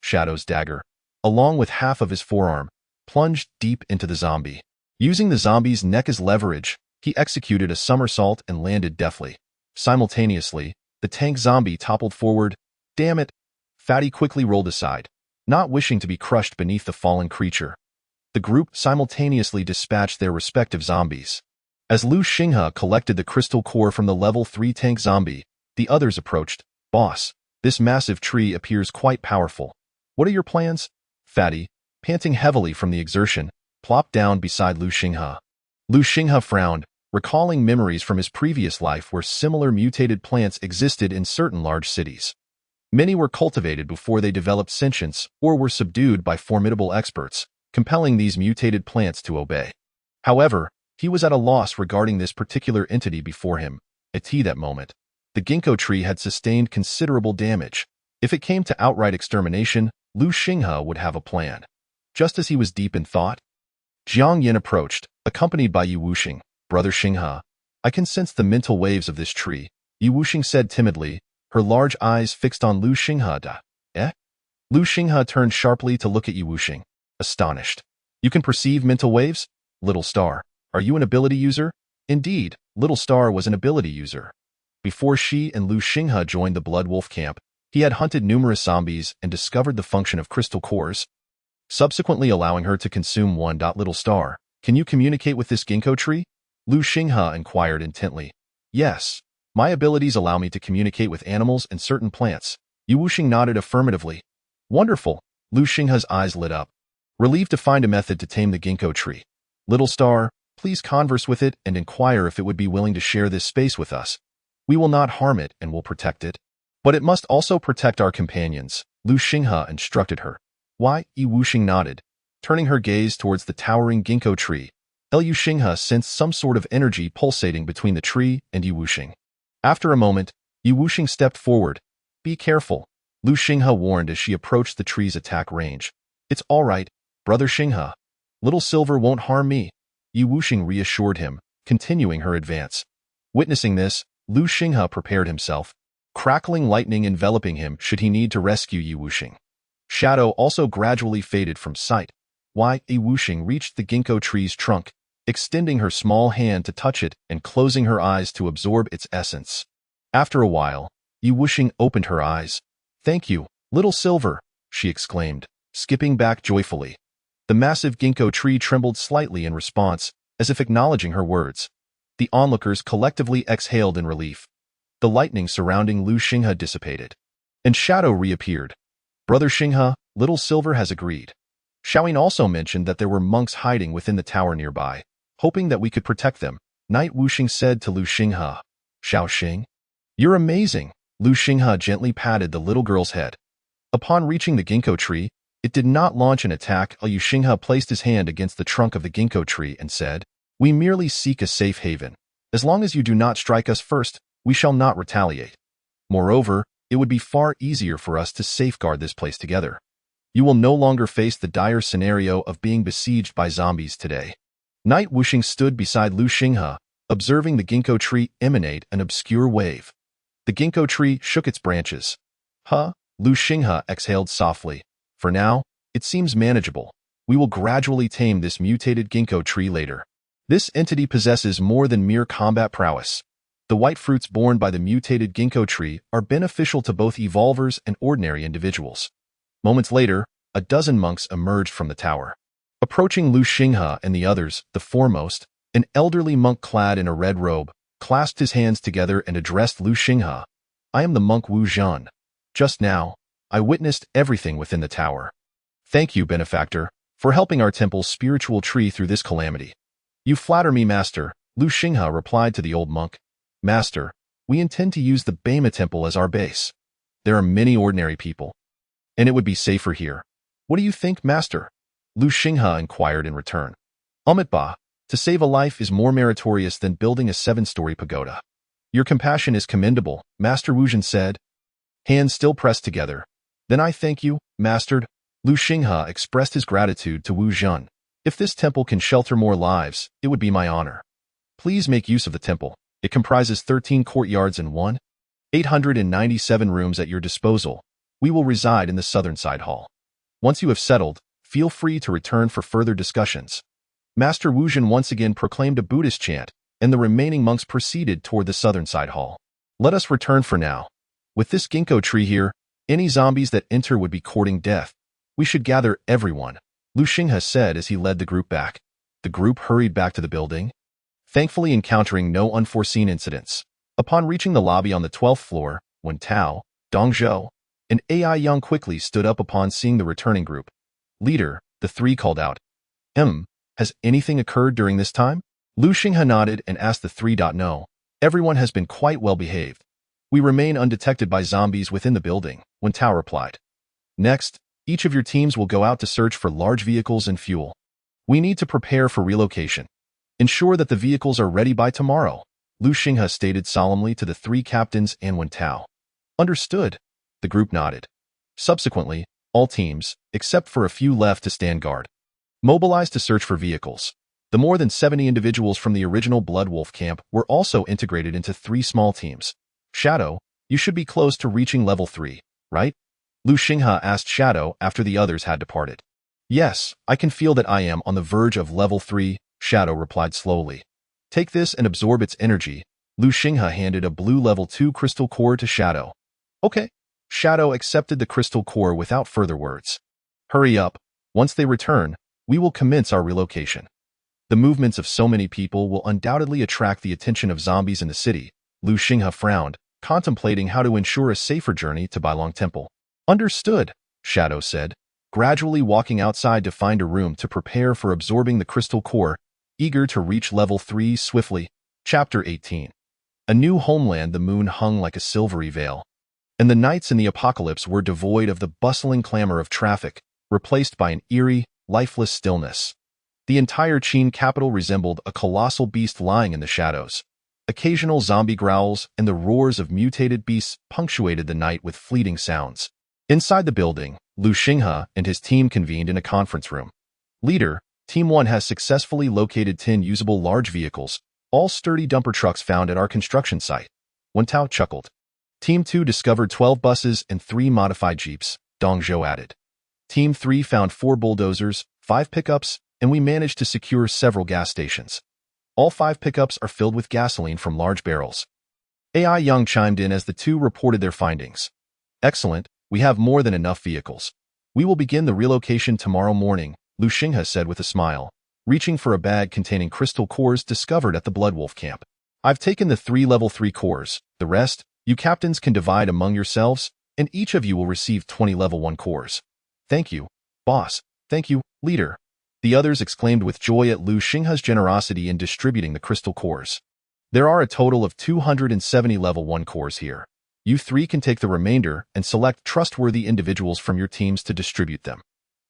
Shadow's dagger, along with half of his forearm, plunged deep into the zombie. Using the zombie's neck as leverage, he executed a somersault and landed deftly. Simultaneously, the tank zombie toppled forward. Damn it! Fatty quickly rolled aside, not wishing to be crushed beneath the fallen creature. The group simultaneously dispatched their respective zombies. As Liu Xinghe collected the crystal core from the level 3 tank zombie, the others approached. Boss, this massive tree appears quite powerful. What are your plans? Fatty, panting heavily from the exertion, plopped down beside Liu Xinghe. Liu Xinghe frowned, recalling memories from his previous life where similar mutated plants existed in certain large cities. Many were cultivated before they developed sentience or were subdued by formidable experts, compelling these mutated plants to obey. However, he was at a loss regarding this particular entity before him. At that moment, the ginkgo tree had sustained considerable damage. If it came to outright extermination, Liu Xinghe would have a plan. Just as he was deep in thought, Jiang Yin approached, accompanied by Yu Wuxing. Brother Xinghe, I can sense the mental waves of this tree, Yu Wuxing said timidly, her large eyes fixed on Liu Xinghe. Eh? Liu Xinghe turned sharply to look at Yu Wuxing, astonished. You can perceive mental waves? Little Star, are you an ability user? Indeed, Little Star was an ability user. Before she and Liu Xinghe joined the Blood Wolf camp, he had hunted numerous zombies and discovered the function of crystal cores, subsequently allowing her to consume one. Little Star, can you communicate with this ginkgo tree? Liu Xinghe inquired intently. Yes, my abilities allow me to communicate with animals and certain plants. Yu Wuxing nodded affirmatively. Wonderful. Liu Xinghe's eyes lit up, relieved to find a method to tame the ginkgo tree. Little Star, please converse with it and inquire if it would be willing to share this space with us. We will not harm it and will protect it. But it must also protect our companions, Liu Xinghe instructed her. Why? Yu Wuxing nodded, turning her gaze towards the towering ginkgo tree. Liu Xinghe sensed some sort of energy pulsating between the tree and Yu Wuxing. After a moment, Yu Wuxing stepped forward. Be careful, Liu Xinghe warned as she approached the tree's attack range. It's all right, Brother Xinghe. Little Silver won't harm me, Yu Wuxing reassured him, continuing her advance. Witnessing this, Liu Xinghe prepared himself, crackling lightning enveloping him should he need to rescue Yu Wuxing. Shadow also gradually faded from sight. Yu Wuxing reached the ginkgo tree's trunk, extending her small hand to touch it and closing her eyes to absorb its essence. After a while, Yu Wuxing opened her eyes. Thank you, Little Silver, she exclaimed, skipping back joyfully. The massive ginkgo tree trembled slightly in response, as if acknowledging her words. The onlookers collectively exhaled in relief. The lightning surrounding Liu Xinghe dissipated, and Shadow reappeared. Brother Xinghe, Little Silver has agreed. Xiaoying also mentioned that there were monks hiding within the tower nearby, hoping that we could protect them. Knight Wuxing said to Lu Xinghe. Xiaoxing, you're amazing. Lu Xinghe gently patted the little girl's head. Upon reaching the ginkgo tree, it did not launch an attack. Lu Xinghe placed his hand against the trunk of the ginkgo tree and said, we merely seek a safe haven. As long as you do not strike us first, we shall not retaliate. Moreover, it would be far easier for us to safeguard this place together. You will no longer face the dire scenario of being besieged by zombies today. Knight Wuxing stood beside Lu Xinghe, observing the ginkgo tree emanate an obscure wave. The ginkgo tree shook its branches. Lu Xinghe exhaled softly. For now, it seems manageable. We will gradually tame this mutated ginkgo tree later. This entity possesses more than mere combat prowess. The white fruits borne by the mutated ginkgo tree are beneficial to both evolvers and ordinary individuals. Moments later, a dozen monks emerged from the tower. Approaching Lu Xinghe and the others, the foremost, an elderly monk clad in a red robe, clasped his hands together and addressed Lu Xinghe. I am the monk Wu Zhan. Just now, I witnessed everything within the tower. Thank you, benefactor, for helping our temple's spiritual tree through this calamity. You flatter me, master, Lu Xinghe replied to the old monk. Master, we intend to use the Bema Temple as our base. There are many ordinary people, and it would be safer here. What do you think, master? Lu Xinghe inquired in return. Amitba, to save a life is more meritorious than building a 7-story pagoda. Your compassion is commendable, Master Wu Zhan said. Hands still pressed together. Then I thank you, mastered. Lu Xinghe expressed his gratitude to Wu Zhan. If this temple can shelter more lives, it would be my honor. Please make use of the temple. It comprises 13 courtyards and 897 rooms at your disposal. We will reside in the southern side hall. Once you have settled, feel free to return for further discussions. Master Wu Zhan once again proclaimed a Buddhist chant, and the remaining monks proceeded toward the southern side hall. Let us return for now. With this ginkgo tree here, any zombies that enter would be courting death. We should gather everyone, Lu Xinghe said as he led the group back. The group hurried back to the building, thankfully encountering no unforeseen incidents. Upon reaching the lobby on the 12th floor, Wen Tao, Dong Zhou, and Ai Yang quickly stood up upon seeing the returning group. Leader, the three called out. Has anything occurred during this time? Lu Xinghe nodded and asked the three. No. Everyone has been quite well behaved. We remain undetected by zombies within the building, Wen Tao replied. Next, each of your teams will go out to search for large vehicles and fuel. We need to prepare for relocation. Ensure that the vehicles are ready by tomorrow, Lu Xinghe stated solemnly to the three captains and Wen Tao. Understood. The group nodded. Subsequently, all teams, except for a few left to stand guard, mobilized to search for vehicles. The more than 70 individuals from the original Blood Wolf camp were also integrated into 3 small teams. Shadow, you should be close to reaching level 3, right? Lu Xinghe asked Shadow after the others had departed. Yes, I can feel that I am on the verge of level 3, Shadow replied slowly. Take this and absorb its energy. Lu Xinghe handed a blue level 2 crystal core to Shadow. Okay. Shadow accepted the crystal core without further words. Hurry up. Once they return, we will commence our relocation. The movements of so many people will undoubtedly attract the attention of zombies in the city. Lu Xinghe frowned, contemplating how to ensure a safer journey to Bailong Temple. Understood, Shadow said, gradually walking outside to find a room to prepare for absorbing the crystal core, eager to reach level 3 swiftly. Chapter 18. A new homeland. The moon hung like a silvery veil, and the nights in the apocalypse were devoid of the bustling clamor of traffic, replaced by an eerie, lifeless stillness. The entire Qin capital resembled a colossal beast lying in the shadows. Occasional zombie growls and the roars of mutated beasts punctuated the night with fleeting sounds. Inside the building, Lu Xinghe and his team convened in a conference room. Leader, Team 1 has successfully located 10 usable large vehicles, all sturdy dumper trucks found at our construction site. Wen Tao chuckled. Team 2 discovered 12 buses and 3 modified jeeps, Dong Zhou added. Team 3 found 4 bulldozers, 5 pickups, and we managed to secure several gas stations. All 5 pickups are filled with gasoline from large barrels. Ai Yang chimed in as the two reported their findings. Excellent, we have more than enough vehicles. We will begin the relocation tomorrow morning, Lu Xinghe said with a smile, reaching for a bag containing crystal cores discovered at the Blood Wolf camp. I've taken the 3 level 3 cores. The rest, you captains can divide among yourselves, and each of you will receive 20 level 1 cores. Thank you, boss, Thank you, leader. The others exclaimed with joy at Lu Xinghe's generosity in distributing the crystal cores. There are a total of 270 level 1 cores here. You three can take the remainder and select trustworthy individuals from your teams to distribute them.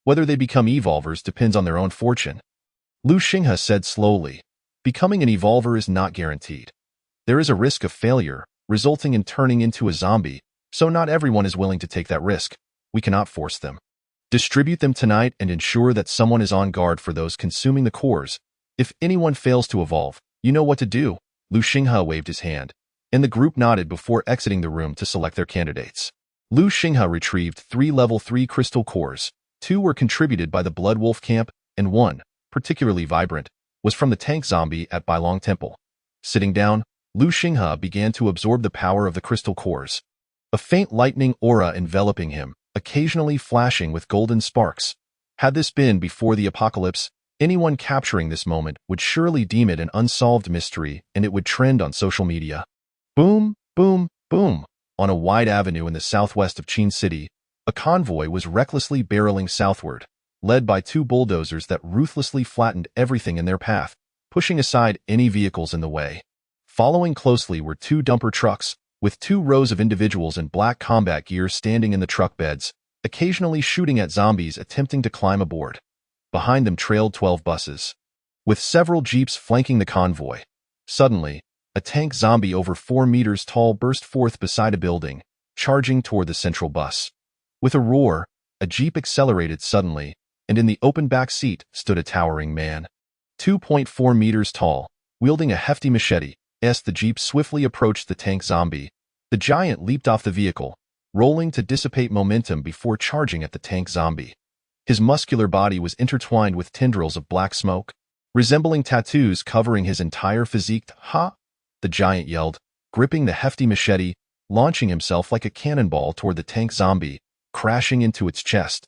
Whether they become evolvers depends on their own fortune. Lu Xinghe said slowly. Becoming an evolver is not guaranteed. There is a risk of failure, resulting in turning into a zombie, so not everyone is willing to take that risk. We cannot force them. Distribute them tonight and ensure that someone is on guard for those consuming the cores. If anyone fails to evolve, you know what to do. Lu Xinghe waved his hand, and the group nodded before exiting the room to select their candidates. Lu Xinghe retrieved 3 level 3 crystal cores. 2 were contributed by the Blood Wolf camp, and 1, particularly vibrant, was from the tank zombie at Bailong Temple. Sitting down, Lu Xinghe began to absorb the power of the crystal cores. A faint lightning aura enveloping him, occasionally flashing with golden sparks. Had this been before the apocalypse, anyone capturing this moment would surely deem it an unsolved mystery, and it would trend on social media. Boom, boom, boom. On a wide avenue in the southwest of Qin City, a convoy was recklessly barreling southward, led by 2 bulldozers that ruthlessly flattened everything in their path, pushing aside any vehicles in the way. Following closely were 2 dumper trucks, with 2 rows of individuals in black combat gear standing in the truck beds, occasionally shooting at zombies attempting to climb aboard. Behind them trailed 12 buses, with several jeeps flanking the convoy. Suddenly, a tank zombie over 4 meters tall burst forth beside a building, charging toward the central bus. With a roar, a jeep accelerated suddenly, and in the open back seat stood a towering man. 2.4 meters tall, wielding a hefty machete, as the jeep swiftly approached the tank zombie. The giant leaped off the vehicle, rolling to dissipate momentum before charging at the tank zombie. His muscular body was intertwined with tendrils of black smoke, resembling tattoos covering his entire physique. Ha! The giant yelled, gripping the hefty machete, launching himself like a cannonball toward the tank zombie, crashing into its chest.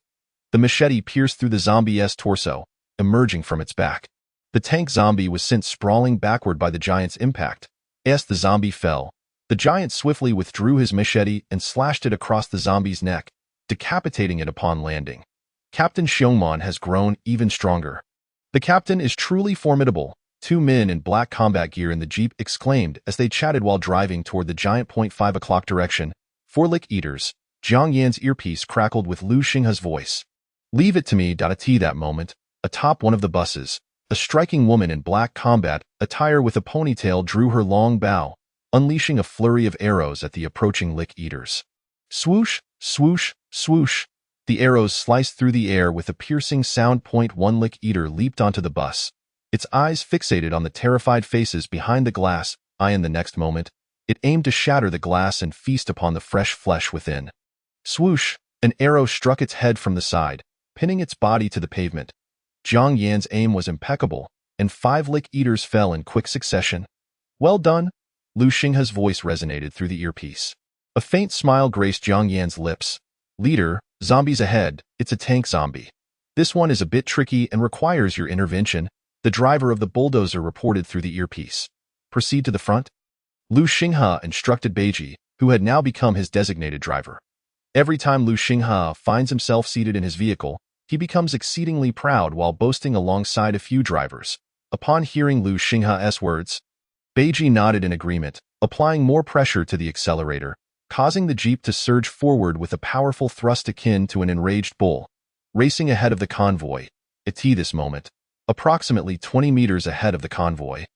The machete pierced through the zombie's torso, emerging from its back. The tank zombie was sent sprawling backward by the giant's impact. As the zombie fell, the giant swiftly withdrew his machete and slashed it across the zombie's neck, decapitating it upon landing. Captain Xiongman has grown even stronger. The captain is truly formidable, 2 men in black combat gear in the jeep exclaimed as they chatted while driving toward the giant 5 o'clock direction. 4 lick eaters. Jiang Yan's earpiece crackled with Lu Xinghe's voice. Leave it to me. At that moment, atop one of the buses, a striking woman in black combat attire with a ponytail drew her long bow, unleashing a flurry of arrows at the approaching lick eaters. Swoosh, swoosh, swoosh. The arrows sliced through the air with a piercing sound. 1 lick eater leaped onto the bus, its eyes fixated on the terrified faces behind the glass. In the next moment, it aimed to shatter the glass and feast upon the fresh flesh within. Swoosh! An arrow struck its head from the side, pinning its body to the pavement. Jiang Yan's aim was impeccable, and 5 lick eaters fell in quick succession. Well done! Lu Xinghe's voice resonated through the earpiece. A faint smile graced Jiang Yan's lips. Leader, zombies ahead. It's a tank zombie. This one is a bit tricky and requires your intervention, the driver of the bulldozer reported through the earpiece. Proceed to the front. Lu Xinghe instructed Beiji, who had now become his designated driver. Every time Lu Xinghe finds himself seated in his vehicle, he becomes exceedingly proud while boasting alongside a few drivers. Upon hearing Lu Xinghe's words, Beiji nodded in agreement, applying more pressure to the accelerator, causing the jeep to surge forward with a powerful thrust akin to an enraged bull, racing ahead of the convoy. At this moment, approximately 20 meters ahead of the convoy,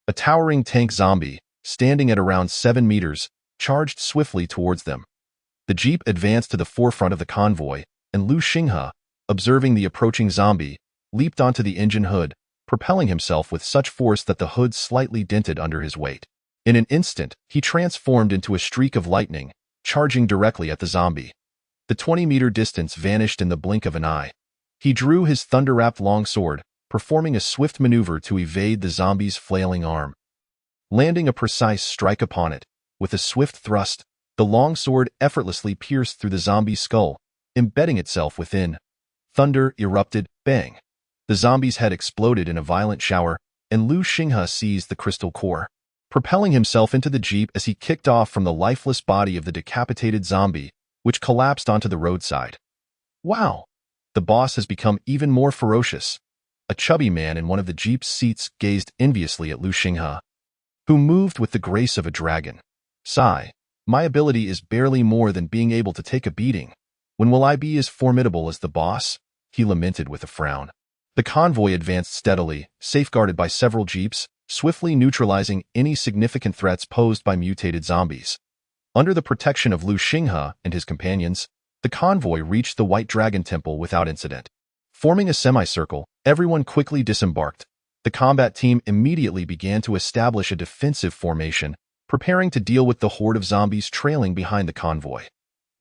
a towering tank zombie, standing at around 7 meters, charged swiftly towards them. The jeep advanced to the forefront of the convoy, and Lu Xinghe, observing the approaching zombie, leaped onto the engine hood, propelling himself with such force that the hood slightly dented under his weight. In an instant, he transformed into a streak of lightning, charging directly at the zombie. The 20-meter distance vanished in the blink of an eye. He drew his thunder-wrapped longsword, performing a swift maneuver to evade the zombie's flailing arm. Landing a precise strike upon it, with a swift thrust, the longsword effortlessly pierced through the zombie's skull, embedding itself within. Thunder erupted, bang. The zombie's head exploded in a violent shower, and Lu Xinghe seized the crystal core, propelling himself into the jeep as he kicked off from the lifeless body of the decapitated zombie, which collapsed onto the roadside. Wow! The boss has become even more ferocious. A chubby man in one of the jeep's seats gazed enviously at Lu Xinghe, who moved with the grace of a dragon. Sigh, my ability is barely more than being able to take a beating. When will I be as formidable as the boss? He lamented with a frown. The convoy advanced steadily, safeguarded by several jeeps, swiftly neutralizing any significant threats posed by mutated zombies. Under the protection of Lu Xinghe and his companions, the convoy reached the White Dragon Temple without incident. Forming a semicircle, everyone quickly disembarked. The combat team immediately began to establish a defensive formation, preparing to deal with the horde of zombies trailing behind the convoy.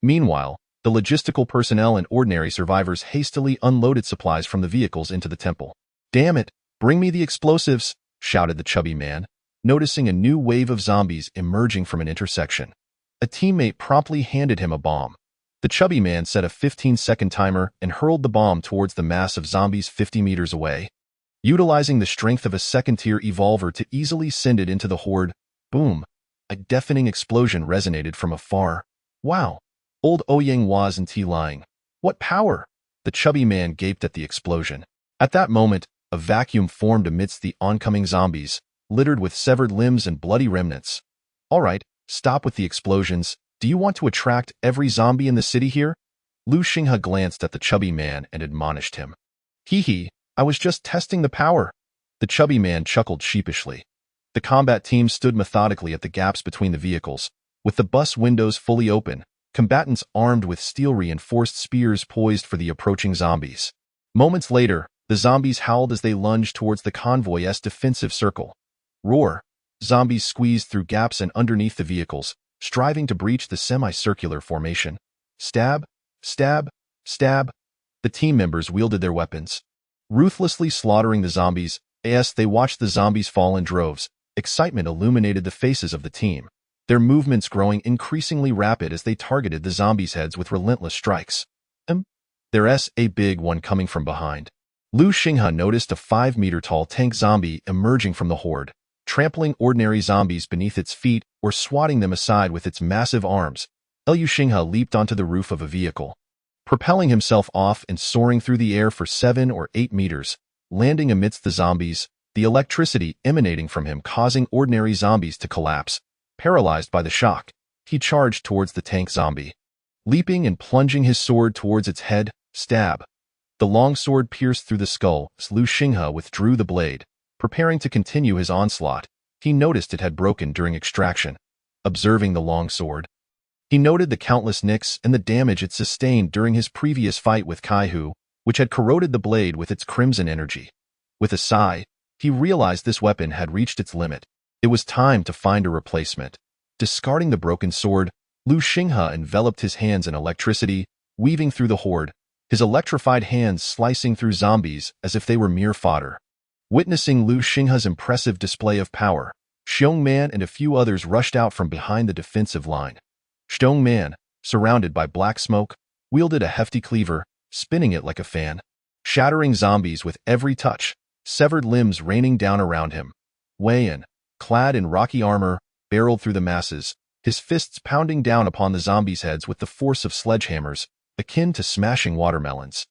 Meanwhile, the logistical personnel and ordinary survivors hastily unloaded supplies from the vehicles into the temple. "Damn it, bring me the explosives," shouted the chubby man, noticing a new wave of zombies emerging from an intersection. A teammate promptly handed him a bomb. The chubby man set a 15-second timer and hurled the bomb towards the mass of zombies 50 meters away. Utilizing the strength of a second-tier evolver to easily send it into the horde, boom, a deafening explosion resonated from afar. "Wow, old Ouyang wasn't lying. What power!" The chubby man gaped at the explosion. At that moment, a vacuum formed amidst the oncoming zombies, littered with severed limbs and bloody remnants. "All right, stop with the explosions. Do you want to attract every zombie in the city here?" Lu Xinghe glanced at the chubby man and admonished him. "Hee, I was just testing the power." The chubby man chuckled sheepishly. The combat team stood methodically at the gaps between the vehicles, with the bus windows fully open, combatants armed with steel-reinforced spears poised for the approaching zombies. Moments later, the zombies howled as they lunged towards the convoy's defensive circle. Roar! Zombies squeezed through gaps and underneath the vehicles, striving to breach the semicircular formation. Stab, stab, stab. The team members wielded their weapons, ruthlessly slaughtering the zombies. As they watched the zombies fall in droves, excitement illuminated the faces of the team, their movements growing increasingly rapid as they targeted the zombies' heads with relentless strikes. There's a big one coming from behind. Lu Xinghe noticed a 5-meter-tall tank zombie emerging from the horde, trampling ordinary zombies beneath its feet or swatting them aside with its massive arms. Lu Xinghe leaped onto the roof of a vehicle, propelling himself off and soaring through the air for 7 or 8 meters, landing amidst the zombies, the electricity emanating from him causing ordinary zombies to collapse. Paralyzed by the shock, he charged towards the tank zombie, leaping and plunging his sword towards its head. Stab! The long sword pierced through the skull as Lu Xinghe withdrew the blade, preparing to continue his onslaught. He noticed it had broken during extraction. Observing the long sword, he noted the countless nicks and the damage it sustained during his previous fight with Kaihu, which had corroded the blade with its crimson energy. With a sigh, he realized this weapon had reached its limit. It was time to find a replacement. Discarding the broken sword, Lu Xinghe enveloped his hands in electricity, weaving through the horde, his electrified hands slicing through zombies as if they were mere fodder. Witnessing Lu Xinghe's impressive display of power, Xiong Man and a few others rushed out from behind the defensive line. Xiong Man, surrounded by black smoke, wielded a hefty cleaver, spinning it like a fan, shattering zombies with every touch, severed limbs raining down around him. Wei Yan, clad in rocky armor, barreled through the masses, his fists pounding down upon the zombies' heads with the force of sledgehammers, akin to smashing watermelons.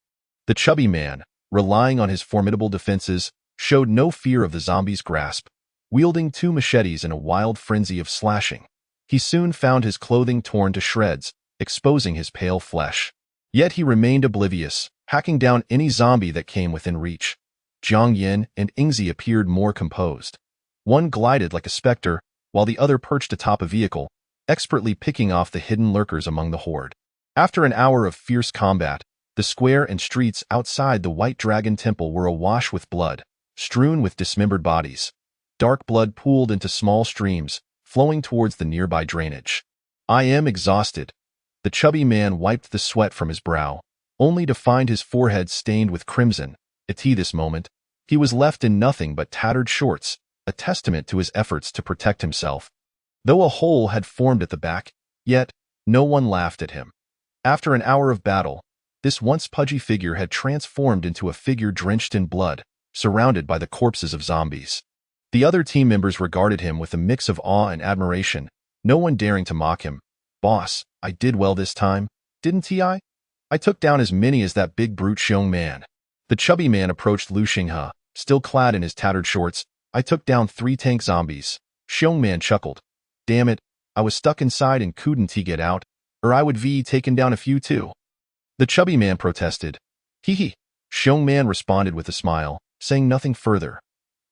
The chubby man, relying on his formidable defenses, showed no fear of the zombies' grasp, wielding 2 machetes in a wild frenzy of slashing. He soon found his clothing torn to shreds, exposing his pale flesh. Yet he remained oblivious, hacking down any zombie that came within reach. Jiang Yin and Ingzi appeared more composed. One glided like a specter, while the other perched atop a vehicle, expertly picking off the hidden lurkers among the horde. After an hour of fierce combat, the square and streets outside the White Dragon Temple were awash with blood, strewn with dismembered bodies. Dark blood pooled into small streams, flowing towards the nearby drainage. "I am exhausted." The chubby man wiped the sweat from his brow, only to find his forehead stained with crimson. At this moment, he was left in nothing but tattered shorts, a testament to his efforts to protect himself. Though a hole had formed at the back, yet no one laughed at him. After an hour of battle, this once pudgy figure had transformed into a figure drenched in blood, surrounded by the corpses of zombies. The other team members regarded him with a mix of awe and admiration, no one daring to mock him. "Boss, I did well this time, didn't I?" I took down as many as that big brute Xiong Man. The chubby man approached Lu Xinghe, still clad in his tattered shorts. I took down 3 tank zombies. Xiong Man chuckled. Damn it, I was stuck inside and couldn't get out, or I would be taken down a few too. The chubby man protested. Hee hee. Xiong Man responded with a smile, saying nothing further.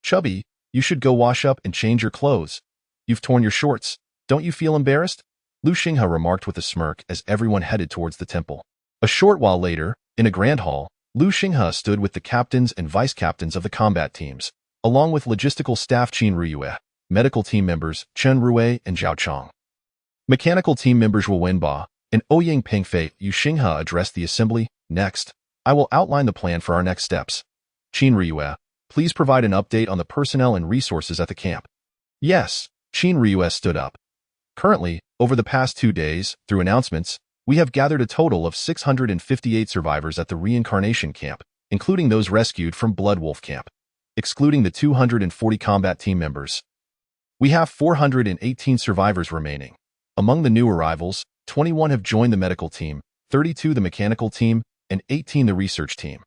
Chubby, you should go wash up and change your clothes. You've torn your shorts. Don't you feel embarrassed? Lu Xinghe remarked with a smirk as everyone headed towards the temple. A short while later, in a grand hall, Lu Xinghe stood with the captains and vice-captains of the combat teams, along with logistical staff Qin Ruyue, medical team members Chen Rui and Zhao Chong. Mechanical team members Zhuo Wenba and Ouyang Pengfei. Lu Xinghe addressed the assembly. Next, I will outline the plan for our next steps. Qin Ruyue, please provide an update on the personnel and resources at the camp. Yes, Qin Ruyue stood up. Currently, over the past 2 days, through announcements, we have gathered a total of 658 survivors at the reincarnation camp, including those rescued from Blood Wolf camp, excluding the 240 combat team members. We have 418 survivors remaining. Among the new arrivals, 21 have joined the medical team, 32 the mechanical team, and 18 the research team.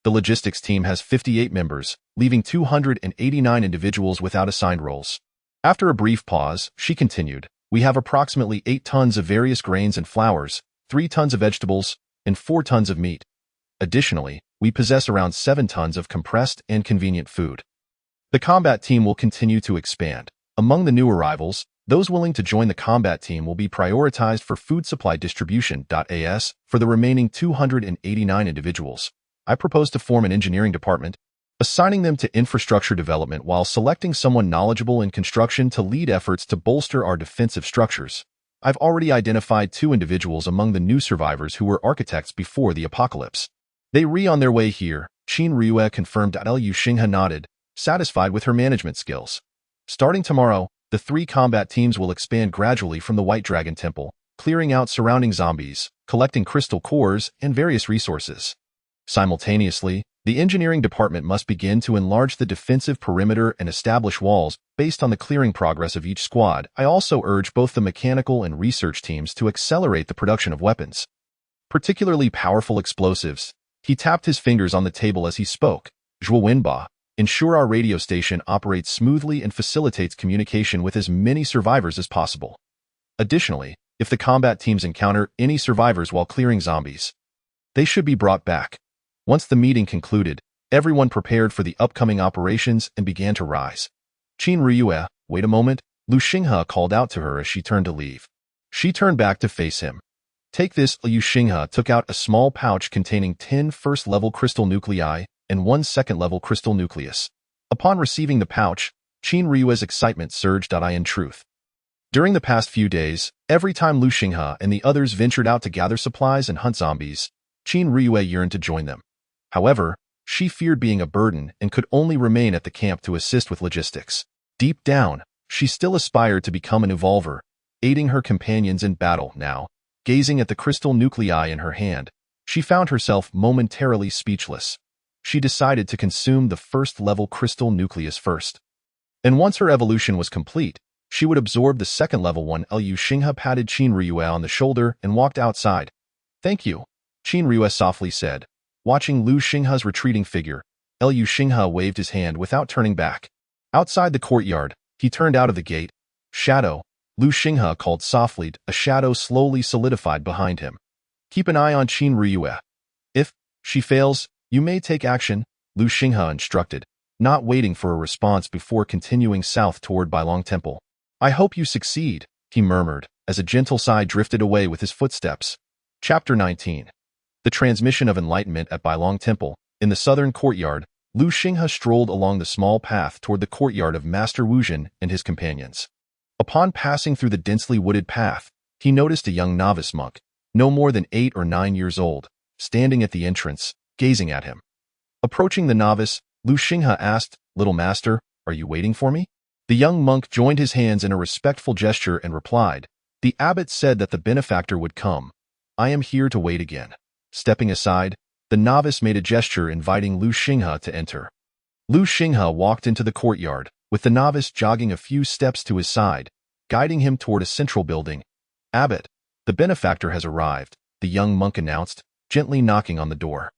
The logistics team has 58 members, leaving 289 individuals without assigned roles. After a brief pause, she continued, we have approximately 8 tons of various grains and flours, 3 tons of vegetables, and 4 tons of meat. Additionally, we possess around 7 tons of compressed and convenient food. The combat team will continue to expand. Among the new arrivals, those willing to join the combat team will be prioritized for food supply distribution. As for the remaining 289 individuals, I propose to form an engineering department, assigning them to infrastructure development while selecting someone knowledgeable in construction to lead efforts to bolster our defensive structures. I've already identified 2 individuals among the new survivors who were architects before the apocalypse. They are on their way here, Qin Ruyue confirmed. Lu Xinghe nodded, satisfied with her management skills. Starting tomorrow, the 3 combat teams will expand gradually from the White Dragon Temple, clearing out surrounding zombies, collecting crystal cores, and various resources. Simultaneously, the engineering department must begin to enlarge the defensive perimeter and establish walls based on the clearing progress of each squad. I also urge both the mechanical and research teams to accelerate the production of weapons, particularly powerful explosives. He tapped his fingers on the table as he spoke. Zhuo Wenba, ensure our radio station operates smoothly and facilitates communication with as many survivors as possible. Additionally, if the combat teams encounter any survivors while clearing zombies, they should be brought back. Once the meeting concluded, everyone prepared for the upcoming operations and began to rise. Qin Ruyue, wait a moment, Lu Xinghe called out to her as she turned to leave. She turned back to face him. Take this. Lu Xinghe took out a small pouch containing 10 first-level crystal nuclei and 1 second-level crystal nucleus. Upon receiving the pouch, Qin Ruyue's excitement surged. In truth, during the past few days, every time Lu Xinghe and the others ventured out to gather supplies and hunt zombies, Qin Ruyue yearned to join them. However, she feared being a burden and could only remain at the camp to assist with logistics. Deep down, she still aspired to become an evolver, aiding her companions in battle. Now, gazing at the crystal nuclei in her hand, she found herself momentarily speechless. She decided to consume the first-level crystal nucleus first. And once her evolution was complete, she would absorb the second-level one. Lu Xinghe patted Qin Ruyue on the shoulder and walked outside. Thank you, Qin Ruyue softly said. Watching Lu Xinghe's retreating figure, Lu Xinghe waved his hand without turning back. Outside the courtyard, he turned out of the gate. Shadow, Lu Xinghe called softly. A shadow slowly solidified behind him. Keep an eye on Qin Ruyue. If she fails, you may take action, Lu Xinghe instructed, not waiting for a response before continuing south toward Bailong Temple. I hope you succeed, he murmured, as a gentle sigh drifted away with his footsteps. Chapter 19. The transmission of enlightenment at Bailong Temple. In the southern courtyard, Lu Xinghe strolled along the small path toward the courtyard of Master Wuzhen and his companions. Upon passing through the densely wooded path, he noticed a young novice monk, no more than 8 or 9 years old, standing at the entrance, gazing at him. Approaching the novice, Lu Xinghe asked, Little master, are you waiting for me? The young monk joined his hands in a respectful gesture and replied, The abbot said that the benefactor would come. I am here to wait again. Stepping aside, the novice made a gesture inviting Lu Xinghe to enter. Lu Xinghe walked into the courtyard, with the novice jogging a few steps to his side, guiding him toward a central building. Abbot, the benefactor has arrived, the young monk announced. gently knocking on the door.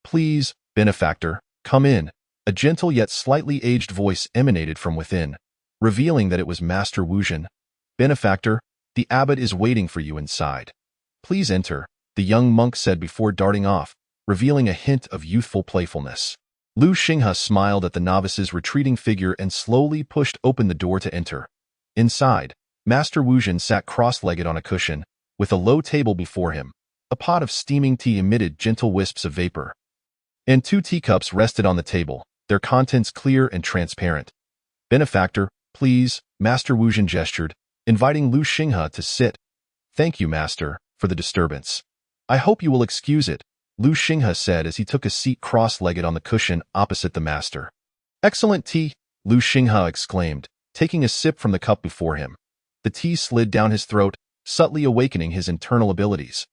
"Please, benefactor, come in." A gentle yet slightly aged voice emanated from within, revealing that it was Master Wuzhen. "Benefactor, the abbot is waiting for you inside. Please enter," the young monk said before darting off, revealing a hint of youthful playfulness. Lu Xinghe smiled at the novice's retreating figure and slowly pushed open the door to enter. Inside, Master Wuzhen sat cross-legged on a cushion, with a low table before him. A pot of steaming tea emitted gentle wisps of vapor, and 2 teacups rested on the table, their contents clear and transparent. "Benefactor, please," Master Wuzhen gestured, inviting Lu Xinghe to sit. "Thank you, Master, for the disturbance. I hope you will excuse it," Lu Xinghe said as he took a seat cross-legged on the cushion opposite the master. "Excellent tea," Lu Xinghe exclaimed, taking a sip from the cup before him. The tea slid down his throat, subtly awakening his internal abilities.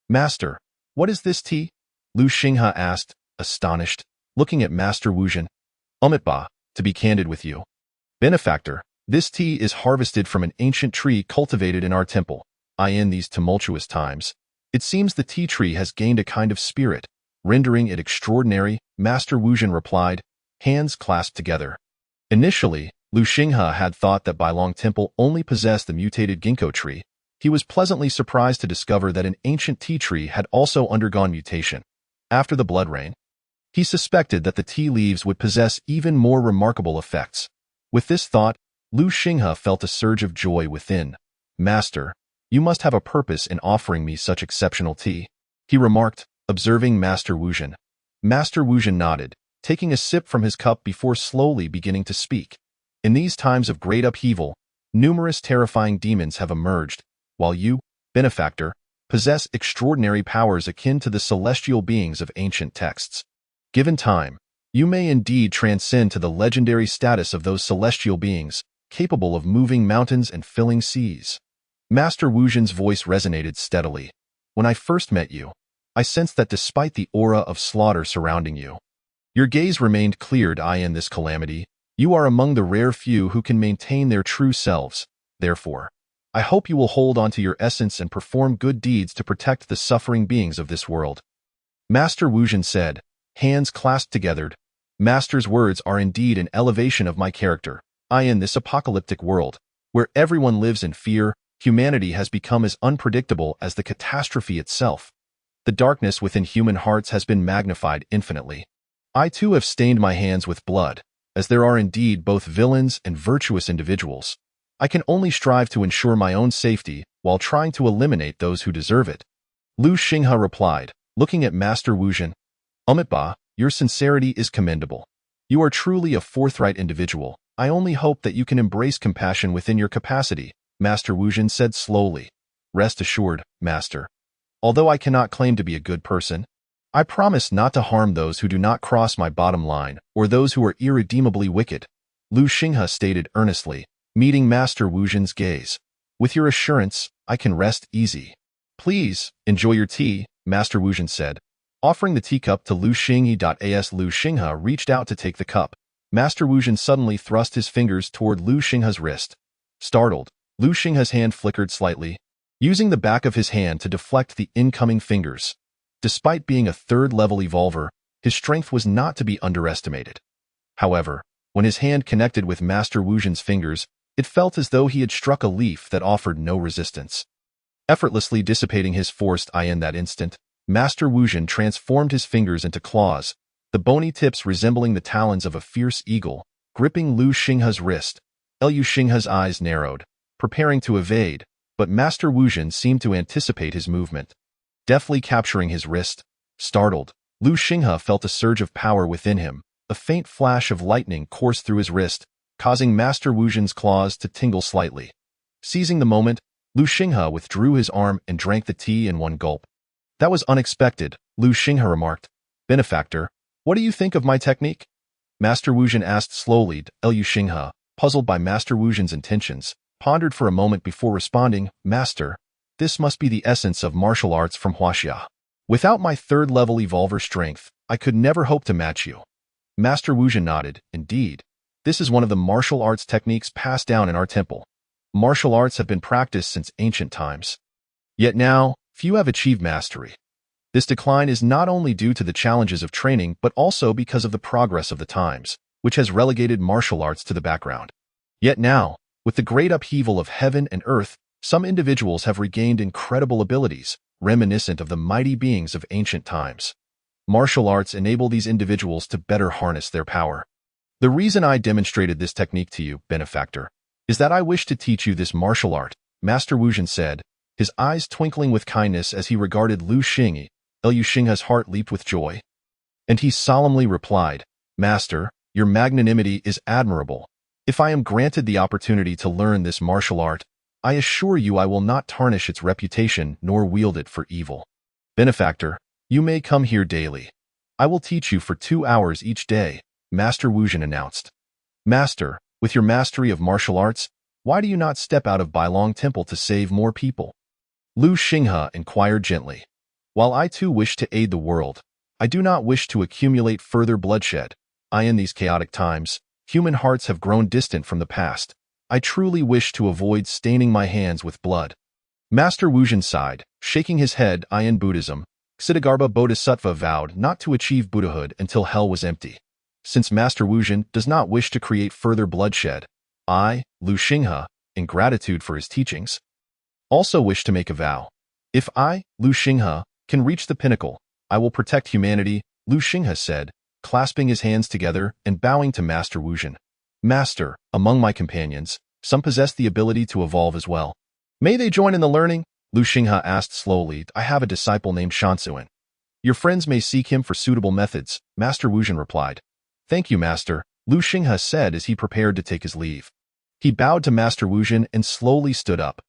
"Master, what is this tea?" Lu Xinghe asked, astonished, looking at Master Wuzhen. "Umitba, to be candid with you. Benefactor, this tea is harvested from an ancient tree cultivated in our temple. In these tumultuous times, it seems the tea tree has gained a kind of spirit, rendering it extraordinary," Master Wuzhen replied, hands clasped together. Initially, Lu Xinghe had thought that Bailong Temple only possessed the mutated ginkgo tree. He was pleasantly surprised to discover that an ancient tea tree had also undergone mutation. After the blood rain, he suspected that the tea leaves would possess even more remarkable effects. With this thought, Lu Xinghe felt a surge of joy within. "Master, you must have a purpose in offering me such exceptional tea," he remarked, observing Master Wuzhen. Master Wuzhen nodded, taking a sip from his cup before slowly beginning to speak. "In these times of great upheaval, numerous terrifying demons have emerged, while you, benefactor, possess extraordinary powers akin to the celestial beings of ancient texts. Given time, you may indeed transcend to the legendary status of those celestial beings, capable of moving mountains and filling seas." Master Wuzhen's voice resonated steadily. "When I first met you, I sensed that despite the aura of slaughter surrounding you, your gaze remained cleared. In this calamity, you are among the rare few who can maintain their true selves. Therefore, I hope you will hold on to your essence and perform good deeds to protect the suffering beings of this world," Master Wuzhen said, hands clasped together. "Master's words are indeed an elevation of my character. In this apocalyptic world, where everyone lives in fear, humanity has become as unpredictable as the catastrophe itself. The darkness within human hearts has been magnified infinitely. I too have stained my hands with blood, as there are indeed both villains and virtuous individuals. I can only strive to ensure my own safety while trying to eliminate those who deserve it," Lu Xinghe replied, looking at Master Wuzhen. "Umitba, your sincerity is commendable. You are truly a forthright individual. I only hope that you can embrace compassion within your capacity," Master Wuzhen said slowly. "Rest assured, Master. Although I cannot claim to be a good person, I promise not to harm those who do not cross my bottom line or those who are irredeemably wicked," Lu Xinghe stated earnestly, meeting Master Wuzhen's gaze. "With your assurance, I can rest easy." "Please, enjoy your tea," Master Wuzhen said, offering the teacup to Lu Xinghe. As Lu Xinghe reached out to take the cup, Master Wuzhen suddenly thrust his fingers toward Lu Xinghe's wrist. Startled, Lu Xinghe's hand flickered slightly, using the back of his hand to deflect the incoming fingers. Despite being a third-level evolver, his strength was not to be underestimated. However, when his hand connected with Master Wuzhen's fingers, it felt as though he had struck a leaf that offered no resistance. Effortlessly dissipating his force in that instant, Master Wuzhen transformed his fingers into claws, the bony tips resembling the talons of a fierce eagle, gripping Lu Xinghe's wrist. Lu Xinghe's eyes narrowed, preparing to evade, but Master Wuzhen seemed to anticipate his movement. Deftly capturing his wrist, startled, Lu Xinghe felt a surge of power within him. A faint flash of lightning coursed through his wrist, causing Master Wuzhen's claws to tingle slightly. Seizing the moment, Lu Xinghe withdrew his arm and drank the tea in one gulp. "That was unexpected," Lu Xinghe remarked. "Benefactor, what do you think of my technique?" Master Wuzhen asked slowly. Lu Xinghe, puzzled by Master Wuzhen's intentions, pondered for a moment before responding. "Master, this must be the essence of martial arts from Huaxia. Without my third-level evolver strength, I could never hope to match you." Master Wuzhen nodded. "Indeed, this is one of the martial arts techniques passed down in our temple. Martial arts have been practiced since ancient times. Yet now, few have achieved mastery. This decline is not only due to the challenges of training but also because of the progress of the times, which has relegated martial arts to the background. Yet now, with the great upheaval of heaven and earth, some individuals have regained incredible abilities, reminiscent of the mighty beings of ancient times. Martial arts enable these individuals to better harness their power. The reason I demonstrated this technique to you, benefactor, is that I wish to teach you this martial art, Master Wuzhen said, his eyes twinkling with kindness as he regarded Lu Xinghe. Lu Xinghe's heart leaped with joy. And he solemnly replied, Master, your magnanimity is admirable. If I am granted the opportunity to learn this martial art, I assure you I will not tarnish its reputation nor wield it for evil. Benefactor, you may come here daily. I will teach you for 2 hours each day, Master Wuzhen announced. Master, with your mastery of martial arts, why do you not step out of Bailong Temple to save more people? Lu Xinghe inquired gently. While I too wish to aid the world, I do not wish to accumulate further bloodshed. In these chaotic times, human hearts have grown distant from the past. I truly wish to avoid staining my hands with blood. Master Wuzhen sighed, shaking his head. In Buddhism, Ksitigarbha Bodhisattva vowed not to achieve Buddhahood until hell was empty. Since Master Wuzhen does not wish to create further bloodshed, I, Lu Xinghe, in gratitude for his teachings, also wish to make a vow. If I, Lu Xinghe, can reach the pinnacle, I will protect humanity, Lu Xinghe said, clasping his hands together and bowing to Master Wuzhen. Master, among my companions, some possess the ability to evolve as well. May they join in the learning? Lu Xinghe asked slowly. I have a disciple named Shansuan. Your friends may seek him for suitable methods, Master Wuzhen replied. Thank you, Master, Lu Xinghe said as he prepared to take his leave. He bowed to Master Wuzhen and slowly stood up.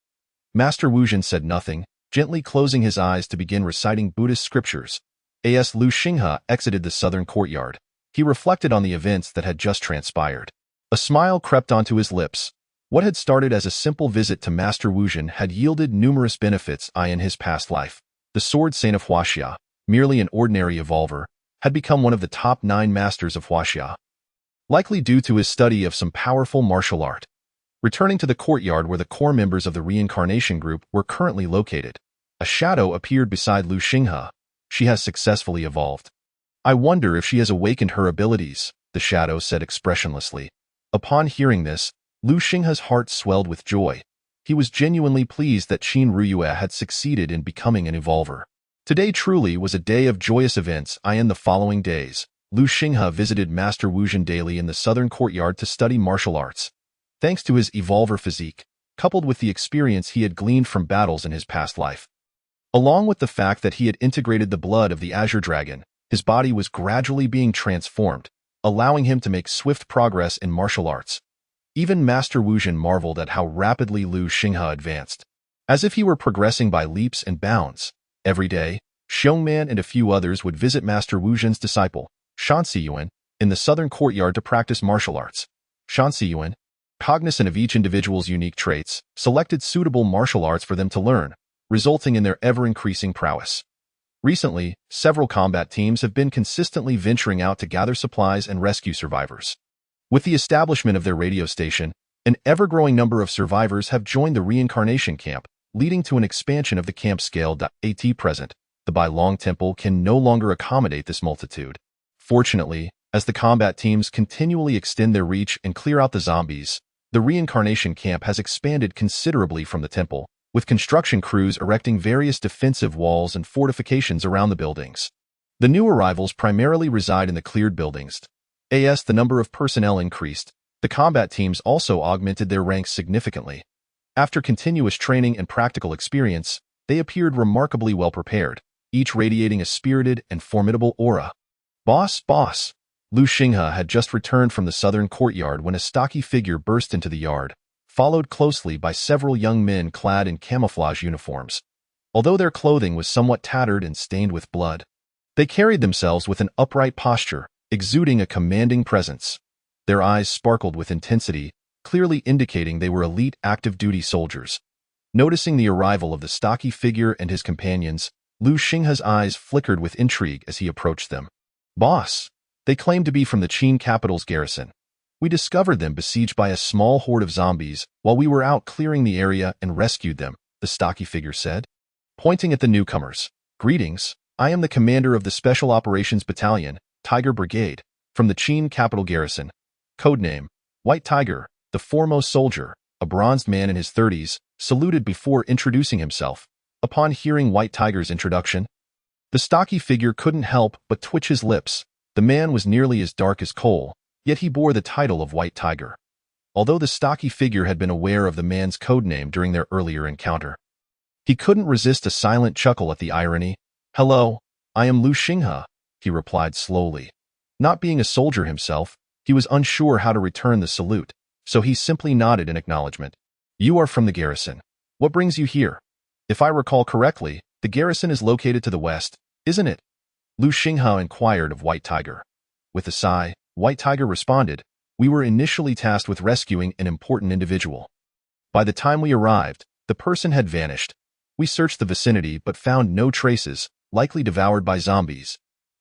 Master Wuzhen said nothing, gently closing his eyes to begin reciting Buddhist scriptures. As Lu Xinghe exited the southern courtyard, he reflected on the events that had just transpired. A smile crept onto his lips. What had started as a simple visit to Master Wuzhen had yielded numerous benefits in his past life. The Sword Saint of Huaxia, merely an ordinary evolver, had become one of the top 9 masters of Huaxia, likely due to his study of some powerful martial art. Returning to the courtyard where the core members of the reincarnation group were currently located, a shadow appeared beside Lu Xinghe. She has successfully evolved. I wonder if she has awakened her abilities, the shadow said expressionlessly. Upon hearing this, Lu Xinghe's heart swelled with joy. He was genuinely pleased that Qin Ruyue had succeeded in becoming an evolver. Today truly was a day of joyous events. In the following days, Lu Xinghe visited Master Wuzhen daily in the southern courtyard to study martial arts. Thanks to his evolver physique, coupled with the experience he had gleaned from battles in his past life, along with the fact that he had integrated the blood of the Azure Dragon, his body was gradually being transformed, allowing him to make swift progress in martial arts. Even Master Wuzhen marveled at how rapidly Lu Xinghe advanced. As if he were progressing by leaps and bounds. Every day, Xiongman and a few others would visit Master Wuzhen's disciple, Shanxiyuan, in the southern courtyard to practice martial arts. Shanxiyuan, cognizant of each individual's unique traits, selected suitable martial arts for them to learn, resulting in their ever-increasing prowess. Recently, several combat teams have been consistently venturing out to gather supplies and rescue survivors. With the establishment of their radio station, an ever-growing number of survivors have joined the reincarnation camp, leading to an expansion of the camp scale. At present, the Bailong Temple can no longer accommodate this multitude. Fortunately, as the combat teams continually extend their reach and clear out the zombies, the reincarnation camp has expanded considerably from the temple, with construction crews erecting various defensive walls and fortifications around the buildings. The new arrivals primarily reside in the cleared buildings. As the number of personnel increased, the combat teams also augmented their ranks significantly. After continuous training and practical experience, they appeared remarkably well prepared, each radiating a spirited and formidable aura. Boss! Lu Xinghe had just returned from the southern courtyard when a stocky figure burst into the yard, followed closely by several young men clad in camouflage uniforms. Although their clothing was somewhat tattered and stained with blood, they carried themselves with an upright posture, exuding a commanding presence. Their eyes sparkled with intensity, clearly indicating they were elite active-duty soldiers. Noticing the arrival of the stocky figure and his companions, Lu Xinghe's eyes flickered with intrigue as he approached them. Boss! They claimed to be from the Qin capital's garrison. We discovered them besieged by a small horde of zombies while we were out clearing the area and rescued them, the stocky figure said. Pointing at the newcomers, Greetings, I am the commander of the Special Operations Battalion, Tiger Brigade, from the Qin capital garrison. Codename, White Tiger, the foremost soldier, a bronzed man in his 30s, saluted before introducing himself. Upon hearing White Tiger's introduction, the stocky figure couldn't help but twitch his lips. The man was nearly as dark as coal, yet he bore the title of White Tiger. Although the stocky figure had been aware of the man's codename during their earlier encounter, he couldn't resist a silent chuckle at the irony. "Hello, I am Lu Xinghe," he replied slowly. Not being a soldier himself, he was unsure how to return the salute, so he simply nodded in acknowledgement. "You are from the garrison. What brings you here? If I recall correctly, the garrison is located to the west, isn't it?" Lu Xinghe inquired of White Tiger. With a sigh, White Tiger responded, "We were initially tasked with rescuing an important individual. By the time we arrived, the person had vanished. We searched the vicinity but found no traces, likely devoured by zombies.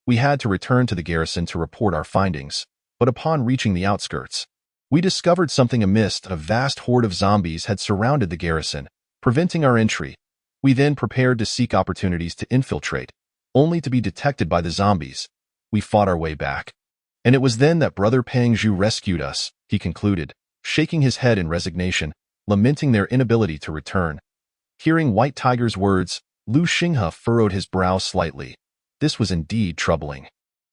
We had to return to the garrison to report our findings, but upon reaching the outskirts, we discovered something amiss. A vast horde of zombies had surrounded the garrison, preventing our entry. We then prepared to seek opportunities to infiltrate, only to be detected by the zombies. We fought our way back. And it was then that Brother Pang Zhu rescued us," he concluded, shaking his head in resignation, lamenting their inability to return. Hearing White Tiger's words, Lu Xinghe furrowed his brow slightly. This was indeed troubling.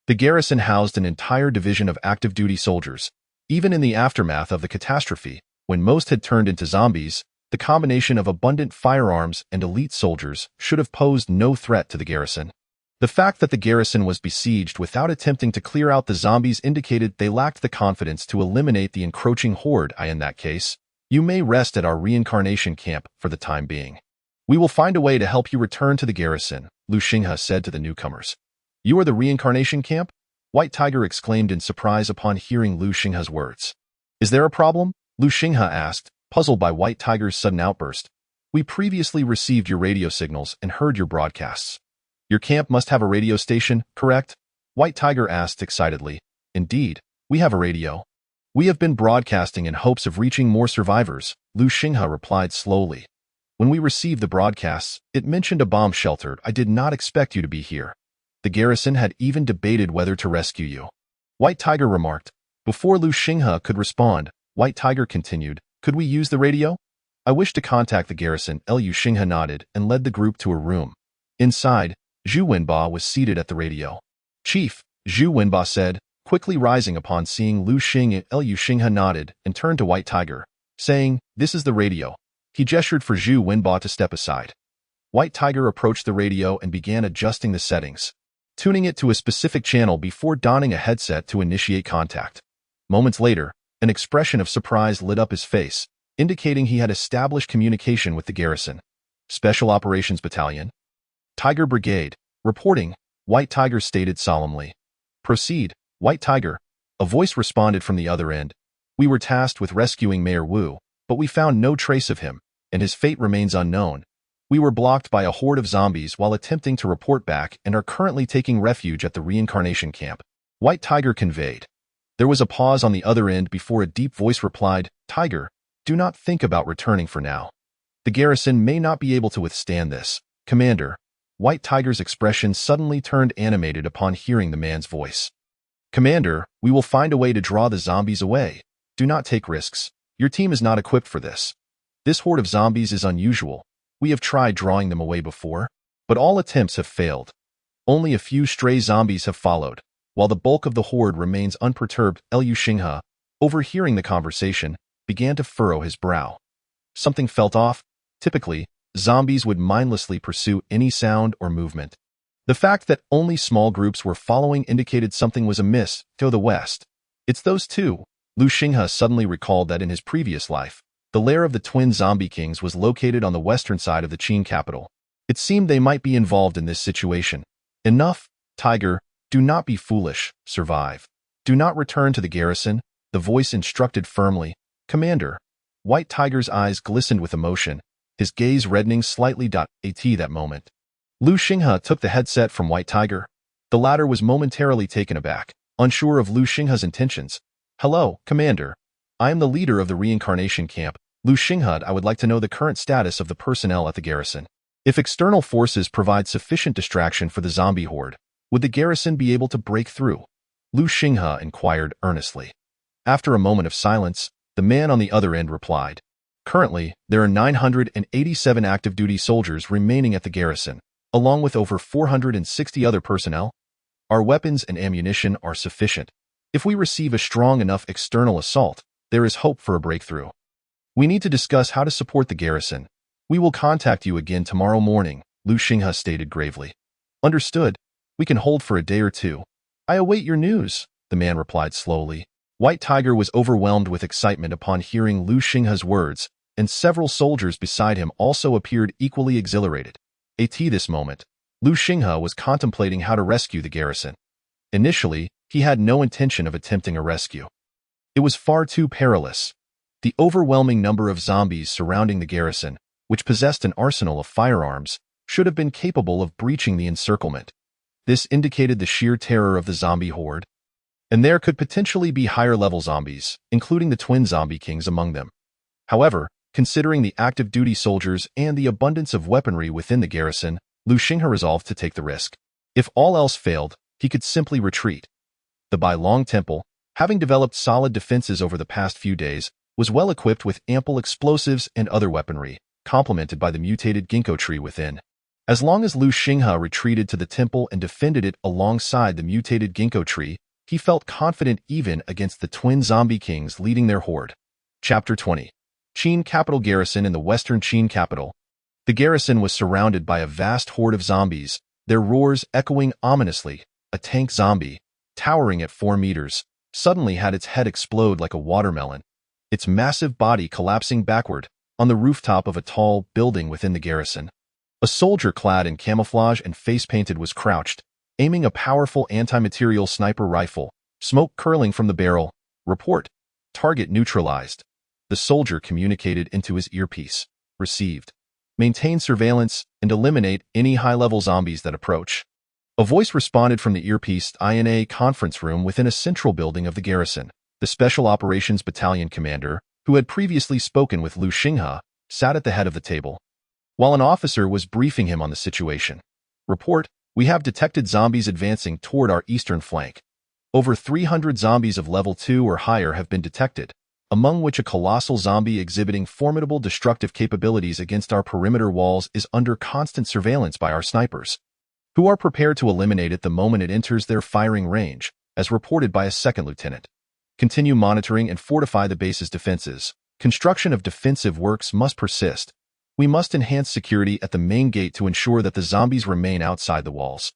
The garrison housed an entire division of active-duty soldiers. Even in the aftermath of the catastrophe, when most had turned into zombies, the combination of abundant firearms and elite soldiers should have posed no threat to the garrison. The fact that the garrison was besieged without attempting to clear out the zombies indicated they lacked the confidence to eliminate the encroaching horde. In that case, you may rest at our reincarnation camp for the time being. We will find a way to help you return to the garrison, Lu Xinghe said to the newcomers. "You are the reincarnation camp?" White Tiger exclaimed in surprise upon hearing Lu Xinghe's words. "Is there a problem?" Lu Xinghe asked, puzzled by White Tiger's sudden outburst. "We previously received your radio signals and heard your broadcasts. Your camp must have a radio station, correct?" White Tiger asked excitedly. "Indeed, we have a radio. We have been broadcasting in hopes of reaching more survivors," Lu Xinghe replied slowly. "When we received the broadcasts, it mentioned a bomb shelter. I did not expect you to be here. The garrison had even debated whether to rescue you," White Tiger remarked. Before Lu Xinghe could respond, White Tiger continued, "Could we use the radio? I wish to contact the garrison." Lu Xinghe nodded and led the group to a room. Inside, Zhu Wenba was seated at the radio. "Chief," Zhu Wenba said, quickly rising upon seeing Lu Xinghe. Lu Xinghe nodded and turned to White Tiger, saying, "This is the radio." He gestured for Zhu Wenba to step aside. White Tiger approached the radio and began adjusting the settings, tuning it to a specific channel before donning a headset to initiate contact. Moments later, an expression of surprise lit up his face, indicating he had established communication with the garrison. "Special Operations Battalion, Tiger Brigade, reporting," White Tiger stated solemnly. "Proceed, White Tiger," a voice responded from the other end. "We were tasked with rescuing Mayor Wu, but we found no trace of him, and his fate remains unknown. We were blocked by a horde of zombies while attempting to report back and are currently taking refuge at the reincarnation camp," White Tiger conveyed. There was a pause on the other end before a deep voice replied, "Tiger, do not think about returning for now. The garrison may not be able to withstand this, Commander." White Tiger's expression suddenly turned animated upon hearing the man's voice. "Commander, we will find a way to draw the zombies away. Do not take risks. Your team is not equipped for this. This horde of zombies is unusual. We have tried drawing them away before, but all attempts have failed. Only a few stray zombies have followed, while the bulk of the horde remains unperturbed." Lu Xinghe, overhearing the conversation, began to furrow his brow. Something felt off. Typically, zombies would mindlessly pursue any sound or movement. The fact that only small groups were following indicated something was amiss. To the west, "It's those two." Lu Xinghe suddenly recalled that in his previous life, the lair of the twin zombie kings was located on the western side of the Qin capital. It seemed they might be involved in this situation. "Enough, Tiger. Do not be foolish. Survive. Do not return to the garrison," the voice instructed firmly. "Commander." White Tiger's eyes glistened with emotion, his gaze reddening slightly. At that moment, Lu Xinghe took the headset from White Tiger. The latter was momentarily taken aback, unsure of Lu Xinghe's intentions. "Hello, Commander. I am the leader of the reincarnation camp, Lu Xinghe. I would like to know the current status of the personnel at the garrison. If external forces provide sufficient distraction for the zombie horde, would the garrison be able to break through? Lu Xinghe inquired earnestly. After a moment of silence, the man on the other end replied, "Currently, there are 987 active duty soldiers remaining at the garrison, along with over 460 other personnel. Our weapons and ammunition are sufficient. If we receive a strong enough external assault, there is hope for a breakthrough. We need to discuss how to support the garrison. We will contact you again tomorrow morning," Lu Xinghe stated gravely. "Understood. We can hold for a day or two. I await your news," the man replied slowly. White Tiger was overwhelmed with excitement upon hearing Lu Xinghe's words, and several soldiers beside him also appeared equally exhilarated. At this moment, Lu Xinghe was contemplating how to rescue the garrison. Initially, he had no intention of attempting a rescue. It was far too perilous. The overwhelming number of zombies surrounding the garrison, which possessed an arsenal of firearms, should have been capable of breaching the encirclement. This indicated the sheer terror of the zombie horde. And there could potentially be higher-level zombies, including the twin zombie kings among them. However, considering the active duty soldiers and the abundance of weaponry within the garrison, Lu Xinghe resolved to take the risk. If all else failed, he could simply retreat. The Bai Long Temple, having developed solid defenses over the past few days, was well equipped with ample explosives and other weaponry, complemented by the mutated ginkgo tree within. As long as Lu Xinghe retreated to the temple and defended it alongside the mutated ginkgo tree, he felt confident even against the twin zombie kings leading their horde. Chapter 20. Qin Capital Garrison in the western Qin capital. The garrison was surrounded by a vast horde of zombies, their roars echoing ominously. A tank zombie, towering at 4 meters, suddenly had its head explode like a watermelon, its massive body collapsing backward on the rooftop of a tall building within the garrison. A soldier clad in camouflage and face-painted was crouched, aiming a powerful anti-material sniper rifle, smoke curling from the barrel. "Report. Target neutralized." The soldier communicated into his earpiece. "Received. Maintain surveillance and eliminate any high-level zombies that approach." A voice responded from the earpiece in a conference room within a central building of the garrison. The Special Operations Battalion commander, who had previously spoken with Lu Xinghe, sat at the head of the table, while an officer was briefing him on the situation. "Report. We have detected zombies advancing toward our eastern flank. Over 300 zombies of level 2 or higher have been detected, among which a colossal zombie exhibiting formidable destructive capabilities against our perimeter walls is under constant surveillance by our snipers, who are prepared to eliminate it the moment it enters their firing range, as reported by a second lieutenant. Continue monitoring and fortify the base's defenses. Construction of defensive works must persist. We must enhance security at the main gate to ensure that the zombies remain outside the walls,"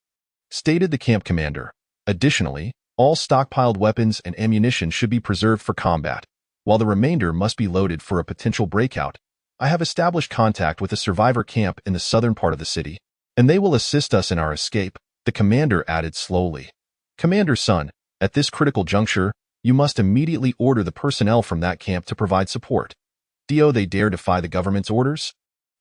stated the camp commander. Additionally, all stockpiled weapons and ammunition should be preserved for combat, while the remainder must be loaded for a potential breakout. "I have established contact with a survivor camp in the southern part of the city, and they will assist us in our escape," the commander added slowly. "Commander Sun, at this critical juncture, you must immediately order the personnel from that camp to provide support. Do they dare defy the government's orders?"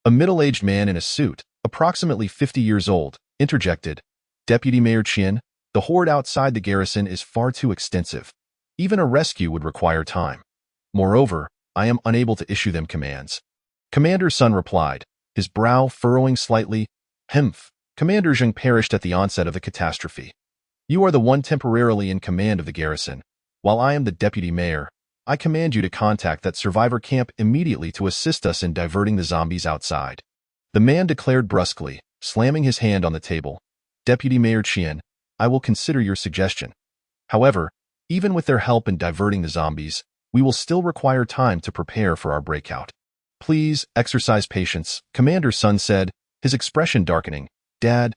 A middle-aged man in a suit, approximately 50 years old, interjected. "Deputy Mayor Qian, the horde outside the garrison is far too extensive. Even a rescue would require time. Moreover, I am unable to issue them commands." Commander Sun replied, his brow furrowing slightly. "Humph. Commander Zheng perished at the onset of the catastrophe. You are the one temporarily in command of the garrison, while I am the deputy mayor. I command you to contact that survivor camp immediately to assist us in diverting the zombies outside," the man declared brusquely, slamming his hand on the table. "Deputy Mayor Qian, I will consider your suggestion. However, even with their help in diverting the zombies, we will still require time to prepare for our breakout. Please exercise patience," Commander Sun said, his expression darkening. Dad,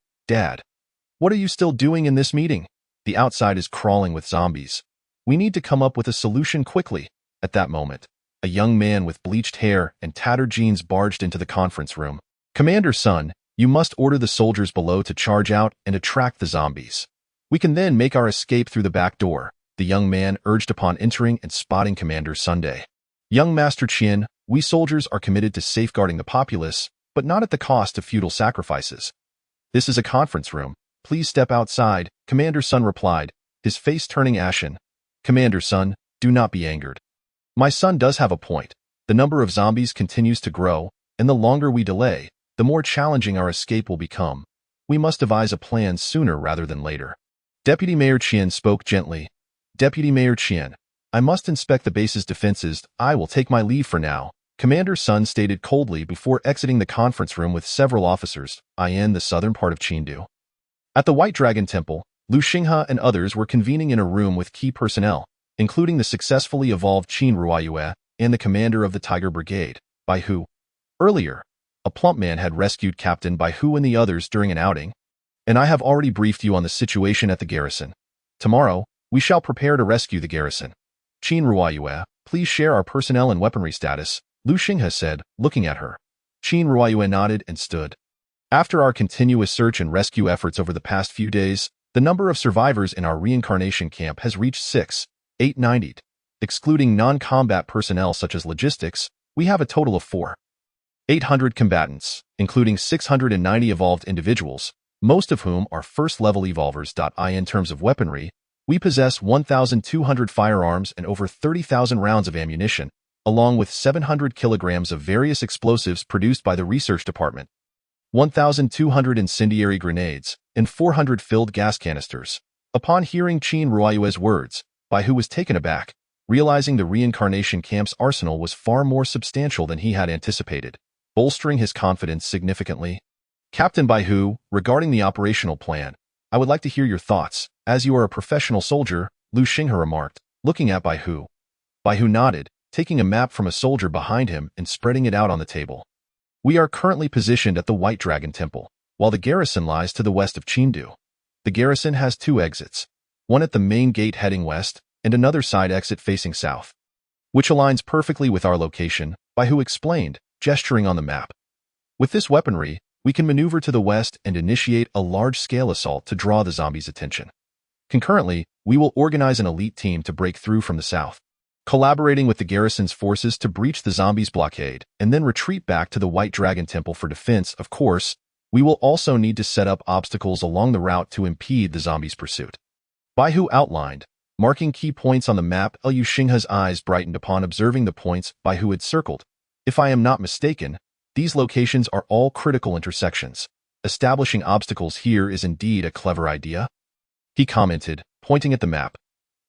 what are you still doing in this meeting? The outside is crawling with zombies. We need to come up with a solution quickly." At that moment, a young man with bleached hair and tattered jeans barged into the conference room. "Commander Sun, you must order the soldiers below to charge out and attract the zombies. We can then make our escape through the back door," the young man urged upon entering and spotting Commander Sunday. "Young Master Qian, we soldiers are committed to safeguarding the populace, but not at the cost of futile sacrifices. This is a conference room. Please step outside," Commander Sun replied, his face turning ashen. "Commander Sun, do not be angered. My son does have a point. The number of zombies continues to grow, and the longer we delay, the more challenging our escape will become. We must devise a plan sooner rather than later. Deputy Mayor Qian spoke gently. Deputy Mayor Qian, I must inspect the base's defenses. I will take my leave for now, Commander Sun stated coldly before exiting the conference room with several officers, in the southern part of Qindu. At the White Dragon Temple, Lu Xinghe and others were convening in a room with key personnel, including the successfully evolved Qin Ruoyue and the commander of the Tiger Brigade, Bai Hu. Earlier, a plump man had rescued Captain Bai Hu and the others during an outing, and I have already briefed you on the situation at the garrison. Tomorrow, we shall prepare to rescue the garrison. Qin Ruoyue, please share our personnel and weaponry status, Lu Xinghe said, looking at her. Qin Ruoyue nodded and stood. After our continuous search and rescue efforts over the past few days, the number of survivors in our reincarnation camp has reached 6,890. Excluding non-combat personnel such as logistics, we have a total of 4,800 combatants, including 690 evolved individuals, most of whom are first-level evolvers. In terms of weaponry, we possess 1,200 firearms and over 30,000 rounds of ammunition, along with 700 kilograms of various explosives produced by the research department, 1,200 incendiary grenades, and 400 filled gas canisters. Upon hearing Qin Ruoyue's words, Bai Hu was taken aback, realizing the reincarnation camp's arsenal was far more substantial than he had anticipated, bolstering his confidence significantly. Captain Bai Hu, regarding the operational plan, I would like to hear your thoughts, as you are a professional soldier, Lu Xinghe remarked, looking at Bai Hu. Bai Hu nodded, taking a map from a soldier behind him and spreading it out on the table. We are currently positioned at the White Dragon Temple, while the garrison lies to the west of Qindu. The garrison has two exits, one at the main gate heading west, and another side exit facing south, which aligns perfectly with our location, Bai Hu explained, gesturing on the map. With this weaponry, we can maneuver to the west and initiate a large-scale assault to draw the zombies' attention. Concurrently, we will organize an elite team to break through from the south, collaborating with the garrison's forces to breach the zombies' blockade and then retreat back to the White Dragon Temple for defense. Of course, we will also need to set up obstacles along the route to impede the zombies' pursuit. Bai Hu outlined, marking key points on the map. Lu Xinghe's eyes brightened upon observing the points Bai Hu had circled. If I am not mistaken, these locations are all critical intersections. Establishing obstacles here is indeed a clever idea, he commented, pointing at the map.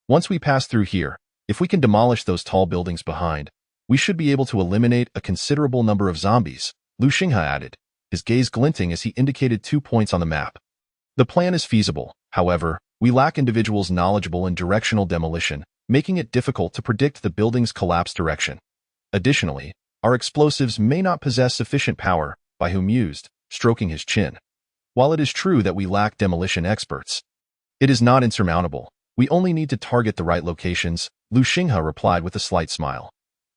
Once we pass through here, if we can demolish those tall buildings behind, we should be able to eliminate a considerable number of zombies, Lu Xinghe added, his gaze glinting as he indicated 2 points on the map. The plan is feasible, however, we lack individuals knowledgeable in directional demolition, making it difficult to predict the building's collapse direction. Additionally, our explosives may not possess sufficient power, Bai Hu mused, stroking his chin. While it is true that we lack demolition experts, it is not insurmountable. We only need to target the right locations, Lu Xinghe replied with a slight smile.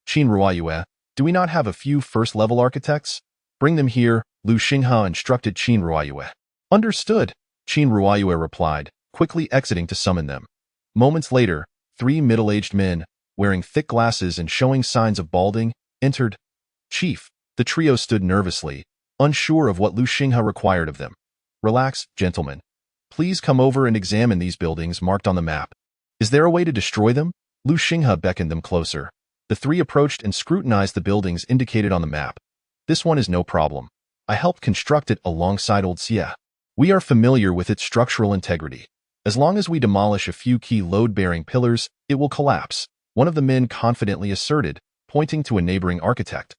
Qin Ruoyue, do we not have a few first-level architects? Bring them here, Lu Xinghe instructed Qin Ruoyue. Understood, Qin Ruoyue replied, quickly exiting to summon them. Moments later, 3 middle-aged men, wearing thick glasses and showing signs of balding, entered. Chief, the trio stood nervously, unsure of what Lu Xinghe required of them. Relax, gentlemen. Please come over and examine these buildings marked on the map. Is there a way to destroy them? Lu Xinghe beckoned them closer. The three approached and scrutinized the buildings indicated on the map. This one is no problem. I helped construct it alongside Old Xie. We are familiar with its structural integrity. As long as we demolish a few key load-bearing pillars, it will collapse, one of the men confidently asserted, pointing to a neighboring architect.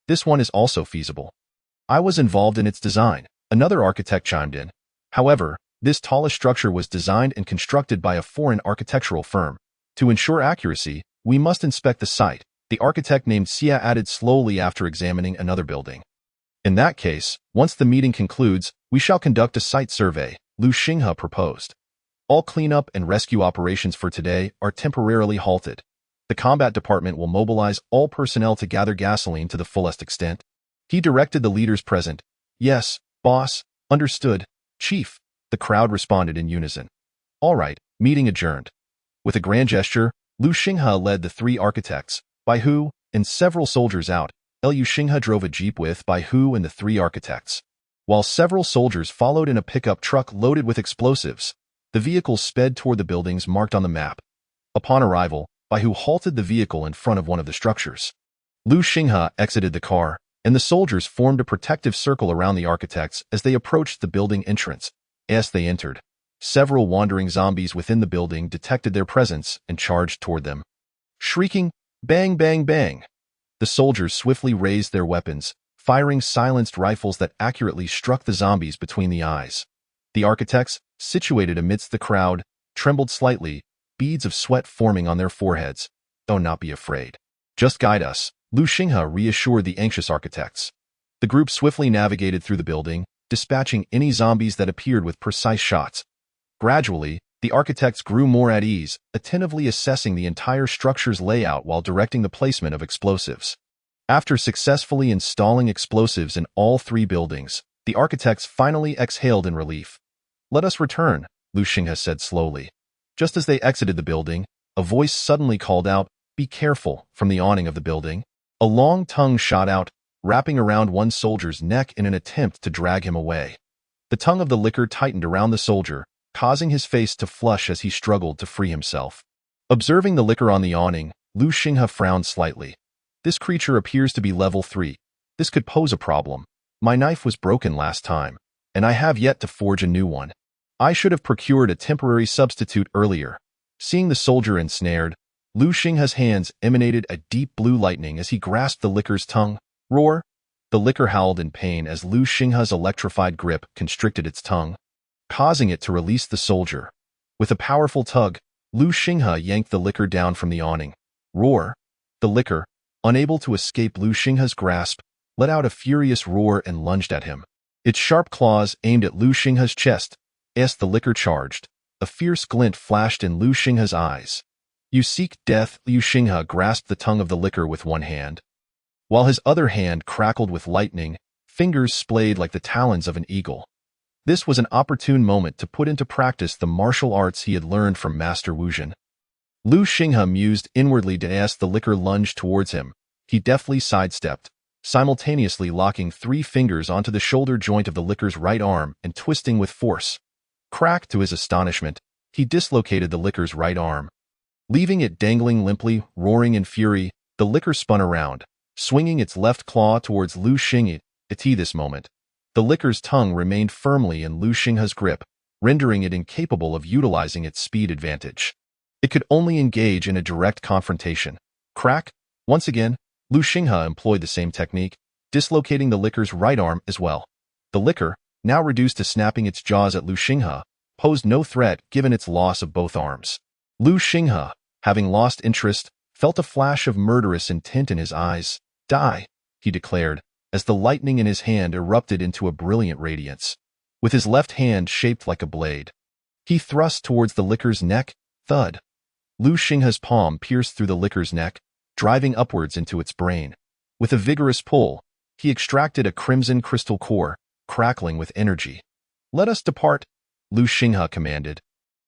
This one is also feasible. I was involved in its design, another architect chimed in. However, this tallest structure was designed and constructed by a foreign architectural firm. To ensure accuracy, we must inspect the site, the architect named Xie added slowly after examining another building. In that case, once the meeting concludes, we shall conduct a site survey, Lu Xinghe proposed. All cleanup and rescue operations for today are temporarily halted. The combat department will mobilize all personnel to gather gasoline to the fullest extent. He directed the leaders present. Yes, boss, understood, chief, the crowd responded in unison. All right, meeting adjourned. With a grand gesture, Lu Xinghe led the 3 architects, Bai Hu, and several soldiers out. Lu Xinghe drove a jeep with Bai Hu and the 3 architects, while several soldiers followed in a pickup truck loaded with explosives. The vehicles sped toward the buildings marked on the map. Upon arrival, Bai Hu halted the vehicle in front of one of the structures. Lu Xinghe exited the car, and the soldiers formed a protective circle around the architects as they approached the building entrance. As they entered, several wandering zombies within the building detected their presence and charged toward them. Shrieking, "Bang, bang, bang!" The soldiers swiftly raised their weapons, firing silenced rifles that accurately struck the zombies between the eyes. The architects, situated amidst the crowd, trembled slightly, beads of sweat forming on their foreheads. "Oh, not be afraid. Just guide us," Lu Xinghe reassured the anxious architects. The group swiftly navigated through the building, dispatching any zombies that appeared with precise shots. Gradually, the architects grew more at ease, attentively assessing the entire structure's layout while directing the placement of explosives. After successfully installing explosives in all 3 buildings, the architects finally exhaled in relief. "Let us return," Lu Xinghe said slowly. Just as they exited the building, a voice suddenly called out, "Be careful," from the awning of the building. A long tongue shot out, wrapping around one soldier's neck in an attempt to drag him away. The tongue of the licker tightened around the soldier, causing his face to flush as he struggled to free himself. Observing the licker on the awning, Lu Xinghe frowned slightly. "This creature appears to be level 3. This could pose a problem. My knife was broken last time, and I have yet to forge a new one. I should have procured a temporary substitute earlier." Seeing the soldier ensnared, Lu Xinghe's hands emanated a deep blue lightning as he grasped the licker's tongue. "Roar!" The licker howled in pain as Lu Xinghe's electrified grip constricted its tongue, causing it to release the soldier. With a powerful tug, Lu Xinghe yanked the licker down from the awning. "Roar!" The licker, unable to escape Lu Xinghe's grasp, let out a furious roar and lunged at him. Its sharp claws aimed at Lu Xinghe's chest. As the licker charged, a fierce glint flashed in Lu Xinghe's eyes. "You seek death?" Lu Xinghe grasped the tongue of the licker with one hand, while his other hand crackled with lightning, fingers splayed like the talons of an eagle. This was an opportune moment to put into practice the martial arts he had learned from Master Wu Jin. Lu Xinghe mused inwardly as the licker lunged towards him. He deftly sidestepped, simultaneously locking 3 fingers onto the shoulder joint of the licker's right arm and twisting with force. Crack! To his astonishment, he dislocated the licker's right arm. Leaving it dangling limply, roaring in fury, the licker spun around, swinging its left claw towards Lu Xinghe. At this moment, the licker's tongue remained firmly in Lu Xinghe's grip, rendering it incapable of utilizing its speed advantage. It could only engage in a direct confrontation. Crack! Once again, Lu Xinghe employed the same technique, dislocating the licker's right arm as well. The licker, now reduced to snapping its jaws at Lu Xinghe, posed no threat given its loss of both arms. Lu Xinghe, having lost interest, felt a flash of murderous intent in his eyes. "Die," he declared, as the lightning in his hand erupted into a brilliant radiance. With his left hand shaped like a blade, he thrust towards the licker's neck. Thud! Lu Xinghe's palm pierced through the licker's neck, driving upwards into its brain. With a vigorous pull, he extracted a crimson crystal core, crackling with energy. "Let us depart," Lu Xinghe commanded,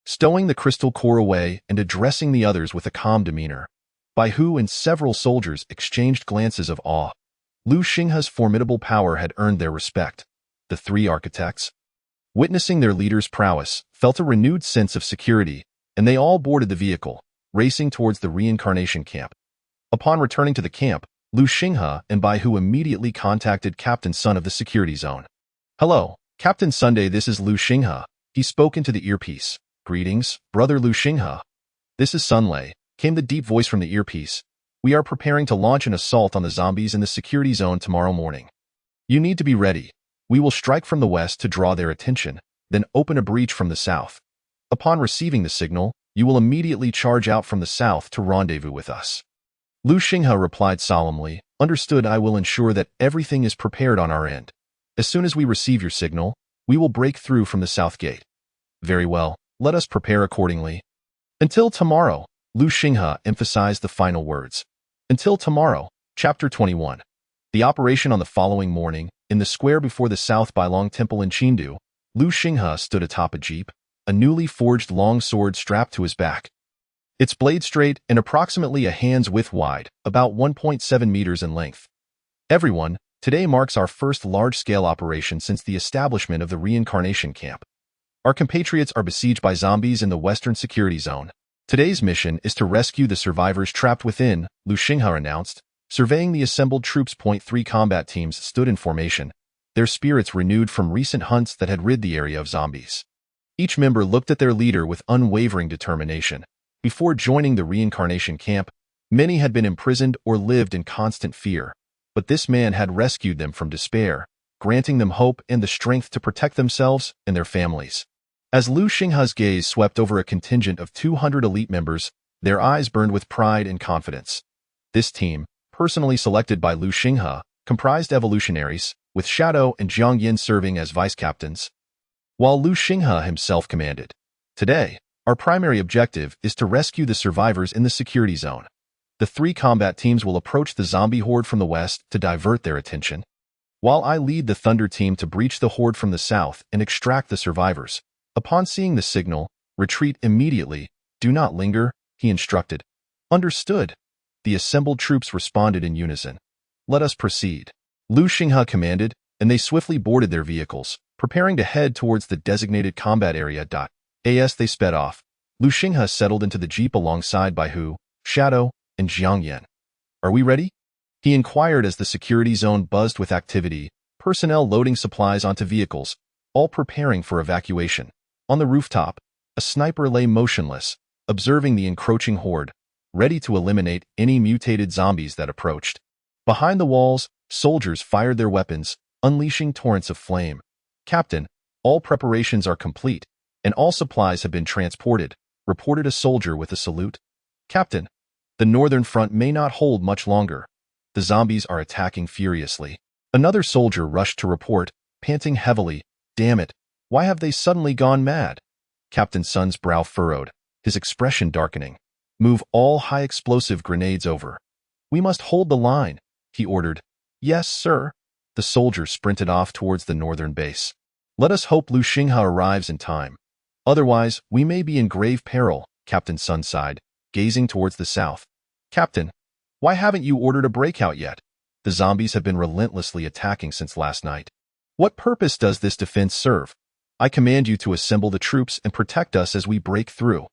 stowing the crystal core away and addressing the others with a calm demeanor. Bai Hu and several soldiers exchanged glances of awe. Lu Xinghe's formidable power had earned their respect. The 3 architects, witnessing their leader's prowess, felt a renewed sense of security, and they all boarded the vehicle, racing towards the reincarnation camp. Upon returning to the camp, Lu Xinghe and Bai Hu immediately contacted Captain Sun of the security zone. "Hello, Captain Sunday, this is Lu Xinghe." He spoke into the earpiece. "Greetings, Brother Lu Xinghe. This is Sun Lei," came the deep voice from the earpiece. "We are preparing to launch an assault on the zombies in the security zone tomorrow morning. You need to be ready. We will strike from the west to draw their attention, then open a breach from the south. Upon receiving the signal, you will immediately charge out from the south to rendezvous with us." Lu Xinghe replied solemnly, "Understood. I will ensure that everything is prepared on our end. As soon as we receive your signal, we will break through from the south gate." "Very well. Let us prepare accordingly." "Until tomorrow," Lu Xinghe emphasized the final words. "Until tomorrow." Chapter 21. The operation on the following morning, in the square before the South Bailong Temple in Chengdu, Lu Xinghe stood atop a jeep, a newly forged long sword strapped to his back. Its blade straight and approximately a hand's width wide, about 1.7 meters in length. "Everyone, today marks our first large-scale operation since the establishment of the reincarnation camp. Our compatriots are besieged by zombies in the Western Security Zone. Today's mission is to rescue the survivors trapped within," Lu Xinghe announced, Surveying the assembled troops. Three combat teams stood in formation, their spirits renewed from recent hunts that had rid the area of zombies. Each member looked at their leader with unwavering determination. Before joining the reincarnation camp, many had been imprisoned or lived in constant fear, but this man had rescued them from despair, granting them hope and the strength to protect themselves and their families. As Lu Xinghe's gaze swept over a contingent of 200 elite members, their eyes burned with pride and confidence. This team, personally selected by Lu Xinghe, comprised evolutionaries, with Shadow and Jiang Yin serving as vice-captains, while Lu Xinghe himself commanded. Today, our primary objective is to rescue the survivors in the security zone. The three combat teams will approach the zombie horde from the west to divert their attention, while I lead the Thunder team to breach the horde from the south and extract the survivors. Upon seeing the signal, retreat immediately, do not linger, he instructed. Understood. The assembled troops responded in unison. Let us proceed. Lu Xinghe commanded, and they swiftly boarded their vehicles, preparing to head towards the designated combat area. As they sped off, Lu Xinghe settled into the jeep alongside by Hu, Shadow, and Jiang Yin. Are we ready? He inquired as the security zone buzzed with activity, personnel loading supplies onto vehicles, all preparing for evacuation. On the rooftop, a sniper lay motionless, observing the encroaching horde, ready to eliminate any mutated zombies that approached. Behind the walls, soldiers fired their weapons, unleashing torrents of flame. Captain, all preparations are complete, and all supplies have been transported, reported a soldier with a salute. Captain, the northern front may not hold much longer. The zombies are attacking furiously. Another soldier rushed to report, panting heavily. Damn it, why have they suddenly gone mad? Captain Sun's brow furrowed, his expression darkening. Move all high-explosive grenades over. We must hold the line, he ordered. Yes, sir. The soldier sprinted off towards the northern base. Let us hope Lu Xinghe arrives in time. Otherwise, we may be in grave peril, Captain Sun sighed, gazing towards the south. Captain, why haven't you ordered a breakout yet? The zombies have been relentlessly attacking since last night. What purpose does this defense serve? I command you to assemble the troops and protect us as we break through.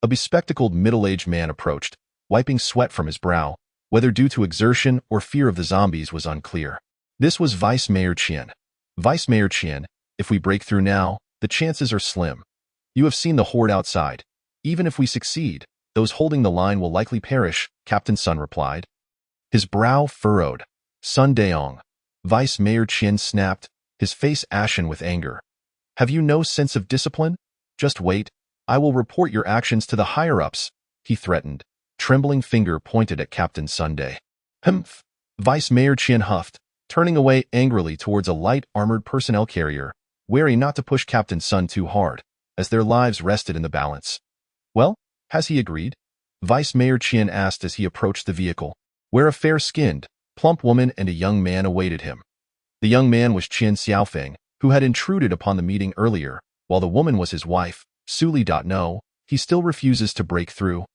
A bespectacled middle-aged man approached, wiping sweat from his brow. Whether due to exertion or fear of the zombies was unclear. This was Vice Mayor Qian. Vice Mayor Qian, if we break through now, the chances are slim. You have seen the horde outside. Even if we succeed, those holding the line will likely perish, Captain Sun replied. His brow furrowed. Sun Daong. Vice Mayor Qian snapped, his face ashen with anger. Have you no sense of discipline? Just wait. I will report your actions to the higher-ups, he threatened. Trembling finger pointed at Captain Sunday. Humph! Vice Mayor Qian huffed, turning away angrily towards a light armored personnel carrier, wary not to push Captain Sun too hard, as their lives rested in the balance. Well, has he agreed? Vice Mayor Qian asked as he approached the vehicle, where a fair-skinned, plump woman and a young man awaited him. The young man was Qian Xiaofeng, who had intruded upon the meeting earlier, while the woman was his wife, Suli. No, he still refuses to break through.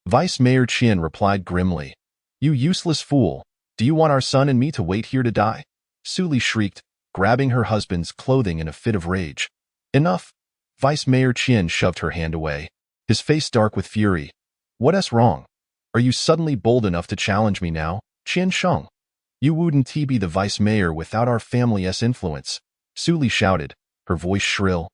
Vice Mayor Qian replied grimly. You useless fool, do you want our son and me to wait here to die? Suli shrieked, grabbing her husband's clothing in a fit of rage. Enough! Vice Mayor Qian shoved her hand away, his face dark with fury. What's wrong? Are you suddenly bold enough to challenge me now, Qian Sheng? You wouldn't be the vice mayor without our family's influence, Suli shouted, her voice shrill,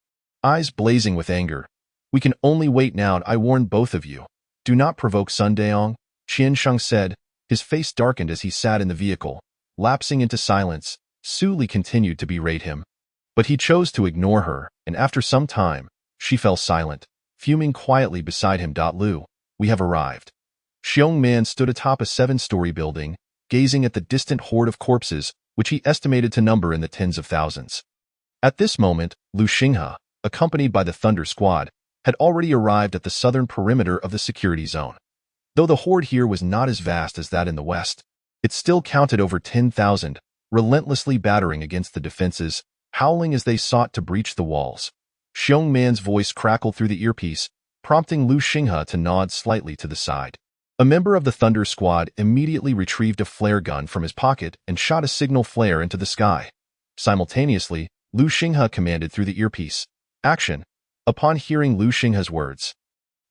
eyes blazing with anger. We can only wait now. I warn both of you. Do not provoke Sun Daong, Qian Sheng said, his face darkened as he sat in the vehicle. Lapsing into silence, Suli continued to berate him. But he chose to ignore her, and after some time, she fell silent, fuming quietly beside him. Lu, we have arrived. Xiong Man stood atop a 7-story building, gazing at the distant horde of corpses, which he estimated to number in the tens of thousands. At this moment, Lu Xinghe, accompanied by the Thunder Squad, had already arrived at the southern perimeter of the security zone. Though the horde here was not as vast as that in the west, it still counted over 10,000, relentlessly battering against the defenses, howling as they sought to breach the walls. Xiong Man's voice crackled through the earpiece, prompting Lu Xinghe to nod slightly to the side. A member of the Thunder Squad immediately retrieved a flare gun from his pocket and shot a signal flare into the sky. Simultaneously, Lu Xinghe commanded through the earpiece, "Action!" Upon hearing Lu Xinghe's words,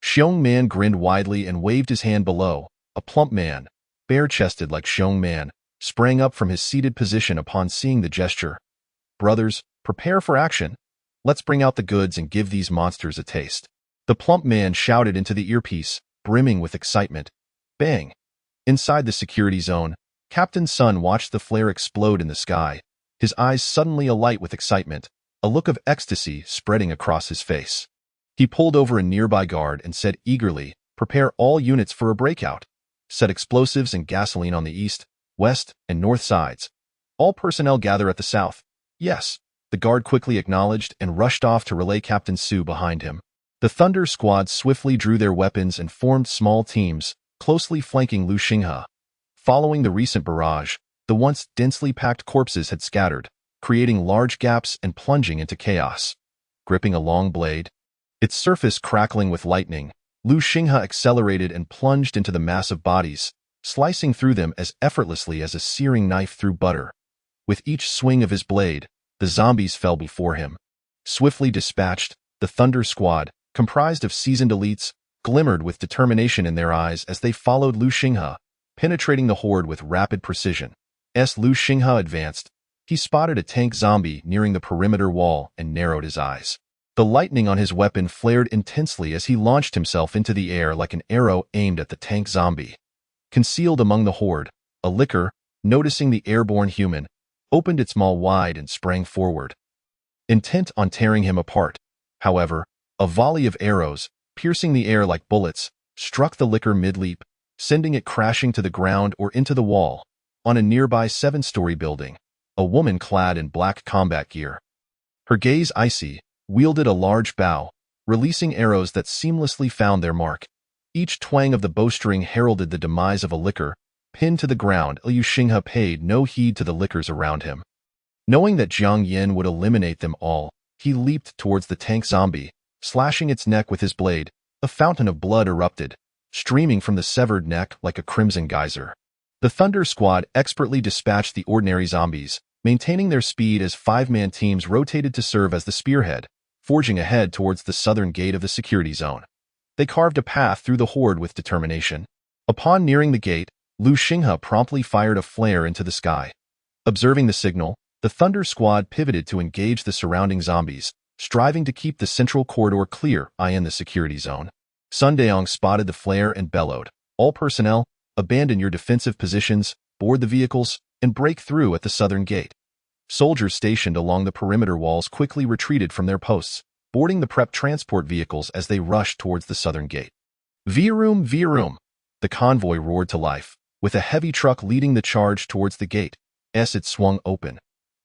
Xiong Man grinned widely and waved his hand below. A plump man, bare-chested like Xiong Man, sprang up from his seated position upon seeing the gesture. "Brothers, prepare for action. Let's bring out the goods and give these monsters a taste." The plump man shouted into the earpiece, brimming with excitement. Bang! Inside the security zone, Captain Sun watched the flare explode in the sky, his eyes suddenly alight with excitement, a look of ecstasy spreading across his face. He pulled over a nearby guard and said eagerly, "Prepare all units for a breakout. Set explosives and gasoline on the east, west, and north sides. All personnel gather at the south." "Yes," the guard quickly acknowledged and rushed off to relay Captain Su behind him. The Thunder Squad swiftly drew their weapons and formed small teams, closely flanking Lu Xinghe. Following the recent barrage, the once densely packed corpses had scattered, creating large gaps and plunging into chaos. Gripping a long blade, its surface crackling with lightning, Lu Xinghe accelerated and plunged into the massive bodies, slicing through them as effortlessly as a searing knife through butter. With each swing of his blade, the zombies fell before him. Swiftly dispatched, the Thunder Squad, comprised of seasoned elites, glimmered with determination in their eyes as they followed Lu Xinghe, penetrating the horde with rapid precision. As Lu Xinghe advanced, he spotted a tank zombie nearing the perimeter wall and narrowed his eyes. The lightning on his weapon flared intensely as he launched himself into the air like an arrow aimed at the tank zombie. Concealed among the horde, a licker, noticing the airborne human, opened its maw wide and sprang forward. Intent on tearing him apart, however, a volley of arrows, piercing the air like bullets, struck the licker mid-leap, sending it crashing to the ground or into the wall. On a nearby 7-story building, a woman clad in black combat gear. Her gaze icy, wielded a large bow, releasing arrows that seamlessly found their mark. Each twang of the bowstring heralded the demise of a licker. Pinned to the ground, Lu Xinghe paid no heed to the lickers around him. Knowing that Jiang Yin would eliminate them all, he leaped towards the tank zombie, slashing its neck with his blade. A fountain of blood erupted, streaming from the severed neck like a crimson geyser. The Thunder Squad expertly dispatched the ordinary zombies, maintaining their speed as 5-man teams rotated to serve as the spearhead, forging ahead towards the southern gate of the security zone. They carved a path through the horde with determination. Upon nearing the gate, Lu Xinghe promptly fired a flare into the sky. Observing the signal, the Thunder Squad pivoted to engage the surrounding zombies, striving to keep the central corridor clear in the security zone. Sun Deong spotted the flare and bellowed, "All personnel, abandon your defensive positions, board the vehicles, and break through at the southern gate." Soldiers stationed along the perimeter walls quickly retreated from their posts, boarding the prep transport vehicles as they rushed towards the southern gate. "Virum, Virum!" The convoy roared to life, with a heavy truck leading the charge towards the gate. As it swung open,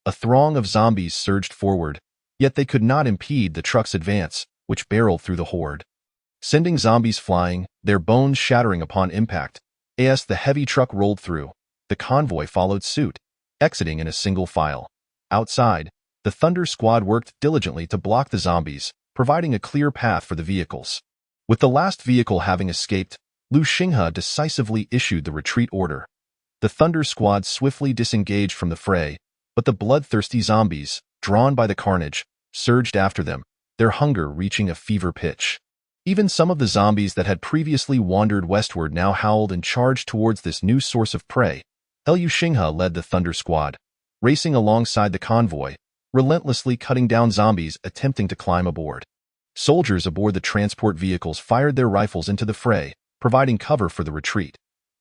a throng of zombies surged forward, yet they could not impede the truck's advance, which barreled through the horde. Sending zombies flying, their bones shattering upon impact, as the heavy truck rolled through, the convoy followed suit, exiting in a single file. Outside, the Thunder Squad worked diligently to block the zombies, providing a clear path for the vehicles. With the last vehicle having escaped, Lu Xinghe decisively issued the retreat order. The Thunder Squad swiftly disengaged from the fray, but the bloodthirsty zombies, drawn by the carnage, surged after them, their hunger reaching a fever pitch. Even some of the zombies that had previously wandered westward now howled and charged towards this new source of prey. Lu Xinghe led the Thunder Squad, racing alongside the convoy, relentlessly cutting down zombies attempting to climb aboard. Soldiers aboard the transport vehicles fired their rifles into the fray, providing cover for the retreat.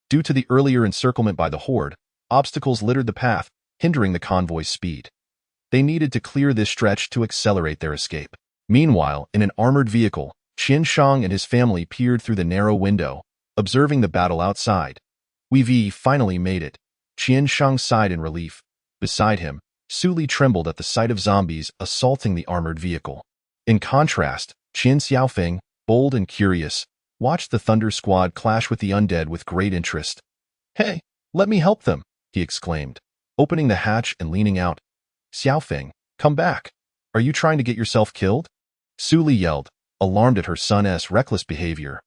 Due to the earlier encirclement by the horde, obstacles littered the path, hindering the convoy's speed. They needed to clear this stretch to accelerate their escape. Meanwhile, in an armored vehicle, Qian Shang and his family peered through the narrow window, observing the battle outside. "We've finally made it." Qian Shang sighed in relief. Beside him, Su Li trembled at the sight of zombies assaulting the armored vehicle. In contrast, Qian Xiaofeng, bold and curious, watched the Thunder Squad clash with the undead with great interest. "Hey, let me help them," he exclaimed, opening the hatch and leaning out. "Xiaofeng, come back. Are you trying to get yourself killed?" Su Li yelled, alarmed at her son's reckless behavior.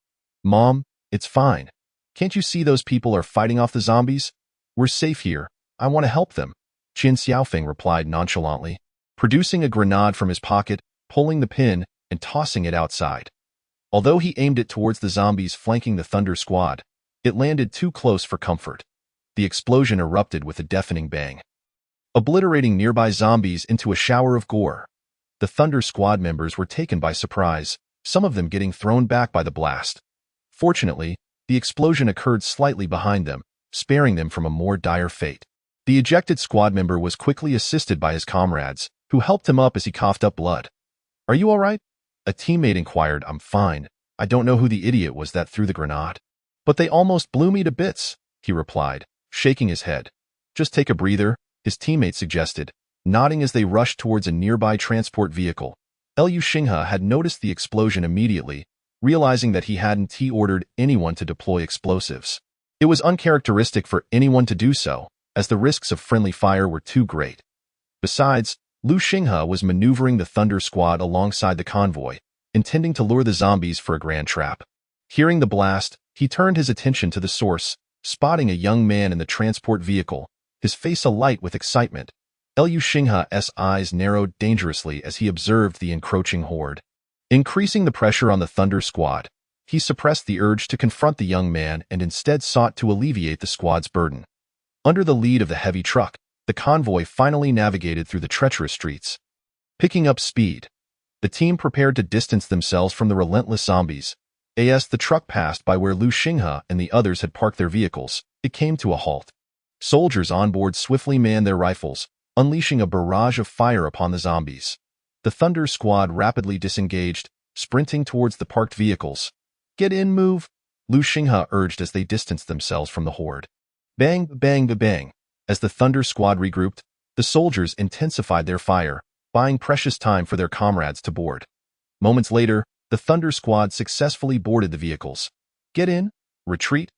"Mom, it's fine. Can't you see those people are fighting off the zombies? We're safe here. I want to help them," Qian Xiaofeng replied nonchalantly, producing a grenade from his pocket, pulling the pin, and tossing it outside. Although he aimed it towards the zombies flanking the Thunder Squad, It landed too close for comfort. The explosion erupted with a deafening bang, obliterating nearby zombies into a shower of gore. The Thunder Squad members were taken by surprise, some of them getting thrown back by the blast. Fortunately, the explosion occurred slightly behind them, sparing them from a more dire fate. The ejected squad member was quickly assisted by his comrades, who helped him up as he coughed up blood. "Are you all right?" A teammate inquired. "I'm fine. I don't know who the idiot was that threw the grenade. But they almost blew me to bits," he replied, shaking his head. "Just take a breather," his teammate suggested, nodding as they rushed towards a nearby transport vehicle. Liu Xinghe had noticed the explosion immediately, realizing that he hadn't ordered anyone to deploy explosives. It was uncharacteristic for anyone to do so, as the risks of friendly fire were too great. Besides, Liu Xinghe was maneuvering the Thunder Squad alongside the convoy, intending to lure the zombies for a grand trap. Hearing the blast, he turned his attention to the source, spotting a young man in the transport vehicle, his face alight with excitement. Liu Xinghe's eyes narrowed dangerously as he observed the encroaching horde. Increasing the pressure on the Thunder Squad, he suppressed the urge to confront the young man and instead sought to alleviate the squad's burden. Under the lead of the heavy truck, the convoy finally navigated through the treacherous streets. Picking up speed, the team prepared to distance themselves from the relentless zombies. As the truck passed by where Liu Xinghe and the others had parked their vehicles, it came to a halt. Soldiers on board swiftly manned their rifles, unleashing a barrage of fire upon the zombies. The Thunder Squad rapidly disengaged, sprinting towards the parked vehicles. "Get in, move," Liu Xinghe urged as they distanced themselves from the horde. Bang, bang, bang. As the Thunder Squad regrouped, the soldiers intensified their fire, buying precious time for their comrades to board. Moments later, the Thunder Squad successfully boarded the vehicles. "Get in, retreat,"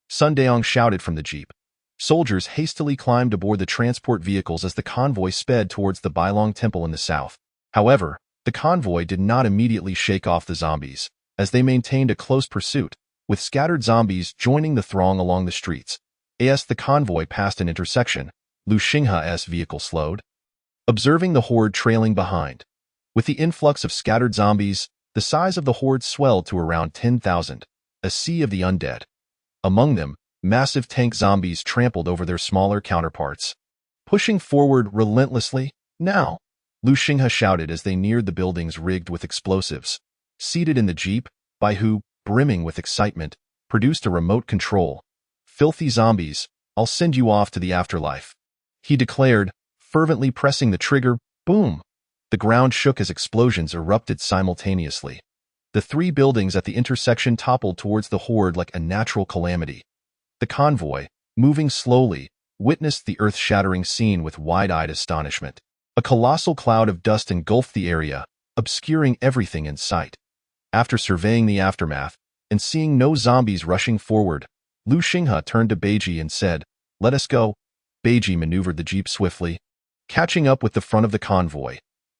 Sun Deong shouted from the jeep. Soldiers hastily climbed aboard the transport vehicles as the convoy sped towards the Bailong Temple in the south. However, the convoy did not immediately shake off the zombies, as they maintained a close pursuit, with scattered zombies joining the throng along the streets. As the convoy passed an intersection, Liu Xinghe's vehicle slowed, observing the horde trailing behind. With the influx of scattered zombies, the size of the horde swelled to around 10,000, a sea of the undead. Among them, massive tank zombies trampled over their smaller counterparts. Pushing forward relentlessly, "Now!" Liu Xinghe shouted as they neared the buildings rigged with explosives. Seated in the jeep, Bai Hu, brimming with excitement, produced a remote control. "Filthy zombies, I'll send you off to the afterlife," he declared, fervently pressing the trigger. Boom! The ground shook as explosions erupted simultaneously. The three buildings at the intersection toppled towards the horde like a natural calamity. The convoy, moving slowly, witnessed the earth-shattering scene with wide-eyed astonishment. A colossal cloud of dust engulfed the area, obscuring everything in sight. After surveying the aftermath and seeing no zombies rushing forward, Liu Xinghe turned to Beiji and said, "Let us go." Beiji maneuvered the jeep swiftly, catching up with the front of the convoy.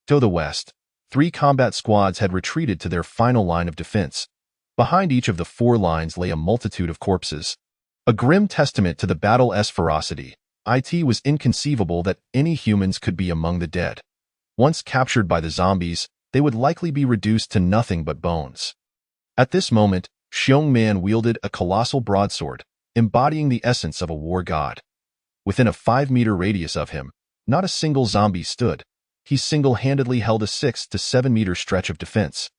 To the west, 3 combat squads had retreated to their final line of defense. Behind each of the 4 lines lay a multitude of corpses. A grim testament to the battle's ferocity. It was inconceivable that any humans could be among the dead. Once captured by the zombies, they would likely be reduced to nothing but bones. At this moment, Xiong Man wielded a colossal broadsword, embodying the essence of a war god. Within a 5-meter radius of him, not a single zombie stood. He single-handedly held a 6 to 7-meter stretch of defense.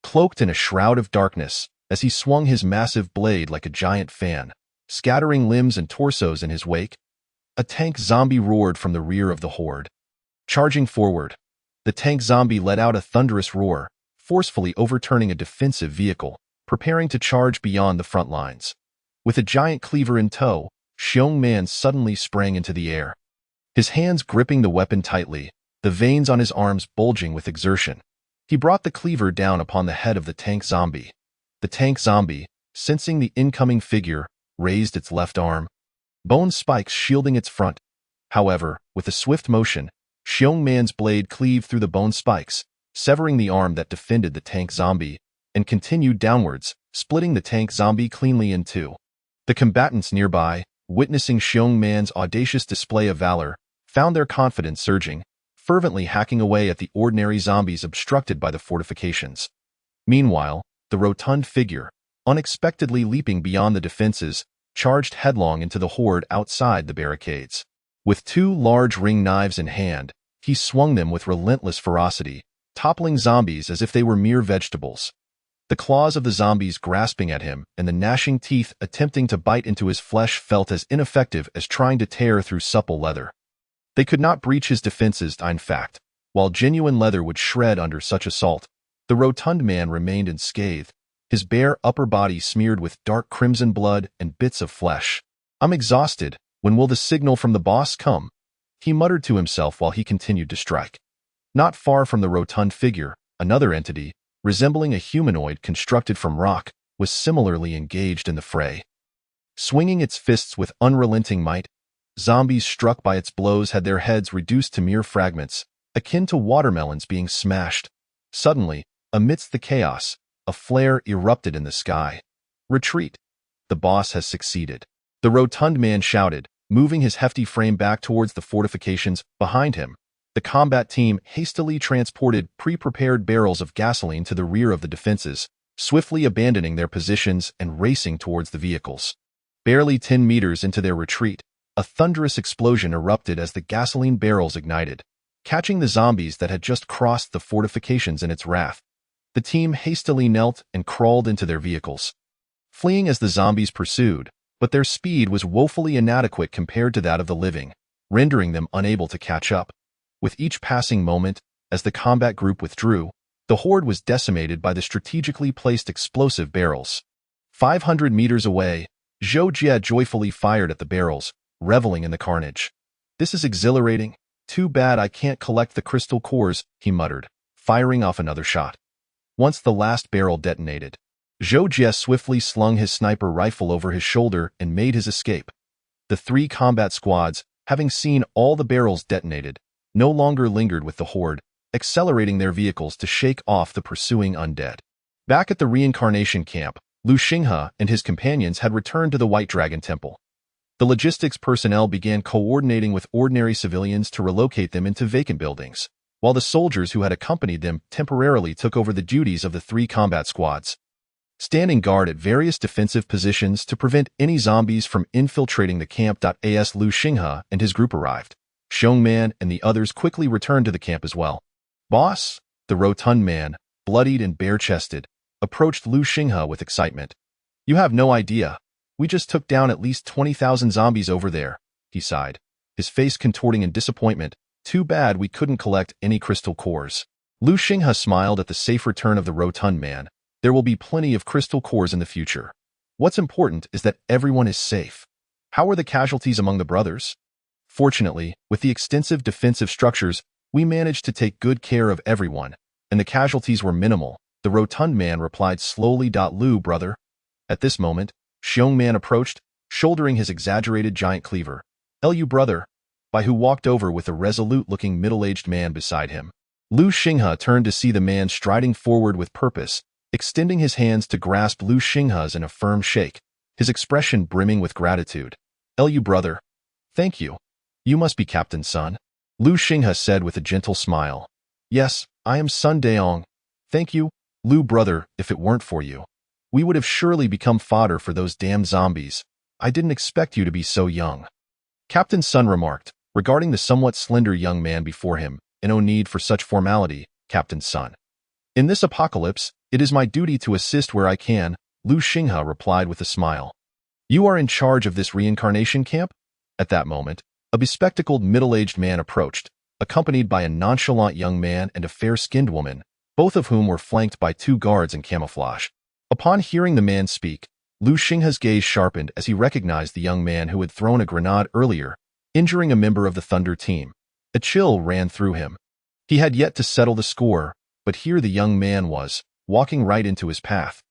Cloaked in a shroud of darkness, as he swung his massive blade like a giant fan, scattering limbs and torsos in his wake, a tank zombie roared from the rear of the horde. Charging forward, the tank zombie let out a thunderous roar, forcefully overturning a defensive vehicle, preparing to charge beyond the front lines. With a giant cleaver in tow, Xiong Man suddenly sprang into the air. His hands gripping the weapon tightly, the veins on his arms bulging with exertion. He brought the cleaver down upon the head of the tank zombie. The tank zombie, sensing the incoming figure, raised its left arm, bone spikes shielding its front. However, with a swift motion, Xiong Man's blade cleaved through the bone spikes, severing the arm that defended the tank zombie, and continued downwards, splitting the tank zombie cleanly in two. The combatants nearby, witnessing Xiong Man's audacious display of valor, found their confidence surging, fervently hacking away at the ordinary zombies obstructed by the fortifications. Meanwhile, the rotund figure, unexpectedly leaping beyond the defenses, charged headlong into the horde outside the barricades. With two large ring knives in hand, he swung them with relentless ferocity, toppling zombies as if they were mere vegetables. The claws of the zombies grasping at him and the gnashing teeth attempting to bite into his flesh felt as ineffective as trying to tear through supple leather. They could not breach his defenses, in fact. While genuine leather would shred under such assault, the rotund man remained unscathed, his bare upper body smeared with dark crimson blood and bits of flesh. "I'm exhausted. When will the signal from the boss come?" he muttered to himself while he continued to strike. Not far from the rotund figure, another entity, resembling a humanoid constructed from rock, was similarly engaged in the fray. Swinging its fists with unrelenting might, zombies struck by its blows had their heads reduced to mere fragments, akin to watermelons being smashed. Suddenly, amidst the chaos, a flare erupted in the sky. "Retreat! The boss has succeeded," the rotund man shouted, moving his hefty frame back towards the fortifications behind him. The combat team hastily transported pre-prepared barrels of gasoline to the rear of the defenses, swiftly abandoning their positions and racing towards the vehicles. Barely 10 meters into their retreat, a thunderous explosion erupted as the gasoline barrels ignited, catching the zombies that had just crossed the fortifications in its wrath. The team hastily knelt and crawled into their vehicles, fleeing as the zombies pursued, but their speed was woefully inadequate compared to that of the living, rendering them unable to catch up. With each passing moment, as the combat group withdrew, the horde was decimated by the strategically placed explosive barrels. 500 meters away, Zhou Jie joyfully fired at the barrels, reveling in the carnage. "This is exhilarating. Too bad I can't collect the crystal cores," he muttered, firing off another shot. Once the last barrel detonated, Zhou Jie swiftly slung his sniper rifle over his shoulder and made his escape. The three combat squads, having seen all the barrels detonated, no longer lingered with the horde, accelerating their vehicles to shake off the pursuing undead. Back at the reincarnation camp, Lu Xinghe and his companions had returned to the White Dragon Temple. The logistics personnel began coordinating with ordinary civilians to relocate them into vacant buildings, while the soldiers who had accompanied them temporarily took over the duties of the three combat squads, standing guard at various defensive positions to prevent any zombies from infiltrating the camp. As Lu Xinghe and his group arrived, Xiongman and the others quickly returned to the camp as well. "Boss," the rotund man, bloodied and bare-chested, approached Lu Xinghe with excitement. "You have no idea. We just took down at least 20,000 zombies over there," he sighed, his face contorting in disappointment. "Too bad we couldn't collect any crystal cores." Lu Xinghe smiled at the safe return of the rotund man. "There will be plenty of crystal cores in the future. What's important is that everyone is safe. How are the casualties among the brothers?" "Fortunately, with the extensive defensive structures, we managed to take good care of everyone, and the casualties were minimal," the rotund man replied slowly. "Lu, brother." At this moment, Xiongman approached, shouldering his exaggerated giant cleaver. "Lu, brother," Bai Hu walked over with a resolute-looking middle-aged man beside him. Lu Xinghe turned to see the man striding forward with purpose, extending his hands to grasp Lu Xinghe's in a firm shake, his expression brimming with gratitude. "Lu, brother. Thank you. You must be Captain Sun," Lu Xinghe said with a gentle smile. "Yes, I am Sun Daong. Thank you, Lu, brother. If it weren't for you, we would have surely become fodder for those damn zombies. I didn't expect you to be so young," Captain Sun remarked, regarding the somewhat slender young man before him. "No need for such formality, Captain Sun. In this apocalypse, it is my duty to assist where I can," Lu Xinghe replied with a smile. "You are in charge of this reincarnation camp?" At that moment, a bespectacled middle-aged man approached, accompanied by a nonchalant young man and a fair-skinned woman, both of whom were flanked by two guards in camouflage. Upon hearing the man speak, Lu Xinghe's gaze sharpened as he recognized the young man who had thrown a grenade earlier, injuring a member of the Thunder team. A chill ran through him. He had yet to settle the score, but here the young man was, walking right into his path.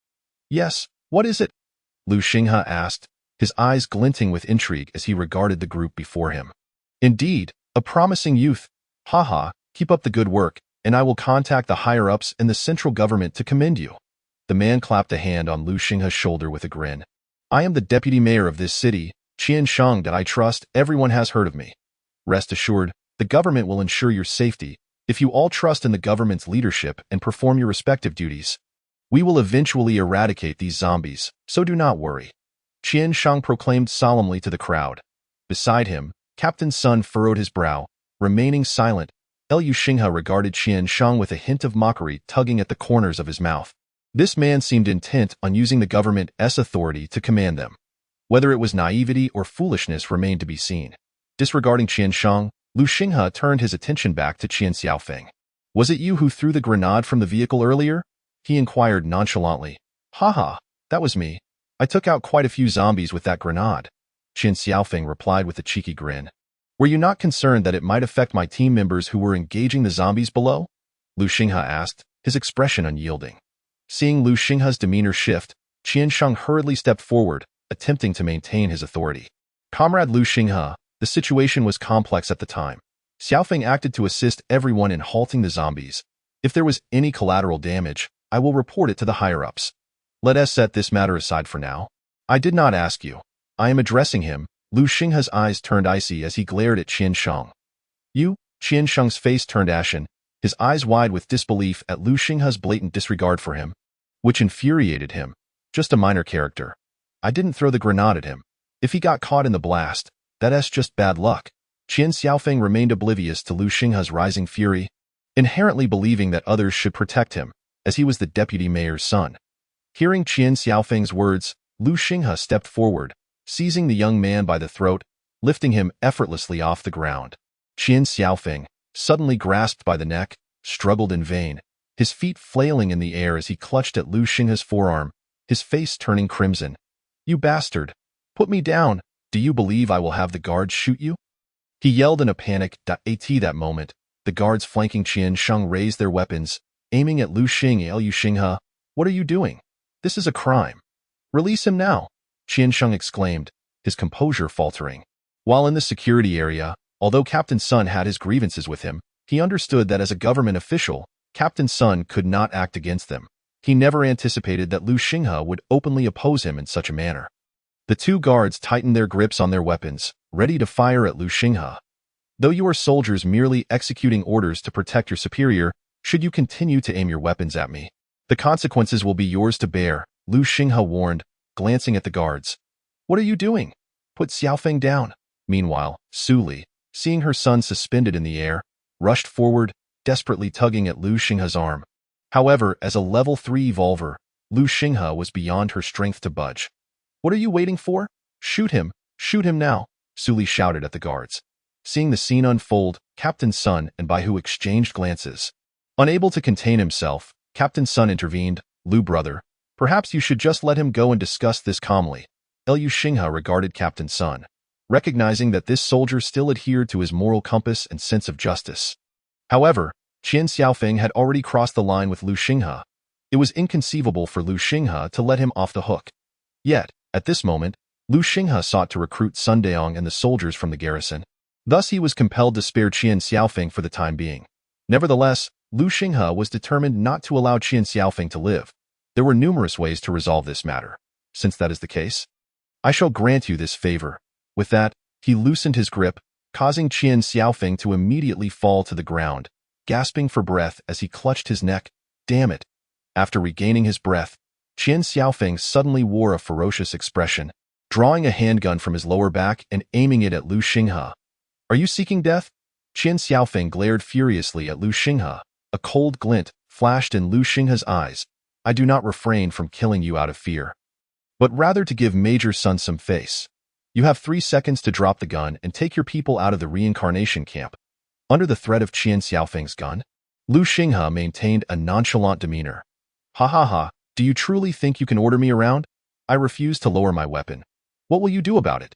"Yes, what is it?" Lu Xinghe asked, his eyes glinting with intrigue as he regarded the group before him. "Indeed, a promising youth. Haha, keep up the good work, and I will contact the higher-ups in the central government to commend you." The man clapped a hand on Lu Xinghe's shoulder with a grin. "I am the deputy mayor of this city, Qiansheng. That I trust everyone has heard of me. Rest assured, the government will ensure your safety. If you all trust in the government's leadership and perform your respective duties, we will eventually eradicate these zombies, so do not worry." Qian Shang proclaimed solemnly to the crowd. Beside him, Captain Sun furrowed his brow, remaining silent. Liu Xinghe regarded Qian Shang with a hint of mockery tugging at the corners of his mouth. This man seemed intent on using the government's authority to command them. Whether it was naivety or foolishness remained to be seen. Disregarding Qian Shang, Liu Xinghe turned his attention back to Qian Xiaofeng. "Was it you who threw the grenade from the vehicle earlier?" he inquired nonchalantly. "Haha, that was me. I took out quite a few zombies with that grenade," Qian Xiaofeng replied with a cheeky grin. "Were you not concerned that it might affect my team members who were engaging the zombies below?" Liu Xinghe asked, his expression unyielding. Seeing Liu Xinghe's demeanor shift, Qian Shang hurriedly stepped forward, attempting to maintain his authority. "Comrade Liu Xinghe, the situation was complex at the time. Xiaofeng acted to assist everyone in halting the zombies. If there was any collateral damage, I will report it to the higher-ups. Let us set this matter aside for now. I did not ask you. I am addressing him." Liu Xinghe's eyes turned icy as he glared at Qian Shang. "You?" Qian Shang's face turned ashen, his eyes wide with disbelief at Liu Xinghe's blatant disregard for him, which infuriated him. "Just a minor character. I didn't throw the grenade at him. If he got caught in the blast, that's just bad luck." Qian Xiaofeng remained oblivious to Liu Xinghe's rising fury, inherently believing that others should protect him, as he was the deputy mayor's son. Hearing Qian Xiaofeng's words, Liu Xinghe stepped forward, seizing the young man by the throat, lifting him effortlessly off the ground. Qian Xiaofeng, suddenly grasped by the neck, struggled in vain, his feet flailing in the air as he clutched at Liu Xinghe's forearm, his face turning crimson. "You bastard! Put me down! Do you believe I will have the guards shoot you?" he yelled in a panic. At that moment, the guards flanking Qian Shang raised their weapons, aiming at Liu Xinghe. "Liu Xinghe, what are you doing? This is a crime. Release him now," Qian Shang exclaimed, his composure faltering. While in the security area, although Captain Sun had his grievances with him, he understood that as a government official, Captain Sun could not act against them. He never anticipated that Liu Xinghe would openly oppose him in such a manner. The two guards tightened their grips on their weapons, ready to fire at Liu Xinghe. "Though you are soldiers merely executing orders to protect your superior, should you continue to aim your weapons at me, the consequences will be yours to bear," Liu Xinghe warned, glancing at the guards. "What are you doing? Put Xiaofeng down." Meanwhile, Su Li, seeing her son suspended in the air, rushed forward, desperately tugging at Liu Xinghe's arm. However, as a level 3 evolver, Liu Xinghe was beyond her strength to budge. "What are you waiting for? Shoot him! Shoot him now!" Su Li shouted at the guards. Seeing the scene unfold, Captain Sun and Bai Hu exchanged glances. Unable to contain himself, Captain Sun intervened. "Liu brother, perhaps you should just let him go and discuss this calmly." Liu Xinghe regarded Captain Sun, recognizing that this soldier still adhered to his moral compass and sense of justice. However, Qian Xiaofeng had already crossed the line with Liu Xinghe. It was inconceivable for Liu Xinghe to let him off the hook. Yet, at this moment, Liu Xinghe sought to recruit Sun Deong and the soldiers from the garrison. Thus he was compelled to spare Qian Xiaofeng for the time being. Nevertheless, Liu Xinghe was determined not to allow Qian Xiaofeng to live. There were numerous ways to resolve this matter. "Since that is the case, I shall grant you this favor." With that, he loosened his grip, causing Qian Xiaofeng to immediately fall to the ground, gasping for breath as he clutched his neck. "Damn it!" After regaining his breath, Qian Xiaofeng suddenly wore a ferocious expression, drawing a handgun from his lower back and aiming it at Liu Xinghe. "Are you seeking death?" Qian Xiaofeng glared furiously at Liu Xinghe. A cold glint flashed in Liu Xinghe's eyes. "I do not refrain from killing you out of fear, but rather to give Major Sun some face. You have 3 seconds to drop the gun and take your people out of the reincarnation camp." Under the threat of Qian Xiaofeng's gun, Liu Xinghe maintained a nonchalant demeanor. "Ha ha ha, do you truly think you can order me around? I refuse to lower my weapon. What will you do about it?"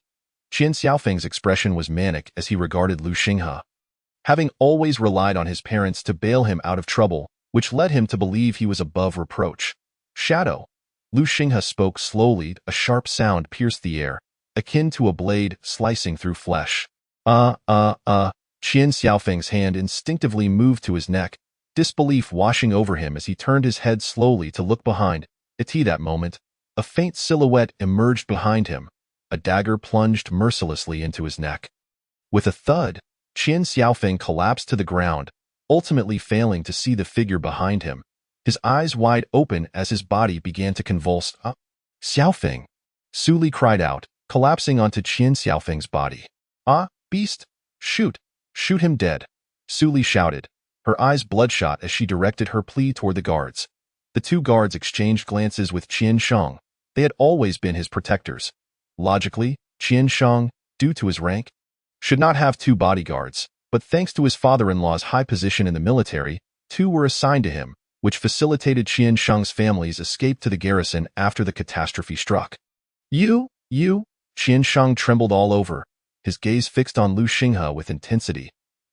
Qian Xiaofeng's expression was manic as he regarded Liu Xinghe. Having always relied on his parents to bail him out of trouble, which led him to believe he was above reproach. "Shadow." Liu Xinghe spoke slowly. A sharp sound pierced the air, akin to a blade slicing through flesh. Qian Xiaofeng's hand instinctively moved to his neck, disbelief washing over him as he turned his head slowly to look behind. At that moment, a faint silhouette emerged behind him. A dagger plunged mercilessly into his neck. With a thud, Qian Xiaofeng collapsed to the ground, ultimately failing to see the figure behind him, his eyes wide open as his body began to convulse. "Xiaofeng!" Su Li cried out, collapsing onto Qian Xiaofeng's body. Ah, beast! Shoot! Shoot him dead! Su Li shouted, her eyes bloodshot as she directed her plea toward the guards. The two guards exchanged glances with Qian Shang. They had always been his protectors. Logically, Qian Shang, due to his rank, should not have two bodyguards, but thanks to his father-in-law's high position in the military, two were assigned to him, which facilitated Qian Shang's family's escape to the garrison after the catastrophe struck. You, Qian Shang trembled all over, his gaze fixed on Lu Xinghe with intensity.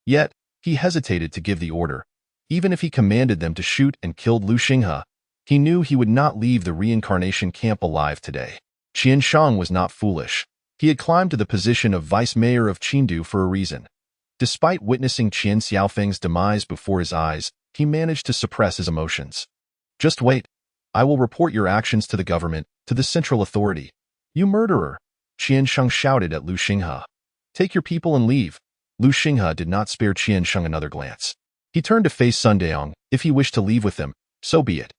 Yet, he hesitated to give the order. Even if he commanded them to shoot and killed Lu Xinghe, he knew he would not leave the reincarnation camp alive today. Qian Shang was not foolish. He had climbed to the position of vice mayor of Qindu for a reason. Despite witnessing Qian Xiaofeng's demise before his eyes, he managed to suppress his emotions. Just wait. I will report your actions to the government, to the central authority. You murderer! Qian Shang shouted at Lu Xinghe. Take your people and leave. Lu Xinghe did not spare Qian Shang another glance. He turned to face Sun Deong. If he wished to leave with them, so be it.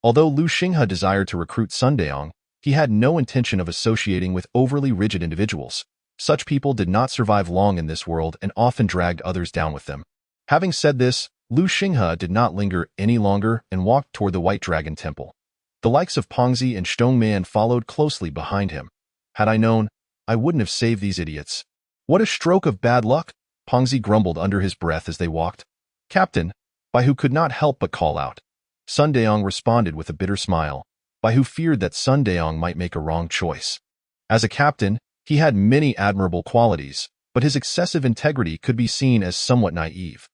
Although Lu Xinghe desired to recruit Sun Deong, he had no intention of associating with overly rigid individuals. Such people did not survive long in this world and often dragged others down with them. Having said this, Lu Xinghe did not linger any longer and walked toward the White Dragon Temple. The likes of Pongzi and Stongman followed closely behind him. Had I known, I wouldn't have saved these idiots. What a stroke of bad luck, Pongzi grumbled under his breath as they walked. Captain, Baihu could not help but call out. Sun Deong responded with a bitter smile. Baihu feared that Sun Deong might make a wrong choice. As a captain, he had many admirable qualities, but his excessive integrity could be seen as somewhat naive.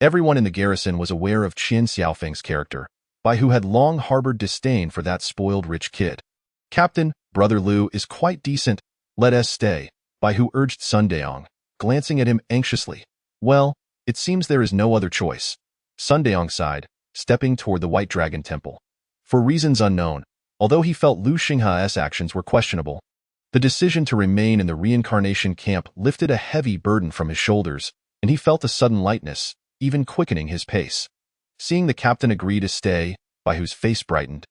Everyone in the garrison was aware of Qian Xiaofeng's character, Baihu had long harbored disdain for that spoiled rich kid. Captain, Brother Lu is quite decent, let us stay, Baihu urged Sun Deong, glancing at him anxiously. Well, it seems there is no other choice. Sun Deong sighed, stepping toward the White Dragon Temple. For reasons unknown, although he felt Lu Xinghe's actions were questionable, the decision to remain in the reincarnation camp lifted a heavy burden from his shoulders, and he felt a sudden lightness, even quickening his pace. Seeing the captain agree to stay, Baihu's face brightened,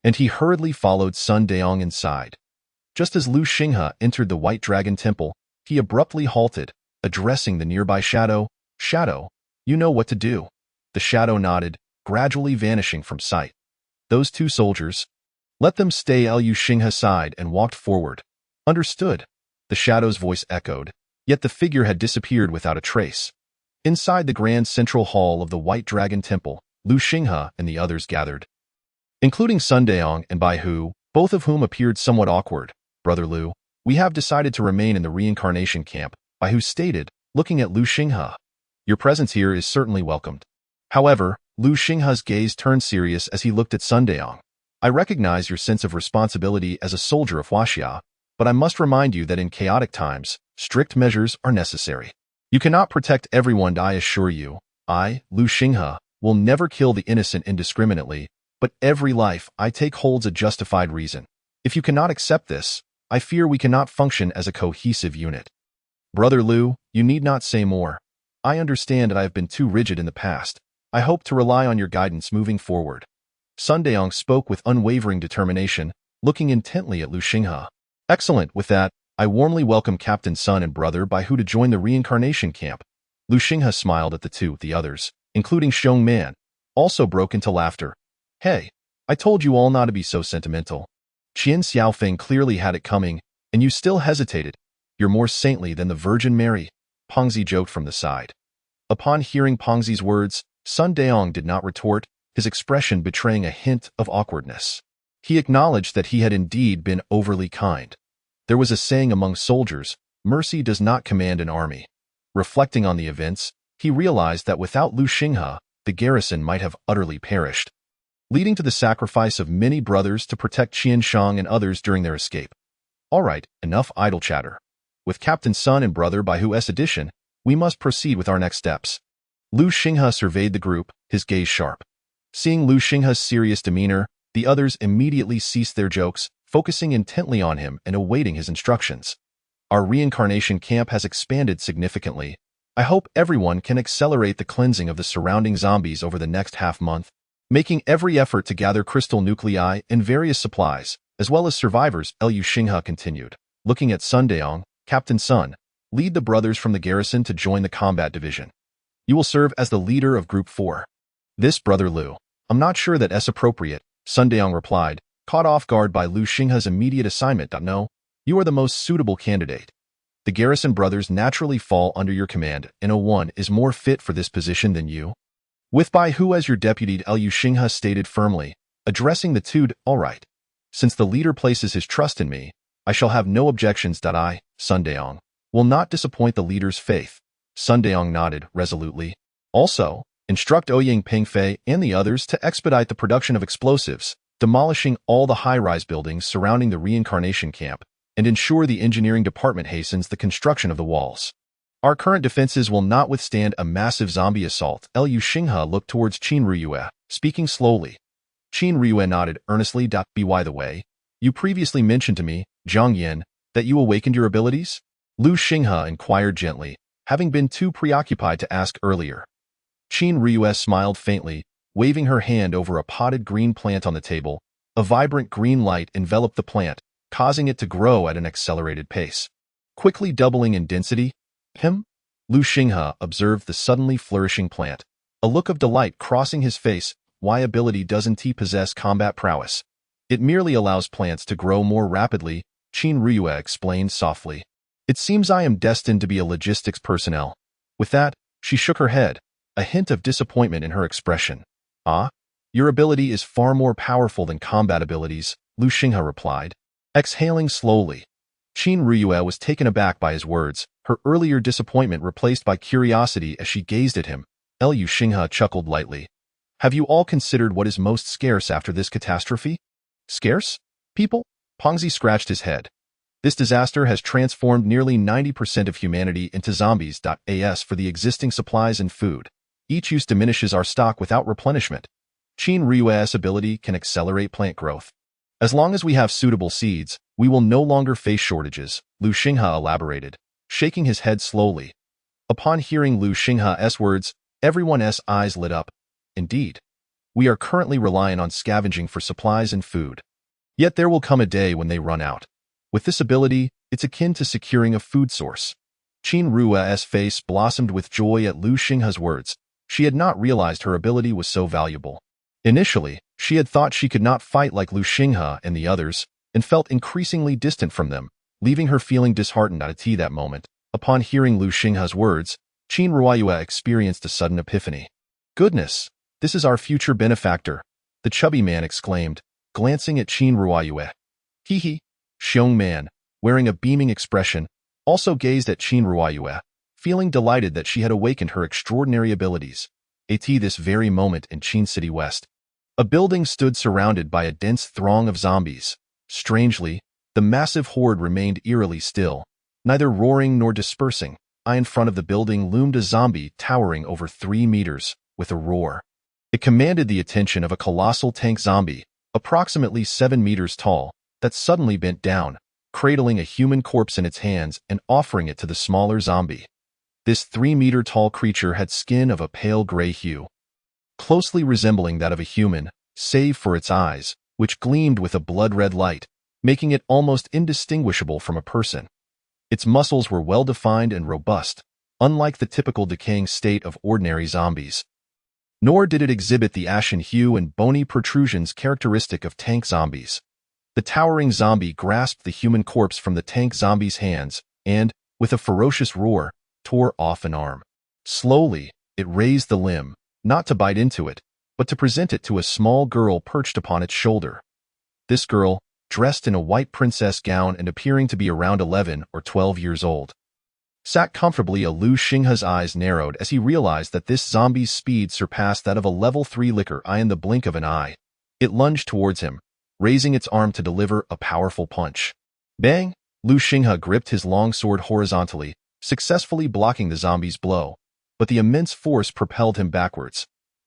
and he hurriedly followed Sun Deong inside. Just as Lu Xinghe entered the White Dragon Temple, he abruptly halted, addressing the nearby Shadow. Shadow, you know what to do. The Shadow nodded, gradually vanishing from sight. Those two soldiers, let them stay. Lu Xinghe sighed and walked forward. Understood. The Shadow's voice echoed, yet the figure had disappeared without a trace. Inside the grand central hall of the White Dragon Temple, Lu Xinghe and the others gathered, including Sun Deong and Baihu, both of whom appeared somewhat awkward. Brother Lu, we have decided to remain in the reincarnation camp, Baihu stated, looking at Lu Xinghe. Your presence here is certainly welcomed. However, Lu Xinghe's gaze turned serious as he looked at Sun Deong. I recognize your sense of responsibility as a soldier of Huaxia, but I must remind you that in chaotic times, strict measures are necessary. You cannot protect everyone. I assure you, I, Lu Xinghe, will never kill the innocent indiscriminately, but every life I take holds a justified reason. If you cannot accept this, I fear we cannot function as a cohesive unit. Brother Lu, you need not say more. I understand that I have been too rigid in the past. I hope to rely on your guidance moving forward. Sun Deong spoke with unwavering determination, looking intently at Lu Xinghe. Excellent. With that, I warmly welcome Captain Sun and Brother Baihu to join the reincarnation camp. Lu Xinghe smiled at the others, including Xiong Man, also broke into laughter. Hey, I told you all not to be so sentimental. Qian Xiaofeng clearly had it coming, and you still hesitated. You're more saintly than the Virgin Mary, Pongzi joked from the side. Upon hearing Pongzi's words, Sun Deong did not retort, his expression betraying a hint of awkwardness. He acknowledged that he had indeed been overly kind. There was a saying among soldiers, mercy does not command an army. Reflecting on the events, he realized that without Lu Xinghe, the garrison might have utterly perished, leading to the sacrifice of many brothers to protect Qian Shang and others during their escape. All right, enough idle chatter. With Captain Sun and Brother Baihu's addition, we must proceed with our next steps. Lu Xinghe surveyed the group, his gaze sharp. Seeing Lu Xinghe's serious demeanor, the others immediately ceased their jokes, focusing intently on him and awaiting his instructions. Our reincarnation camp has expanded significantly. I hope everyone can accelerate the cleansing of the surrounding zombies over the next half-month, making every effort to gather crystal nuclei and various supplies, as well as survivors, Liu Xinghe continued. Looking at Sun Deong, Captain Sun, lead the brothers from the garrison to join the combat division. You will serve as the leader of Group 4. This, Brother Liu. I'm not sure that's appropriate, Sun Deong replied, caught off guard by Liu Xinghe's immediate assignment. No, you are the most suitable candidate. The garrison brothers naturally fall under your command, and one is more fit for this position than you. With Bai Hu as your deputy, Liu Xinghe stated firmly, addressing the two. All right. Since the leader places his trust in me, I shall have no objections. I, Sun Deong, will not disappoint the leader's faith. Sun Deong nodded resolutely. Also, instruct Ouyang Pengfei and the others to expedite the production of explosives, demolishing all the high-rise buildings surrounding the reincarnation camp, and ensure the engineering department hastens the construction of the walls. Our current defenses will not withstand a massive zombie assault. Liu Xinghe looked towards Qin Ruyue, speaking slowly. Qin Ruyue nodded earnestly. By the way, you previously mentioned to me, Zhang Yin, that you awakened your abilities? Liu Xinghe inquired gently, having been too preoccupied to ask earlier. Qin Ruyue smiled faintly, waving her hand over a potted green plant on the table. A vibrant green light enveloped the plant, causing it to grow at an accelerated pace. Quickly doubling in density, Liu Xinghe observed the suddenly flourishing plant. A look of delight crossing his face. Why ability doesn't he possess combat prowess? It merely allows plants to grow more rapidly, Qin Ruyue explained softly. It seems I am destined to be a logistics personnel. With that, she shook her head, a hint of disappointment in her expression. Your ability is far more powerful than combat abilities, Liu Xinghe replied. Exhaling slowly. Qin Ruyue was taken aback by his words, her earlier disappointment replaced by curiosity as she gazed at him. Liu Xinghe chuckled lightly. Have you all considered what is most scarce after this catastrophe? Scarce? People? Pongzi scratched his head. This disaster has transformed nearly 90% of humanity into zombies. As for the existing supplies and food, each use diminishes our stock without replenishment. Qin Ryue's ability can accelerate plant growth. As long as we have suitable seeds, we will no longer face shortages, Liu Xinghe elaborated, shaking his head slowly. Upon hearing Liu Xinghe's words, everyone's eyes lit up. Indeed, we are currently reliant on scavenging for supplies and food. Yet there will come a day when they run out. With this ability, it's akin to securing a food source. Qin Rue's face blossomed with joy at Liu Xinghe's words. She had not realized her ability was so valuable. Initially, she had thought she could not fight like Liu Xinghe and the others, and felt increasingly distant from them, leaving her feeling disheartened at that moment. Upon hearing Liu Xinghe's words, Qin Rueyue experienced a sudden epiphany. Goodness, this is our future benefactor, the chubby man exclaimed, glancing at Qin Rueyue. Hee. Xiong Man, wearing a beaming expression, also gazed at Qin Rueyue, feeling delighted that she had awakened her extraordinary abilities. At this very moment in Qin City West, a building stood surrounded by a dense throng of zombies. Strangely, the massive horde remained eerily still, neither roaring nor dispersing. In front of the building loomed a zombie towering over 3 meters, with a roar. It commanded the attention of a colossal tank zombie, approximately 7 meters tall, that suddenly bent down, cradling a human corpse in its hands and offering it to the smaller zombie. This 3-meter-tall creature had skin of a pale gray hue, closely resembling that of a human, save for its eyes, which gleamed with a blood-red light, making it almost indistinguishable from a person. Its muscles were well-defined and robust, unlike the typical decaying state of ordinary zombies. Nor did it exhibit the ashen hue and bony protrusions characteristic of tank zombies. The towering zombie grasped the human corpse from the tank zombie's hands and, with a ferocious roar, tore off an arm. Slowly, it raised the limb, not to bite into it, but to present it to a small girl perched upon its shoulder. This girl, dressed in a white princess gown and appearing to be around 11 or 12 years old, sat comfortably. Liu Xinghe's eyes narrowed as he realized that this zombie's speed surpassed that of a level 3 licker in the blink of an eye. It lunged towards him, raising its arm to deliver a powerful punch. Bang! Liu Xinghe gripped his long sword horizontally, successfully blocking the zombie's blow, but the immense force propelled him backwards.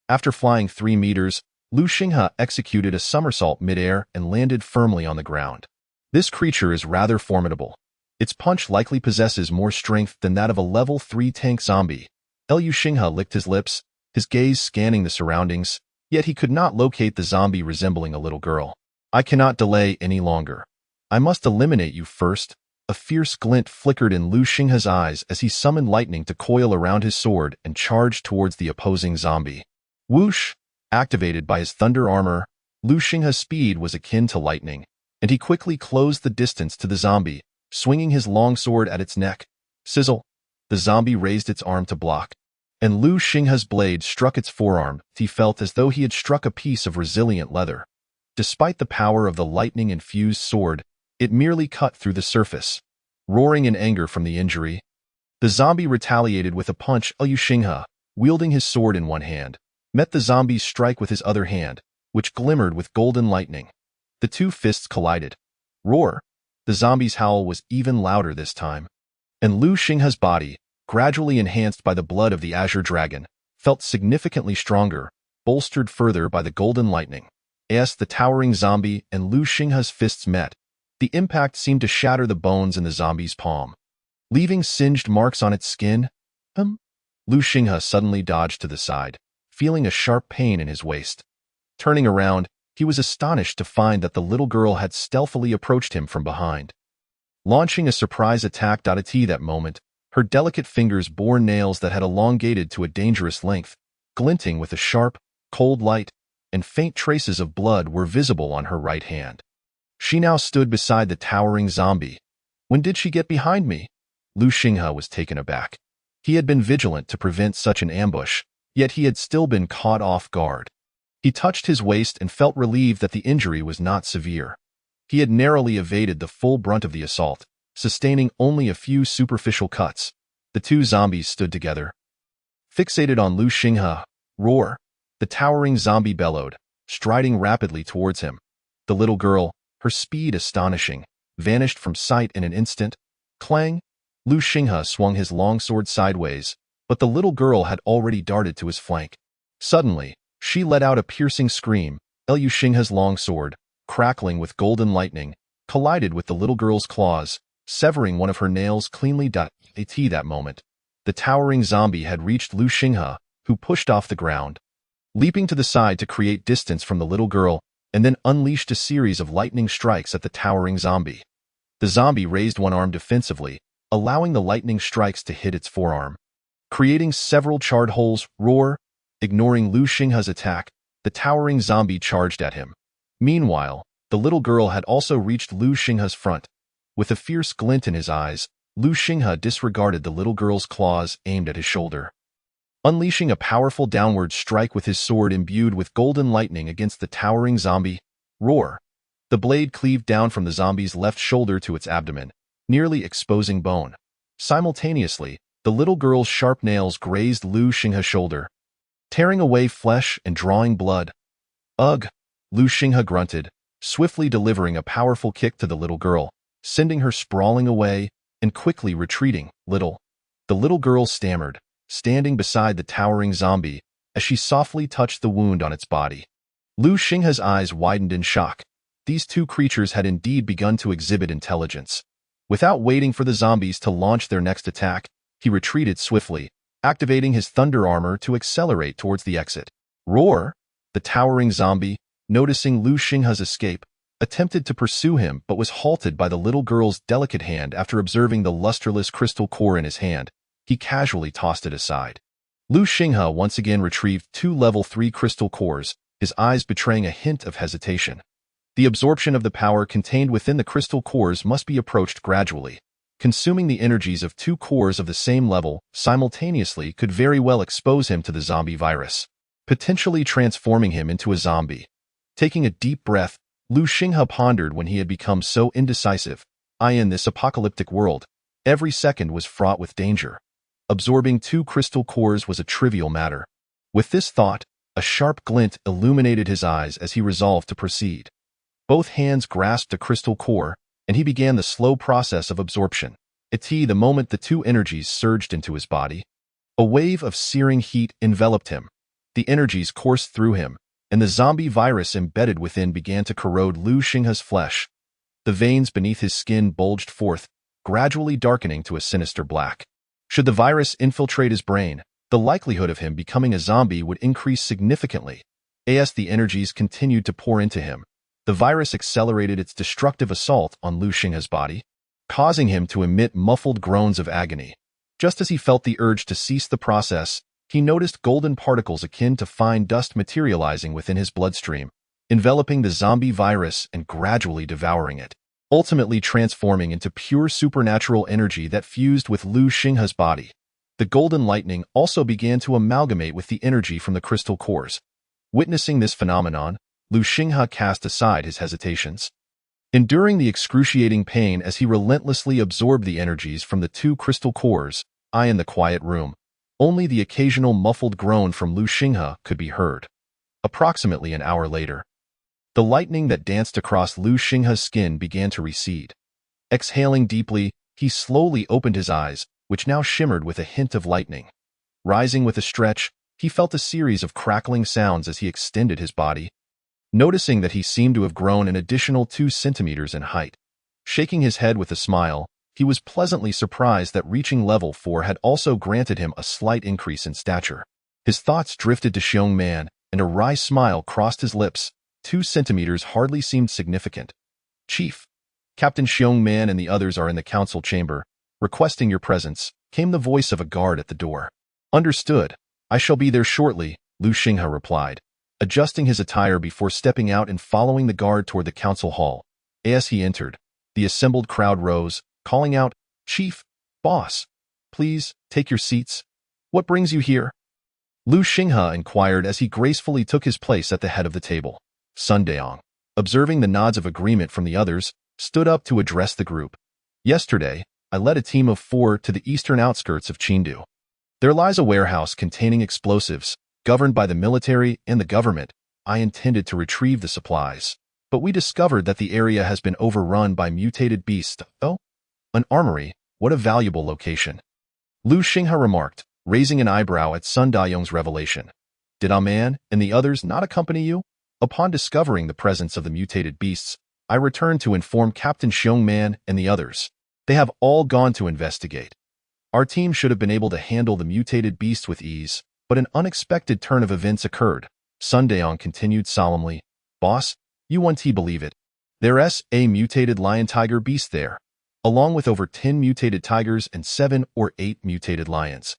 After flying 3 meters, Liu Xinghe executed a somersault midair and landed firmly on the ground. This creature is rather formidable. Its punch likely possesses more strength than that of a level 3 tank zombie. Liu Xinghe licked his lips, his gaze scanning the surroundings, yet he could not locate the zombie resembling a little girl. I cannot delay any longer. I must eliminate you first. A fierce glint flickered in Lu Xinghe's eyes as he summoned lightning to coil around his sword and charged towards the opposing zombie. Whoosh! Activated by his thunder armor, Lu Xinghe's speed was akin to lightning, and he quickly closed the distance to the zombie, swinging his long sword at its neck. Sizzle! The zombie raised its arm to block, and Lu Xinghe's blade struck its forearm. He felt as though he had struck a piece of resilient leather. Despite the power of the lightning-infused sword, it merely cut through the surface. Roaring in anger from the injury, the zombie retaliated with a punch. Lu Xinghe, wielding his sword in one hand, met the zombie's strike with his other hand, which glimmered with golden lightning. The two fists collided. Roar! The zombie's howl was even louder this time, and Lu Xinghe's body, gradually enhanced by the blood of the Azure Dragon, felt significantly stronger, bolstered further by the golden lightning. As the towering zombie and Lu Xinghe's fists met, the impact seemed to shatter the bones in the zombie's palm, leaving singed marks on its skin. Lu Xinghe suddenly dodged to the side, feeling a sharp pain in his waist. Turning around, he was astonished to find that the little girl had stealthily approached him from behind. Launching a surprise attack. At that moment, her delicate fingers bore nails that had elongated to a dangerous length, glinting with a sharp, cold light, and faint traces of blood were visible on her right hand. She now stood beside the towering zombie. When did she get behind me? Lu Xinghe was taken aback. He had been vigilant to prevent such an ambush, yet he had still been caught off guard. He touched his waist and felt relieved that the injury was not severe. He had narrowly evaded the full brunt of the assault, sustaining only a few superficial cuts. The two zombies stood together, fixated on Lu Xinghe. Roar! The towering zombie bellowed, striding rapidly towards him. The little girl, her speed astonishing, vanished from sight in an instant. Clang! Lu Xinghe swung his longsword sideways, but the little girl had already darted to his flank. Suddenly, she let out a piercing scream. Lu Xinghe's longsword, crackling with golden lightning, collided with the little girl's claws, severing one of her nails cleanly. At that moment, the towering zombie had reached Lu Xinghe, who pushed off the ground, leaping to the side to create distance from the little girl, and then unleashed a series of lightning strikes at the towering zombie. The zombie raised one arm defensively, allowing the lightning strikes to hit its forearm, creating several charred holes. Roar! Ignoring Lu Xinghe's attack, the towering zombie charged at him. Meanwhile, the little girl had also reached Lu Xinghe's front. With a fierce glint in his eyes, Lu Xinghe disregarded the little girl's claws aimed at his shoulder, unleashing a powerful downward strike with his sword imbued with golden lightning against the towering zombie. Roar! The blade cleaved down from the zombie's left shoulder to its abdomen, nearly exposing bone. Simultaneously, the little girl's sharp nails grazed Lu Xinghe's shoulder, tearing away flesh and drawing blood. Ugh! Lu Xinghe grunted, swiftly delivering a powerful kick to the little girl, sending her sprawling away and quickly retreating. The little girl stammered, standing beside the towering zombie as she softly touched the wound on its body. Lu Xinghe's eyes widened in shock. These two creatures had indeed begun to exhibit intelligence. Without waiting for the zombies to launch their next attack, he retreated swiftly, activating his thunder armor to accelerate towards the exit. Roar! The towering zombie, noticing Lu Xinghe's escape, attempted to pursue him but was halted by the little girl's delicate hand. After observing the lusterless crystal core in his hand, he casually tossed it aside. Lu Xinghe once again retrieved 2 level 3 crystal cores, his eyes betraying a hint of hesitation. The absorption of the power contained within the crystal cores must be approached gradually. Consuming the energies of 2 cores of the same level simultaneously could very well expose him to the zombie virus, potentially transforming him into a zombie. Taking a deep breath, Lu Xinghe pondered when he had become so indecisive. In this apocalyptic world, every second was fraught with danger. Absorbing 2 crystal cores was a trivial matter. With this thought, a sharp glint illuminated his eyes as he resolved to proceed. Both hands grasped a crystal core, and he began the slow process of absorption. The moment the 2 energies surged into his body, a wave of searing heat enveloped him. The energies coursed through him, and the zombie virus embedded within began to corrode Lu Xinghe's flesh. The veins beneath his skin bulged forth, gradually darkening to a sinister black. Should the virus infiltrate his brain, the likelihood of him becoming a zombie would increase significantly. As the energies continued to pour into him, The virus accelerated its destructive assault on Lu Xinghe's body, causing him to emit muffled groans of agony. Just as he felt the urge to cease the process, he noticed golden particles akin to fine dust materializing within his bloodstream, enveloping the zombie virus and gradually devouring it, ultimately transforming into pure supernatural energy that fused with Lu Xinghe's body. The golden lightning also began to amalgamate with the energy from the crystal cores. Witnessing this phenomenon, Lu Xinghe cast aside his hesitations, enduring the excruciating pain as he relentlessly absorbed the energies from the two crystal cores. In the quiet room, only the occasional muffled groan from Lu Xinghe could be heard. Approximately an hour later, the lightning that danced across Lu Xinghe's skin began to recede. Exhaling deeply, he slowly opened his eyes, which now shimmered with a hint of lightning. Rising with a stretch, he felt a series of crackling sounds as he extended his body, noticing that he seemed to have grown an additional 2 centimeters in height. Shaking his head with a smile, he was pleasantly surprised that reaching level 4 had also granted him a slight increase in stature. His thoughts drifted to Xiong Man, and a wry smile crossed his lips. 2 centimeters hardly seemed significant. "Chief, Captain Xiong Man and the others are in the council chamber, requesting your presence," came the voice of a guard at the door. "Understood. I shall be there shortly," Lu Xinghe replied, adjusting his attire before stepping out and following the guard toward the council hall. As he entered, the assembled crowd rose, calling out, "Chief, boss, please, take your seats. What brings you here?" Lu Xinghe inquired as he gracefully took his place at the head of the table. Sun Daong, observing the nods of agreement from the others, stood up to address the group. "Yesterday, I led a team of 4 to the eastern outskirts of Qingdu. There lies a warehouse containing explosives, governed by the military and the government. I intended to retrieve the supplies, but we discovered that the area has been overrun by mutated beasts." "Oh, an armory, what a valuable location," Lu Xinghe remarked, raising an eyebrow at Sun Dayong's revelation. "Did Man and the others not accompany you?" "Upon discovering the presence of the mutated beasts, I returned to inform Captain Xiong Man and the others. They have all gone to investigate. Our team should have been able to handle the mutated beasts with ease, but an unexpected turn of events occurred." Sun Daong continued solemnly, "Boss, you won't believe it. There's a mutated lion-tiger beast there, along with over 10 mutated tigers and 7 or 8 mutated lions.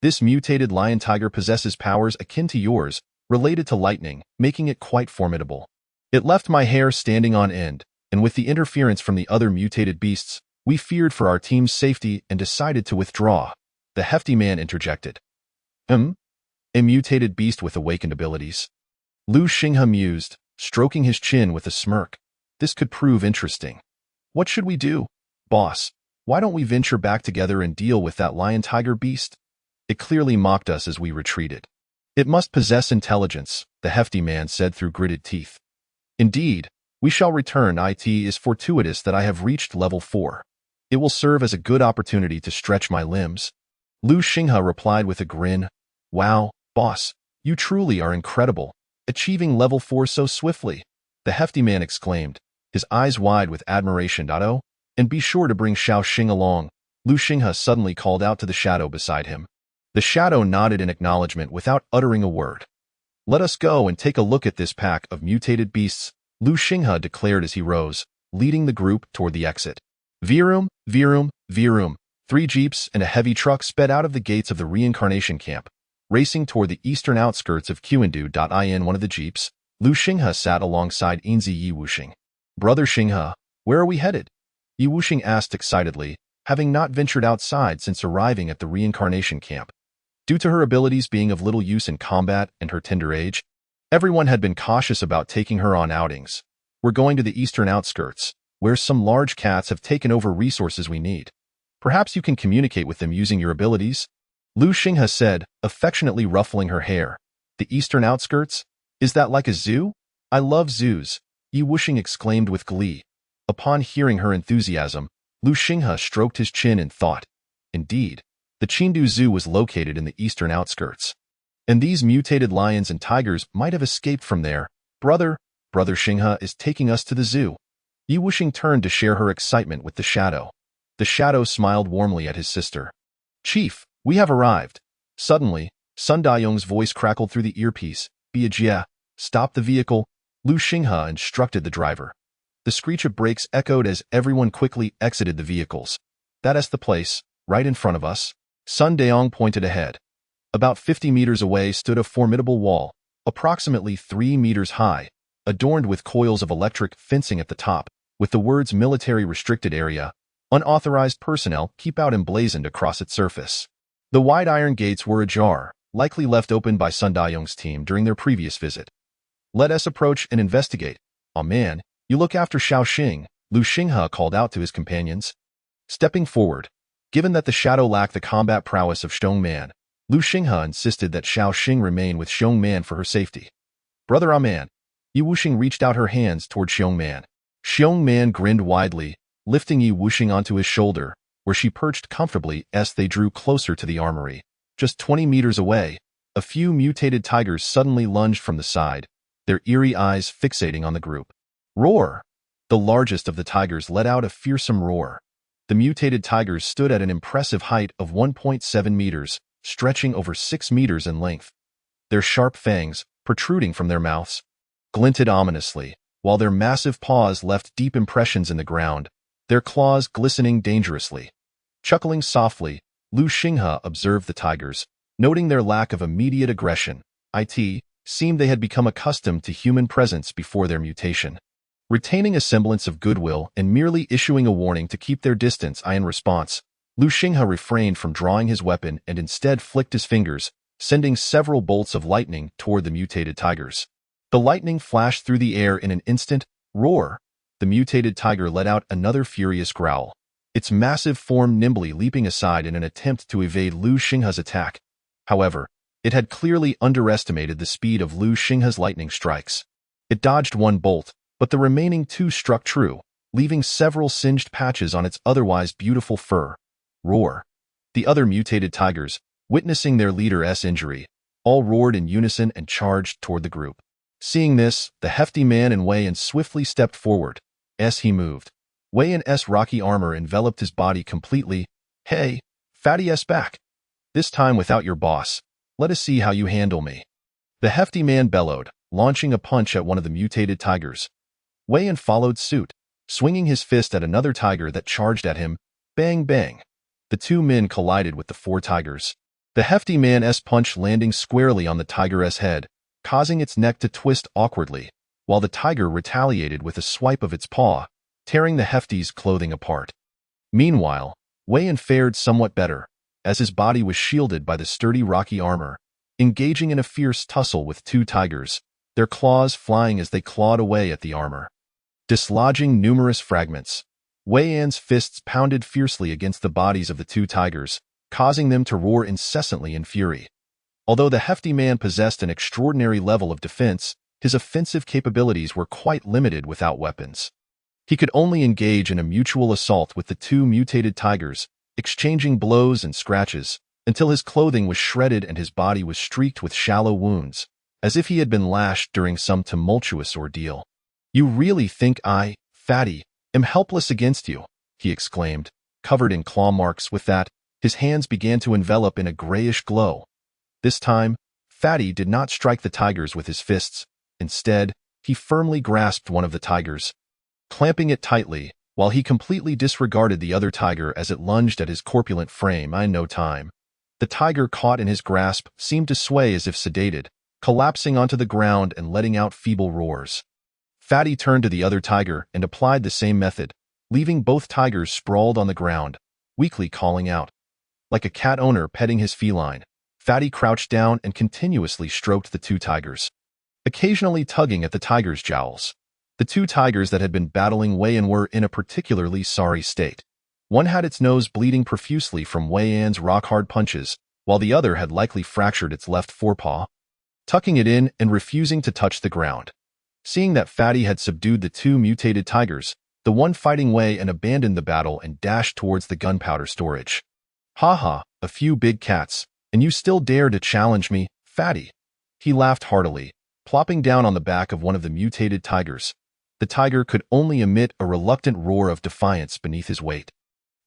This mutated lion-tiger possesses powers akin to yours, related to lightning, making it quite formidable. It left my hair standing on end, and with the interference from the other mutated beasts, we feared for our team's safety and decided to withdraw." The hefty man interjected. A mutated beast with awakened abilities?" Lu Xinghe mused, stroking his chin with a smirk. "This could prove interesting. What should we do? Boss, why don't we venture back together and deal with that lion-tiger beast? It clearly mocked us as we retreated." "It must possess intelligence," the hefty man said through gritted teeth. "Indeed, we shall return. It is fortuitous that I have reached level 4. It will serve as a good opportunity to stretch my limbs." Lu Xinghe replied with a grin. "Wow, boss, you truly are incredible, achieving level 4 so swiftly," the hefty man exclaimed, his eyes wide with admiration. "Oh, and be sure to bring Xiao Xing along," Lu Xinghe suddenly called out to the shadow beside him. The shadow nodded in acknowledgement without uttering a word. "Let us go and take a look at this pack of mutated beasts," Lu Xinghe declared as he rose, leading the group toward the exit. Virum, virum, virum. 3 jeeps and a heavy truck sped out of the gates of the reincarnation camp, racing toward the eastern outskirts of Qingdu. In one of the jeeps, Lu Xinghe sat alongside Inzi Yi Wuxing. "Brother Xinghe, where are we headed?" Yi Wuxing asked excitedly, having not ventured outside since arriving at the reincarnation camp. Due to her abilities being of little use in combat and her tender age, everyone had been cautious about taking her on outings. "We're going to the eastern outskirts, where some large cats have taken over resources we need. Perhaps you can communicate with them using your abilities," Lu Xinghe said, affectionately ruffling her hair. "The eastern outskirts? Is that like a zoo? I love zoos," Yi Wuxing exclaimed with glee. Upon hearing her enthusiasm, Lu Xinghe stroked his chin in thought. Indeed, the Qingdu Zoo was located in the eastern outskirts, and these mutated lions and tigers might have escaped from there. Brother Xinghe is taking us to the zoo." Yi Wuxing turned to share her excitement with the shadow. The shadow smiled warmly at his sister. "Chief, we have arrived." Suddenly, Sun Dayong's voice crackled through the earpiece. "Biajie, stop the vehicle." Lu Xinghe instructed the driver. The screech of brakes echoed as everyone quickly exited the vehicles. That's the place, right in front of us. Sun Deong pointed ahead. About 50 meters away stood a formidable wall, approximately 3 meters high, adorned with coils of electric fencing at the top, with the words military restricted area, unauthorized personnel keep out emblazoned across its surface. The wide iron gates were ajar, likely left open by Sun Dayong's team during their previous visit. Let us approach and investigate. Oh man, you look after Shaoxing, Lu Xinghe called out to his companions. Stepping forward, given that the shadow lacked the combat prowess of Xiong Man, Lu Xinghe insisted that Shaoxing remain with Xiong Man for her safety. Brother Aman, Yi Wuxing reached out her hands toward Xiong Man. Xiong Man grinned widely, lifting Yi Wuxing onto his shoulder, where she perched comfortably as they drew closer to the armory. Just 20 meters away, a few mutated tigers suddenly lunged from the side, their eerie eyes fixating on the group. Roar! The largest of the tigers let out a fearsome roar. The mutated tigers stood at an impressive height of 1.7 meters, stretching over 6 meters in length. Their sharp fangs, protruding from their mouths, glinted ominously, while their massive paws left deep impressions in the ground, their claws glistening dangerously. Chuckling softly, Lu Xinghe observed the tigers, noting their lack of immediate aggression. It seemed they had become accustomed to human presence before their mutation. Retaining a semblance of goodwill and merely issuing a warning to keep their distance, in response, Lu Xinghe refrained from drawing his weapon and instead flicked his fingers, sending several bolts of lightning toward the mutated tigers. The lightning flashed through the air in an instant. Roar! The mutated tiger let out another furious growl, its massive form nimbly leaping aside in an attempt to evade Lu Xinghe's attack. However, it had clearly underestimated the speed of Lu Xinghe's lightning strikes. It dodged one bolt, but the remaining two struck true, leaving several singed patches on its otherwise beautiful fur. Roar! The other mutated tigers, witnessing their leader's injury, all roared in unison and charged toward the group. Seeing this, the hefty man in Wei Yan swiftly stepped forward. As he moved, Wei Yan's rocky armor enveloped his body completely. Hey, Fatty S back. This time without your boss. Let us see how you handle me. The hefty man bellowed, launching a punch at one of the mutated tigers. Wei Yan followed suit, swinging his fist at another tiger that charged at him. Bang bang. The two men collided with the 4 tigers. The hefty man's punch landing squarely on the tiger's head, causing its neck to twist awkwardly, while the tiger retaliated with a swipe of its paw, tearing the hefty's clothing apart. Meanwhile, Wei Yan fared somewhat better, as his body was shielded by the sturdy rocky armor, engaging in a fierce tussle with 2 tigers, their claws flying as they clawed away at the armor. Dislodging numerous fragments, Wei Yan's fists pounded fiercely against the bodies of the 2 tigers, causing them to roar incessantly in fury. Although the hefty man possessed an extraordinary level of defense, his offensive capabilities were quite limited without weapons. He could only engage in a mutual assault with the 2 mutated tigers, exchanging blows and scratches, until his clothing was shredded and his body was streaked with shallow wounds, as if he had been lashed during some tumultuous ordeal. You really think I, Fatty, am helpless against you? He exclaimed, covered in claw marks. With that, his hands began to envelop in a grayish glow. This time, Fatty did not strike the tigers with his fists. Instead, he firmly grasped one of the tigers, clamping it tightly, while he completely disregarded the other tiger as it lunged at his corpulent frame. In no time, the tiger caught in his grasp seemed to sway as if sedated, collapsing onto the ground and letting out feeble roars. Fatty turned to the other tiger and applied the same method, leaving both tigers sprawled on the ground, weakly calling out. Like a cat owner petting his feline, Fatty crouched down and continuously stroked the 2 tigers, occasionally tugging at the tiger's jowls. The 2 tigers that had been battling Wei Yan were in a particularly sorry state. One had its nose bleeding profusely from Wei Yan's rock-hard punches, while the other had likely fractured its left forepaw, tucking it in and refusing to touch the ground. Seeing that Fatty had subdued the 2 mutated tigers, the one fighting Wei Yan abandoned the battle and dashed towards the gunpowder storage. Ha, a few big cats, and you still dare to challenge me, Fatty? He laughed heartily, plopping down on the back of one of the mutated tigers. The tiger could only emit a reluctant roar of defiance beneath his weight.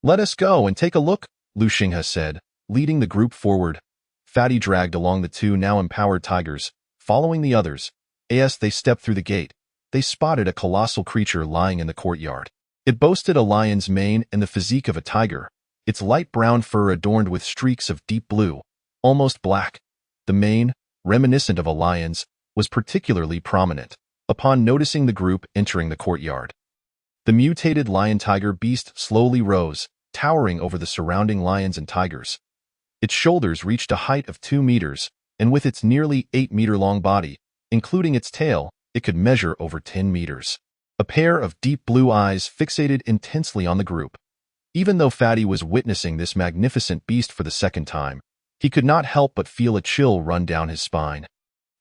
Let us go and take a look, Lu Xinghe said, leading the group forward. Fatty dragged along the 2 now empowered tigers, following the others. As they stepped through the gate, they spotted a colossal creature lying in the courtyard. It boasted a lion's mane and the physique of a tiger, its light brown fur adorned with streaks of deep blue, almost black. The mane, reminiscent of a lion's, was particularly prominent. Upon noticing the group entering the courtyard, the mutated lion-tiger beast slowly rose, towering over the surrounding lions and tigers. Its shoulders reached a height of 2 meters, and with its nearly 8-meter-long body, including its tail, it could measure over 10 meters. A pair of deep blue eyes fixated intensely on the group. Even though Fatty was witnessing this magnificent beast for the second time, he could not help but feel a chill run down his spine.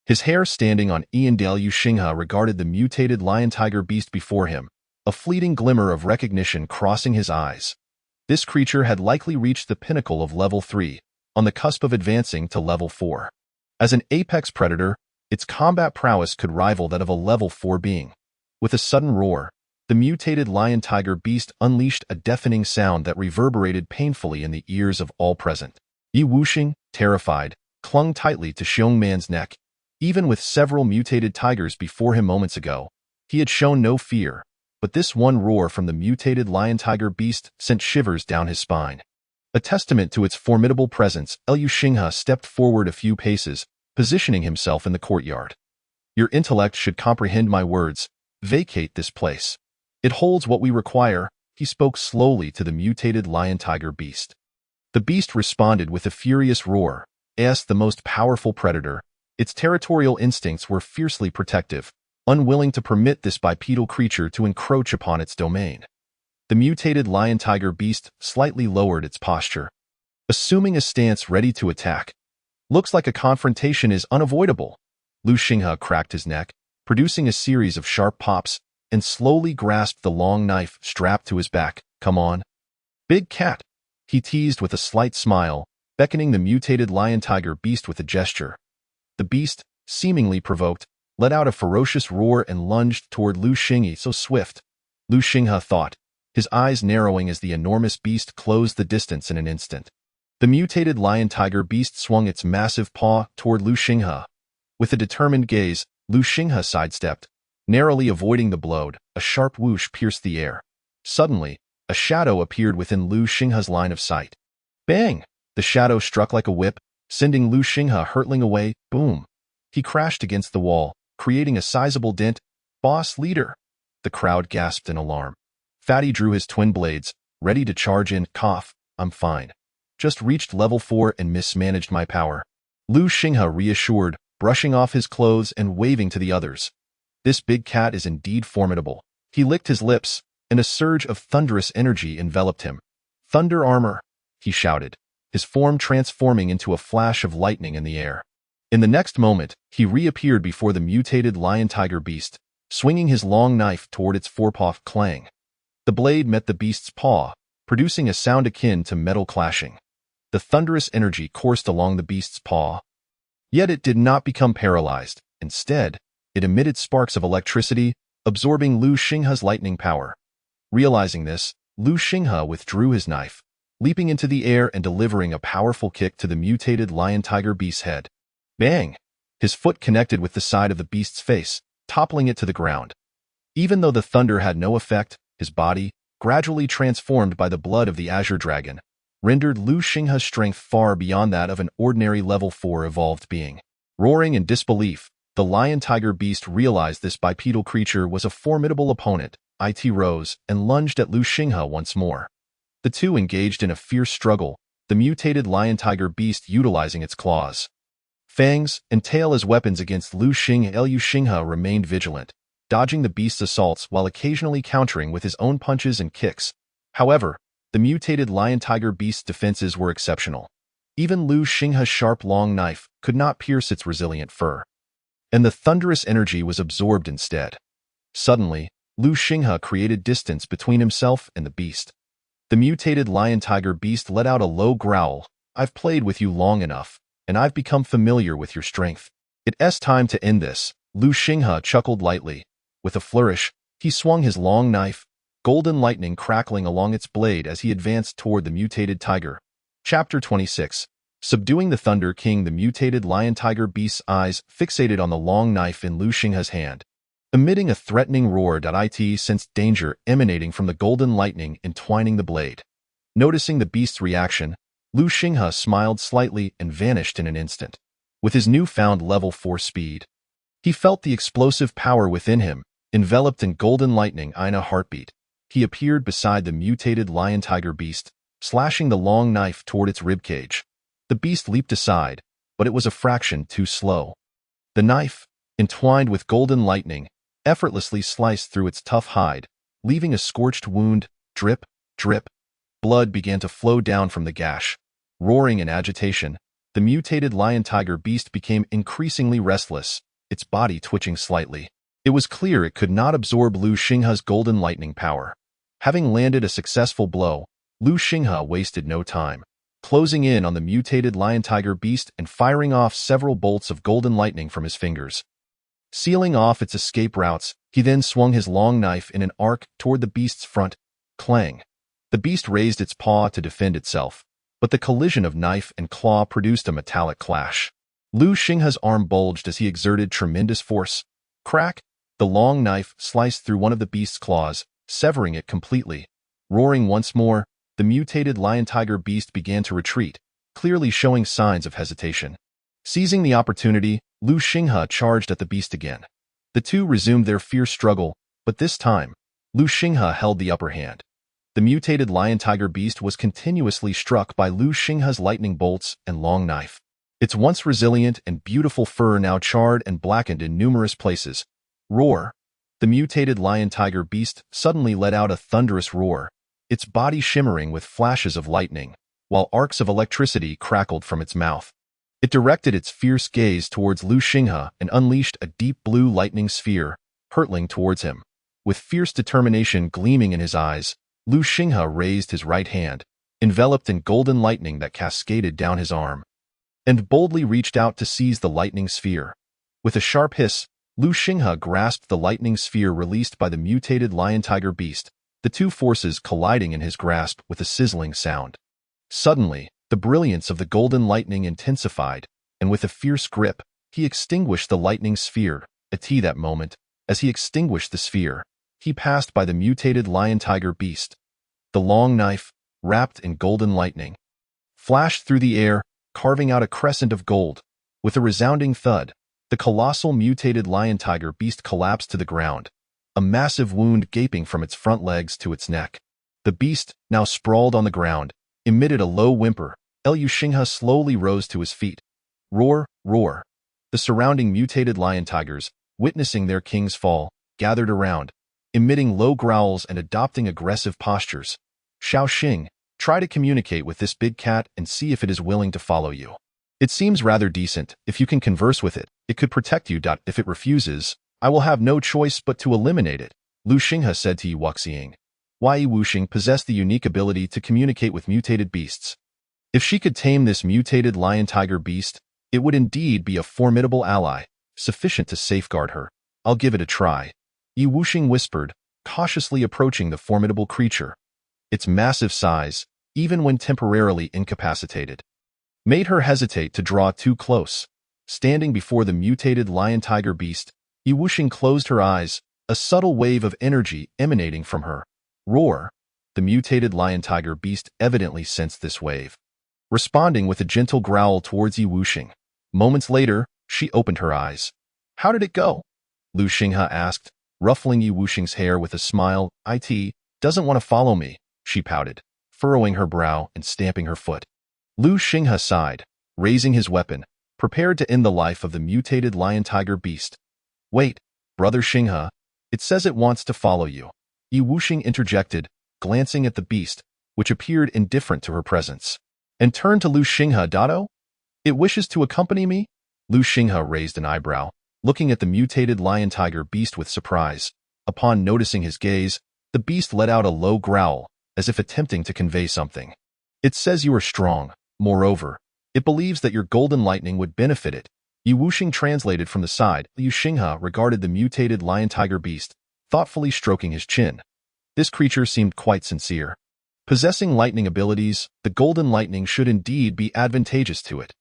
His hair standing on end, Liu Xinghe regarded the mutated lion-tiger beast before him, a fleeting glimmer of recognition crossing his eyes. This creature had likely reached the pinnacle of level 3, on the cusp of advancing to level 4. As an apex predator, its combat prowess could rival that of a level 4 being. With a sudden roar, the mutated lion-tiger beast unleashed a deafening sound that reverberated painfully in the ears of all present. Yi Wuxing, terrified, clung tightly to Xiong Man's neck. Even with several mutated tigers before him moments ago, he had shown no fear, but this one roar from the mutated lion-tiger beast sent shivers down his spine. A testament to its formidable presence, Liu Xinghe stepped forward a few paces, positioning himself in the courtyard. Your intellect should comprehend my words. Vacate this place. It holds what we require, he spoke slowly to the mutated lion-tiger beast. The beast responded with a furious roar. As the most powerful predator, its territorial instincts were fiercely protective, unwilling to permit this bipedal creature to encroach upon its domain. The mutated lion-tiger beast slightly lowered its posture, assuming a stance ready to attack. Looks like a confrontation is unavoidable. Liu Xinghe cracked his neck, producing a series of sharp pops, and slowly grasped the long knife strapped to his back. Come on. Big cat, he teased with a slight smile, beckoning the mutated lion-tiger beast with a gesture. The beast, seemingly provoked, let out a ferocious roar and lunged toward Liu Xinghe so swift. Liu Xinghe thought, his eyes narrowing as the enormous beast closed the distance in an instant. The mutated lion-tiger beast swung its massive paw toward Liu Xinghe. With a determined gaze, Liu Xinghe sidestepped, narrowly avoiding the blow. A sharp whoosh pierced the air. Suddenly, a shadow appeared within Liu Xinghe's line of sight. Bang! The shadow struck like a whip, sending Liu Xinghe hurtling away. Boom! He crashed against the wall, creating a sizable dent. Boss leader! The crowd gasped in alarm. Fatty drew his twin blades, ready to charge in. Cough, I'm fine. Just reached level 4 and mismanaged my power. Liu Xinghe reassured, brushing off his clothes and waving to the others. This big cat is indeed formidable. He licked his lips, and a surge of thunderous energy enveloped him. Thunder armor, he shouted, his form transforming into a flash of lightning in the air. In the next moment, he reappeared before the mutated lion-tiger beast, swinging his long knife toward its forepaw. Clang. The blade met the beast's paw, producing a sound akin to metal clashing. The thunderous energy coursed along the beast's paw. Yet it did not become paralyzed. Instead, it emitted sparks of electricity, absorbing Liu Xinghe's lightning power. Realizing this, Liu Xinghe withdrew his knife, leaping into the air and delivering a powerful kick to the mutated lion-tiger beast's head. Bang! His foot connected with the side of the beast's face, toppling it to the ground. Even though the thunder had no effect, his body, gradually transformed by the blood of the Azure Dragon, rendered Liu Xinghe's strength far beyond that of an ordinary level 4 evolved being. Roaring in disbelief, the lion-tiger beast realized this bipedal creature was a formidable opponent. It rose and lunged at Liu Xinghe once more. The two engaged in a fierce struggle, the mutated lion-tiger beast utilizing its claws, fangs, and tail as weapons against Liu Xinghe. Liu Xinghe remained vigilant, dodging the beast's assaults while occasionally countering with his own punches and kicks. However, the mutated lion-tiger beast's defenses were exceptional. Even Liu Xinghe's sharp long knife could not pierce its resilient fur, and the thunderous energy was absorbed instead. Suddenly, Liu Xinghe created distance between himself and the beast. The mutated lion-tiger beast let out a low growl. I've played with you long enough, and I've become familiar with your strength. It's time to end this. Liu Xinghe chuckled lightly. With a flourish, he swung his long knife, golden lightning crackling along its blade as he advanced toward the mutated tiger. Chapter 26. Subduing the Thunder King. The mutated lion-tiger beast's eyes fixated on the long knife in Liu Xinghe's hand. emitting a threatening roar. It sensed danger emanating from the golden lightning entwining the blade. Noticing the beast's reaction, Lu Xinghe smiled slightly and vanished in an instant. With his newfound level 4 speed, he felt the explosive power within him, enveloped in golden lightning in a heartbeat. He appeared beside the mutated lion-tiger beast, slashing the long knife toward its ribcage. The beast leaped aside, but it was a fraction too slow. The knife, entwined with golden lightning, effortlessly sliced through its tough hide, leaving a scorched wound. Drip, drip. Blood began to flow down from the gash. Roaring in agitation, the mutated lion-tiger beast became increasingly restless, its body twitching slightly. It was clear it could not absorb Lu Xinghe's golden lightning power. Having landed a successful blow, Lu Xinghe wasted no time, closing in on the mutated lion-tiger beast and firing off several bolts of golden lightning from his fingers. Sealing off its escape routes, he then swung his long knife in an arc toward the beast's front. Clang! The beast raised its paw to defend itself, but the collision of knife and claw produced a metallic clash. Lu Xinghe's arm bulged as he exerted tremendous force. Crack! The long knife sliced through one of the beast's claws, severing it completely. Roaring once more, the mutated lion-tiger beast began to retreat, clearly showing signs of hesitation. Seizing the opportunity, Lu Xinghe charged at the beast again. The two resumed their fierce struggle, but this time, Lu Xinghe held the upper hand. The mutated lion-tiger beast was continuously struck by Lu Xinghe's lightning bolts and long knife. Its once resilient and beautiful fur now charred and blackened in numerous places. Roar! The mutated lion-tiger beast suddenly let out a thunderous roar, its body shimmering with flashes of lightning, while arcs of electricity crackled from its mouth. It directed its fierce gaze towards Lu Xinghe and unleashed a deep blue lightning sphere, hurtling towards him. With fierce determination gleaming in his eyes, Lu Xinghe raised his right hand, enveloped in golden lightning that cascaded down his arm, and boldly reached out to seize the lightning sphere. With a sharp hiss, Lu Xinghe grasped the lightning sphere released by the mutated lion-tiger beast, the two forces colliding in his grasp with a sizzling sound. Suddenly, the brilliance of the golden lightning intensified, and with a fierce grip, he extinguished the lightning sphere. At that moment, as he extinguished the sphere, he passed by the mutated lion-tiger beast. The long knife, wrapped in golden lightning, flashed through the air, carving out a crescent of gold. With a resounding thud, the colossal mutated lion-tiger beast collapsed to the ground, a massive wound gaping from its front legs to its neck. The beast, now sprawled on the ground, emitted a low whimper. Lu Xinghe slowly rose to his feet. Roar, roar. The surrounding mutated lion-tigers, witnessing their king's fall, gathered around, emitting low growls and adopting aggressive postures. Xiaoxing, try to communicate with this big cat and see if it is willing to follow you. It seems rather decent. If you can converse with it, it could protect you. If it refuses, I will have no choice but to eliminate it, Lu Xinghe said to Yi Wuxing. Yi Wuxing possessed the unique ability to communicate with mutated beasts. If she could tame this mutated lion-tiger beast, it would indeed be a formidable ally, sufficient to safeguard her. I'll give it a try, Yi Wuxing whispered, cautiously approaching the formidable creature. Its massive size, even when temporarily incapacitated, made her hesitate to draw too close. Standing before the mutated lion-tiger beast, Yi Wuxing closed her eyes, a subtle wave of energy emanating from her. Roar! The mutated lion-tiger beast evidently sensed this wave, responding with a gentle growl towards Yi Wuxing. Moments later, she opened her eyes. How did it go? Lu Xinghe asked, ruffling Yi Wuxing's hair with a smile. It doesn't want to follow me, she pouted, furrowing her brow and stamping her foot. Lu Xinghe sighed, raising his weapon, prepared to end the life of the mutated lion-tiger beast. Wait, brother Xinghe, it says it wants to follow you, Yi Wuxing interjected, glancing at the beast, which appeared indifferent to her presence, and turned to Lu Xinghe. Dado? It wishes to accompany me? Lu Xinghe raised an eyebrow, looking at the mutated lion-tiger beast with surprise. Upon noticing his gaze, the beast let out a low growl, as if attempting to convey something. It says you are strong. Moreover, it believes that your golden lightning would benefit it. Yi Wuxing translated from the side. Lu Xinghe regarded the mutated lion-tiger beast, thoughtfully stroking his chin. This creature seemed quite sincere. Possessing lightning abilities, the golden lightning should indeed be advantageous to it.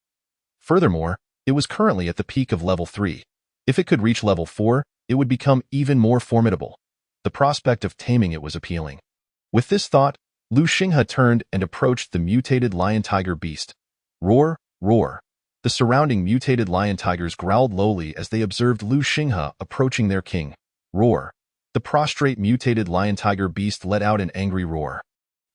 Furthermore, it was currently at the peak of level 3. If it could reach level 4, it would become even more formidable. The prospect of taming it was appealing. With this thought, Lu Xinghe turned and approached the mutated lion-tiger beast. Roar, roar. The surrounding mutated lion-tigers growled lowly as they observed Lu Xinghe approaching their king. Roar. The prostrate mutated lion-tiger beast let out an angry roar.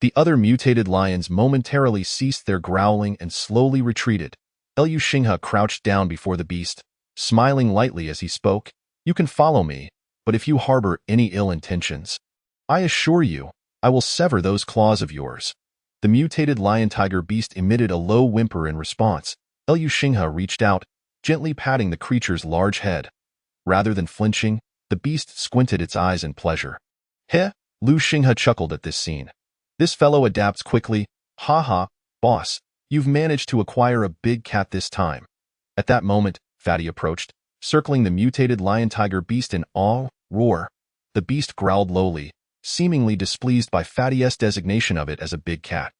The other mutated lions momentarily ceased their growling and slowly retreated. Lu Xinghe crouched down before the beast, smiling lightly as he spoke. You can follow me, but if you harbor any ill intentions, I assure you, I will sever those claws of yours. The mutated lion-tiger beast emitted a low whimper in response. Lu Xinghe reached out, gently patting the creature's large head. Rather than flinching, the beast squinted its eyes in pleasure. Heh, Lu Xinghe chuckled at this scene. This fellow adapts quickly. Ha ha, boss, you've managed to acquire a big cat this time. At that moment, Fatty approached, circling the mutated lion-tiger beast in awe. Roar. The beast growled lowly, seemingly displeased by Fatty's designation of it as a big cat.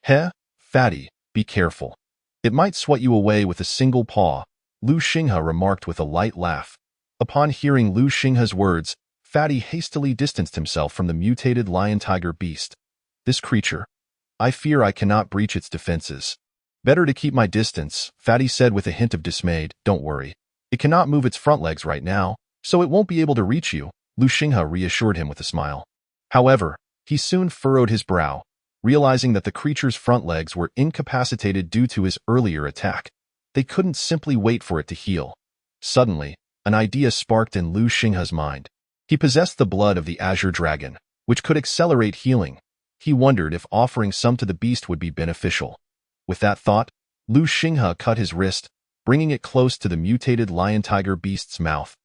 Heh, Fatty, be careful. It might swat you away with a single paw, Lu Xinghe remarked with a light laugh. Upon hearing Lu Xinghe's words, Fatty hastily distanced himself from the mutated lion-tiger beast. This creature, I fear I cannot breach its defenses. Better to keep my distance, Fatty said with a hint of dismay. Don't worry. It cannot move its front legs right now, so it won't be able to reach you, Lu Xinghe reassured him with a smile. However, he soon furrowed his brow, realizing that the creature's front legs were incapacitated due to his earlier attack. They couldn't simply wait for it to heal. Suddenly, an idea sparked in Lu Xinghe's mind. He possessed the blood of the Azure Dragon, which could accelerate healing. He wondered if offering some to the beast would be beneficial. With that thought, Lu Xinghe cut his wrist, bringing it close to the mutated lion-tiger beast's mouth.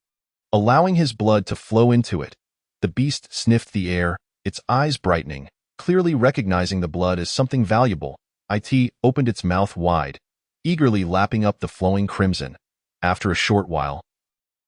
Allowing his blood to flow into it, the beast sniffed the air, its eyes brightening, clearly recognizing the blood as something valuable. It opened its mouth wide, eagerly lapping up the flowing crimson. After a short while,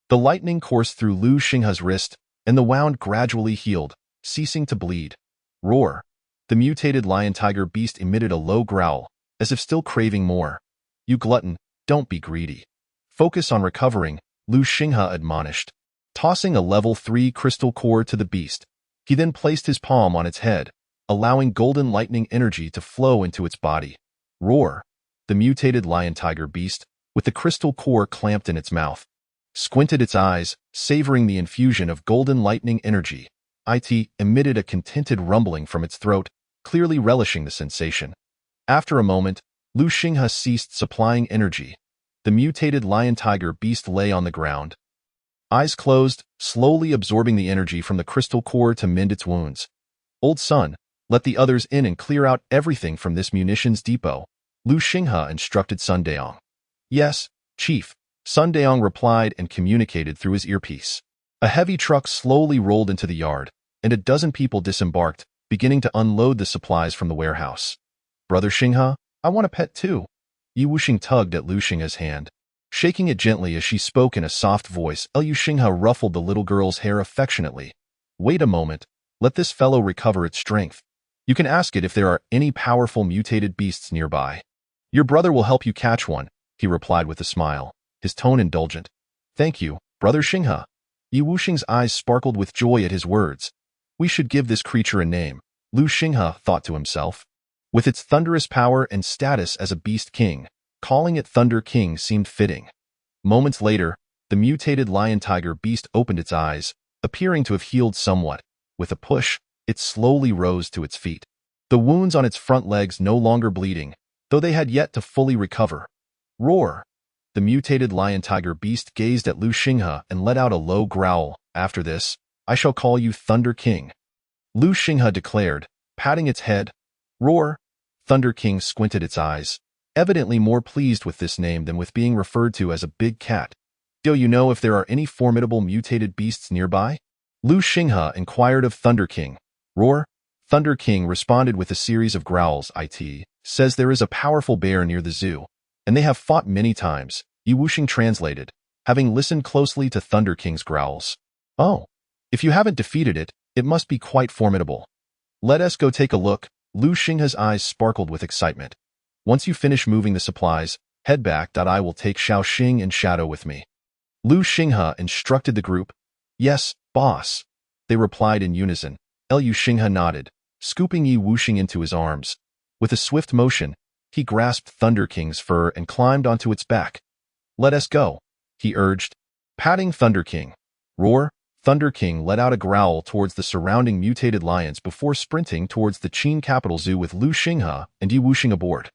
the lightning coursed through Lu Xinghe's wrist, and the wound gradually healed, ceasing to bleed. Roar. The mutated lion-tiger beast emitted a low growl, as if still craving more. You glutton, don't be greedy. Focus on recovering, Lu Xinghe admonished. Tossing a level 3 crystal core to the beast, he then placed his palm on its head, allowing golden lightning energy to flow into its body. Roar. The mutated lion-tiger beast, with the crystal core clamped in its mouth, squinted its eyes, savoring the infusion of golden lightning energy. It emitted a contented rumbling from its throat, clearly relishing the sensation. After a moment, Lu Xinghe ceased supplying energy. The mutated lion-tiger beast lay on the ground, eyes closed, slowly absorbing the energy from the crystal core to mend its wounds. Old son, let the others in and clear out everything from this munitions depot, Lu Xinghe instructed Sun Deong. Yes, Chief, Sun Deong replied and communicated through his earpiece. A heavy truck slowly rolled into the yard, and a dozen people disembarked, beginning to unload the supplies from the warehouse. Brother Xinghe, I want a pet too. Yi Wuxing tugged at Lu Xinghe's hand, shaking it gently as she spoke in a soft voice. Lu Xinghe ruffled the little girl's hair affectionately. Wait a moment, let this fellow recover its strength. You can ask it if there are any powerful mutated beasts nearby. Your brother will help you catch one, he replied with a smile, his tone indulgent. Thank you, Brother Xinghe. Yi Wuxing's eyes sparkled with joy at his words. We should give this creature a name, Lu Xinghe thought to himself. With its thunderous power and status as a beast king, calling it Thunder King seemed fitting. Moments later, the mutated lion-tiger beast opened its eyes, appearing to have healed somewhat. With a push, it slowly rose to its feet. The wounds on its front legs no longer bleeding, though they had yet to fully recover. Roar! The mutated lion-tiger beast gazed at Lu Xinghe and let out a low growl. After this, I shall call you Thunder King, Lu Xinghe declared, patting its head. Roar! Thunder King squinted its eyes, evidently more pleased with this name than with being referred to as a big cat. Do you know if there are any formidable mutated beasts nearby? Lu Xinghe inquired of Thunder King. Roar! Thunder King responded with a series of growls. It says there is a powerful bear near the zoo, and they have fought many times, Yi Wuxing translated, having listened closely to Thunder King's growls. Oh, if you haven't defeated it, it must be quite formidable. Let us go take a look. Lu Xinghe's eyes sparkled with excitement. Once you finish moving the supplies, head back. I will take Xiao Xing and Shadow with me. Lu Xinghe instructed the group. Yes, boss, they replied in unison. Liu Xinghe nodded, scooping Yi Wuxing into his arms. With a swift motion, he grasped Thunder King's fur and climbed onto its back. Let us go, he urged, patting Thunder King. Roar! Thunder King let out a growl towards the surrounding mutated lions before sprinting towards the Qin Capital Zoo with Liu Xinghe and Yi Wuxing aboard.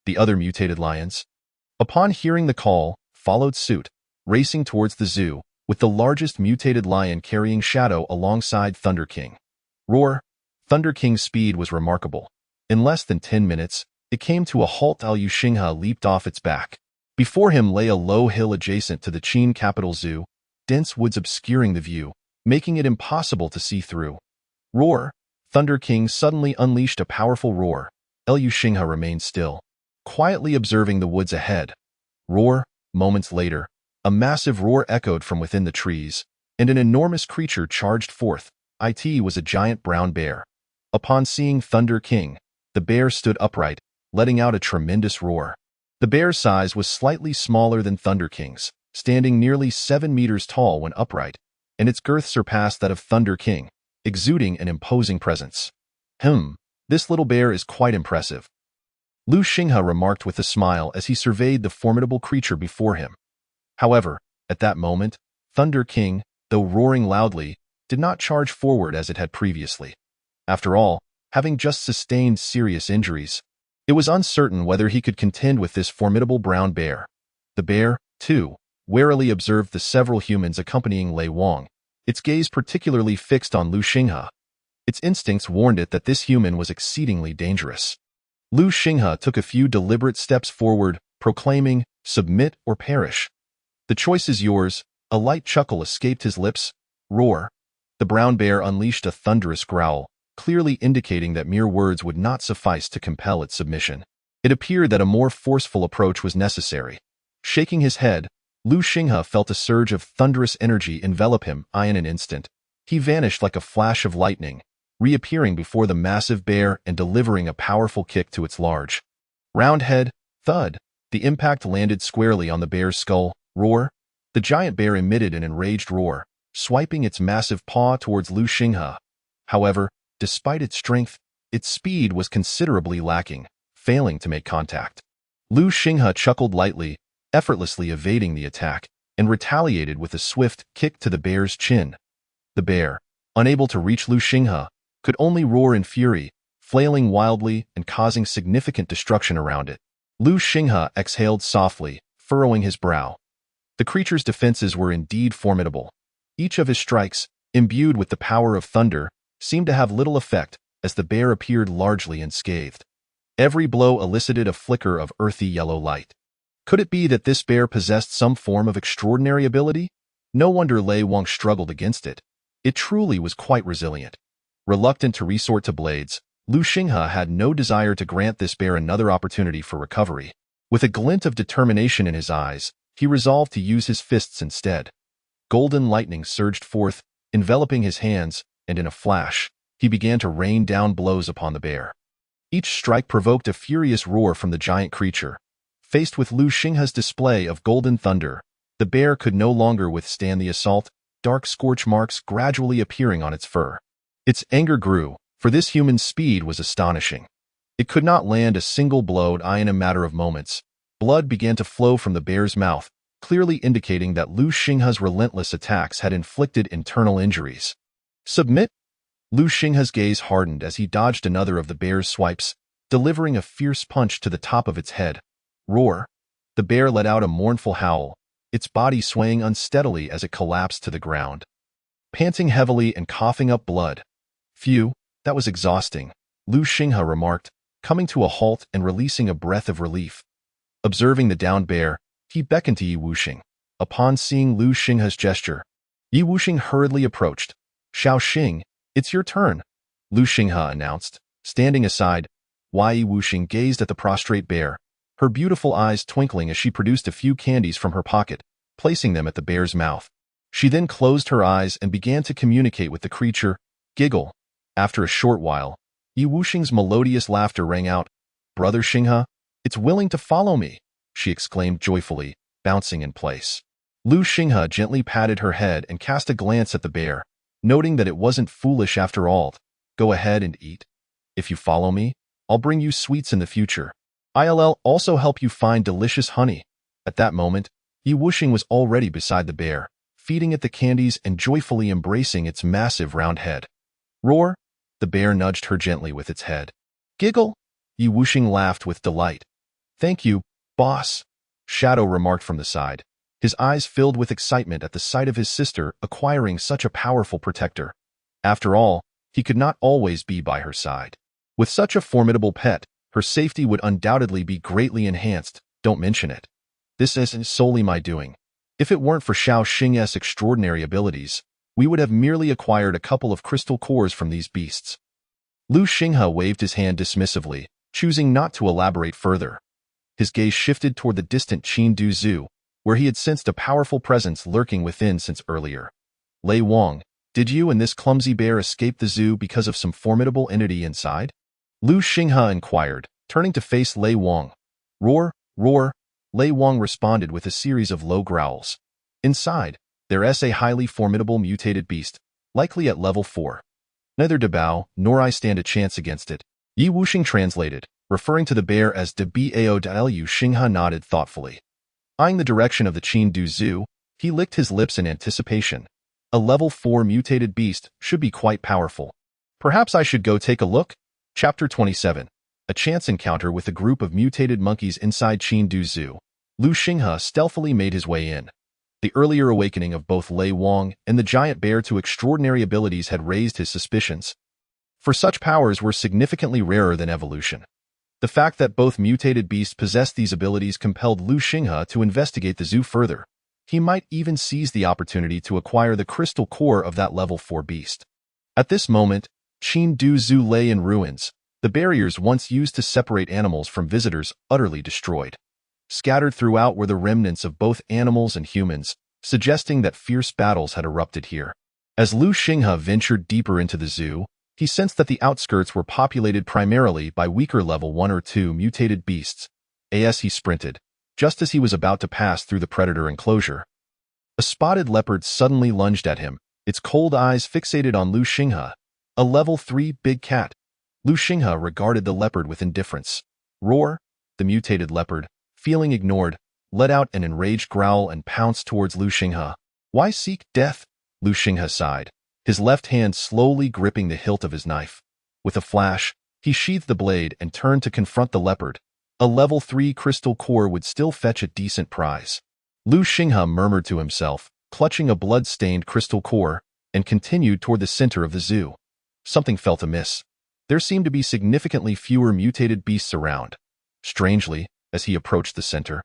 The other mutated lions, upon hearing the call, followed suit, racing towards the zoo, with the largest mutated lion carrying Shadow alongside Thunder King. Roar! Thunder King's speed was remarkable. In less than 10 minutes, it came to a halt. Liu Xinghe leaped off its back. Before him lay a low hill adjacent to the Qin Capital Zoo, dense woods obscuring the view, making it impossible to see through. Roar! Thunder King suddenly unleashed a powerful roar. Liu Xinghe remained still, quietly observing the woods ahead. Roar! Moments later, a massive roar echoed from within the trees, and an enormous creature charged forth. It was a giant brown bear. Upon seeing Thunder King, the bear stood upright, letting out a tremendous roar. The bear's size was slightly smaller than Thunder King's, standing nearly 7 meters tall when upright, and its girth surpassed that of Thunder King, exuding an imposing presence. This little bear is quite impressive, Liu Xinghe remarked with a smile as he surveyed the formidable creature before him. However, at that moment, Thunder King, though roaring loudly, did not charge forward as it had previously. After all, having just sustained serious injuries, it was uncertain whether he could contend with this formidable brown bear. The bear, too, warily observed the several humans accompanying Lei Wang, its gaze particularly fixed on Liu Xinghe. Its instincts warned it that this human was exceedingly dangerous. Liu Xinghe took a few deliberate steps forward, proclaiming, "Submit or perish." "The choice is yours." A light chuckle escaped his lips. Roar! The brown bear unleashed a thunderous growl, clearly indicating that mere words would not suffice to compel its submission. It appeared that a more forceful approach was necessary. Shaking his head, Liu Xinghe felt a surge of thunderous energy envelop him. In an instant, he vanished like a flash of lightning, reappearing before the massive bear and delivering a powerful kick to its large, round head. Thud! The impact landed squarely on the bear's skull. Roar! The giant bear emitted an enraged roar, swiping its massive paw towards Liu Xinghe. However, despite its strength, its speed was considerably lacking, failing to make contact. Liu Xinghe chuckled lightly, effortlessly evading the attack, and retaliated with a swift kick to the bear's chin. The bear, unable to reach Liu Xinghe, could only roar in fury, flailing wildly and causing significant destruction around it. Liu Xinghe exhaled softly, furrowing his brow. The creature's defenses were indeed formidable. Each of his strikes, imbued with the power of thunder, seemed to have little effect, as the bear appeared largely unscathed. Every blow elicited a flicker of earthy yellow light. Could it be that this bear possessed some form of extraordinary ability? No wonder Lei Wang struggled against it. It truly was quite resilient. Reluctant to resort to blades, Liu Xinghe had no desire to grant this bear another opportunity for recovery. With a glint of determination in his eyes, he resolved to use his fists instead. Golden lightning surged forth, enveloping his hands, and in a flash, he began to rain down blows upon the bear. Each strike provoked a furious roar from the giant creature. Faced with Liu Xinghe's display of golden thunder, the bear could no longer withstand the assault, dark scorch marks gradually appearing on its fur. Its anger grew, for this human's speed was astonishing. It could not land a single blow in a matter of moments. Blood began to flow from the bear's mouth, clearly indicating that Liu Xinghe's relentless attacks had inflicted internal injuries. Submit? Liu Xinghe's gaze hardened as he dodged another of the bear's swipes, delivering a fierce punch to the top of its head. Roar! The bear let out a mournful howl, its body swaying unsteadily as it collapsed to the ground, panting heavily and coughing up blood. Phew, that was exhausting, Liu Xinghe remarked, coming to a halt and releasing a breath of relief. Observing the downed bear, he beckoned to Yi Wuxing. Upon seeing Liu Xinghe's gesture, Yi Wuxing hurriedly approached. "Shaoxing, it's your turn," Liu Xinghe announced, standing aside. Yi Wuxing gazed at the prostrate bear, her beautiful eyes twinkling as she produced a few candies from her pocket, placing them at the bear's mouth. She then closed her eyes and began to communicate with the creature. Giggle. After a short while, Yi Wuxing's melodious laughter rang out. "Brother Xinghe, it's willing to follow me," she exclaimed joyfully, bouncing in place. Lu Xinghe gently patted her head and cast a glance at the bear, noting that it wasn't foolish after all. Go ahead and eat. If you follow me, I'll bring you sweets in the future. I'll also help you find delicious honey. At that moment, Yi Wuxing was already beside the bear, feeding it the candies and joyfully embracing its massive round head. Roar! The bear nudged her gently with its head. Giggle! Yi Wuxing laughed with delight. Thank you, boss, Shadow remarked from the side, his eyes filled with excitement at the sight of his sister acquiring such a powerful protector. After all, he could not always be by her side. With such a formidable pet, her safety would undoubtedly be greatly enhanced. Don't mention it. This isn't solely my doing. If it weren't for Xiao Xing's extraordinary abilities, we would have merely acquired a couple of crystal cores from these beasts. Lu Xinghe waved his hand dismissively, choosing not to elaborate further. His gaze shifted toward the distant Qindu Zoo, where he had sensed a powerful presence lurking within since earlier. Lei Wang, did you and this clumsy bear escape the zoo because of some formidable entity inside? Lu Xinghe inquired, turning to face Lei Wang. Roar, roar, Lei Wang responded with a series of low growls. Inside, there's a highly formidable mutated beast, likely at level 4. Neither Dabao nor I stand a chance against it. Yi Wuxing translated, referring to the bear as de Bao. Lu Xinghe nodded thoughtfully. Eyeing the direction of the Qindu Zoo, he licked his lips in anticipation. A level 4 mutated beast should be quite powerful. Perhaps I should go take a look? Chapter 27. A chance encounter with a group of mutated monkeys inside Qindu Zoo. Lu Xinghe stealthily made his way in. The earlier awakening of both Lei Wang and the giant bear to extraordinary abilities had raised his suspicions. For such powers were significantly rarer than evolution. The fact that both mutated beasts possessed these abilities compelled Lu Xinghe to investigate the zoo further. He might even seize the opportunity to acquire the crystal core of that level 4 beast. At this moment, Qindu Zoo lay in ruins, the barriers once used to separate animals from visitors utterly destroyed. Scattered throughout were the remnants of both animals and humans, suggesting that fierce battles had erupted here. As Lu Xinghe ventured deeper into the zoo, he sensed that the outskirts were populated primarily by weaker level 1 or 2 mutated beasts. As he sprinted, just as he was about to pass through the predator enclosure, a spotted leopard suddenly lunged at him, its cold eyes fixated on Lu Xinghe, a level 3 big cat. Lu Xinghe regarded the leopard with indifference. Roar! The mutated leopard, feeling ignored, let out an enraged growl and pounced towards Lu Xinghe. Why seek death? Lu Xinghe sighed, his left hand slowly gripping the hilt of his knife. With a flash, he sheathed the blade and turned to confront the leopard. A level 3 crystal core would still fetch a decent prize. Lu Xinghe murmured to himself, clutching a blood-stained crystal core, and continued toward the center of the zoo. Something felt amiss. There seemed to be significantly fewer mutated beasts around. Strangely, as he approached the center,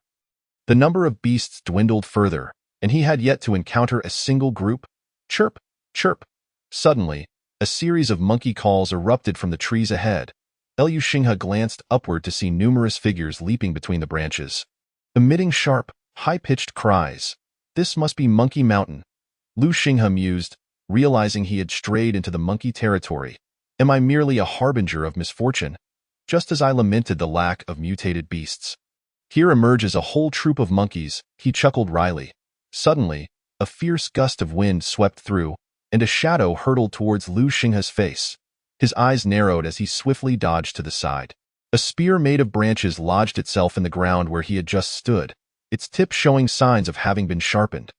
the number of beasts dwindled further, and he had yet to encounter a single group. Chirp, chirp. Suddenly, a series of monkey calls erupted from the trees ahead. Lu Xinghe glanced upward to see numerous figures leaping between the branches, emitting sharp, high-pitched cries. This must be Monkey Mountain. Lu Xinghe mused, realizing he had strayed into the monkey territory. Am I merely a harbinger of misfortune? Just as I lamented the lack of mutated beasts. Here emerges a whole troop of monkeys, he chuckled wryly. Suddenly, a fierce gust of wind swept through, and a shadow hurtled towards Lu Xinghe's face. His eyes narrowed as he swiftly dodged to the side. A spear made of branches lodged itself in the ground where he had just stood, its tip showing signs of having been sharpened.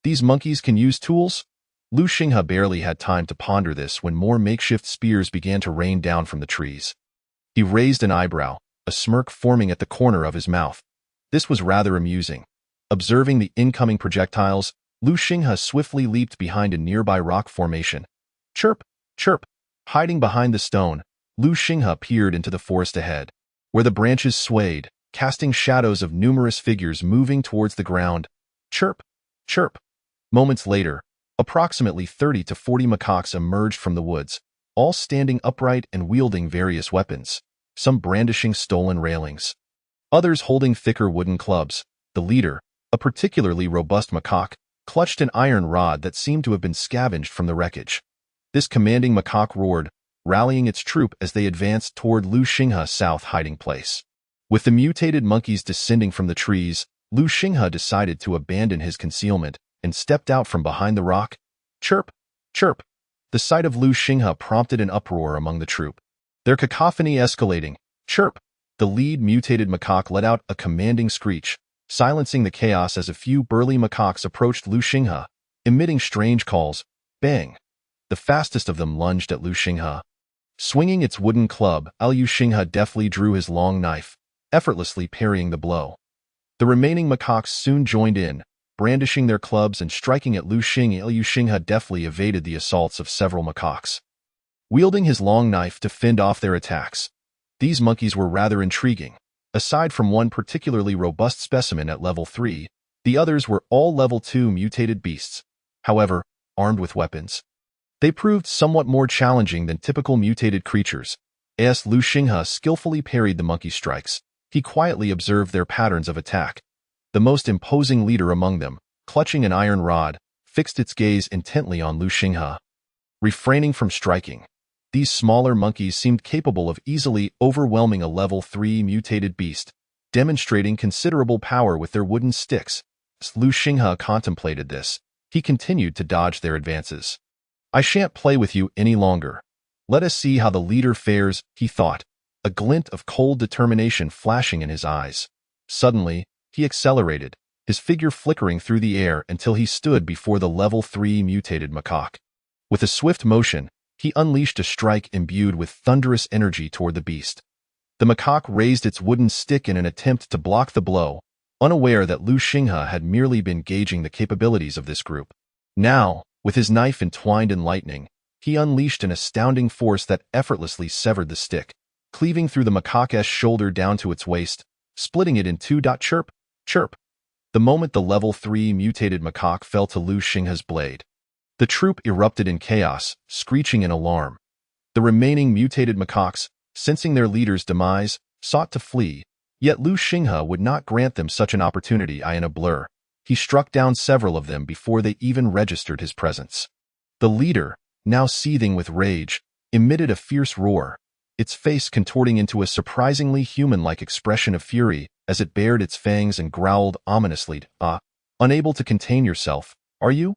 These monkeys can use tools? Lu Xinghe barely had time to ponder this when more makeshift spears began to rain down from the trees. He raised an eyebrow, a smirk forming at the corner of his mouth. This was rather amusing. Observing the incoming projectiles, Lu Xinghe swiftly leaped behind a nearby rock formation. Chirp, chirp. Hiding behind the stone, Lu Xinghe peered into the forest ahead, where the branches swayed, casting shadows of numerous figures moving towards the ground. Chirp, chirp. Moments later, approximately 30 to 40 macaques emerged from the woods, all standing upright and wielding various weapons, some brandishing stolen railings, others holding thicker wooden clubs. The leader, a particularly robust macaque, clutched an iron rod that seemed to have been scavenged from the wreckage. This commanding macaque roared, rallying its troop as they advanced toward Lu Xinghe's south hiding place. With the mutated monkeys descending from the trees, Lu Xinghe decided to abandon his concealment and stepped out from behind the rock. Chirp! Chirp! The sight of Lu Xinghe prompted an uproar among the troop. Their cacophony escalating. Chirp! The lead mutated macaque let out a commanding screech, silencing the chaos as a few burly macaques approached Lu Xinghe, emitting strange calls. Bang! The fastest of them lunged at Lu Xinghe. Swinging its wooden club, Lu Xinghe deftly drew his long knife, effortlessly parrying the blow. The remaining macaques soon joined in, brandishing their clubs and striking at Lu Xinghe. Lu Xinghe deftly evaded the assaults of several macaques, wielding his long knife to fend off their attacks. These monkeys were rather intriguing. Aside from one particularly robust specimen at level 3, the others were all level 2 mutated beasts, however, armed with weapons. They proved somewhat more challenging than typical mutated creatures. As Lu Xinghe skillfully parried the monkey strikes, he quietly observed their patterns of attack. The most imposing leader among them, clutching an iron rod, fixed its gaze intently on Lu Xinghe. Refraining from striking, these smaller monkeys seemed capable of easily overwhelming a level 3 mutated beast, demonstrating considerable power with their wooden sticks. As Lu Xinghe contemplated this, he continued to dodge their advances. I shan't play with you any longer. Let us see how the leader fares, he thought, a glint of cold determination flashing in his eyes. Suddenly, he accelerated, his figure flickering through the air until he stood before the level 3 mutated macaque. With a swift motion, he unleashed a strike imbued with thunderous energy toward the beast. The macaque raised its wooden stick in an attempt to block the blow, unaware that Lu Xinghe had merely been gauging the capabilities of this group. Now, with his knife entwined in lightning, he unleashed an astounding force that effortlessly severed the stick, cleaving through the macaque's shoulder down to its waist, splitting it in two. Chirp! Chirp! The moment the level 3 mutated macaque fell to Lu Xinghe's blade, the troop erupted in chaos, screeching in alarm. The remaining mutated macaques, sensing their leader's demise, sought to flee, yet Lu Xinghe would not grant them such an opportunity. In a blur, he struck down several of them before they even registered his presence. The leader, now seething with rage, emitted a fierce roar, its face contorting into a surprisingly human-like expression of fury as it bared its fangs and growled ominously. Unable to contain yourself, are you?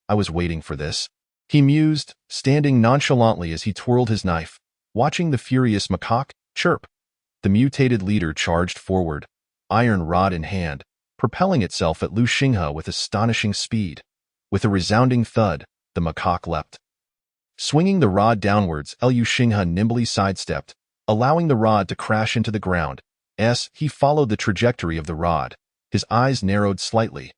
I was waiting for this. He mused, standing nonchalantly as he twirled his knife, watching the furious macaque. Chirp! The mutated leader charged forward, iron rod in hand, propelling itself at Lu Xinghe with astonishing speed. With a resounding thud, the macaque leapt. Swinging the rod downwards, Lu Xinghe nimbly sidestepped, allowing the rod to crash into the ground. As he followed the trajectory of the rod, his eyes narrowed slightly.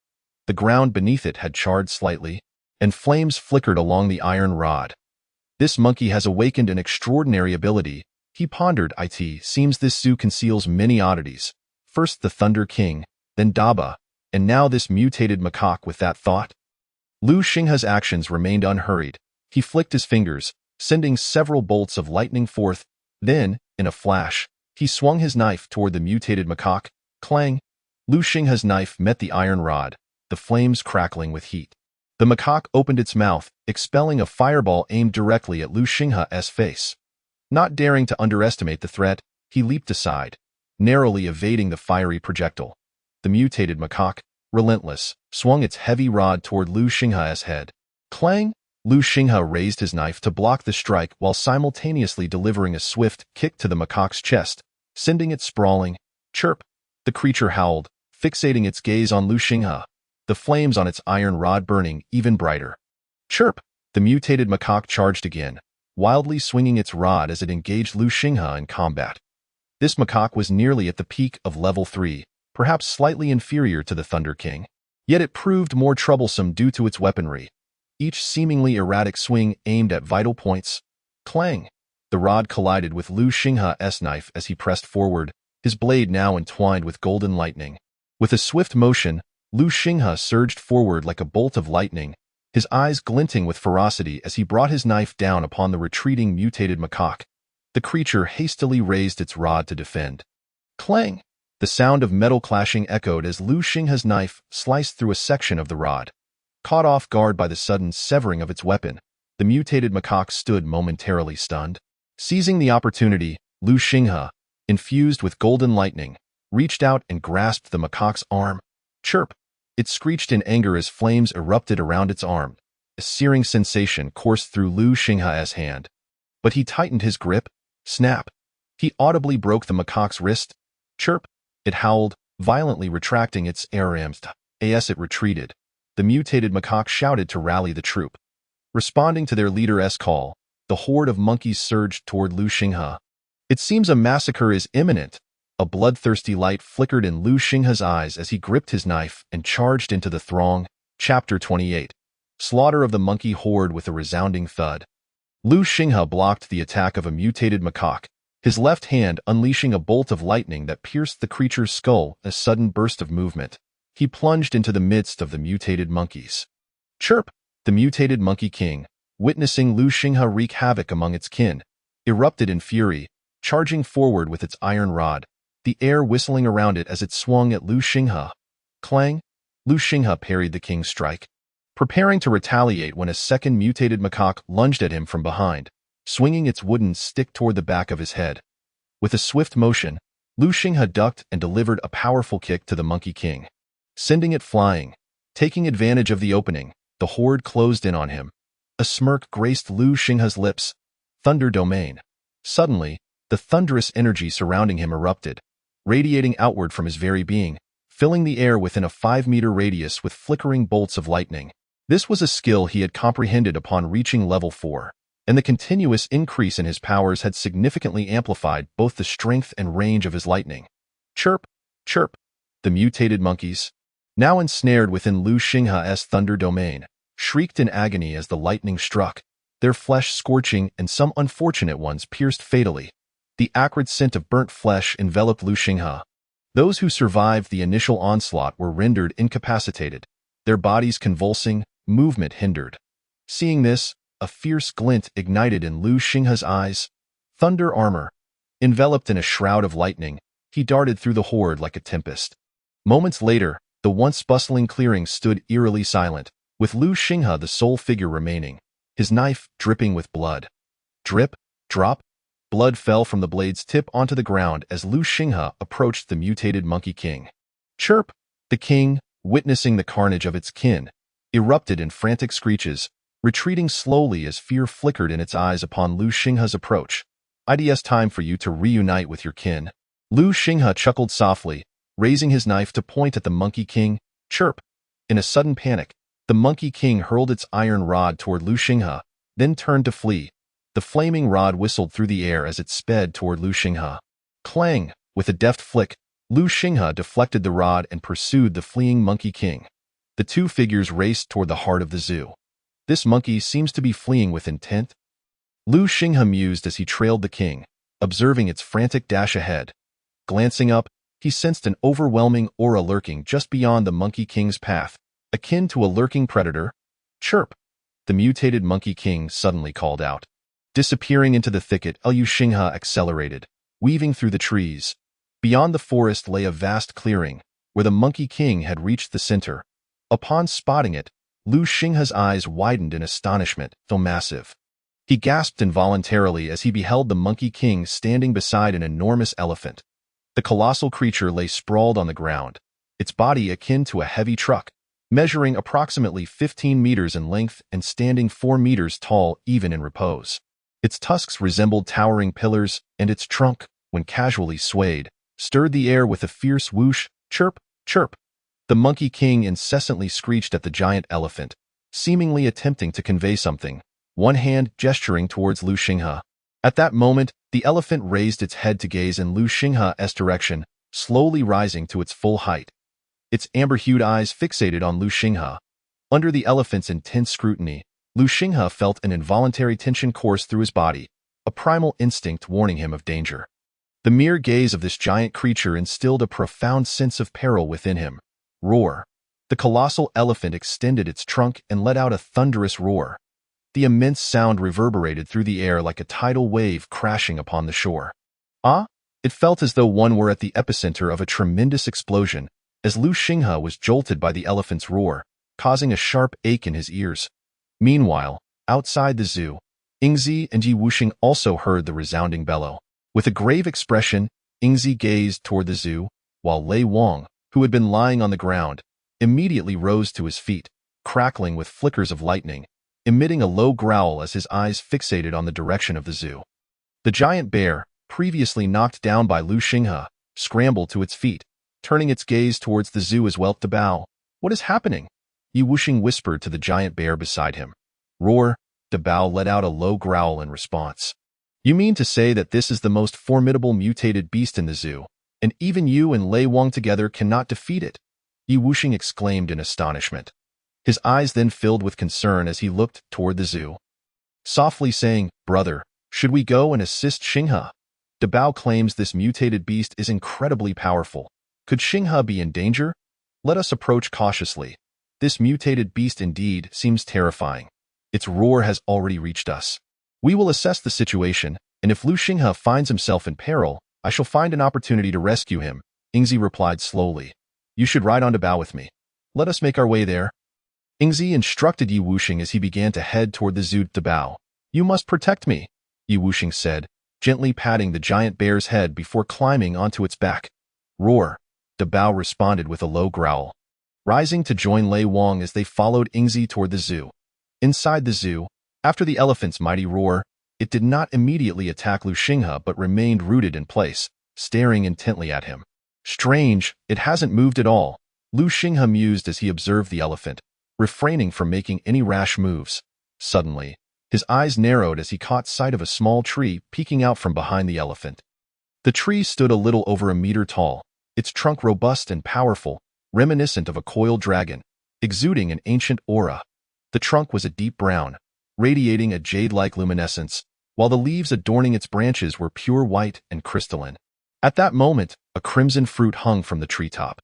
The ground beneath it had charred slightly, and flames flickered along the iron rod. This monkey has awakened an extraordinary ability, he pondered. It seems this zoo conceals many oddities. First the Thunder King, then Daba, and now this mutated macaque. With that thought, Lu Xinghe's actions remained unhurried. He flicked his fingers, sending several bolts of lightning forth. Then, in a flash, he swung his knife toward the mutated macaque. Clang! Lu Xinghe's knife met the iron rod, the flames crackling with heat. The macaque opened its mouth, expelling a fireball aimed directly at Lu Xinghe's face. Not daring to underestimate the threat, he leaped aside, narrowly evading the fiery projectile. The mutated macaque, relentless, swung its heavy rod toward Lu Xinghe's head. Clang! Lu Xinghe raised his knife to block the strike while simultaneously delivering a swift kick to the macaque's chest, sending it sprawling. Chirp! The creature howled, fixating its gaze on Lu Xinghe, the flames on its iron rod burning even brighter. Chirp! The mutated macaque charged again, wildly swinging its rod as it engaged Lu Xinghe in combat. This macaque was nearly at the peak of level 3, perhaps slightly inferior to the Thunder King. Yet it proved more troublesome due to its weaponry. Each seemingly erratic swing aimed at vital points. Clang! The rod collided with Lu Xinghe's knife as he pressed forward, his blade now entwined with golden lightning. With a swift motion, Lu Xinghe surged forward like a bolt of lightning, his eyes glinting with ferocity as he brought his knife down upon the retreating mutated macaque. The creature hastily raised its rod to defend. Clang! The sound of metal clashing echoed as Lu Xinghe's knife sliced through a section of the rod. Caught off guard by the sudden severing of its weapon, the mutated macaque stood momentarily stunned. Seizing the opportunity, Lu Xinghe, infused with golden lightning, reached out and grasped the macaque's arm. Chirp! It screeched in anger as flames erupted around its arm. A searing sensation coursed through Lu Xingha's hand. But he tightened his grip. Snap! He audibly broke the macaque's wrist. Chirp! It howled, violently retracting its arms. As it retreated, the mutated macaque shouted to rally the troop. Responding to their leader's call, the horde of monkeys surged toward Lu Xingha. It seems a massacre is imminent. A bloodthirsty light flickered in Lu Xingha's eyes as he gripped his knife and charged into the throng. Chapter 28. Slaughter of the monkey horde with a resounding thud. Lu Xingha blocked the attack of a mutated macaque, his left hand unleashing a bolt of lightning that pierced the creature's skull. A sudden burst of movement. He plunged into the midst of the mutated monkeys. Chirp! The mutated monkey king, witnessing Lu Xingha wreak havoc among its kin, erupted in fury, charging forward with its iron rod, the air whistling around it as it swung at Lu Xingha. Clang! Lu Xingha parried the king's strike, preparing to retaliate when a second mutated macaque lunged at him from behind, swinging its wooden stick toward the back of his head. With a swift motion, Lu Xingha ducked and delivered a powerful kick to the monkey king, sending it flying. Taking advantage of the opening, the horde closed in on him. A smirk graced Lu Xingha's lips. Thunder Domain. Suddenly, the thunderous energy surrounding him erupted, radiating outward from his very being, filling the air within a 5-meter radius with flickering bolts of lightning. This was a skill he had comprehended upon reaching level 4, and the continuous increase in his powers had significantly amplified both the strength and range of his lightning. Chirp! Chirp! The mutated monkeys, now ensnared within Lu Xingha's thunder domain, shrieked in agony as the lightning struck, their flesh scorching and some unfortunate ones pierced fatally. The acrid scent of burnt flesh enveloped Lu Xingha. Those who survived the initial onslaught were rendered incapacitated, their bodies convulsing, movement hindered. Seeing this, a fierce glint ignited in Lu Xingha's eyes. Thunder armor. Enveloped in a shroud of lightning, he darted through the horde like a tempest. Moments later, the once bustling clearing stood eerily silent, with Lu Xingha the sole figure remaining, his knife dripping with blood. Drip, drop. Blood fell from the blade's tip onto the ground as Lu Xingha approached the mutated monkey king. Chirp! The king, witnessing the carnage of its kin, erupted in frantic screeches, retreating slowly as fear flickered in its eyes upon Lu Xingha's approach. It's time for you to reunite with your kin. Lu Xingha chuckled softly, raising his knife to point at the monkey king. Chirp! In a sudden panic, the monkey king hurled its iron rod toward Lu Xingha, then turned to flee. The flaming rod whistled through the air as it sped toward Lu Xingha. Clang! With a deft flick, Lu Xingha deflected the rod and pursued the fleeing monkey king. The two figures raced toward the heart of the zoo. This monkey seems to be fleeing with intent. Lu Xingha mused as he trailed the king, observing its frantic dash ahead. Glancing up, he sensed an overwhelming aura lurking just beyond the monkey king's path, akin to a lurking predator. Chirp! The mutated monkey king suddenly called out. Disappearing into the thicket, Lu Xingha accelerated, weaving through the trees. Beyond the forest lay a vast clearing, where the monkey king had reached the center. Upon spotting it, Lu Xingha's eyes widened in astonishment, though massive. He gasped involuntarily as he beheld the monkey king standing beside an enormous elephant. The colossal creature lay sprawled on the ground, its body akin to a heavy truck, measuring approximately 15 meters in length and standing 4 meters tall even in repose. Its tusks resembled towering pillars, and its trunk, when casually swayed, stirred the air with a fierce whoosh. Chirp! Chirp! The monkey king incessantly screeched at the giant elephant, seemingly attempting to convey something, one hand gesturing towards Lu Xingha. At that moment, the elephant raised its head to gaze in Lu Xingha's direction, slowly rising to its full height. Its amber-hued eyes fixated on Lu Xingha. Under the elephant's intense scrutiny, Lu Xingha felt an involuntary tension course through his body, a primal instinct warning him of danger. The mere gaze of this giant creature instilled a profound sense of peril within him. Roar! The colossal elephant extended its trunk and let out a thunderous roar. The immense sound reverberated through the air like a tidal wave crashing upon the shore. It felt as though one were at the epicenter of a tremendous explosion, as Lu Xingha was jolted by the elephant's roar, causing a sharp ache in his ears. Meanwhile, outside the zoo, Yingzi and Yi Wuxing also heard the resounding bellow. With a grave expression, Yingzi gazed toward the zoo, while Lei Wang, who had been lying on the ground, immediately rose to his feet, crackling with flickers of lightning, emitting a low growl as his eyes fixated on the direction of the zoo. The giant bear, previously knocked down by Lu Xinghe, scrambled to its feet, turning its gaze towards the zoo as well. Dabao, what is happening? Yi Wuxing whispered to the giant bear beside him. Roar, Dabao let out a low growl in response. You mean to say that this is the most formidable mutated beast in the zoo, and even you and Lei Wang together cannot defeat it? Yi Wuxing exclaimed in astonishment. His eyes then filled with concern as he looked toward the zoo. Softly saying, Brother, should we go and assist Xinghe? Dabao claims this mutated beast is incredibly powerful. Could Xinghe be in danger? Let us approach cautiously. This mutated beast indeed seems terrifying. Its roar has already reached us. We will assess the situation, and if Lu Xinghe finds himself in peril, I shall find an opportunity to rescue him, Ingzi replied slowly. You should ride on Dabao with me. Let us make our way there. Ingzi instructed Yi Wuxing as he began to head toward the zoo. Dabao, you must protect me, Yi Wuxing said, gently patting the giant bear's head before climbing onto its back. Roar, Dabao responded with a low growl, rising to join Lei Wang as they followed Ingzi toward the zoo. Inside the zoo, after the elephant's mighty roar, it did not immediately attack Lu Xinghe but remained rooted in place, staring intently at him. Strange, it hasn't moved at all, Lu Xinghe mused as he observed the elephant, refraining from making any rash moves. Suddenly, his eyes narrowed as he caught sight of a small tree peeking out from behind the elephant. The tree stood a little over a meter tall, its trunk robust and powerful, reminiscent of a coiled dragon, exuding an ancient aura. The trunk was a deep brown, radiating a jade-like luminescence, while the leaves adorning its branches were pure white and crystalline. At that moment, a crimson fruit hung from the treetop.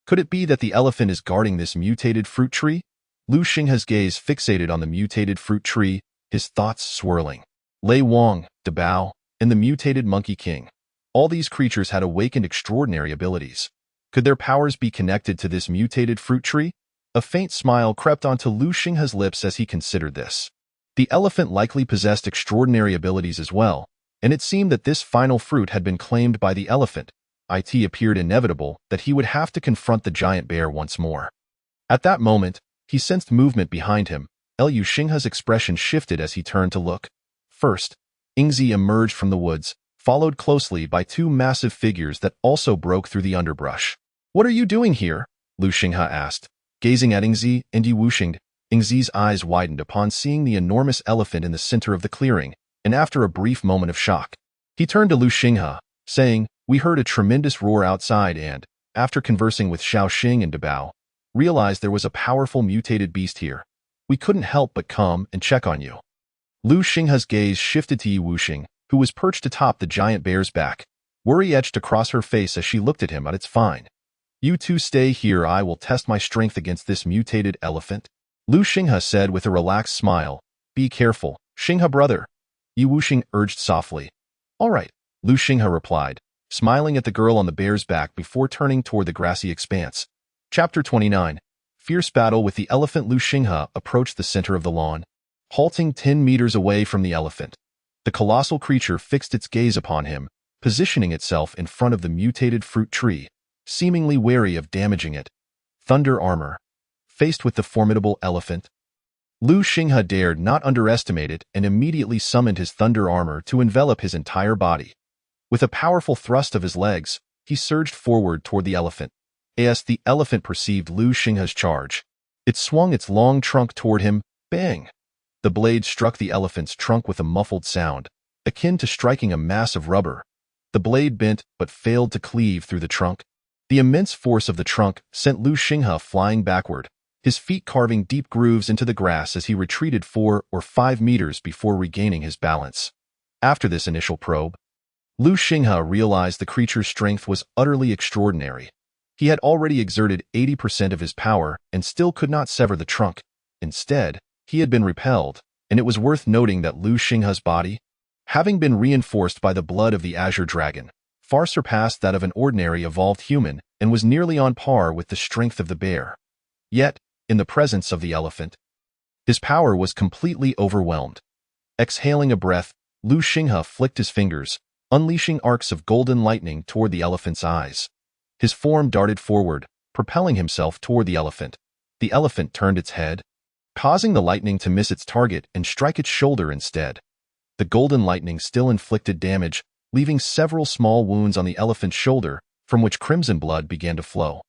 Could it be that the elephant is guarding this mutated fruit tree? Lu Xinghe's gaze fixated on the mutated fruit tree, his thoughts swirling. Lei Wang, Dabao, and the mutated Monkey King. All these creatures had awakened extraordinary abilities. Could their powers be connected to this mutated fruit tree? A faint smile crept onto Lu Xinghe's lips as he considered this. The elephant likely possessed extraordinary abilities as well, and it seemed that this final fruit had been claimed by the elephant. It appeared inevitable that he would have to confront the giant bear once more. At that moment, he sensed movement behind him. Lu Xinghe's expression shifted as he turned to look. First, Ingzi emerged from the woods, followed closely by two massive figures that also broke through the underbrush. What are you doing here? Lu Xinghe asked. Gazing at Ingzi and Yi Wuxing, Ingzi's eyes widened upon seeing the enormous elephant in the center of the clearing, and after a brief moment of shock, he turned to Lu Xinghe, saying, We heard a tremendous roar outside and, after conversing with Xiaoxing and Dabao, realized there was a powerful mutated beast here. We couldn't help but come and check on you. Lu Xinghe's gaze shifted to Yi Wuxing, who was perched atop the giant bear's back. Worry etched across her face as she looked at him. It's fine. You two stay here. I will test my strength against this mutated elephant. Lu Xinghe said with a relaxed smile. Be careful, Xinghe brother. Yi Wuxing urged softly. All right, Lu Xinghe replied, smiling at the girl on the bear's back before turning toward the grassy expanse. Chapter 29. Fierce battle with the elephant. Lu Xinghe approached the center of the lawn, halting 10 meters away from the elephant. The colossal creature fixed its gaze upon him, positioning itself in front of the mutated fruit tree, seemingly wary of damaging it. Thunder armor. Faced with the formidable elephant, Lu Xinghe dared not underestimate it and immediately summoned his thunder armor to envelop his entire body. With a powerful thrust of his legs, he surged forward toward the elephant. As the elephant perceived Lu Xinghe's charge, it swung its long trunk toward him. Bang! The blade struck the elephant's trunk with a muffled sound, akin to striking a mass of rubber. The blade bent but failed to cleave through the trunk. The immense force of the trunk sent Lu Xinghe flying backward, his feet carving deep grooves into the grass as he retreated 4 or 5 meters before regaining his balance. After this initial probe, Lu Xinghe realized the creature's strength was utterly extraordinary. He had already exerted 80% of his power and still could not sever the trunk. Instead, he had been repelled, and it was worth noting that Lu Xinghe's body, having been reinforced by the blood of the Azure Dragon, far surpassed that of an ordinary evolved human and was nearly on par with the strength of the bear. Yet, in the presence of the elephant, his power was completely overwhelmed. Exhaling a breath, Lu Xinghe flicked his fingers, unleashing arcs of golden lightning toward the elephant's eyes. His form darted forward, propelling himself toward the elephant. The elephant turned its head, causing the lightning to miss its target and strike its shoulder instead. The golden lightning still inflicted damage, leaving several small wounds on the elephant's shoulder, from which crimson blood began to flow.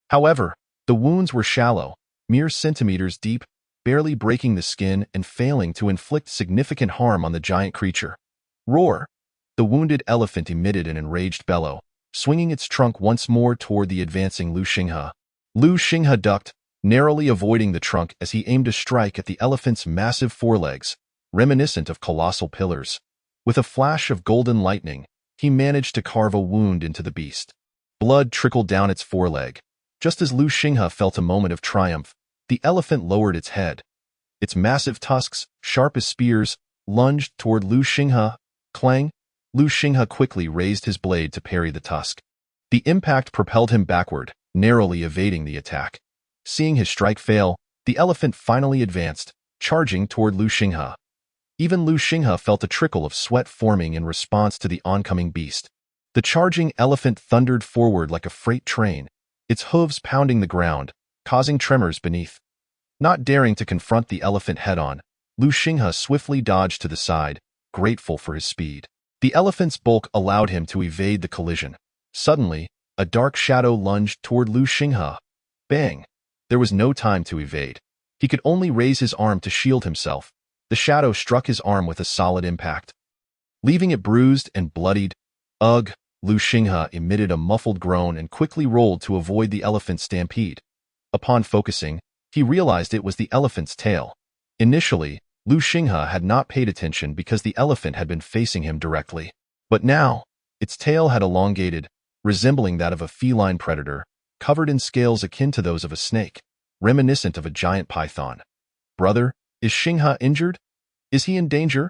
However, the wounds were shallow, mere centimeters deep, barely breaking the skin and failing to inflict significant harm on the giant creature. Roar! The wounded elephant emitted an enraged bellow, swinging its trunk once more toward the advancing Lu Xinghe. Lu Xinghe ducked, narrowly avoiding the trunk as he aimed to strike at the elephant's massive forelegs, reminiscent of colossal pillars. With a flash of golden lightning, he managed to carve a wound into the beast. Blood trickled down its foreleg. Just as Lu Xinghe felt a moment of triumph, the elephant lowered its head. Its massive tusks, sharp as spears, lunged toward Lu Xinghe. Clang! Lu Xinghe quickly raised his blade to parry the tusk. The impact propelled him backward, narrowly evading the attack. Seeing his strike fail, the elephant finally advanced, charging toward Lu Xinghe. Even Lu Xinghe felt a trickle of sweat forming in response to the oncoming beast. The charging elephant thundered forward like a freight train, its hooves pounding the ground, causing tremors beneath. Not daring to confront the elephant head-on, Lu Xinghe swiftly dodged to the side, grateful for his speed. The elephant's bulk allowed him to evade the collision. Suddenly, a dark shadow lunged toward Lu Xinghe. Bang! There was no time to evade. He could only raise his arm to shield himself. The shadow struck his arm with a solid impact, leaving it bruised and bloodied. Ugh! Lu Xinghe emitted a muffled groan and quickly rolled to avoid the elephant's stampede. Upon focusing, he realized it was the elephant's tail. Initially, Lu Xinghe had not paid attention because the elephant had been facing him directly. But now, its tail had elongated, resembling that of a feline predator, covered in scales akin to those of a snake, reminiscent of a giant python. Brother, is Xinghe injured? Is he in danger?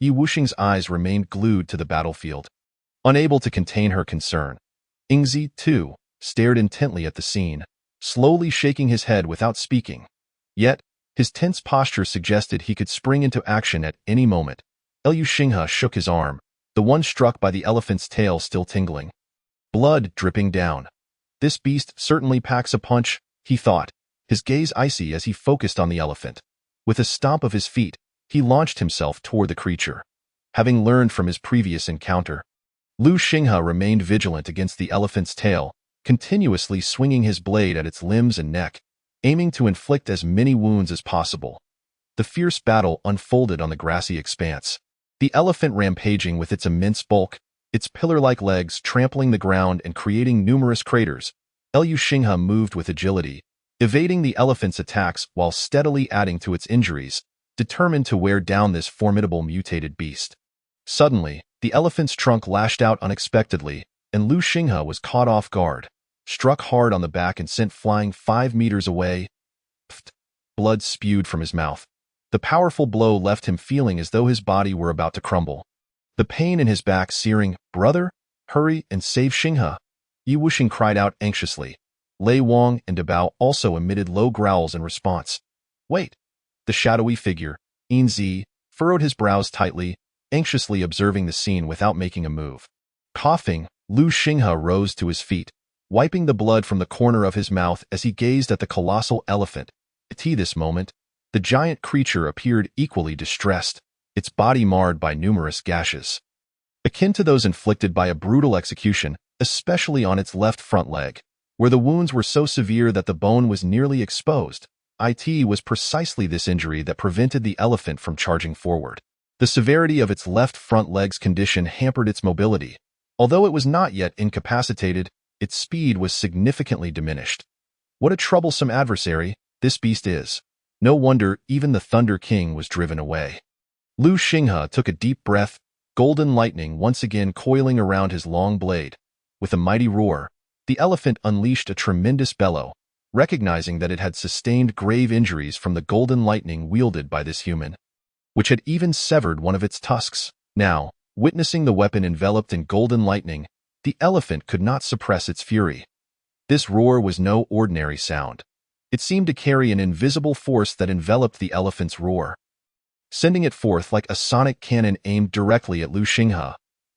Yi Wuxing's eyes remained glued to the battlefield. Unable to contain her concern, Yingzi, too, stared intently at the scene, slowly shaking his head without speaking. Yet, his tense posture suggested he could spring into action at any moment. Lu Xinghe shook his arm, the one struck by the elephant's tail still tingling. Blood dripping down. This beast certainly packs a punch, he thought, his gaze icy as he focused on the elephant. With a stomp of his feet, he launched himself toward the creature. Having learned from his previous encounter, Lu Xinghe remained vigilant against the elephant's tail, continuously swinging his blade at its limbs and neck, aiming to inflict as many wounds as possible. The fierce battle unfolded on the grassy expanse. The elephant rampaging with its immense bulk, its pillar-like legs trampling the ground and creating numerous craters. Lu Xinghe moved with agility, evading the elephant's attacks while steadily adding to its injuries, determined to wear down this formidable mutated beast. Suddenly, the elephant's trunk lashed out unexpectedly, and Lu Xinghe was caught off guard, struck hard on the back and sent flying 5 meters away. Pfft! Blood spewed from his mouth. The powerful blow left him feeling as though his body were about to crumble. The pain in his back searing. Brother, hurry and save Xinghe! Yi Wuxing cried out anxiously. Lei Wang and Dabao also emitted low growls in response. Wait! The shadowy figure, Yingzi, furrowed his brows tightly, anxiously observing the scene without making a move. Coughing, Lu Xinghe rose to his feet, wiping the blood from the corner of his mouth as he gazed at the colossal elephant. At this moment, the giant creature appeared equally distressed, its body marred by numerous gashes, akin to those inflicted by a brutal execution, especially on its left front leg, where the wounds were so severe that the bone was nearly exposed. It was precisely this injury that prevented the elephant from charging forward. The severity of its left front leg's condition hampered its mobility. Although it was not yet incapacitated, its speed was significantly diminished. What a troublesome adversary this beast is. No wonder even the Thunder King was driven away. Lu Xinghe took a deep breath, golden lightning once again coiling around his long blade. With a mighty roar, the elephant unleashed a tremendous bellow, recognizing that it had sustained grave injuries from the golden lightning wielded by this human, which had even severed one of its tusks. Now, witnessing the weapon enveloped in golden lightning, the elephant could not suppress its fury. This roar was no ordinary sound. It seemed to carry an invisible force that enveloped the elephant's roar, sending it forth like a sonic cannon aimed directly at Lu Xinghe.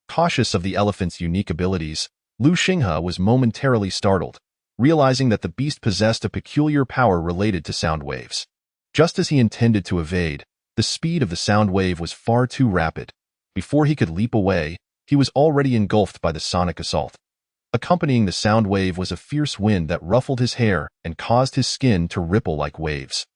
Cautious of the elephant's unique abilities, Lu Xinghe was momentarily startled. realizing that the beast possessed a peculiar power related to sound waves. Just as he intended to evade, the speed of the sound wave was far too rapid. Before he could leap away, he was already engulfed by the sonic assault. Accompanying the sound wave was a fierce wind that ruffled his hair and caused his skin to ripple like waves.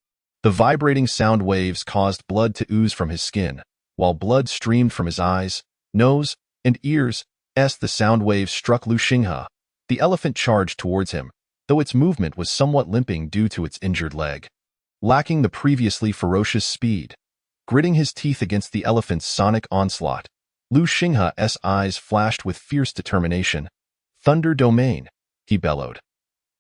The vibrating sound waves caused blood to ooze from his skin, while blood streamed from his eyes, nose, and ears. As the sound waves struck Lu Xinghe, the elephant charged towards him, though its movement was somewhat limping due to its injured leg. Lacking the previously ferocious speed, gritting his teeth against the elephant's sonic onslaught, Lu Xinghe's eyes flashed with fierce determination. "Thunder Domain," he bellowed.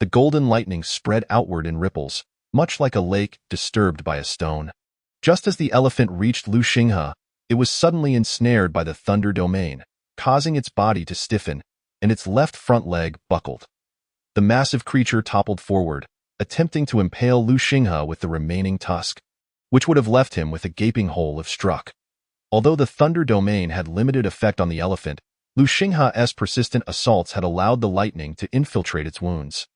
The golden lightning spread outward in ripples, much like a lake disturbed by a stone. Just as the elephant reached Lu Xinghe, it was suddenly ensnared by the Thunder Domain, causing its body to stiffen, and its left front leg buckled. The massive creature toppled forward, attempting to impale Lu Xinghe with the remaining tusk, which would have left him with a gaping hole if struck. Although the Thunder Domain had limited effect on the elephant, Lu Xinghe's persistent assaults had allowed the lightning to infiltrate its wounds.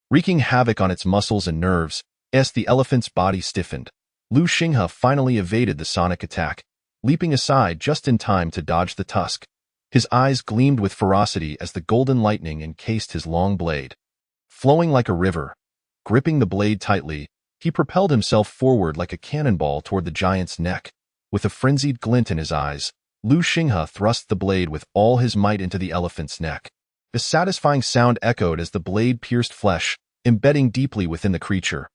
Wreaking havoc on its muscles and nerves, as the elephant's body stiffened, Lu Xinghe finally evaded the sonic attack, leaping aside just in time to dodge the tusk. His eyes gleamed with ferocity as the golden lightning encased his long blade. Flowing like a river, gripping the blade tightly, he propelled himself forward like a cannonball toward the giant's neck. With a frenzied glint in his eyes, Lu Xinghe thrust the blade with all his might into the elephant's neck. A satisfying sound echoed as the blade pierced flesh, embedding deeply within the creature.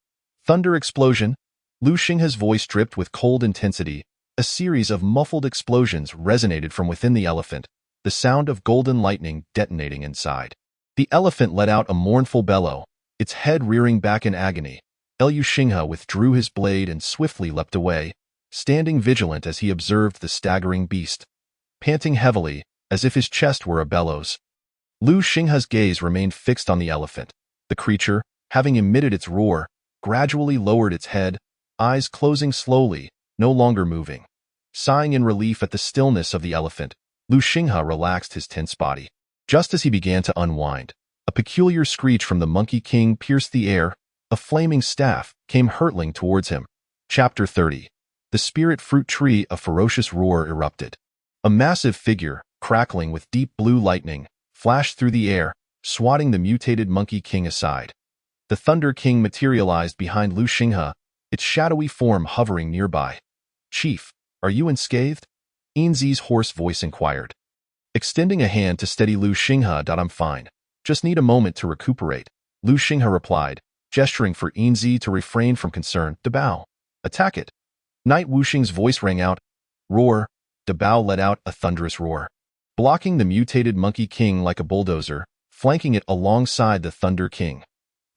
Thunder explosion! Lu Xinghe's voice dripped with cold intensity. A series of muffled explosions resonated from within the elephant, the sound of golden lightning detonating inside. The elephant let out a mournful bellow, its head rearing back in agony. Lu Xinghe withdrew his blade and swiftly leapt away, standing vigilant as he observed the staggering beast, panting heavily, as if his chest were a bellows. Lu Xinghe's gaze remained fixed on the elephant. The creature, having emitted its roar, gradually lowered its head, eyes closing slowly, no longer moving. Sighing in relief at the stillness of the elephant, Lu Xinghe relaxed his tense body. Just as he began to unwind, a peculiar screech from the Monkey King pierced the air. A flaming staff came hurtling towards him. Chapter 30. The Spirit Fruit Tree. A ferocious roar erupted. A massive figure, crackling with deep blue lightning, flashed through the air, swatting the mutated Monkey King aside. The Thunder King materialized behind Lu Xinghe, its shadowy form hovering nearby. "Chief, are you unscathed?" Inzi's hoarse voice inquired. Extending a hand to steady Lu Xinghe. "I'm fine. Just need a moment to recuperate," Lu Xinghe replied, gesturing for Inzi to refrain from concern. "Dabao, attack it." Night Wuxing's voice rang out. "Roar!" Dabao let out a thunderous roar, blocking the mutated Monkey King like a bulldozer, flanking it alongside the Thunder King.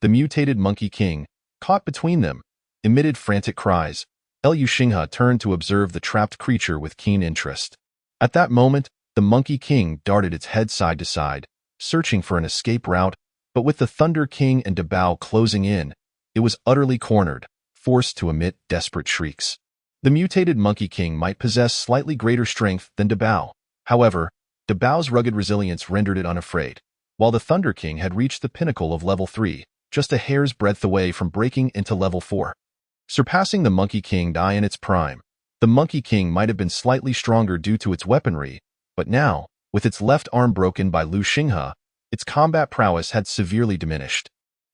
The mutated Monkey King, caught between them, emitted frantic cries. Lu Xinghe turned to observe the trapped creature with keen interest. At that moment, the Monkey King darted its head side to side, searching for an escape route, but with the Thunder King and Dabao closing in, it was utterly cornered, forced to emit desperate shrieks. The mutated Monkey King might possess slightly greater strength than Dabao. However, Dabao's rugged resilience rendered it unafraid, while the Thunder King had reached the pinnacle of level 3, just a hair's breadth away from breaking into level 4. Surpassing the Monkey King in its prime, the Monkey King might have been slightly stronger due to its weaponry, but now, with its left arm broken by Lu Xinghe, its combat prowess had severely diminished.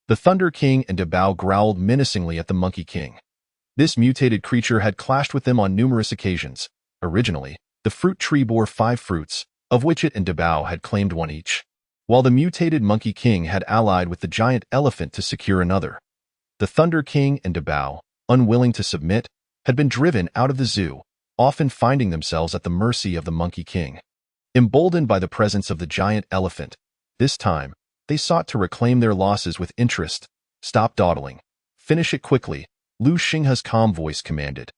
The Thunder King and Dabao growled menacingly at the Monkey King. This mutated creature had clashed with them on numerous occasions. Originally, the fruit tree bore 5 fruits, of which it and Dabao had claimed 1 each, while the mutated Monkey King had allied with the giant elephant to secure another. The Thunder King and Dabao, unwilling to submit, had been driven out of the zoo, often finding themselves at the mercy of the Monkey King. Emboldened by the presence of the giant elephant, this time, they sought to reclaim their losses with interest. "Stop dawdling. Finish it quickly," Lu Xinghe's calm voice commanded.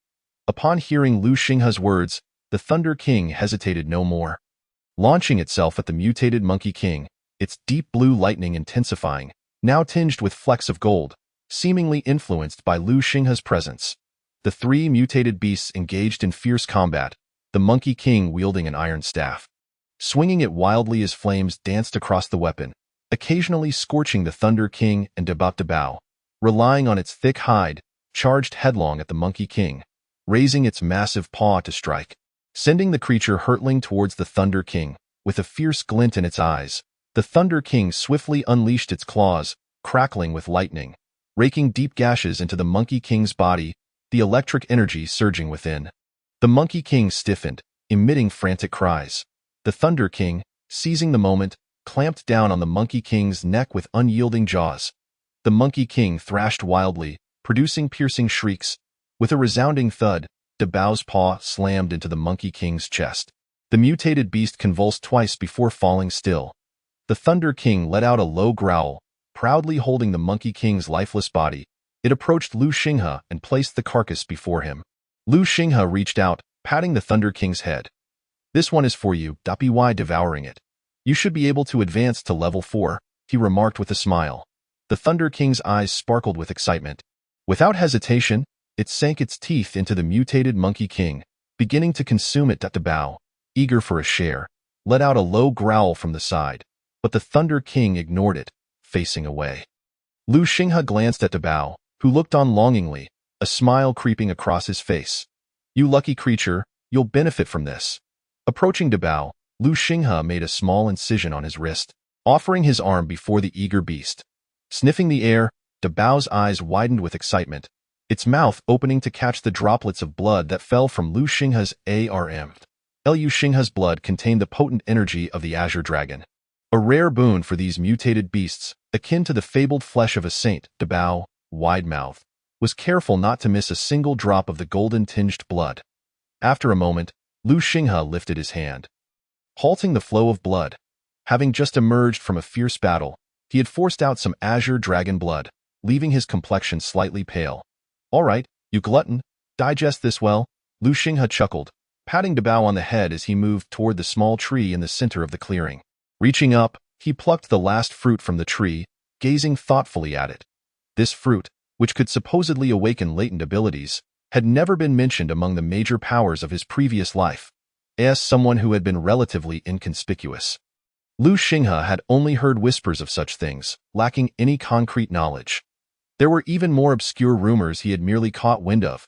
Upon hearing Lu Xinghe's words, the Thunder King hesitated no more. Launching itself at the mutated Monkey King, its deep blue lightning intensifying, now tinged with flecks of gold, seemingly influenced by Lu Xinghe's presence. The 3 mutated beasts engaged in fierce combat, the Monkey King wielding an iron staff. Swinging it wildly as flames danced across the weapon, occasionally scorching the Thunder King and Dabao, relying on its thick hide, charged headlong at the Monkey King, raising its massive paw to strike, sending the creature hurtling towards the Thunder King. With a fierce glint in its eyes, the Thunder King swiftly unleashed its claws, crackling with lightning, raking deep gashes into the Monkey King's body, the electric energy surging within. The Monkey King stiffened, emitting frantic cries. The Thunder King, seizing the moment, clamped down on the Monkey King's neck with unyielding jaws. The Monkey King thrashed wildly, producing piercing shrieks. With a resounding thud, Dabao's paw slammed into the Monkey King's chest. The mutated beast convulsed twice before falling still. The Thunder King let out a low growl, proudly holding the Monkey King's lifeless body. It approached Lu Xinghe and placed the carcass before him. Lu Xinghe reached out, patting the Thunder King's head. "This one is for you," devouring it. "You should be able to advance to level 4, he remarked with a smile. The Thunder King's eyes sparkled with excitement. Without hesitation, it sank its teeth into the mutated Monkey King, beginning to consume it. Dabao, eager for a share, let out a low growl from the side, but the Thunder King ignored it, facing away. Lu Xinghe glanced at Dabao, who looked on longingly, a smile creeping across his face. "You lucky creature, you'll benefit from this." Approaching Dabao, Lu Xinghe made a small incision on his wrist, offering his arm before the eager beast. Sniffing the air, Dabao's eyes widened with excitement, its mouth opening to catch the droplets of blood that fell from Lu Xinghe's arm. Lu Xinghe's blood contained the potent energy of the Azure Dragon. A rare boon for these mutated beasts, akin to the fabled flesh of a saint. Dabao, wide-mouthed, was careful not to miss a single drop of the golden-tinged blood. After a moment, Lu Xinghe lifted his hand, halting the flow of blood. Having just emerged from a fierce battle, he had forced out some Azure Dragon blood, leaving his complexion slightly pale. "All right, you glutton, digest this well," Lu Xinghe chuckled, patting Dabao on the head as he moved toward the small tree in the center of the clearing. Reaching up, he plucked the last fruit from the tree, gazing thoughtfully at it. This fruit, which could supposedly awaken latent abilities, had never been mentioned among the major powers of his previous life, as someone who had been relatively inconspicuous. Lu Xinghe had only heard whispers of such things, lacking any concrete knowledge. There were even more obscure rumors he had merely caught wind of.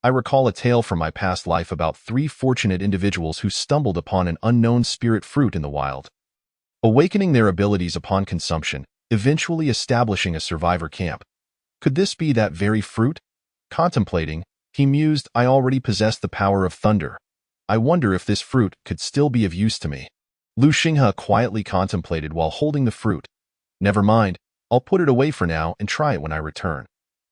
I recall a tale from my past life about 3 fortunate individuals who stumbled upon an unknown spirit fruit in the wild, awakening their abilities upon consumption, eventually establishing a survivor camp. Could this be that very fruit? Contemplating, he mused, I already possess the power of thunder. I wonder if this fruit could still be of use to me. Lu Xinghe quietly contemplated while holding the fruit. Never mind, I'll put it away for now and try it when I return.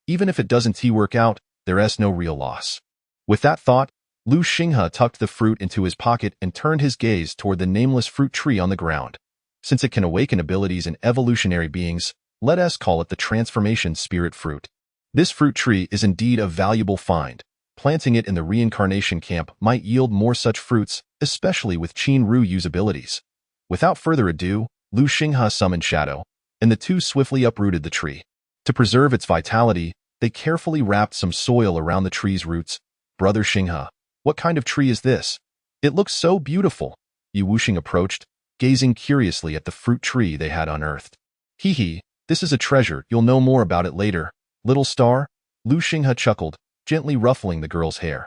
Even if it doesn't work out, there's no real loss. With that thought, Lu Xinghe tucked the fruit into his pocket and turned his gaze toward the nameless fruit tree on the ground. Since it can awaken abilities in evolutionary beings, let us call it the Transformation Spirit Fruit. This fruit tree is indeed a valuable find. Planting it in the reincarnation camp might yield more such fruits, especially with Qin Ru Yu's abilities. Without further ado, Lu Xinghe summoned Shadow, and the two swiftly uprooted the tree. To preserve its vitality, they carefully wrapped some soil around the tree's roots. Brother Xinghe, what kind of tree is this? It looks so beautiful. Yu Wuxing approached, gazing curiously at the fruit tree they had unearthed. Hee, this is a treasure, you'll know more about it later. Little star? Lu Xinghe chuckled, gently ruffling the girl's hair.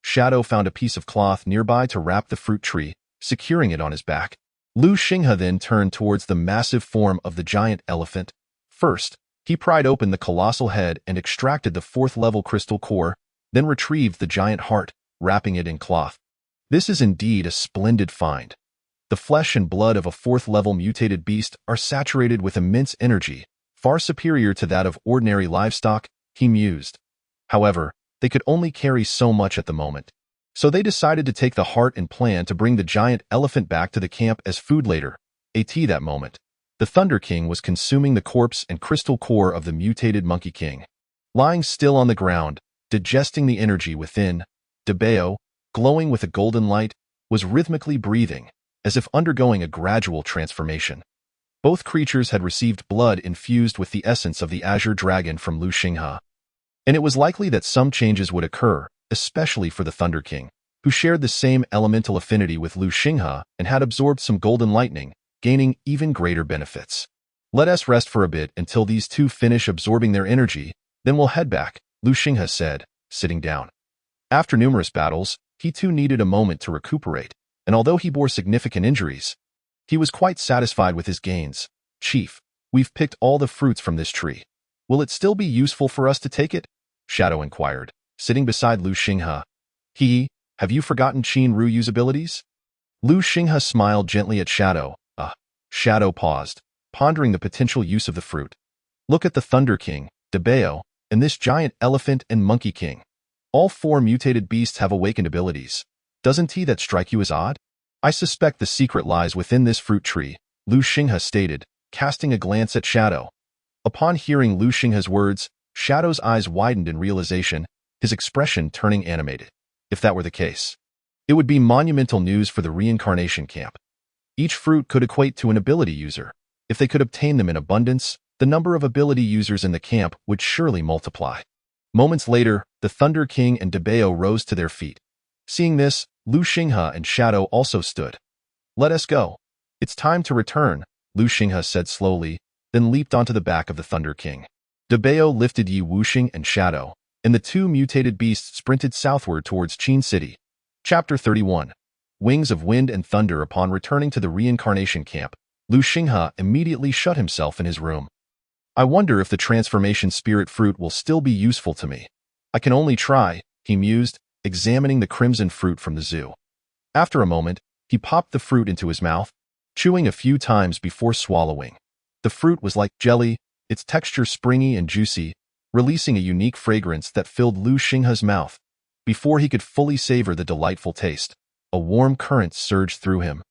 Shadow found a piece of cloth nearby to wrap the fruit tree, securing it on his back. Lu Xinghe then turned towards the massive form of the giant elephant. First, he pried open the colossal head and extracted the 4th-level crystal core, then retrieved the giant heart, wrapping it in cloth. This is indeed a splendid find. The flesh and blood of a 4th-level mutated beast are saturated with immense energy, far superior to that of ordinary livestock, he mused. However, they could only carry so much at the moment. So they decided to take the heart and plan to bring the giant elephant back to the camp as food later. That moment, the Thunder King was consuming the corpse and crystal core of the mutated Monkey King. Lying still on the ground, digesting the energy within, Dabao, glowing with a golden light, was rhythmically breathing, as if undergoing a gradual transformation. Both creatures had received blood infused with the essence of the Azure Dragon from Lu Xinghe. And it was likely that some changes would occur, especially for the Thunder King, who shared the same elemental affinity with Lu Xinghe and had absorbed some golden lightning, gaining even greater benefits. Let us rest for a bit until these two finish absorbing their energy, then we'll head back, Lu Xinghe said, sitting down. After numerous battles, he too needed a moment to recuperate, and although he bore significant injuries, he was quite satisfied with his gains. Chief, we've picked all the fruits from this tree. Will it still be useful for us to take it? Shadow inquired, sitting beside Lu Xinghe. Have you forgotten Qin Ruo's abilities? Lu Xinghe smiled gently at Shadow. Shadow paused, pondering the potential use of the fruit. Look at the Thunder King, Dabeo, and this giant elephant and monkey king. All four mutated beasts have awakened abilities. Doesn't that strike you as odd? I suspect the secret lies within this fruit tree, Lu Xinghe stated, casting a glance at Shadow. Upon hearing Lu Xinghe's words, Shadow's eyes widened in realization, his expression turning animated. If that were the case, it would be monumental news for the reincarnation camp. Each fruit could equate to an ability user. If they could obtain them in abundance, the number of ability users in the camp would surely multiply. Moments later, the Thunder King and Dabeo rose to their feet. Seeing this, Lu Xinghe and Shadow also stood. Let us go. It's time to return, Lu Xinghe said slowly, then leaped onto the back of the Thunder King. Dabeo lifted Yi Wuxing and Shadow, and the two mutated beasts sprinted southward towards Qin City. Chapter 31. Wings of Wind and Thunder. Upon returning to the reincarnation camp, Lu Xinghe immediately shut himself in his room. I wonder if the transformation spirit fruit will still be useful to me. I can only try, he mused, examining the crimson fruit from the zoo. After a moment, he popped the fruit into his mouth, chewing a few times before swallowing. The fruit was like jelly, its texture springy and juicy, releasing a unique fragrance that filled Lu Xinghe's mouth. Before he could fully savor the delightful taste, a warm current surged through him,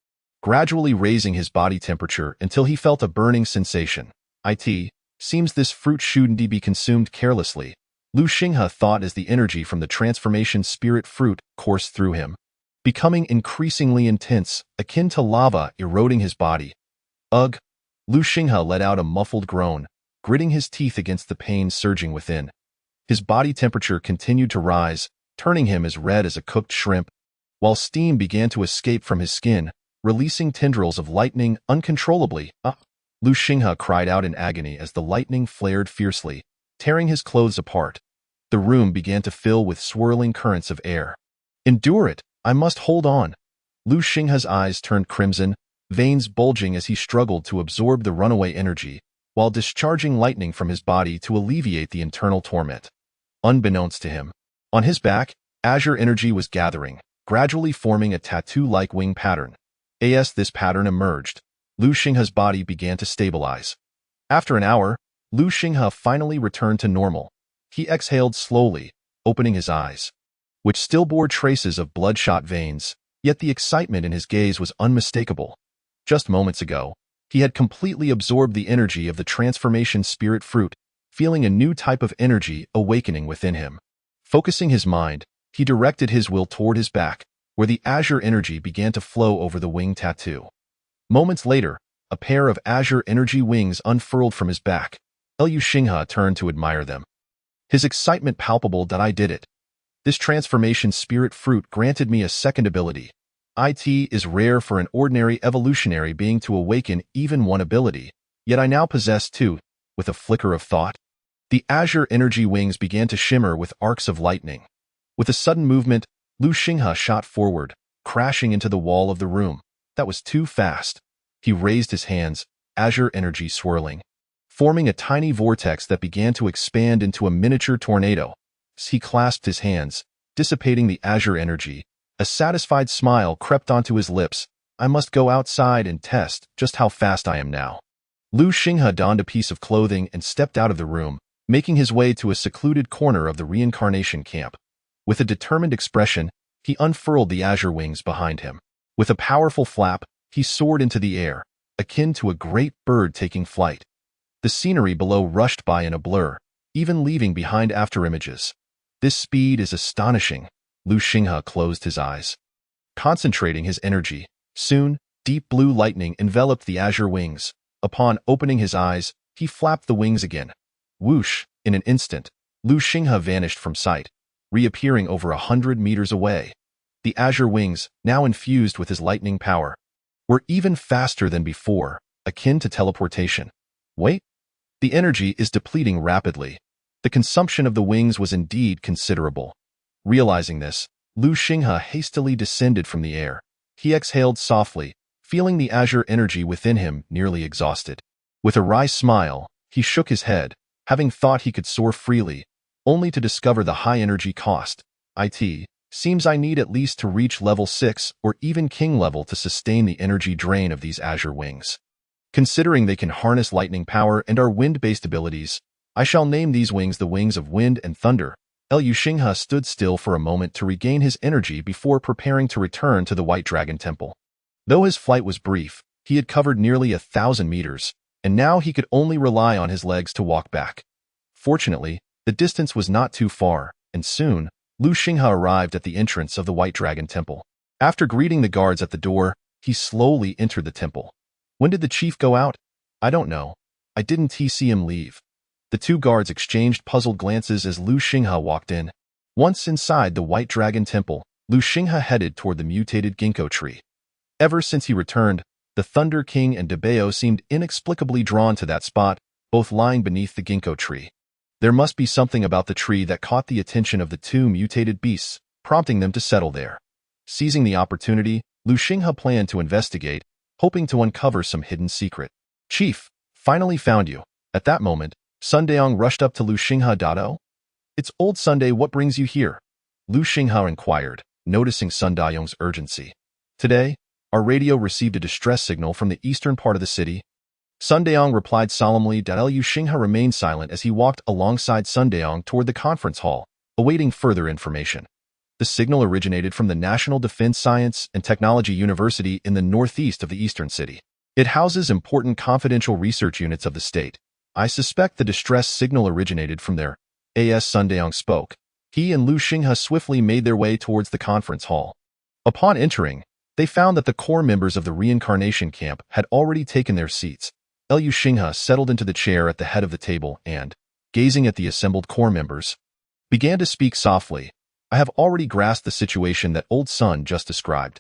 gradually raising his body temperature until he felt a burning sensation. Seems this fruit shouldn't be consumed carelessly, Lu Xinghe thought as the energy from the transformation spirit fruit coursed through him, becoming increasingly intense, akin to lava eroding his body. Ugh! Lu Xinghe let out a muffled groan, gritting his teeth against the pain surging within. His body temperature continued to rise, turning him as red as a cooked shrimp, while steam began to escape from his skin, releasing tendrils of lightning uncontrollably. Lu Xinghe cried out in agony as the lightning flared fiercely, tearing his clothes apart. The room began to fill with swirling currents of air. Endure it! I must hold on! Lu Xinghe's eyes turned crimson, veins bulging as he struggled to absorb the runaway energy, while discharging lightning from his body to alleviate the internal torment. Unbeknownst to him, on his back, azure energy was gathering, gradually forming a tattoo-like wing pattern. As this pattern emerged, Lu Xinghe's body began to stabilize. After an hour, Lu Xinghe finally returned to normal. He exhaled slowly, opening his eyes, which still bore traces of bloodshot veins, yet the excitement in his gaze was unmistakable. Just moments ago, he had completely absorbed the energy of the transformation spirit fruit, feeling a new type of energy awakening within him. Focusing his mind, he directed his will toward his back, where the azure energy began to flow over the wing tattoo. Moments later, a pair of azure energy wings unfurled from his back. Lu Xinghe turned to admire them. His excitement palpable that I did it. This transformation spirit fruit granted me a second ability. It is rare for an ordinary evolutionary being to awaken even one ability, yet I now possess two. With a flicker of thought, the azure energy wings began to shimmer with arcs of lightning. With a sudden movement, Lu Xinghe shot forward, crashing into the wall of the room. That was too fast. He raised his hands, azure energy swirling, forming a tiny vortex that began to expand into a miniature tornado. As he clasped his hands, dissipating the azure energy, a satisfied smile crept onto his lips. I must go outside and test just how fast I am now. Lu Xinghe donned a piece of clothing and stepped out of the room, making his way to a secluded corner of the reincarnation camp. With a determined expression, he unfurled the azure wings behind him. With a powerful flap, he soared into the air, akin to a great bird taking flight. The scenery below rushed by in a blur, even leaving behind afterimages. This speed is astonishing. Lu Xinghe closed his eyes, concentrating his energy. Soon, deep blue lightning enveloped the azure wings. Upon opening his eyes, he flapped the wings again. Whoosh! In an instant, Lu Xinghe vanished from sight, reappearing over 100 meters away. The azure wings, now infused with his lightning power, were even faster than before, akin to teleportation. Wait, the energy is depleting rapidly. The consumption of the wings was indeed considerable. Realizing this, Lu Xinghe hastily descended from the air. He exhaled softly, feeling the azure energy within him nearly exhausted. With a wry smile, he shook his head, having thought he could soar freely, only to discover the high energy cost. Seems I need at least to reach level 6 or even king level to sustain the energy drain of these azure wings. Considering they can harness lightning power and are wind-based abilities, I shall name these wings the Wings of Wind and Thunder. Lu Xinghe stood still for a moment to regain his energy before preparing to return to the White Dragon Temple. Though his flight was brief, he had covered nearly 1,000 meters, and now he could only rely on his legs to walk back. Fortunately, the distance was not too far, and soon, Lu Xinghe arrived at the entrance of the White Dragon Temple. After greeting the guards at the door, he slowly entered the temple. When did the chief go out? I don't know. I didn't see him leave. The two guards exchanged puzzled glances as Lu Xinghe walked in. Once inside the White Dragon Temple, Lu Xinghe headed toward the mutated ginkgo tree. Ever since he returned, the Thunder King and Debao seemed inexplicably drawn to that spot, both lying beneath the ginkgo tree. There must be something about the tree that caught the attention of the two mutated beasts, prompting them to settle there. Seizing the opportunity, Lu Xinghe planned to investigate, hoping to uncover some hidden secret. Chief, finally found you. At that moment, Sun Daong rushed up to Lu Xinghe. "Oh? It's old Sunday, what brings you here?" Lu Xinghe inquired, noticing Sun Daong's urgency. "Today, our radio received a distress signal from the eastern part of the city." Sun Daong replied solemnly. Lu Xinghe remained silent as he walked alongside Sun Daong toward the conference hall, awaiting further information. The signal originated from the National Defense Science and Technology University in the northeast of the eastern city. It houses important confidential research units of the state. I suspect the distress signal originated from there. As Sun Daong spoke, he and Lu Xinghe swiftly made their way towards the conference hall. Upon entering, they found that the core members of the reincarnation camp had already taken their seats. Lu Xinghe settled into the chair at the head of the table and, gazing at the assembled core members, began to speak softly. "I have already grasped the situation that Old Sun just described."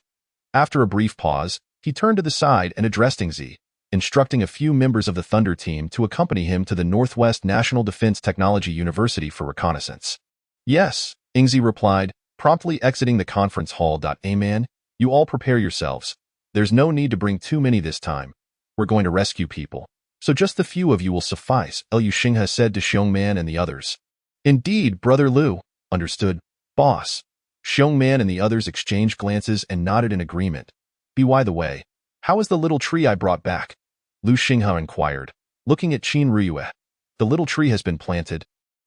After a brief pause, he turned to the side and addressed Ingzi, instructing a few members of the Thunder team to accompany him to the Northwest National Defense Technology University for reconnaissance. "Yes," Ingzi replied, promptly exiting the conference hall. "Man, you all prepare yourselves. There's no need to bring too many this time. We're going to rescue people, so just the few of you will suffice," Lu Xinghe said to Xiongman and the others. "Indeed, Brother Lu." "Understood, boss." Xiongman and the others exchanged glances and nodded in agreement. By the way, how is the little tree I brought back?" Lu Xinghe inquired, looking at Qin Riyue. "The little tree has been planted,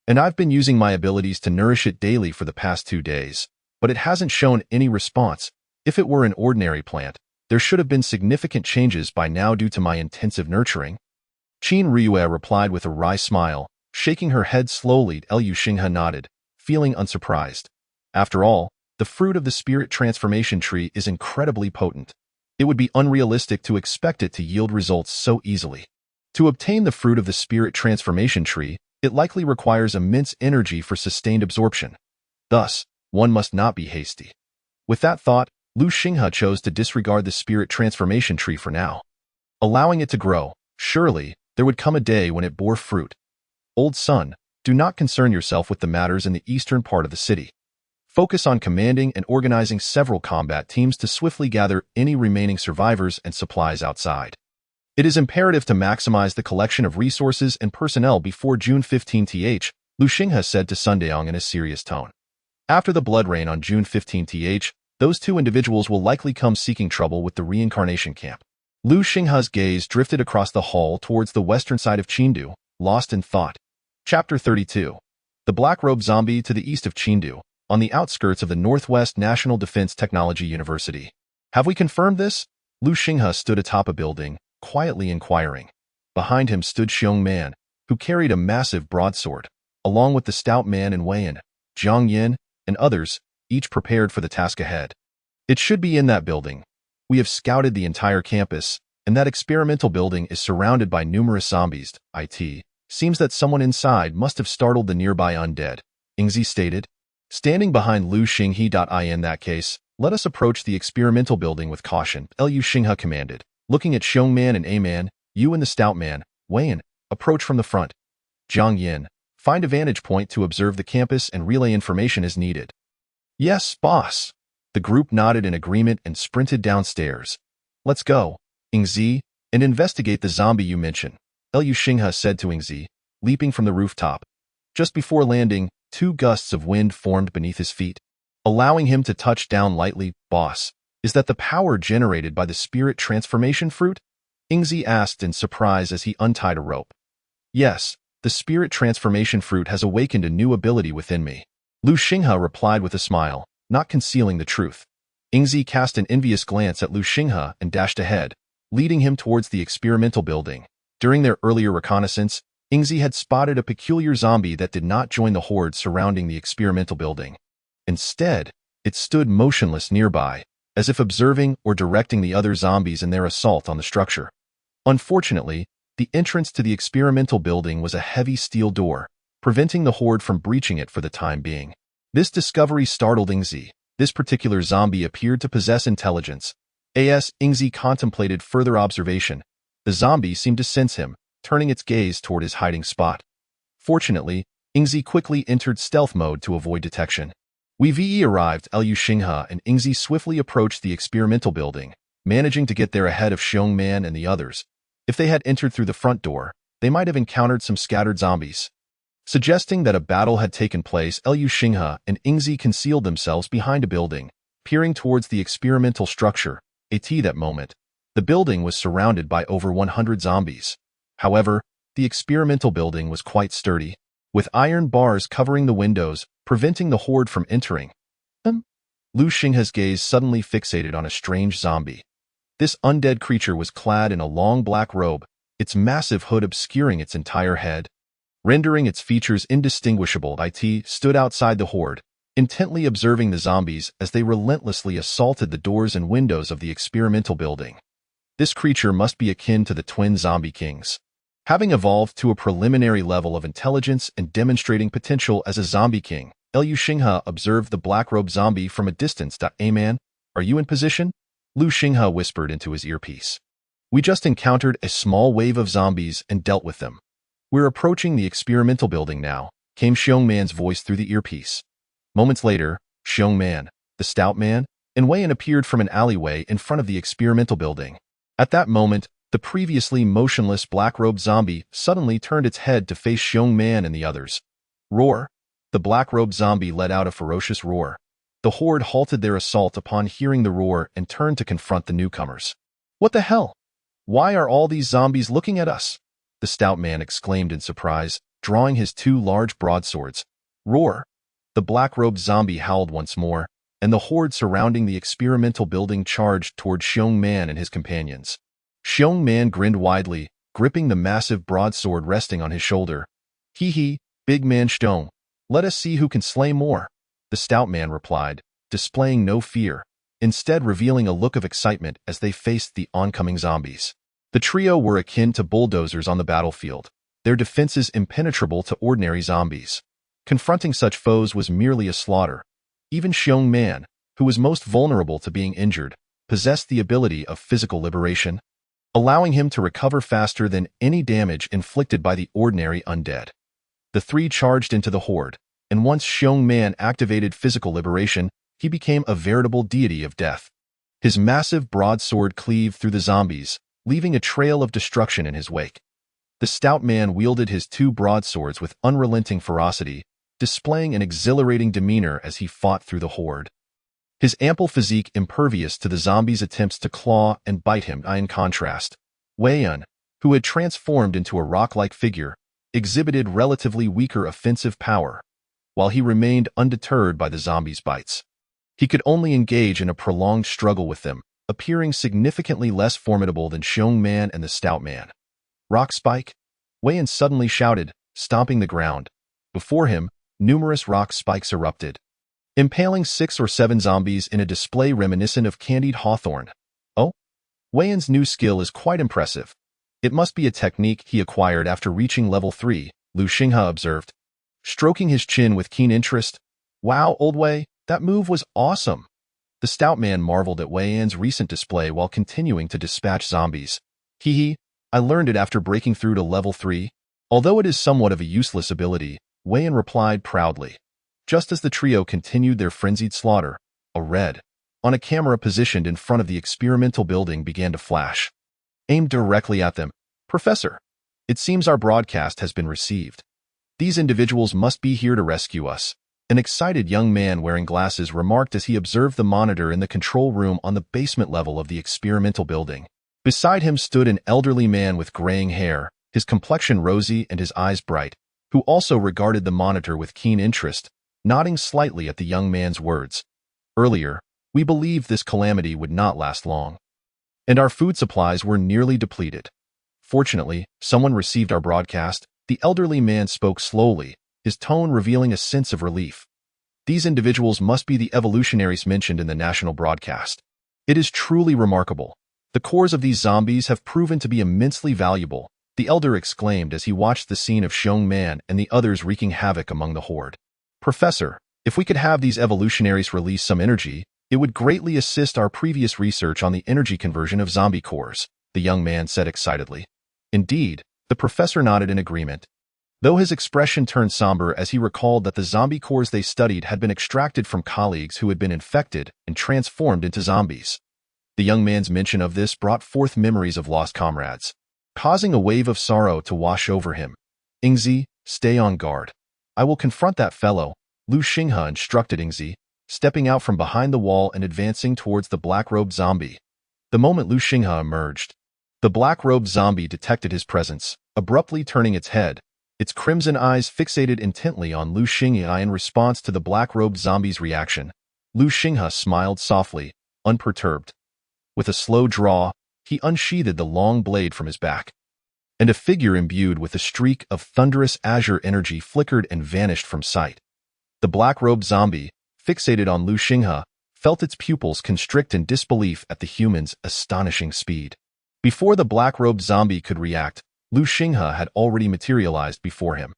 and I've been using my abilities to nourish it daily for the past 2 days, but it hasn't shown any response. If it were an ordinary plant, there should have been significant changes by now due to my intensive nurturing." Qin Riyue replied with a wry smile, shaking her head slowly. Lu Xinghe nodded, feeling unsurprised. After all, the fruit of the spirit transformation tree is incredibly potent. It would be unrealistic to expect it to yield results so easily. To obtain the fruit of the spirit transformation tree, it likely requires immense energy for sustained absorption. Thus, one must not be hasty. With that thought, Lu Xinghe chose to disregard the spirit transformation tree for now. Allowing it to grow, surely, there would come a day when it bore fruit. "Old Sun, do not concern yourself with the matters in the eastern part of the city. Focus on commanding and organizing several combat teams to swiftly gather any remaining survivors and supplies outside. It is imperative to maximize the collection of resources and personnel before June 15th, Lu Xinghe said to Sun Daong in a serious tone. After the blood rain on June 15th, those two individuals will likely come seeking trouble with the reincarnation camp. Lu Xinghe's gaze drifted across the hall towards the western side of Qindu, lost in thought. Chapter 32. The Black-Robed Zombie to the east of Qindu, on the outskirts of the Northwest National Defense Technology University. "Have we confirmed this?" Lu Xinghe stood atop a building, quietly inquiring. Behind him stood Xiongman, who carried a massive broadsword, along with the stout man in Weian, Jiang Yin, and others, each prepared for the task ahead. "It should be in that building. We have scouted the entire campus, and that experimental building is surrounded by numerous zombies. Seems that someone inside must have startled the nearby undead," Ingzi stated. Standing behind Lu Xinghe. "In that case, Let us approach the experimental building with caution, Liu Xinghe commanded. Looking at Xiongman and A-Man, you and the stout man, Weiyan, approach from the front. Jiang Yin, find a vantage point to observe the campus and relay information as needed. Yes, boss. The group nodded in agreement and sprinted downstairs. Let's go, Ingzi, and investigate the zombie you mentioned, Liu Xinghe said to Ingzi, leaping from the rooftop. Just before landing, 2 gusts of wind formed beneath his feet, allowing him to touch down lightly. Boss, is that the power generated by the spirit transformation fruit? Ingzi asked in surprise as he untied a rope. Yes, the spirit transformation fruit has awakened a new ability within me, Liu Xinghe replied with a smile, not concealing the truth. Ingzi cast an envious glance at Liu Xinghe and dashed ahead, leading him towards the experimental building. During their earlier reconnaissance, Ingzi had spotted a peculiar zombie that did not join the horde surrounding the experimental building. Instead, it stood motionless nearby, as if observing or directing the other zombies in their assault on the structure. Unfortunately, the entrance to the experimental building was a heavy steel door, preventing the horde from breaching it for the time being. This discovery startled Ingzi. This particular zombie appeared to possess intelligence. As Ingzi contemplated further observation, the zombie seemed to sense him, turning its gaze toward his hiding spot. Fortunately, Ingzi quickly entered stealth mode to avoid detection. We arrived. Liu Xinghe and Ingzi swiftly approached the experimental building, managing to get there ahead of Xiongman and the others. If they had entered through the front door, they might have encountered some scattered zombies. Suggesting that a battle had taken place, Liu Xinghe and Ingzi concealed themselves behind a building, peering towards the experimental structure. At that moment, the building was surrounded by over 100 zombies. However, the experimental building was quite sturdy, with iron bars covering the windows, preventing the horde from entering. Liu Xinghe's gaze suddenly fixated on a strange zombie. This undead creature was clad in a long black robe, its massive hood obscuring its entire head, rendering its features indistinguishable. It stood outside the horde, intently observing the zombies as they relentlessly assaulted the doors and windows of the experimental building. This creature must be akin to the twin zombie kings. Having evolved to a preliminary level of intelligence and demonstrating potential as a zombie king, Liu Xinghe observed the black-robed zombie from a distance. A-Man, are you in position? Liu Xinghe whispered into his earpiece. We just encountered a small wave of zombies and dealt with them. We're approaching the experimental building now, came Xiongman's voice through the earpiece. Moments later, Xiongman, the stout man, and Weiyan appeared from an alleyway in front of the experimental building. At that moment, the previously motionless black-robed zombie suddenly turned its head to face Xiongman and the others. Roar! The black-robed zombie let out a ferocious roar. The horde halted their assault upon hearing the roar and turned to confront the newcomers. What the hell? Why are all these zombies looking at us? The stout man exclaimed in surprise, drawing his 2 large broadswords. Roar! The black-robed zombie howled once more, and the horde surrounding the experimental building charged toward Xiongman and his companions. Xiongman grinned widely, gripping the massive broadsword resting on his shoulder. Hee, big man Xiong, let us see who can slay more, the stout man replied, displaying no fear, instead revealing a look of excitement as they faced the oncoming zombies. The trio were akin to bulldozers on the battlefield, their defenses impenetrable to ordinary zombies. Confronting such foes was merely a slaughter. Even Xiongman, who was most vulnerable to being injured, possessed the ability of physical liberation, allowing him to recover faster than any damage inflicted by the ordinary undead. The 3 charged into the horde, and once Xiongman activated physical liberation, he became a veritable deity of death. His massive broadsword cleaved through the zombies, leaving a trail of destruction in his wake. The stout man wielded his 2 broadswords with unrelenting ferocity, displaying an exhilarating demeanor as he fought through the horde. His ample physique impervious to the zombies' attempts to claw and bite him. In contrast, Weiyan, who had transformed into a rock-like figure, exhibited relatively weaker offensive power, while he remained undeterred by the zombies' bites. He could only engage in a prolonged struggle with them, appearing significantly less formidable than Xiongman and the stout man. Rock spike? Weiyan suddenly shouted, stomping the ground. Before him, numerous rock spikes erupted, impaling 6 or 7 zombies in a display reminiscent of candied hawthorn. Oh? Weiyan's new skill is quite impressive. It must be a technique he acquired after reaching level 3, Liu Xinghe observed, stroking his chin with keen interest. Wow, old Wei, that move was awesome. The stout man marveled at Wei Yan's recent display while continuing to dispatch zombies. Hee hee, I learned it after breaking through to level 3. Although it is somewhat of a useless ability, Wei Yan replied proudly. Just as the trio continued their frenzied slaughter, a red on a camera positioned in front of the experimental building began to flash. Aimed directly at them. Professor, it seems our broadcast has been received. These individuals must be here to rescue us. An excited young man wearing glasses remarked as he observed the monitor in the control room on the basement level of the experimental building. Beside him stood an elderly man with graying hair, his complexion rosy and his eyes bright, who also regarded the monitor with keen interest, nodding slightly at the young man's words. Earlier, we believed this calamity would not last long, and our food supplies were nearly depleted. Fortunately, someone received our broadcast. The elderly man spoke slowly, his tone revealing a sense of relief. These individuals must be the evolutionaries mentioned in the national broadcast. It is truly remarkable. The cores of these zombies have proven to be immensely valuable, the elder exclaimed as he watched the scene of Xiong Man and the others wreaking havoc among the horde. Professor, if we could have these evolutionaries release some energy, it would greatly assist our previous research on the energy conversion of zombie cores, the young man said excitedly. Indeed, the professor nodded in agreement, though his expression turned somber as he recalled that the zombie cores they studied had been extracted from colleagues who had been infected and transformed into zombies. The young man's mention of this brought forth memories of lost comrades, causing a wave of sorrow to wash over him. Ingzi, stay on guard. I will confront that fellow, Lu Xinghe instructed Ingzi, stepping out from behind the wall and advancing towards the black-robed zombie. The moment Lu Xinghe emerged, the black-robed zombie detected his presence, abruptly turning its head, its crimson eyes fixated intently on Lu Xinghe in response to the black-robed zombie's reaction. Lu Xinghe smiled softly, unperturbed. With a slow draw, he unsheathed the long blade from his back, and a figure imbued with a streak of thunderous azure energy flickered and vanished from sight. The black-robed zombie, fixated on Lu Xinghe, felt its pupils constrict in disbelief at the human's astonishing speed. Before the black-robed zombie could react, Lu Xinghe had already materialized before him.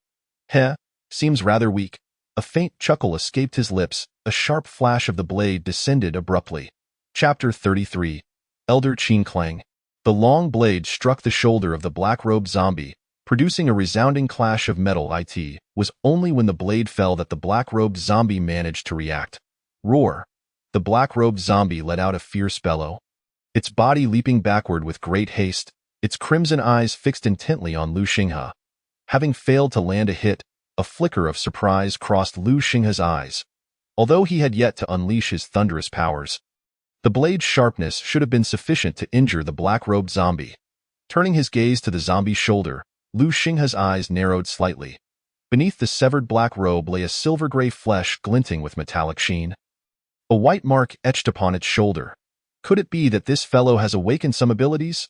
Heh, seems rather weak. A faint chuckle escaped his lips, a sharp flash of the blade descended abruptly. Chapter 33. Elder Qin Clang. The long blade struck the shoulder of the black-robed zombie, producing a resounding clash of metal. It was only when the blade fell that the black-robed zombie managed to react. Roar! The black-robed zombie let out a fierce bellow, its body leaping backward with great haste, its crimson eyes fixed intently on Lu Xinghe. Having failed to land a hit, a flicker of surprise crossed Lu Xinghe's eyes. Although he had yet to unleash his thunderous powers, the blade's sharpness should have been sufficient to injure the black-robed zombie. Turning his gaze to the zombie's shoulder, Lu Xinghe's eyes narrowed slightly. Beneath the severed black robe lay a silver-gray flesh glinting with metallic sheen. A white mark etched upon its shoulder. Could it be that this fellow has awakened some abilities?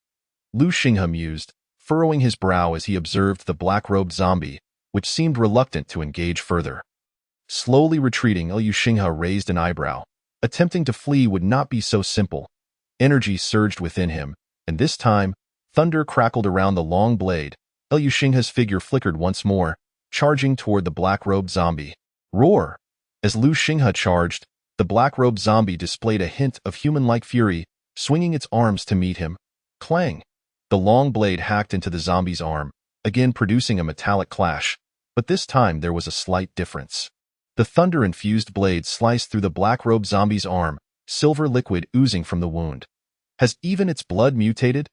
Lu Xinghe mused, furrowing his brow as he observed the black-robed zombie, which seemed reluctant to engage further. Slowly retreating, Lu Xinghe raised an eyebrow. Attempting to flee would not be so simple. Energy surged within him, and this time, thunder crackled around the long blade. Lu Xinghe's figure flickered once more, charging toward the black-robed zombie. Roar! As Lu Xinghe charged, the black-robed zombie displayed a hint of human-like fury, swinging its arms to meet him. Clang! The long blade hacked into the zombie's arm, again producing a metallic clash, but this time there was a slight difference. The thunder-infused blade sliced through the black-robed zombie's arm, silver liquid oozing from the wound. Has even its blood mutated?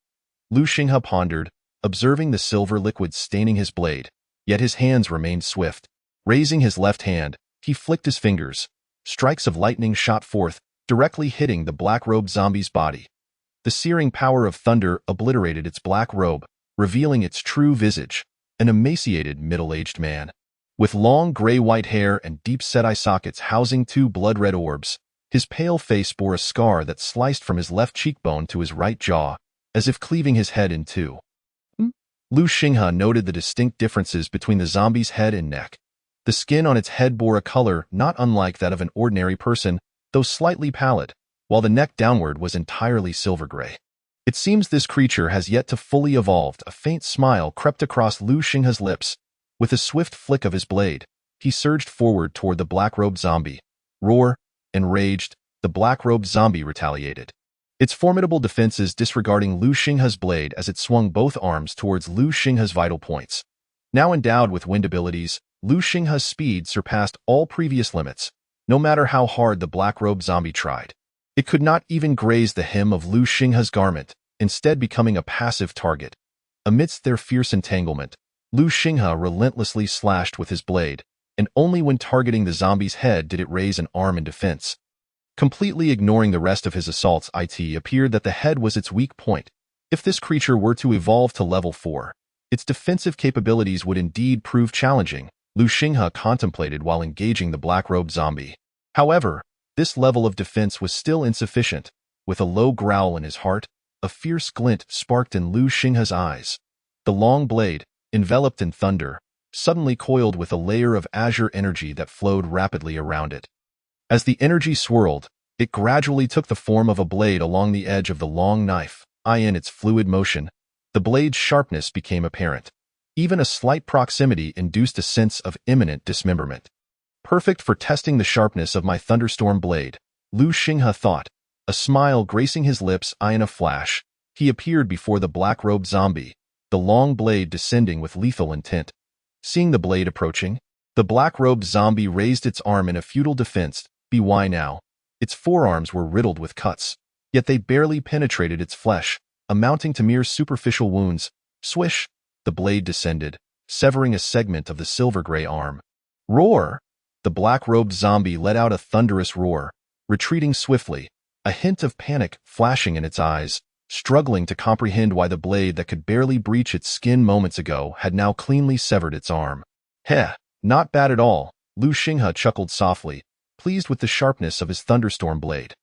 Lu Xinghe pondered, observing the silver liquid staining his blade, yet his hands remained swift. Raising his left hand, he flicked his fingers. Strikes of lightning shot forth, directly hitting the black-robed zombie's body. The searing power of thunder obliterated its black robe, revealing its true visage, an emaciated middle-aged man. With long gray-white hair and deep-set eye sockets housing two blood-red orbs, his pale face bore a scar that sliced from his left cheekbone to his right jaw, as if cleaving his head in two. Lu Xinghe noted the distinct differences between the zombie's head and neck. The skin on its head bore a color not unlike that of an ordinary person, though slightly pallid, while the neck downward was entirely silver-gray. It seems this creature has yet to fully evolve. A faint smile crept across Lu Xinghe's lips. With a swift flick of his blade, he surged forward toward the black-robed zombie. Roar! Enraged, the black-robed zombie retaliated. Its formidable defenses disregarding Lu Xinghe's blade as it swung both arms towards Lu Xinghe's vital points. Now endowed with wind abilities, Lu Xinghe's speed surpassed all previous limits, no matter how hard the black-robed zombie tried. It could not even graze the hem of Lu Xinghe's garment, instead becoming a passive target. Amidst their fierce entanglement, Lu Xinghe relentlessly slashed with his blade, and only when targeting the zombie's head did it raise an arm in defense. Completely ignoring the rest of his assaults, it appeared that the head was its weak point. If this creature were to evolve to level 4, its defensive capabilities would indeed prove challenging, Lu Xinghe contemplated while engaging the black-robed zombie. However, this level of defense was still insufficient. With a low growl in his heart, a fierce glint sparked in Lu Xinghe's eyes. The long blade, enveloped in thunder, suddenly coiled with a layer of azure energy that flowed rapidly around it. As the energy swirled, it gradually took the form of a blade along the edge of the long knife. In its fluid motion, the blade's sharpness became apparent. Even a slight proximity induced a sense of imminent dismemberment. Perfect for testing the sharpness of my thunderstorm blade, Lu Xinghe thought, a smile gracing his lips. In a flash, he appeared before the black-robed zombie, the long blade descending with lethal intent. Seeing the blade approaching, the black-robed zombie raised its arm in a futile defense. By now, its forearms were riddled with cuts, yet they barely penetrated its flesh, amounting to mere superficial wounds. Swish! The blade descended, severing a segment of the silver-gray arm. Roar! The black-robed zombie let out a thunderous roar, retreating swiftly, a hint of panic flashing in its eyes, struggling to comprehend why the blade that could barely breach its skin moments ago had now cleanly severed its arm. Heh, not bad at all, Lu Xinghe chuckled softly, pleased with the sharpness of his thunderstorm blade.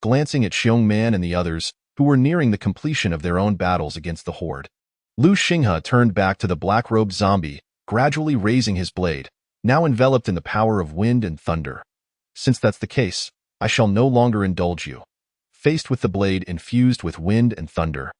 Glancing at Xiong Man and the others, who were nearing the completion of their own battles against the horde, Lu Xinghe turned back to the black-robed zombie, gradually raising his blade, now enveloped in the power of wind and thunder. Since that's the case, I shall no longer indulge you. Faced with the blade infused with wind and thunder,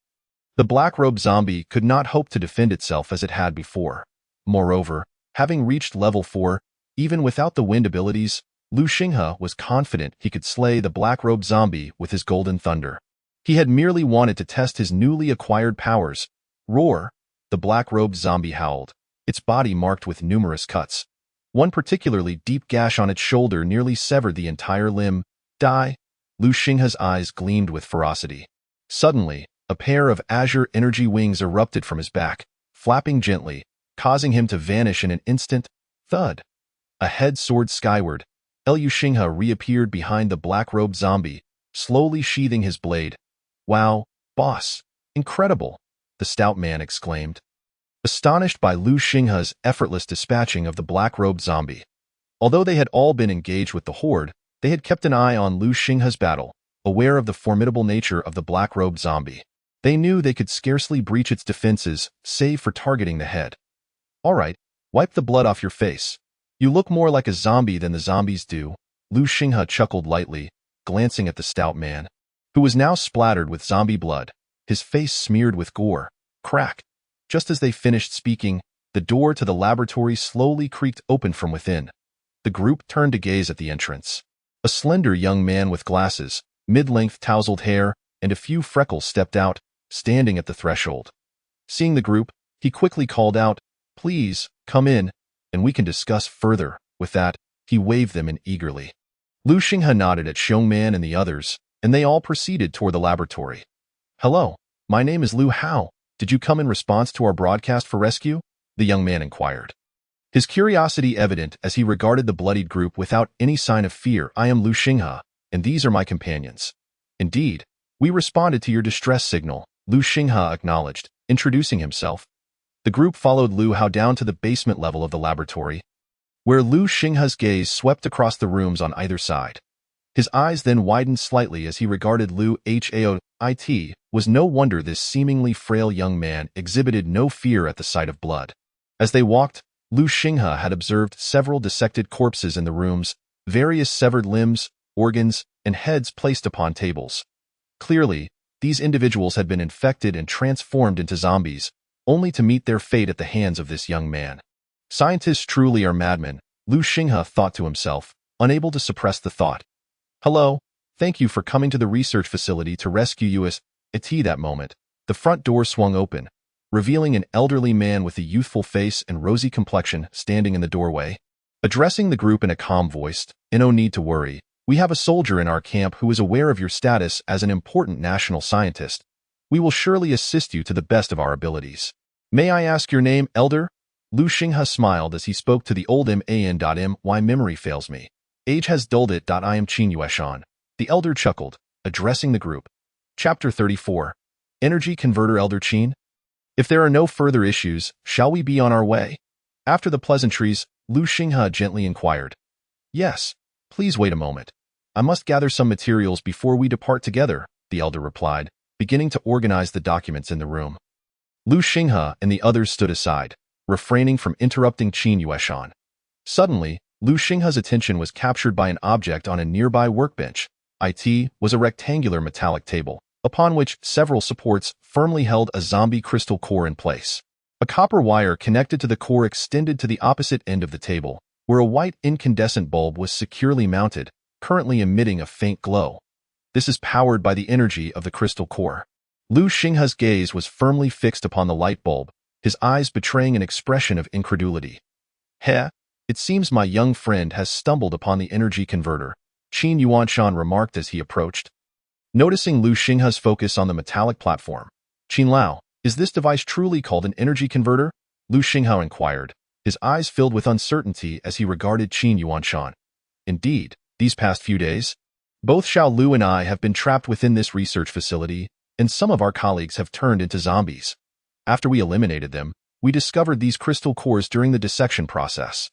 the black-robed zombie could not hope to defend itself as it had before. Moreover, having reached level 4, even without the wind abilities, Lu Xinghe was confident he could slay the black-robed zombie with his golden thunder. He had merely wanted to test his newly acquired powers. Roar! The black-robed zombie howled, its body marked with numerous cuts. One particularly deep gash on its shoulder nearly severed the entire limb. Die! Lu Xinghe's eyes gleamed with ferocity. Suddenly, a pair of azure energy wings erupted from his back, flapping gently, causing him to vanish in an instant. Thud! A head soared skyward. Lu Xinghe reappeared behind the black-robed zombie, slowly sheathing his blade. Wow, boss! Incredible! The stout man exclaimed, astonished by Lu Xinghe's effortless dispatching of the black-robed zombie. Although they had all been engaged with the horde, they had kept an eye on Lu Xinghe's battle, aware of the formidable nature of the black-robed zombie. They knew they could scarcely breach its defenses, save for targeting the head. All right, wipe the blood off your face. You look more like a zombie than the zombies do, Lu Xinghe chuckled lightly, glancing at the stout man, who was now splattered with zombie blood, his face smeared with gore. Crack! Just as they finished speaking, the door to the laboratory slowly creaked open from within. The group turned to gaze at the entrance. A slender young man with glasses, mid-length tousled hair, and a few freckles stepped out, standing at the threshold. Seeing the group, he quickly called out, "Please, come in, and we can discuss further." With that, he waved them in eagerly. Lu Xinghe nodded at Xiong Man and the others, and they all proceeded toward the laboratory. "Hello, my name is Lu Hao. Did you come in response to our broadcast for rescue?" the young man inquired. His curiosity evident as he regarded the bloodied group without any sign of fear. "I am Lu Xinghe, and these are my companions." "Indeed, we responded to your distress signal," Lu Xinghe acknowledged, introducing himself. The group followed Lu Hao down to the basement level of the laboratory, where Lu Xinghe's gaze swept across the rooms on either side. His eyes then widened slightly as he regarded Lu Hao. It was no wonder this seemingly frail young man exhibited no fear at the sight of blood. As they walked, Lu Xinghe had observed several dissected corpses in the rooms, various severed limbs, organs, and heads placed upon tables. Clearly, these individuals had been infected and transformed into zombies, only to meet their fate at the hands of this young man. Scientists truly are madmen, Lu Xinghe thought to himself, unable to suppress the thought. "Hello, Thank you for coming to the research facility to rescue us. At that moment, the front door swung open, revealing an elderly man with a youthful face and rosy complexion standing in the doorway. Addressing the group in a calm voice, "No need to worry. We have a soldier in our camp who is aware of your status as an important national scientist. We will surely assist you to the best of our abilities. May I ask your name, Elder?" Lu Xinghe smiled as he spoke to the old man. "My memory fails me. Age has dulled it. I am Qin Yueshan." The elder chuckled, addressing the group. Chapter 34. Energy Converter. Elder Qin? If there are no further issues, shall we be on our way? After the pleasantries, Lu Xinghe gently inquired. Yes, please wait a moment. I must gather some materials before we depart together, the elder replied, beginning to organize the documents in the room. Lu Xinghe and the others stood aside, refraining from interrupting Qin Yueshan. Suddenly, Lu Xinghe's attention was captured by an object on a nearby workbench. It was a rectangular metallic table, upon which several supports firmly held a zombie crystal core in place. A copper wire connected to the core extended to the opposite end of the table, where a white incandescent bulb was securely mounted, currently emitting a faint glow. This is powered by the energy of the crystal core. Lu Xinghe's gaze was firmly fixed upon the light bulb, his eyes betraying an expression of incredulity. Heh, it seems my young friend has stumbled upon the energy converter, Qin Yuanshan remarked as he approached. Noticing Lu Xinghe's focus on the metallic platform, Qin Lao, is this device truly called an energy converter? Lu Xinghe inquired, his eyes filled with uncertainty as he regarded Qin Yuanshan. Indeed, these past few days, both Xiao Lu and I have been trapped within this research facility, and some of our colleagues have turned into zombies. After we eliminated them, we discovered these crystal cores during the dissection process.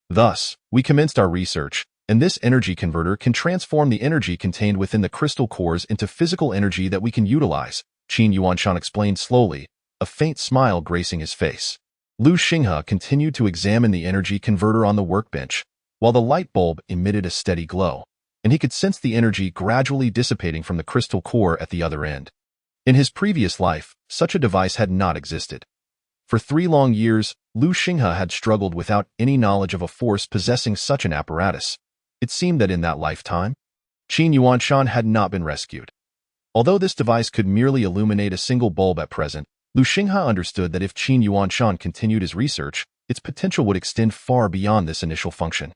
Thus, we commenced our research, and this energy converter can transform the energy contained within the crystal cores into physical energy that we can utilize, Qin Yuanshan explained slowly, a faint smile gracing his face. Lu Xinghe continued to examine the energy converter on the workbench, while the light bulb emitted a steady glow, and he could sense the energy gradually dissipating from the crystal core at the other end. In his previous life, such a device had not existed. For 3 long years, Lu Xinghe had struggled without any knowledge of a force possessing such an apparatus. It seemed that in that lifetime, Qin Yuanshan had not been rescued. Although this device could merely illuminate a single bulb at present, Lu Xinghe understood that if Qin Yuanshan continued his research, its potential would extend far beyond this initial function.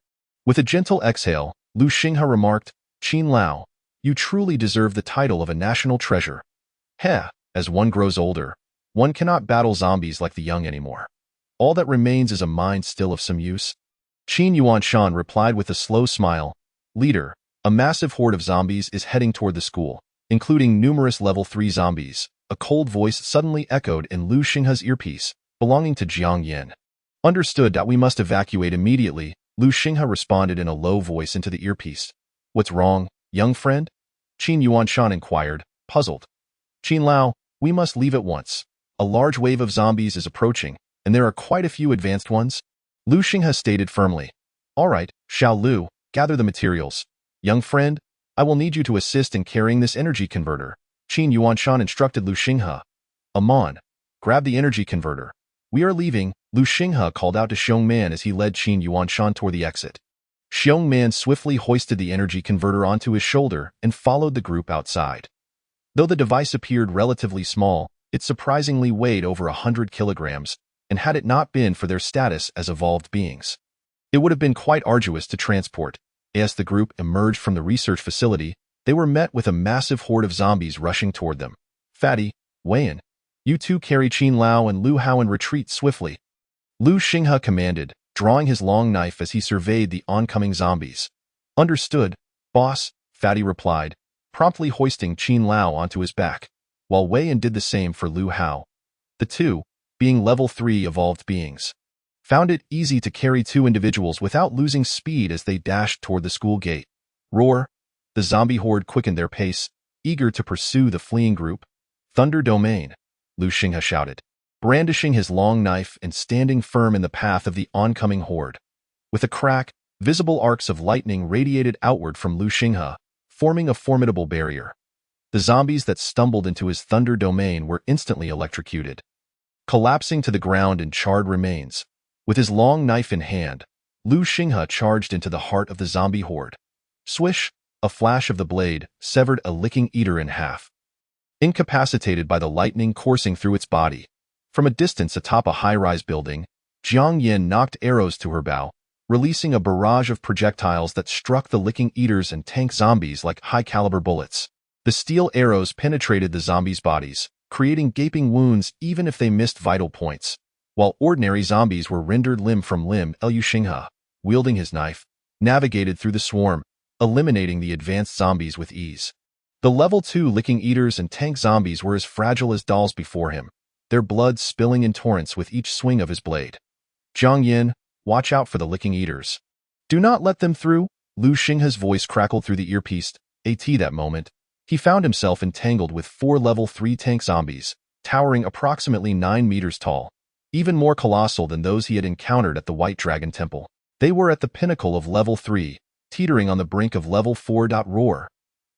With a gentle exhale, Lu Xinghe remarked, Qin Lao, you truly deserve the title of a national treasure. Heh, as one grows older, one cannot battle zombies like the young anymore. All that remains is a mind still of some use. Qin Yuanshan replied with a slow smile, Leader, a massive horde of zombies is heading toward the school, including numerous level 3 zombies. A cold voice suddenly echoed in Lu Xinghe's earpiece, belonging to Jiang Yin. Understood that we must evacuate immediately, Lu Xinghe responded in a low voice into the earpiece. What's wrong, young friend? Qin Yuanshan inquired, puzzled. Qin Lao, we must leave at once. A large wave of zombies is approaching, and there are quite a few advanced ones. Lu Xinghe stated firmly. All right, Xiao Lu, gather the materials. Young friend, I will need you to assist in carrying this energy converter. Qin Yuanshan instructed Lu Xinghe. Amon, grab the energy converter. We are leaving, Lu Xinghe called out to Xiong Man as he led Qin Yuanshan toward the exit. Xiong Man swiftly hoisted the energy converter onto his shoulder and followed the group outside. Though the device appeared relatively small, it surprisingly weighed over 100 kilograms, and had it not been for their status as evolved beings, it would have been quite arduous to transport. As the group emerged from the research facility, they were met with a massive horde of zombies rushing toward them. Fatty, Weiyan, you two carry Qin Lao and Lu Hao and retreat swiftly. Lu Xinghe commanded, drawing his long knife as he surveyed the oncoming zombies. Understood, boss, Fatty replied, promptly hoisting Qin Lao onto his back, while Weiyan did the same for Lu Hao. The two, being level 3 evolved beings, found it easy to carry 2 individuals without losing speed as they dashed toward the school gate. Roar! The zombie horde quickened their pace, eager to pursue the fleeing group. Thunder Domain, Lu Xinghe shouted, brandishing his long knife and standing firm in the path of the oncoming horde. With a crack, visible arcs of lightning radiated outward from Lu Xinghe, forming a formidable barrier. The zombies that stumbled into his Thunder Domain were instantly electrocuted, collapsing to the ground in charred remains. With his long knife in hand, Lu Xinghe charged into the heart of the zombie horde. Swish! A flash of the blade severed a licking eater in half. Incapacitated by the lightning coursing through its body, from a distance atop a high-rise building, Jiang Yin knocked arrows to her bow, releasing a barrage of projectiles that struck the licking eaters and tank zombies like high-caliber bullets. The steel arrows penetrated the zombies' bodies, creating gaping wounds even if they missed vital points, while ordinary zombies were rendered limb from limb. Liu Xinghe, wielding his knife, navigated through the swarm, eliminating the advanced zombies with ease. The level 2 licking eaters and tank zombies were as fragile as dolls before him, their blood spilling in torrents with each swing of his blade. Jiang Yin, watch out for the licking eaters. Do not let them through. Liu Xinghe's voice crackled through the earpiece. That moment, he found himself entangled with 4 level 3 tank zombies, towering approximately 9 meters tall, even more colossal than those he had encountered at the White Dragon Temple. They were at the pinnacle of level 3, teetering on the brink of level 4. Roar.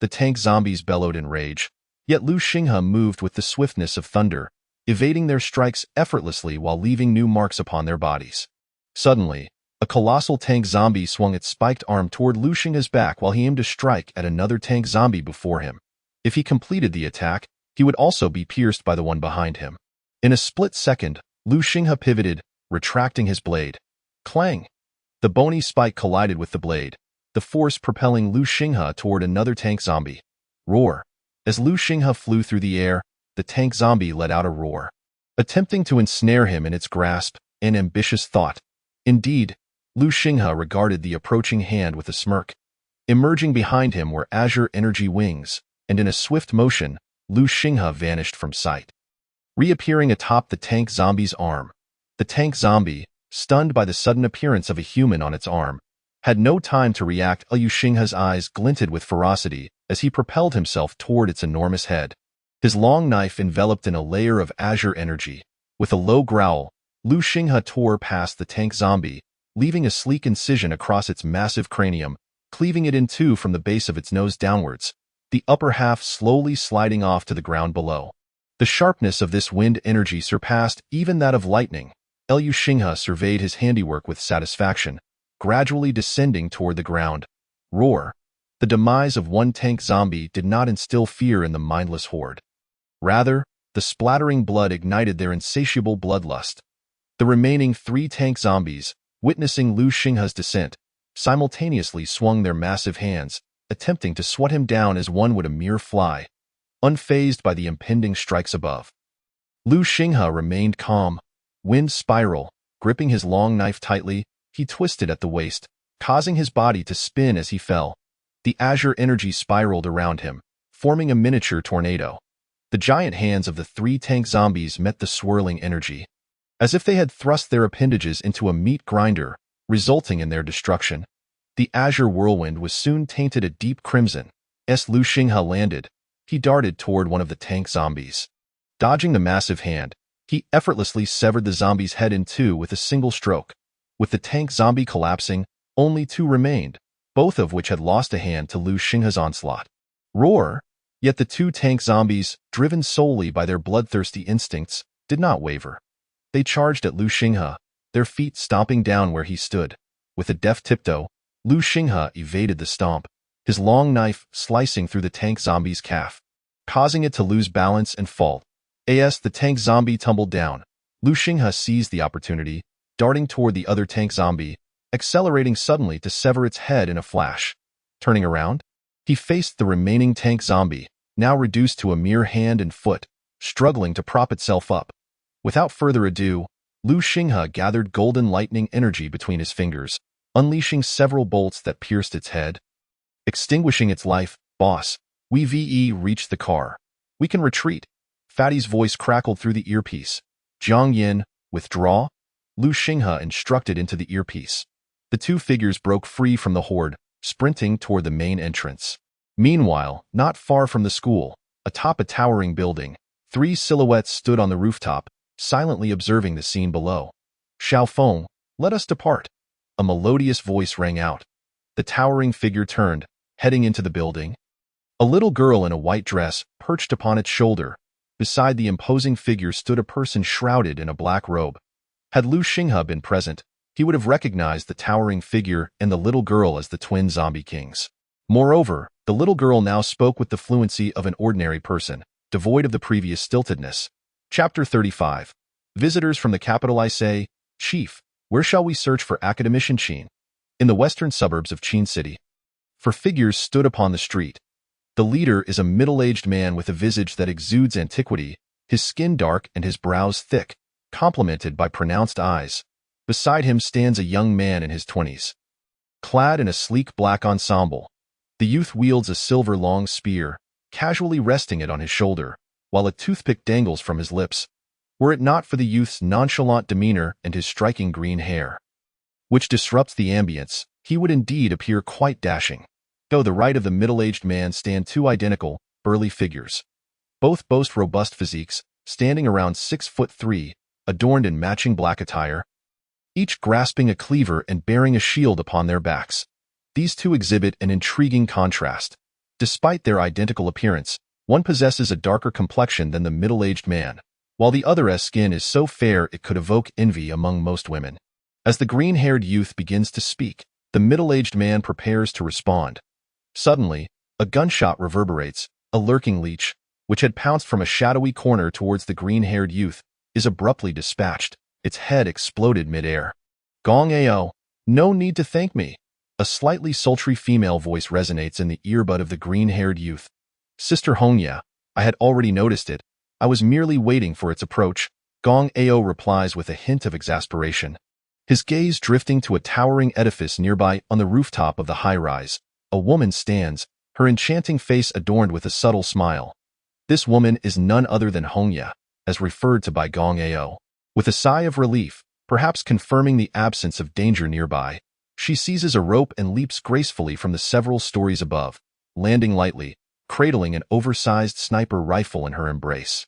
The tank zombies bellowed in rage, yet Liu Xinghe moved with the swiftness of thunder, evading their strikes effortlessly while leaving new marks upon their bodies. Suddenly, a colossal tank zombie swung its spiked arm toward Liu Xinghe's back while he aimed to strike at another tank zombie before him. If he completed the attack, he would also be pierced by the one behind him. In a split second, Liu Xinghe pivoted, retracting his blade. Clang! The bony spike collided with the blade, the force propelling Liu Xinghe toward another tank zombie. Roar! As Liu Xinghe flew through the air, the tank zombie let out a roar, attempting to ensnare him in its grasp, an ambitious thought. Indeed, Liu Xinghe regarded the approaching hand with a smirk. Emerging behind him were azure energy wings, and in a swift motion, Liu Xinghe vanished from sight. Reappearing atop the tank zombie's arm, the tank zombie, stunned by the sudden appearance of a human on its arm, had no time to react. Liu Xinghe's eyes glinted with ferocity as he propelled himself toward its enormous head. His long knife enveloped in a layer of azure energy. With a low growl, Liu Xinghe tore past the tank zombie, leaving a sleek incision across its massive cranium, cleaving it in two from the base of its nose downwards, the upper half slowly sliding off to the ground below. The sharpness of this wind energy surpassed even that of lightning. Liu Xinghe surveyed his handiwork with satisfaction, gradually descending toward the ground. Roar! The demise of one tank zombie did not instill fear in the mindless horde. Rather, the splattering blood ignited their insatiable bloodlust. The remaining 3 tank zombies, witnessing Liu Xinghe's descent, simultaneously swung their massive hands, attempting to swat him down as one would a mere fly, unfazed by the impending strikes above. Liu Xinghe remained calm. Wind spiral, gripping his long knife tightly, he twisted at the waist, causing his body to spin as he fell. The azure energy spiraled around him, forming a miniature tornado. The giant hands of the 3 tank zombies met the swirling energy, as if they had thrust their appendages into a meat grinder, resulting in their destruction. The azure whirlwind was soon tainted a deep crimson. As Liu Xinghe landed, he darted toward one of the tank zombies. Dodging the massive hand, he effortlessly severed the zombie's head in 2 with a single stroke. With the tank zombie collapsing, only 2 remained, both of which had lost a hand to Liu Xinghe's onslaught. Roar! Yet the 2 tank zombies, driven solely by their bloodthirsty instincts, did not waver. They charged at Liu Xinghe, their feet stomping down where he stood. With a deft tiptoe, Liu Xinghe evaded the stomp, his long knife slicing through the tank zombie's calf, causing it to lose balance and fall. As the tank zombie tumbled down, Liu Xinghe seized the opportunity, darting toward the other tank zombie, accelerating suddenly to sever its head in a flash. Turning around, he faced the remaining tank zombie, now reduced to a mere hand and foot, struggling to prop itself up. Without further ado, Liu Xinghe gathered golden lightning energy between his fingers, unleashing several bolts that pierced its head. Extinguishing its life, boss, we've reached the car. We can retreat. Fatty's voice crackled through the earpiece. Jiang Yin, withdraw? Liu Xinghe instructed into the earpiece. The 2 figures broke free from the horde, sprinting toward the main entrance. Meanwhile, not far from the school, atop a towering building, 3 silhouettes stood on the rooftop, silently observing the scene below. Xiaofeng, let us depart. A melodious voice rang out. The towering figure turned, heading into the building. A little girl in a white dress perched upon its shoulder. Beside the imposing figure stood a person shrouded in a black robe. Had Liu Xinghe been present, he would have recognized the towering figure and the little girl as the twin zombie kings. Moreover, the little girl now spoke with the fluency of an ordinary person, devoid of the previous stiltedness. Chapter 35. Visitors from the capital. I say, Chief, where shall we search for Academician Qin? In the western suburbs of Qin City. For figures stood upon the street. The leader is a middle-aged man with a visage that exudes antiquity, his skin dark and his brows thick, complemented by pronounced eyes. Beside him stands a young man in his 20s. Clad in a sleek black ensemble, the youth wields a silver long spear, casually resting it on his shoulder, while a toothpick dangles from his lips. Were it not for the youth's nonchalant demeanor and his striking green hair, which disrupts the ambience, he would indeed appear quite dashing. To the right of the middle-aged man stand two identical, burly figures. Both boast robust physiques, standing around 6'3", adorned in matching black attire, each grasping a cleaver and bearing a shield upon their backs. These two exhibit an intriguing contrast. Despite their identical appearance, one possesses a darker complexion than the middle-aged man, while the other's skin is so fair it could evoke envy among most women. As the green-haired youth begins to speak, the middle-aged man prepares to respond. Suddenly, a gunshot reverberates. A lurking leech, which had pounced from a shadowy corner towards the green-haired youth, is abruptly dispatched. Its head exploded mid-air. Gong Ao, no need to thank me. A slightly sultry female voice resonates in the earbud of the green-haired youth. Sister Hongya, I had already noticed it. I was merely waiting for its approach. Gong Ao replies with a hint of exasperation, his gaze drifting to a towering edifice nearby. On the rooftop of the high-rise, a woman stands, her enchanting face adorned with a subtle smile. This woman is none other than Hongya, as referred to by Gong Ao. With a sigh of relief, perhaps confirming the absence of danger nearby, she seizes a rope and leaps gracefully from the several stories above, landing lightly, cradling an oversized sniper rifle in her embrace.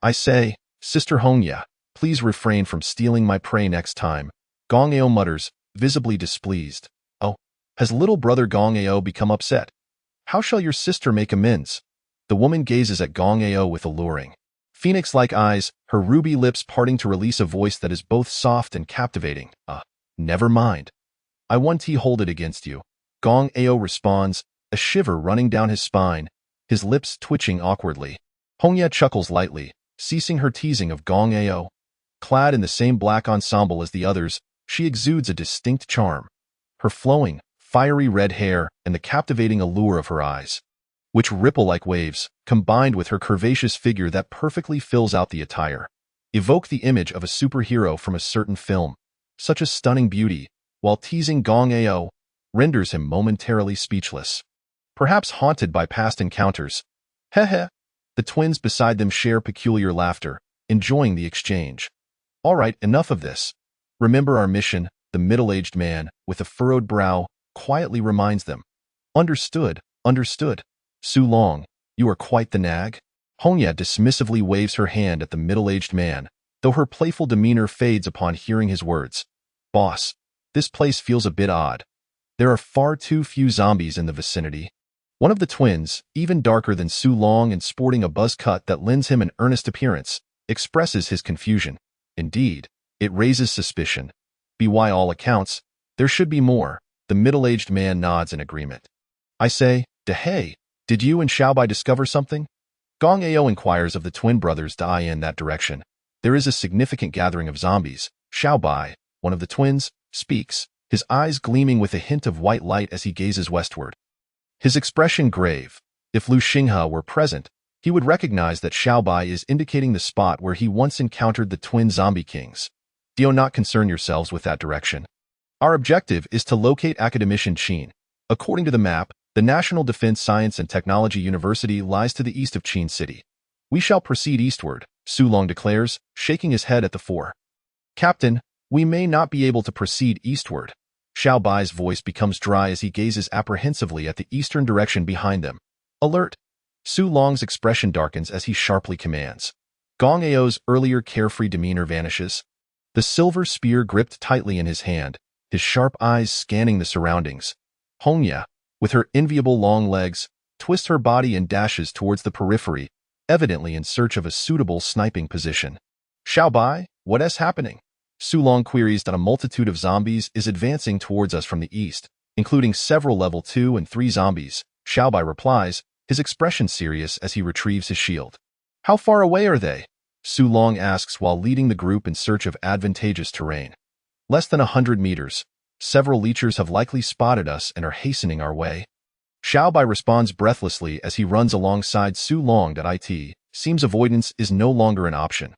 I say, Sister Hongya, please refrain from stealing my prey next time. Gong Ao mutters, visibly displeased. Oh, has little brother Gong Ao become upset? How shall your sister make amends? The woman gazes at Gong Ao with alluring, phoenix-like eyes, her ruby lips parting to release a voice that is both soft and captivating. Never mind. I won't hold it against you. Gong Ao responds, a shiver running down his spine, his lips twitching awkwardly. Hongya chuckles lightly, ceasing her teasing of Gong Ao. Clad in the same black ensemble as the others, she exudes a distinct charm. Her flowing, fiery red hair and the captivating allure of her eyes, which ripple like waves, combined with her curvaceous figure that perfectly fills out the attire, evoke the image of a superhero from a certain film. Such a stunning beauty, while teasing Gong Ao, renders him momentarily speechless. Perhaps haunted by past encounters. Heh. The twins beside them share peculiar laughter, enjoying the exchange. All right, enough of this. Remember our mission, the middle-aged man, with a furrowed brow, quietly reminds them. Understood. Su Long, you are quite the nag. Hongya dismissively waves her hand at the middle-aged man, though her playful demeanor fades upon hearing his words. Boss, this place feels a bit odd. There are far too few zombies in the vicinity. One of the twins, even darker than Su Long and sporting a buzz cut that lends him an earnest appearance, expresses his confusion. Indeed, it raises suspicion. By all accounts, there should be more. The middle-aged man nods in agreement. I say, hey, did you and Xiaobai discover something? Gong Ao inquires of the twin brothers in that direction. There is a significant gathering of zombies. Xiaobai, one of the twins, speaks, his eyes gleaming with a hint of white light as he gazes westward. His expression grave. If Lu Xinghe were present, he would recognize that Xiaobai is indicating the spot where he once encountered the twin zombie kings. Do not concern yourselves with that direction. Our objective is to locate Academician Qin. According to the map, the National Defense Science and Technology University lies to the east of Qin City. We shall proceed eastward, Su Long declares, shaking his head at the fore. Captain, we may not be able to proceed eastward. Xiaobai's voice becomes dry as he gazes apprehensively at the eastern direction behind them. Alert! Su Long's expression darkens as he sharply commands. Gong Ao's earlier carefree demeanor vanishes. The silver spear gripped tightly in his hand, his sharp eyes scanning the surroundings. Hongya, with her enviable long legs, twists her body and dashes towards the periphery, evidently in search of a suitable sniping position. Xiaobai, what is happening? Su Long queries that a multitude of zombies is advancing towards us from the east. including several level 2 and 3 zombies. Xiaobai replies, his expression serious as he retrieves his shield. How far away are they? Su Long asks while leading the group in search of advantageous terrain. Less than 100 meters. Several leechers have likely spotted us and are hastening our way. Xiaobai responds breathlessly as he runs alongside Su Long. It seems avoidance is no longer an option.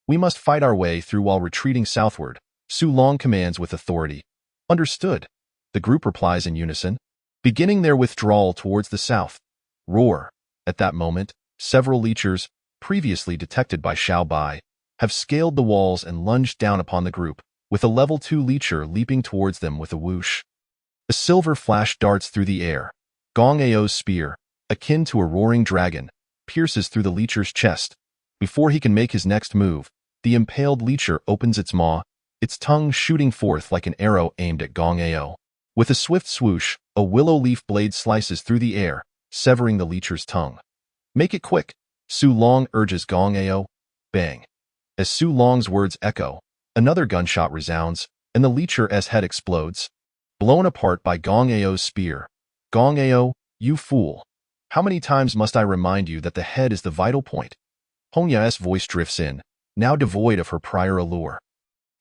We must fight our way through while retreating southward. Su Long commands with authority. Understood. The group replies in unison, beginning their withdrawal towards the south. Roar. At that moment, several leechers, previously detected by Xiaobai, have scaled the walls and lunged down upon the group, with a level 2 leecher leaping towards them with a whoosh. A silver flash darts through the air. Gong Ao's spear, akin to a roaring dragon, pierces through the leecher's chest. Before he can make his next move, the impaled leecher opens its maw, its tongue shooting forth like an arrow aimed at Gong Ao. With a swift swoosh, a willow leaf blade slices through the air, severing the leecher's tongue. Make it quick, Su Long urges Gong Ao. Bang. As Su Long's words echo, another gunshot resounds, and the leecher's head explodes, blown apart by Gong Ao's spear. Gong Ao, you fool. How many times must I remind you that the head is the vital point? Hongya's voice drifts in, now devoid of her prior allure.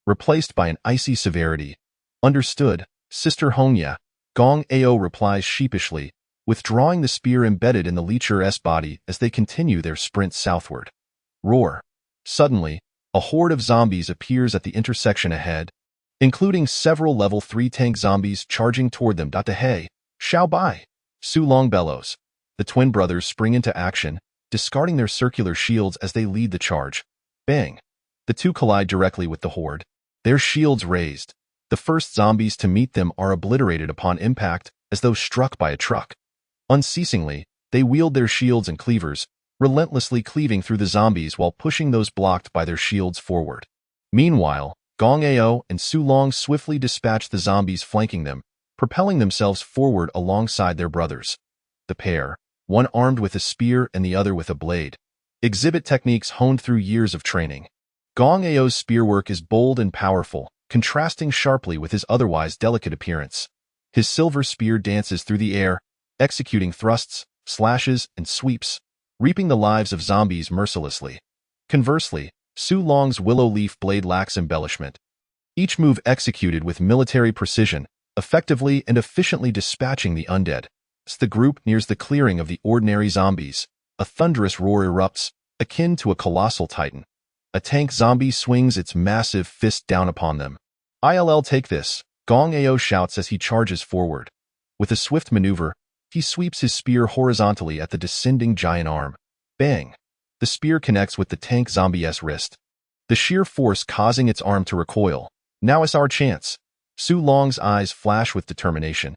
Replaced by an icy severity. Understood, Sister Hongya, Gong Ao replies sheepishly, withdrawing the spear embedded in the leecher's body as they continue their sprint southward. Roar. Suddenly, a horde of zombies appears at the intersection ahead, including several level 3 tank zombies charging toward them. Hey, Xiaobai! Su Long bellows. The twin brothers spring into action, discarding their circular shields as they lead the charge. Bang! The two collide directly with the horde, their shields raised. The first zombies to meet them are obliterated upon impact, as though struck by a truck. Unceasingly, they wield their shields and cleavers, relentlessly cleaving through the zombies while pushing those blocked by their shields forward. Meanwhile, Gong Ao and Su Long swiftly dispatch the zombies flanking them, propelling themselves forward alongside their brothers. The pair, one armed with a spear and the other with a blade, exhibit techniques honed through years of training. Gong Ao's spearwork is bold and powerful, contrasting sharply with his otherwise delicate appearance. His silver spear dances through the air, executing thrusts, slashes, and sweeps, reaping the lives of zombies mercilessly. Conversely, Su Long's willow leaf blade lacks embellishment. Each move executed with military precision, effectively and efficiently dispatching the undead. As the group nears the clearing of the ordinary zombies, a thunderous roar erupts, akin to a colossal titan. A tank zombie swings its massive fist down upon them. "I'll take this," Gong Ao shouts as he charges forward. With a swift maneuver, he sweeps his spear horizontally at the descending giant arm. Bang! The spear connects with the tank zombie's wrist, the sheer force causing its arm to recoil. Now is our chance. Su Long's eyes flash with determination.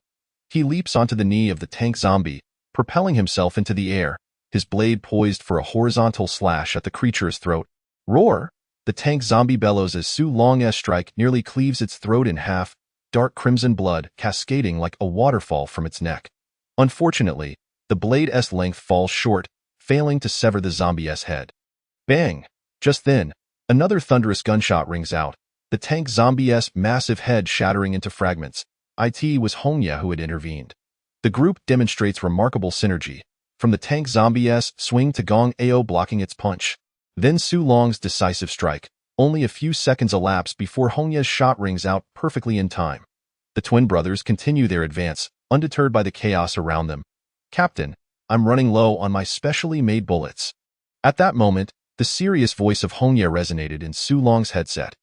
He leaps onto the knee of the tank zombie, propelling himself into the air, his blade poised for a horizontal slash at the creature's throat. Roar! The tank zombie bellows as Su Long's strike nearly cleaves its throat in half, dark crimson blood cascading like a waterfall from its neck. Unfortunately, the blade's length falls short, failing to sever the zombie's head. Bang! Just then, another thunderous gunshot rings out, the tank zombie's massive head shattering into fragments. It was Hongya who had intervened. The group demonstrates remarkable synergy, from the tank zombie's swing to Gong Ao blocking its punch. Then Su Long's decisive strike. Only a few seconds elapse before Hongya's shot rings out perfectly in time. The twin brothers continue their advance, undeterred by the chaos around them. "Captain, I'm running low on my specially made bullets." At that moment, the serious voice of Hongya resonated in Su Long's headset.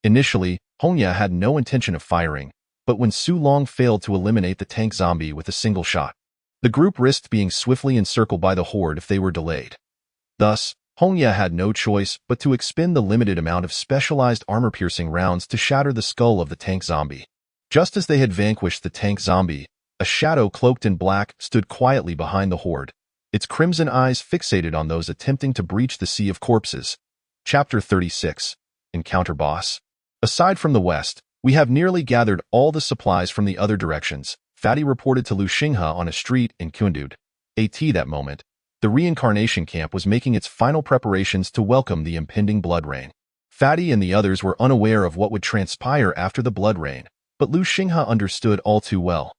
Initially, Hongya had no intention of firing, but when Su Long failed to eliminate the tank zombie with a single shot, the group risked being swiftly encircled by the horde if they were delayed. Thus, Hongya had no choice but to expend the limited amount of specialized armor-piercing rounds to shatter the skull of the tank zombie. Just as they had vanquished the tank zombie, a shadow cloaked in black stood quietly behind the horde, its crimson eyes fixated on those attempting to breach the sea of corpses. Chapter 36. Encounter Boss. Aside from the west, we have nearly gathered all the supplies from the other directions, Fatty reported to Lu Xinghe on a street in Kundud. At that moment, the reincarnation camp was making its final preparations to welcome the impending blood rain. Fatty and the others were unaware of what would transpire after the blood rain, but Lu Xinghe understood all too well.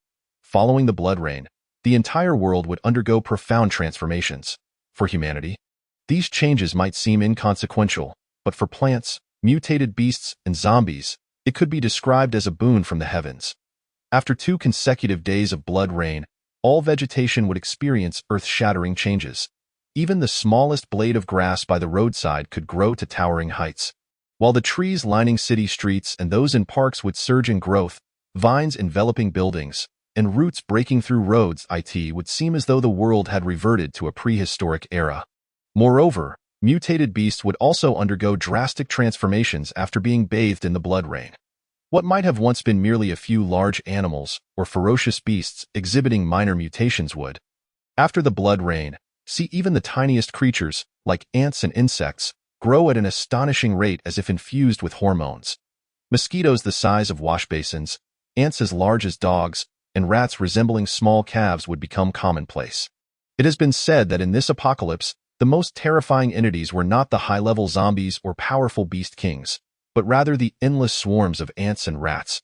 Following the Blood Rain, the entire world would undergo profound transformations. For humanity, these changes might seem inconsequential, but for plants, mutated beasts, and zombies, it could be described as a boon from the heavens. After 2 consecutive days of blood rain, all vegetation would experience earth-shattering changes. Even the smallest blade of grass by the roadside could grow to towering heights. While the trees lining city streets and those in parks would surge in growth, vines enveloping buildings, and roots breaking through roads, it would seem as though the world had reverted to a prehistoric era. Moreover, mutated beasts would also undergo drastic transformations after being bathed in the blood rain. What might have once been merely a few large animals or ferocious beasts exhibiting minor mutations would, after the blood rain, see even the tiniest creatures, like ants and insects, grow at an astonishing rate as if infused with hormones. Mosquitoes the size of wash basins, ants as large as dogs, and rats resembling small calves would become commonplace. It has been said that in this apocalypse, the most terrifying entities were not the high-level zombies or powerful beast kings, but rather the endless swarms of ants and rats.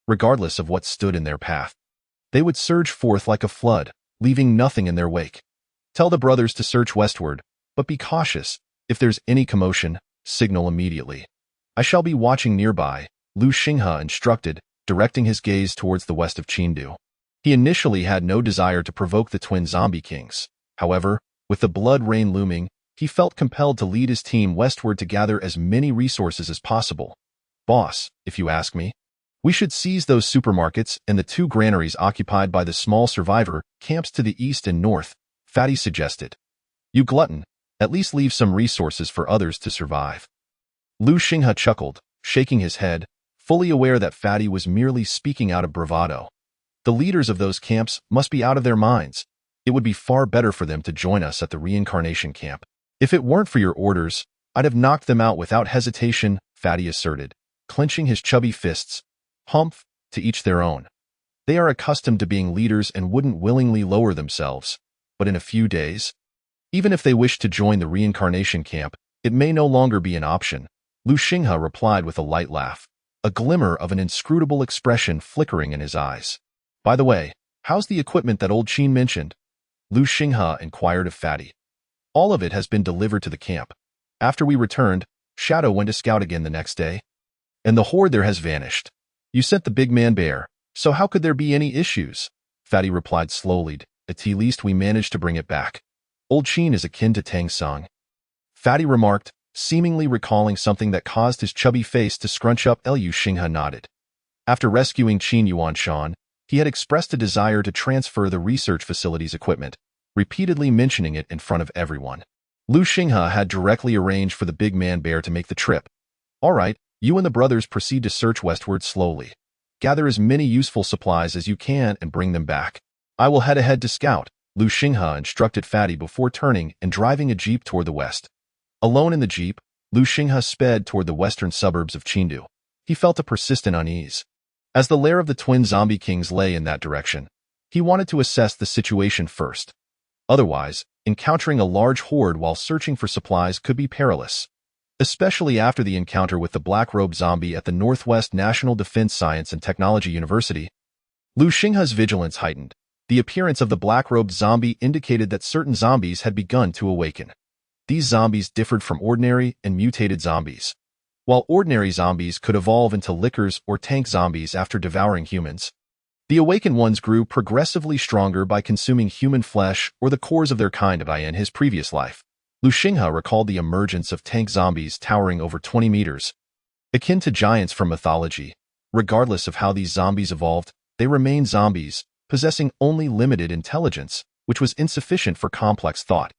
Regardless of what stood in their path, they would surge forth like a flood, leaving nothing in their wake. Tell the brothers to search westward, but be cautious. If there's any commotion, signal immediately. I shall be watching nearby, Lu Xinghe instructed, directing his gaze towards the west of Qindu. He initially had no desire to provoke the twin zombie kings. However, with the blood rain looming, he felt compelled to lead his team westward to gather as many resources as possible. Boss, if you ask me, we should seize those supermarkets and the 2 granaries occupied by the small survivor camps to the east and north, Fatty suggested. You glutton, at least leave some resources for others to survive. Lu Xinghe chuckled, shaking his head, fully aware that Fatty was merely speaking out of bravado. The leaders of those camps must be out of their minds. It would be far better for them to join us at the reincarnation camp. If it weren't for your orders, I'd have knocked them out without hesitation, Fatty asserted, clenching his chubby fists. Humph, to each their own. They are accustomed to being leaders and wouldn't willingly lower themselves. But in a few days, even if they wish to join the reincarnation camp, it may no longer be an option, Lu Xinghe replied with a light laugh, a glimmer of an inscrutable expression flickering in his eyes. By the way, how's the equipment that old Qin mentioned? Lu Xinghe inquired of Fatty. All of it has been delivered to the camp. After we returned, Shadow went to scout again the next day. And the horde there has vanished. You sent the big man bear, so how could there be any issues? Fatty replied slowly, at least we managed to bring it back. Old Qin is akin to Tang Sung. Fatty remarked, seemingly recalling something that caused his chubby face to scrunch up. Lu Xinghe nodded. After rescuing Qin Yuanshan, he had expressed a desire to transfer the research facility's equipment, repeatedly mentioning it in front of everyone. Lu Xinghe had directly arranged for the big man bear to make the trip. All right, you and the brothers proceed to search westward slowly. Gather as many useful supplies as you can and bring them back. I will head ahead to scout, Lu Xinghe instructed Fatty before turning and driving a jeep toward the west. Alone in the jeep, Lu Xinghe sped toward the western suburbs of Qindu. He felt a persistent unease. As the lair of the twin zombie kings lay in that direction, he wanted to assess the situation first. Otherwise, encountering a large horde while searching for supplies could be perilous, especially after the encounter with the black-robed zombie at the Northwest National Defense Science and Technology University. Lu Xinghe's vigilance heightened. The appearance of the black-robed zombie indicated that certain zombies had begun to awaken. These zombies differed from ordinary and mutated zombies. While ordinary zombies could evolve into lickers or tank zombies after devouring humans, the awakened ones grew progressively stronger by consuming human flesh or the cores of their kind in his previous life. Lu Xinghe recalled the emergence of tank zombies towering over 20 meters. Akin to giants from mythology, regardless of how these zombies evolved, they remained zombies, possessing only limited intelligence, which was insufficient for complex thought.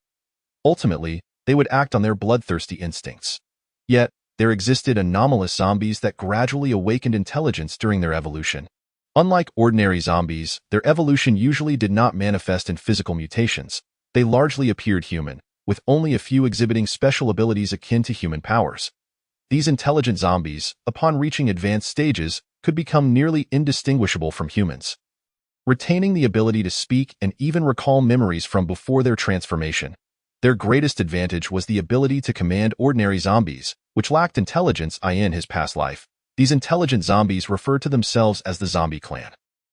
Ultimately, they would act on their bloodthirsty instincts. Yet, there existed anomalous zombies that gradually awakened intelligence during their evolution. Unlike ordinary zombies, their evolution usually did not manifest in physical mutations. They largely appeared human, with only a few exhibiting special abilities akin to human powers. These intelligent zombies, upon reaching advanced stages, could become nearly indistinguishable from humans, retaining the ability to speak and even recall memories from before their transformation. Their greatest advantage was the ability to command ordinary zombies, which lacked intelligence in his past life. These intelligent zombies referred to themselves as the Zombie Clan.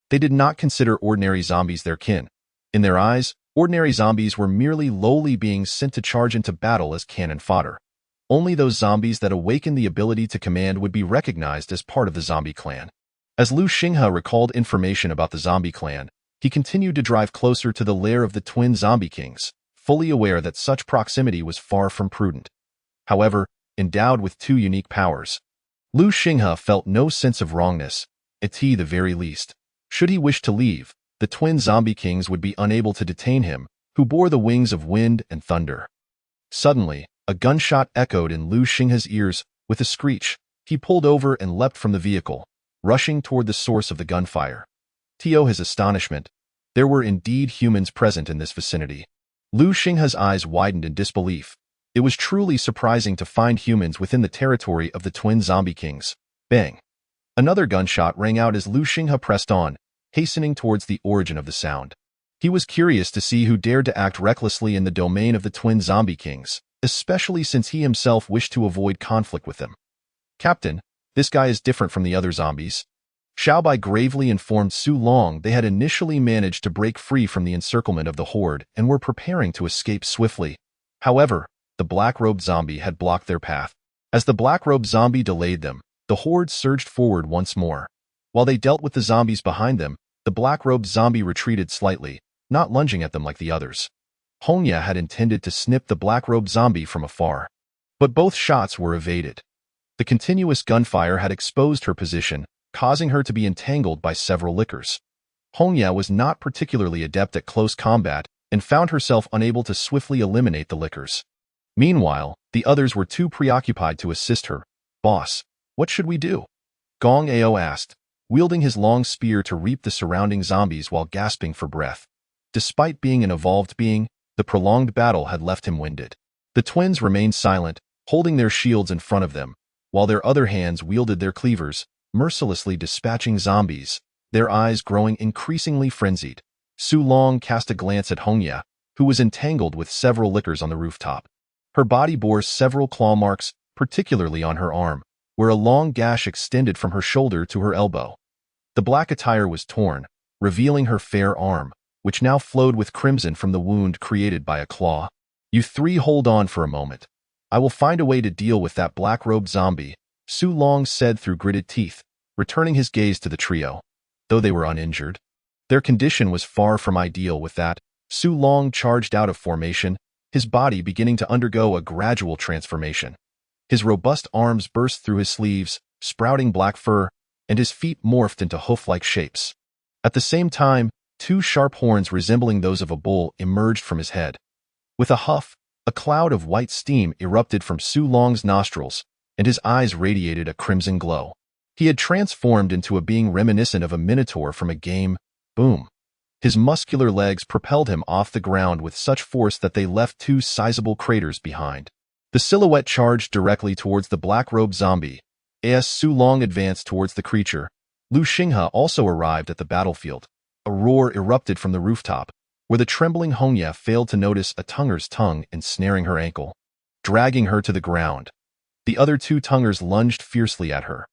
They did not consider ordinary zombies their kin. In their eyes, ordinary zombies were merely lowly beings sent to charge into battle as cannon fodder. Only those zombies that awakened the ability to command would be recognized as part of the zombie clan. As Lu Xinghe recalled information about the zombie clan, he continued to drive closer to the lair of the twin zombie kings, fully aware that such proximity was far from prudent. However, endowed with two unique powers, Lu Xinghe felt no sense of wrongness, at the very least. Should he wish to leave, the twin zombie kings would be unable to detain him, who bore the wings of wind and thunder. Suddenly, a gunshot echoed in Lu Xinghe's ears. With a screech, he pulled over and leapt from the vehicle, rushing toward the source of the gunfire. To his astonishment, there were indeed humans present in this vicinity. Lu Xinghe's eyes widened in disbelief. It was truly surprising to find humans within the territory of the twin zombie kings. Bang! Another gunshot rang out as Lu Xinghe pressed on, hastening towards the origin of the sound. He was curious to see who dared to act recklessly in the domain of the twin zombie kings, especially since he himself wished to avoid conflict with them. "Captain, this guy is different from the other zombies." Xiaobai gravely informed Su Long they had initially managed to break free from the encirclement of the horde and were preparing to escape swiftly. However, the black-robed zombie had blocked their path. As the black-robed zombie delayed them, the horde surged forward once more. While they dealt with the zombies behind them, the black-robed zombie retreated slightly, not lunging at them like the others. Hongya had intended to snip the black-robed zombie from afar, but both shots were evaded. The continuous gunfire had exposed her position, causing her to be entangled by several lickers. Hongya was not particularly adept at close combat and found herself unable to swiftly eliminate the lickers. Meanwhile, the others were too preoccupied to assist her. "Boss, what should we do?" Gong Ao asked, wielding his long spear to reap the surrounding zombies while gasping for breath. Despite being an evolved being, the prolonged battle had left him winded. The twins remained silent, holding their shields in front of them, while their other hands wielded their cleavers, mercilessly dispatching zombies, their eyes growing increasingly frenzied. Su Long cast a glance at Hongya, who was entangled with several lickers on the rooftop. Her body bore several claw marks, particularly on her arm, where a long gash extended from her shoulder to her elbow. The black attire was torn, revealing her fair arm, which now flowed with crimson from the wound created by a claw. "You three hold on for a moment. I will find a way to deal with that black-robed zombie," Su Long said through gritted teeth, returning his gaze to the trio. Though they were uninjured, their condition was far from ideal. With that, Su Long charged out of formation, his body beginning to undergo a gradual transformation. His robust arms burst through his sleeves, sprouting black fur, and his feet morphed into hoof-like shapes. At the same time, two sharp horns resembling those of a bull emerged from his head. With a huff, a cloud of white steam erupted from Su Long's nostrils, and his eyes radiated a crimson glow. He had transformed into a being reminiscent of a minotaur from a game. Boom! His muscular legs propelled him off the ground with such force that they left two sizable craters behind. The silhouette charged directly towards the black-robed zombie. As Su Long advanced towards the creature, Lu Xinghe also arrived at the battlefield. A roar erupted from the rooftop, where the trembling Hongya failed to notice a Tunger's tongue ensnaring her ankle, dragging her to the ground. The other two Tungers lunged fiercely at her.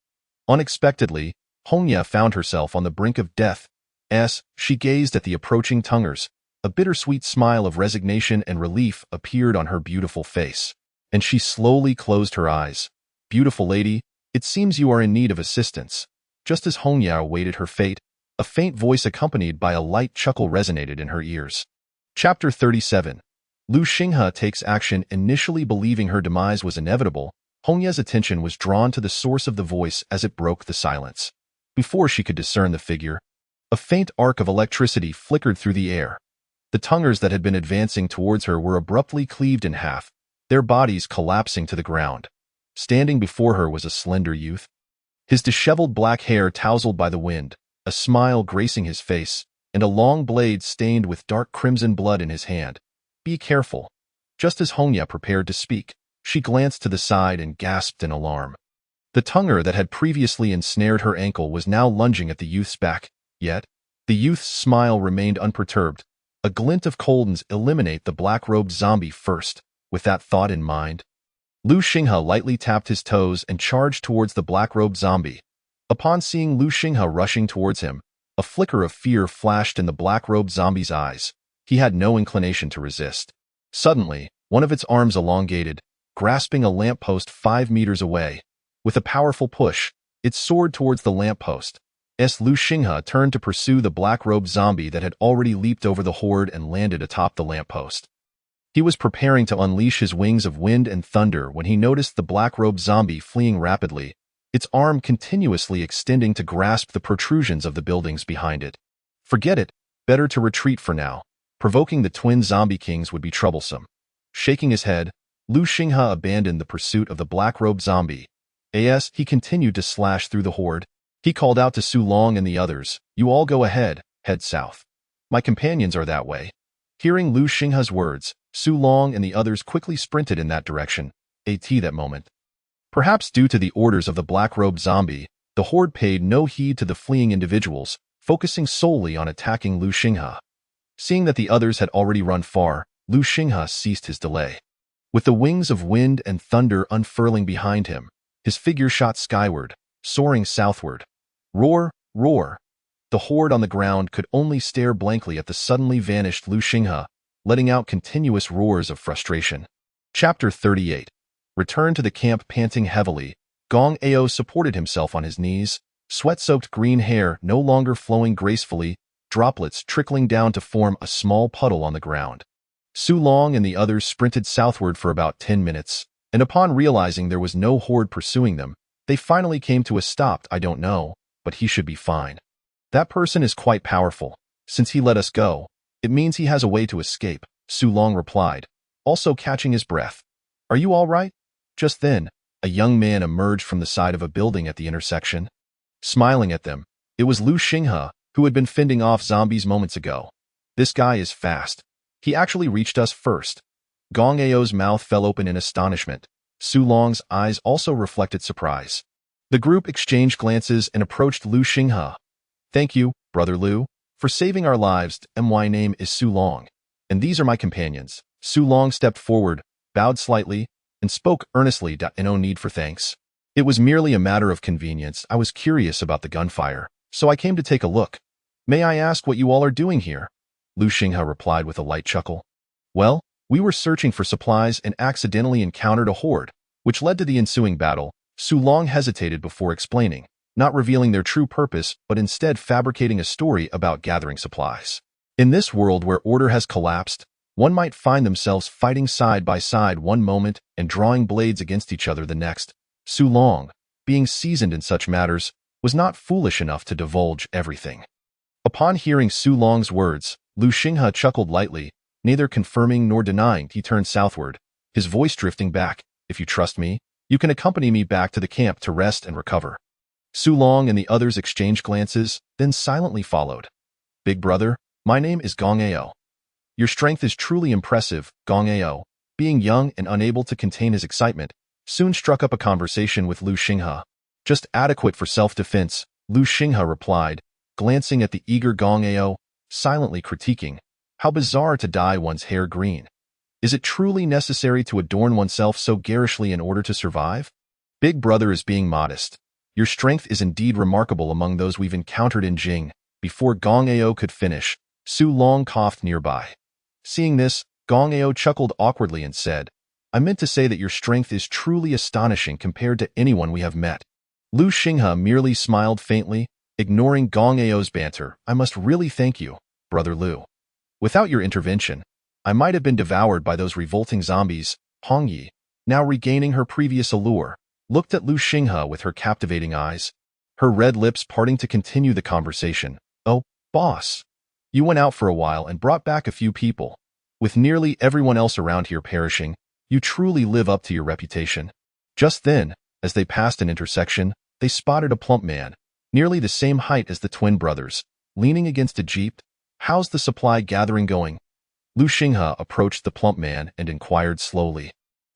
Unexpectedly, Hongya found herself on the brink of death. As she gazed at the approaching Tungers, a bittersweet smile of resignation and relief appeared on her beautiful face, and she slowly closed her eyes. "Beautiful lady, it seems you are in need of assistance." Just as Hongya awaited her fate, a faint voice accompanied by a light chuckle resonated in her ears. Chapter 37. Lu Xinghe takes action. Initially believing her demise was inevitable, Hongya's attention was drawn to the source of the voice as it broke the silence. Before she could discern the figure, a faint arc of electricity flickered through the air. The Tungers that had been advancing towards her were abruptly cleaved in half, their bodies collapsing to the ground. Standing before her was a slender youth. His disheveled black hair tousled by the wind, a smile gracing his face, and a long blade stained with dark crimson blood in his hand. "Be careful." Just as Hongya prepared to speak, she glanced to the side and gasped in alarm. The Tunger that had previously ensnared her ankle was now lunging at the youth's back, yet the youth's smile remained unperturbed. A glint of coldness eliminate the black-robed zombie first. With that thought in mind, Lu Xinghe lightly tapped his toes and charged towards the black-robed zombie. Upon seeing Lu Xinghe rushing towards him, A flicker of fear flashed in the black-robed zombie's eyes. He had no inclination to resist. Suddenly, one of its arms elongated, grasping a lamppost 5 meters away. With a powerful push, it soared towards the lamppost. Lu Xinghe turned to pursue the black-robed zombie that had already leaped over the horde and landed atop the lamppost. He was preparing to unleash his wings of wind and thunder when he noticed the black-robed zombie fleeing rapidly, its arm continuously extending to grasp the protrusions of the buildings behind it. Forget it, better to retreat for now. Provoking the twin zombie kings would be troublesome. Shaking his head, Lu Xinghe abandoned the pursuit of the black-robed zombie. As he continued to slash through the horde, he called out to Su Long and the others, "You all go ahead, head south. My companions are that way." Hearing Lu Xinghe's words, Su Long and the others quickly sprinted in that direction. That moment. Perhaps due to the orders of the black-robed zombie, the horde paid no heed to the fleeing individuals, focusing solely on attacking Lu Xinghe. Seeing that the others had already run far, Lu Xinghe ceased his delay. With the wings of wind and thunder unfurling behind him, his figure shot skyward, soaring southward. Roar, roar. The horde on the ground could only stare blankly at the suddenly vanished Lu Xinghe, letting out continuous roars of frustration. Chapter 38. Return to the camp panting heavily, Gong Ao supported himself on his knees, sweat-soaked green hair no longer flowing gracefully, droplets trickling down to form a small puddle on the ground. Su Long and the others sprinted southward for about 10 minutes, and upon realizing there was no horde pursuing them, they finally came to a stop. "I don't know, but he should be fine. That person is quite powerful. Since he let us go, it means he has a way to escape," Su Long replied, also catching his breath. "Are you all right?" Just then, a young man emerged from the side of a building at the intersection. Smiling at them, it was Lu Xinghe, who had been fending off zombies moments ago. "This guy is fast. He actually reached us first." Gong Ao's mouth fell open in astonishment. Su Long's eyes also reflected surprise. The group exchanged glances and approached Lu Xinghe. "Thank you, Brother Lu, for saving our lives. My name is Su Long, and these are my companions." Su Long stepped forward, bowed slightly, and spoke earnestly. "No need for thanks. It was merely a matter of convenience. I was curious about the gunfire, so I came to take a look. May I ask what you all are doing here?" Lu Xinghe replied with a light chuckle. "Well, we were searching for supplies and accidentally encountered a horde, which led to the ensuing battle." Su Long hesitated before explaining, not revealing their true purpose, but instead fabricating a story about gathering supplies. In this world where order has collapsed, one might find themselves fighting side by side one moment and drawing blades against each other the next. Su Long, being seasoned in such matters, was not foolish enough to divulge everything. Upon hearing Su Long's words, Lu Xinghe chuckled lightly, neither confirming nor denying. He turned southward, his voice drifting back. "If you trust me, you can accompany me back to the camp to rest and recover." Su Long and the others exchanged glances, then silently followed. "Big brother, my name is Gong Ao. Your strength is truly impressive." Gong Ao, being young and unable to contain his excitement, soon struck up a conversation with Lu Xinghe. "Just adequate for self-defense," Lu Xinghe replied, glancing at the eager Gong Ao, silently critiquing. "How bizarre to dye one's hair green. Is it truly necessary to adorn oneself so garishly in order to survive?" "Big brother is being modest. Your strength is indeed remarkable among those we've encountered in Jing." Before Gong Ao could finish, Su Long coughed nearby. Seeing this, Gong Ao chuckled awkwardly and said, "I meant to say that your strength is truly astonishing compared to anyone we have met." Lu Xinghe merely smiled faintly, ignoring Gong Ao's banter. "I must really thank you, Brother Lu. Without your intervention, I might have been devoured by those revolting zombies." Hong Yi, now regaining her previous allure, looked at Lu Xinghe with her captivating eyes, her red lips parting to continue the conversation. "Oh, boss. You went out for a while and brought back a few people. With nearly everyone else around here perishing, you truly live up to your reputation." Just then, as they passed an intersection, they spotted a plump man, nearly the same height as the twin brothers, leaning against a jeep. "How's the supply gathering going?" Lu Xinghe approached the plump man and inquired slowly.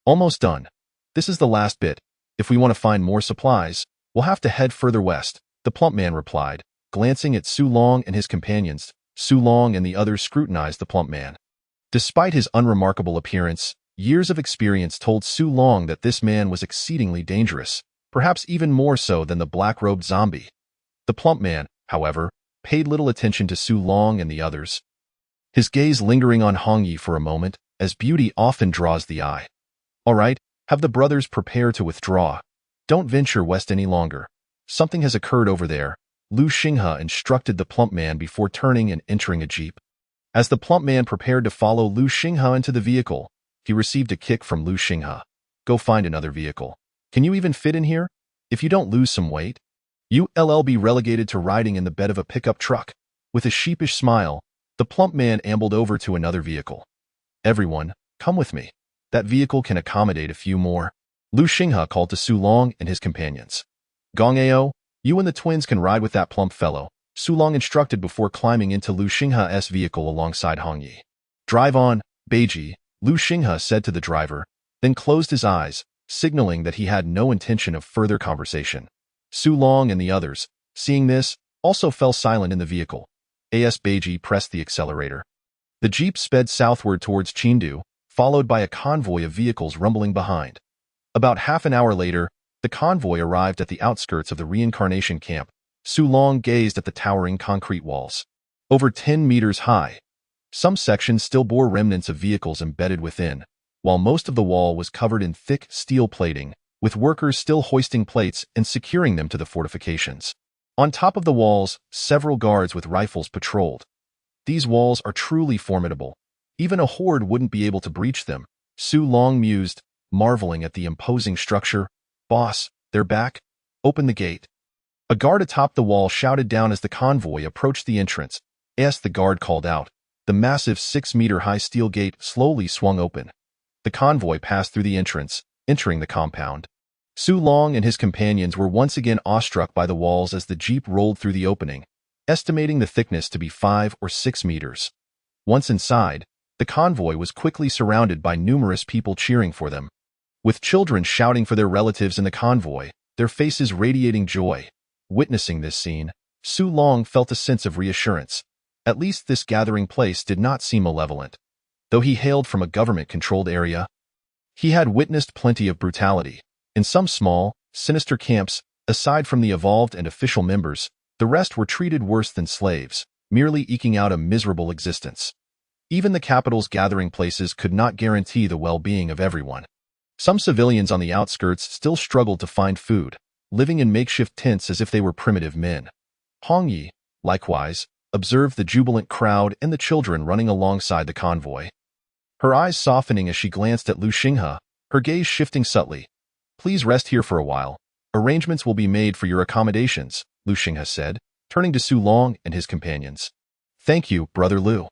"Almost done. This is the last bit. If we want to find more supplies, we'll have to head further west," the plump man replied, glancing at Su Long and his companions. Su Long and the others scrutinized the plump man. Despite his unremarkable appearance, years of experience told Su Long that this man was exceedingly dangerous, perhaps even more so than the black-robed zombie. The plump man, however, paid little attention to Su Long and the others, his gaze lingering on Hong Yi for a moment, as beauty often draws the eye. All right, have the brothers prepare to withdraw. Don't venture west any longer. Something has occurred over there, Lu Xinghe instructed the plump man before turning and entering a jeep. As the plump man prepared to follow Lu Xinghe into the vehicle, he received a kick from Lu Xinghe. Go find another vehicle. Can you even fit in here? If you don't lose some weight, you'll be relegated to riding in the bed of a pickup truck. With a sheepish smile, the plump man ambled over to another vehicle. Everyone, come with me. That vehicle can accommodate a few more. Lu Xinghe called to Su Long and his companions. Gong Ao, you and the twins can ride with that plump fellow, Su Long instructed before climbing into Lu Xinghe's vehicle alongside Hong Yi. Drive on, Beiji, Lu Xinghe said to the driver, then closed his eyes, signaling that he had no intention of further conversation. Su Long and the others, seeing this, also fell silent in the vehicle. As Beiji pressed the accelerator. The jeep sped southward towards Chengdu, followed by a convoy of vehicles rumbling behind. About half an hour later, the convoy arrived at the outskirts of the reincarnation camp. Su Long gazed at the towering concrete walls. Over 10 meters high. Some sections still bore remnants of vehicles embedded within, while most of the wall was covered in thick steel plating, with workers still hoisting plates and securing them to the fortifications. On top of the walls, several guards with rifles patrolled. These walls are truly formidable. Even a horde wouldn't be able to breach them, Su Long mused, marveling at the imposing structure. Boss, they're back. Open the gate. A guard atop the wall shouted down as the convoy approached the entrance. As the guard called out, the massive 6-meter-high steel gate slowly swung open. The convoy passed through the entrance, entering the compound. Su Long and his companions were once again awestruck by the walls as the jeep rolled through the opening, estimating the thickness to be 5 or 6 meters. Once inside, the convoy was quickly surrounded by numerous people cheering for them. With children shouting for their relatives in the convoy, their faces radiating joy. Witnessing this scene, Su Long felt a sense of reassurance. At least this gathering place did not seem malevolent. Though he hailed from a government-controlled area, he had witnessed plenty of brutality. In some small, sinister camps, aside from the evolved and official members, the rest were treated worse than slaves, merely eking out a miserable existence. Even the capital's gathering places could not guarantee the well-being of everyone. Some civilians on the outskirts still struggled to find food, living in makeshift tents as if they were primitive men. Hong Yi, likewise, observed the jubilant crowd and the children running alongside the convoy. Her eyes softening as she glanced at Lu Xinghe, her gaze shifting subtly. Please rest here for a while. Arrangements will be made for your accommodations, Lu Xinghe said, turning to Su Long and his companions. Thank you, Brother Lu.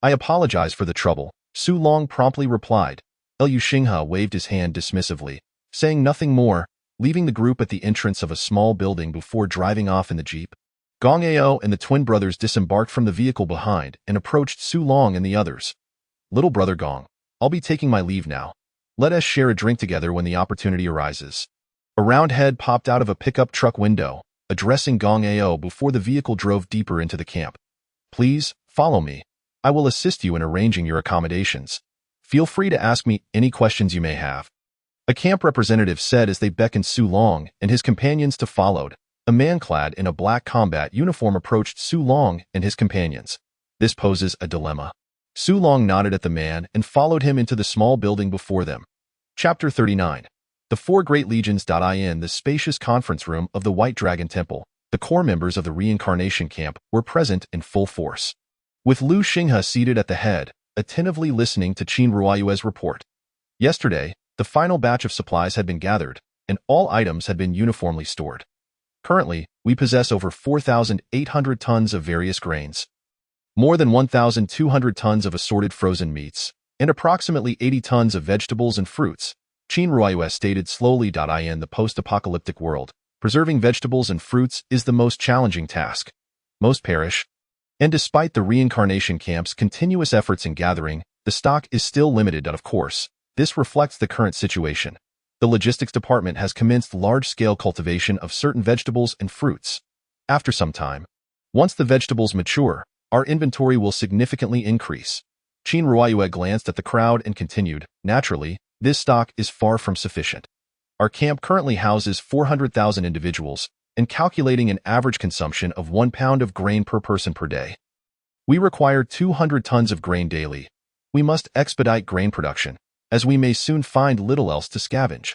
I apologize for the trouble, Su Long promptly replied. Lu Xinghe waved his hand dismissively, saying nothing more, leaving the group at the entrance of a small building before driving off in the jeep. Gong Ao and the twin brothers disembarked from the vehicle behind and approached Su Long and the others. Little brother Gong, I'll be taking my leave now. Let us share a drink together when the opportunity arises. A round head popped out of a pickup truck window, addressing Gong Ao before the vehicle drove deeper into the camp. Please, follow me. I will assist you in arranging your accommodations. Feel free to ask me any questions you may have. A camp representative said as they beckoned Su Long and his companions to follow. A man clad in a black combat uniform approached Su Long and his companions. This poses a dilemma. Su Long nodded at the man and followed him into the small building before them. Chapter 39. The Four Great Legions. In the spacious conference room of the White Dragon Temple, the core members of the reincarnation camp were present in full force. With Lu Xinghe seated at the head, attentively listening to Qin Ruoyue's report. Yesterday, the final batch of supplies had been gathered, and all items had been uniformly stored. Currently, we possess over 4,800 tons of various grains, more than 1,200 tons of assorted frozen meats, and approximately 80 tons of vegetables and fruits, Qin Ruoyue stated slowly. In the post-apocalyptic world, preserving vegetables and fruits is the most challenging task. Most perish. And despite the reincarnation camp's continuous efforts in gathering, the stock is still limited. Of course, this reflects the current situation. The logistics department has commenced large-scale cultivation of certain vegetables and fruits. After some time, once the vegetables mature, our inventory will significantly increase. Qin Ruoyue glanced at the crowd and continued, naturally, this stock is far from sufficient. Our camp currently houses 400,000 individuals, and calculating an average consumption of 1 pound of grain per person per day. We require 200 tons of grain daily. We must expedite grain production, as we may soon find little else to scavenge.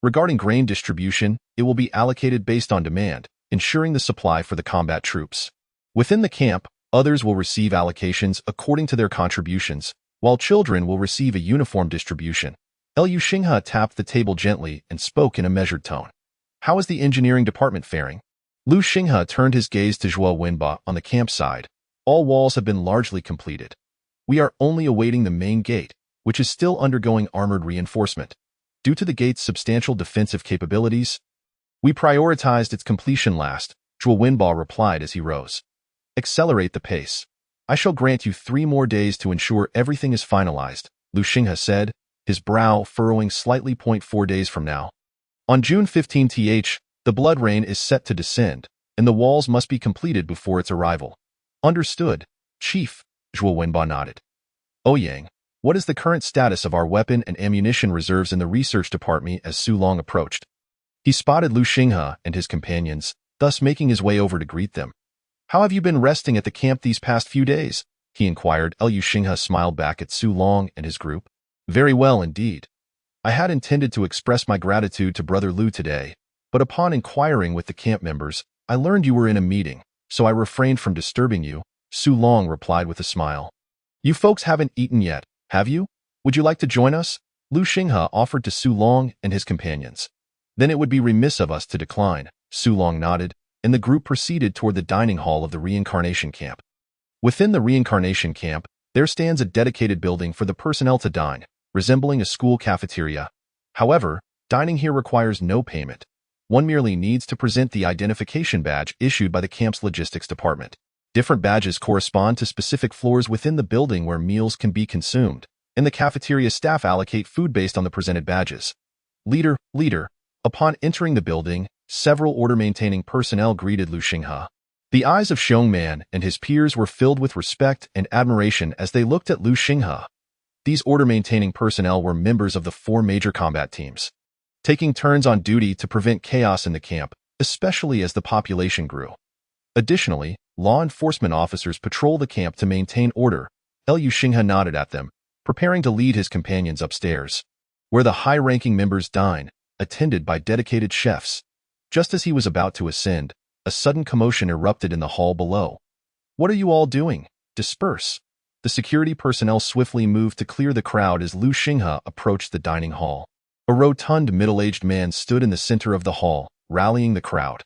Regarding grain distribution, it will be allocated based on demand, ensuring the supply for the combat troops. Within the camp, others will receive allocations according to their contributions, while children will receive a uniform distribution. Liu Xinghe tapped the table gently and spoke in a measured tone. How is the engineering department faring? Liu Xinghe turned his gaze to Zhuo Wenba on the campsite. All walls have been largely completed. We are only awaiting the main gate, which is still undergoing armored reinforcement. Due to the gate's substantial defensive capabilities, we prioritized its completion last, Zhuo Wenba replied as he rose. Accelerate the pace. I shall grant you 3 more days to ensure everything is finalized, Liu Xinghe said, his brow furrowing slightly. 4 days from now. On June 15th, the blood rain is set to descend, and the walls must be completed before its arrival. Understood, Chief, Zhuo Wenba nodded. Ouyang, what is the current status of our weapon and ammunition reserves in the research department as Su Long approached? He spotted Liu Xinghe and his companions, thus making his way over to greet them. How have you been resting at the camp these past few days? He inquired. Liu Xinghe smiled back at Su Long and his group. Very well indeed. I had intended to express my gratitude to Brother Liu today, but upon inquiring with the camp members, I learned you were in a meeting, so I refrained from disturbing you, Su Long replied with a smile. You folks haven't eaten yet, have you? Would you like to join us? Liu Xinghe offered to Su Long and his companions. Then it would be remiss of us to decline, Su Long nodded, and the group proceeded toward the dining hall of the reincarnation camp. Within the reincarnation camp, there stands a dedicated building for the personnel to dine, resembling a school cafeteria. However, dining here requires no payment. One merely needs to present the identification badge issued by the camp's logistics department. Different badges correspond to specific floors within the building where meals can be consumed, and the cafeteria staff allocate food based on the presented badges. Leader. Upon entering the building, several order-maintaining personnel greeted Liu Xinghe. The eyes of Xiongman and his peers were filled with respect and admiration as they looked at Liu Xinghe. These order-maintaining personnel were members of the 4 major combat teams, taking turns on duty to prevent chaos in the camp, especially as the population grew. Additionally, law enforcement officers patrol the camp to maintain order. Liu Xinghe nodded at them, preparing to lead his companions upstairs, where the high-ranking members dine, attended by dedicated chefs. Just as he was about to ascend, a sudden commotion erupted in the hall below. What are you all doing? Disperse. The security personnel swiftly moved to clear the crowd as Liu Xinghe approached the dining hall. A rotund middle-aged man stood in the center of the hall, rallying the crowd.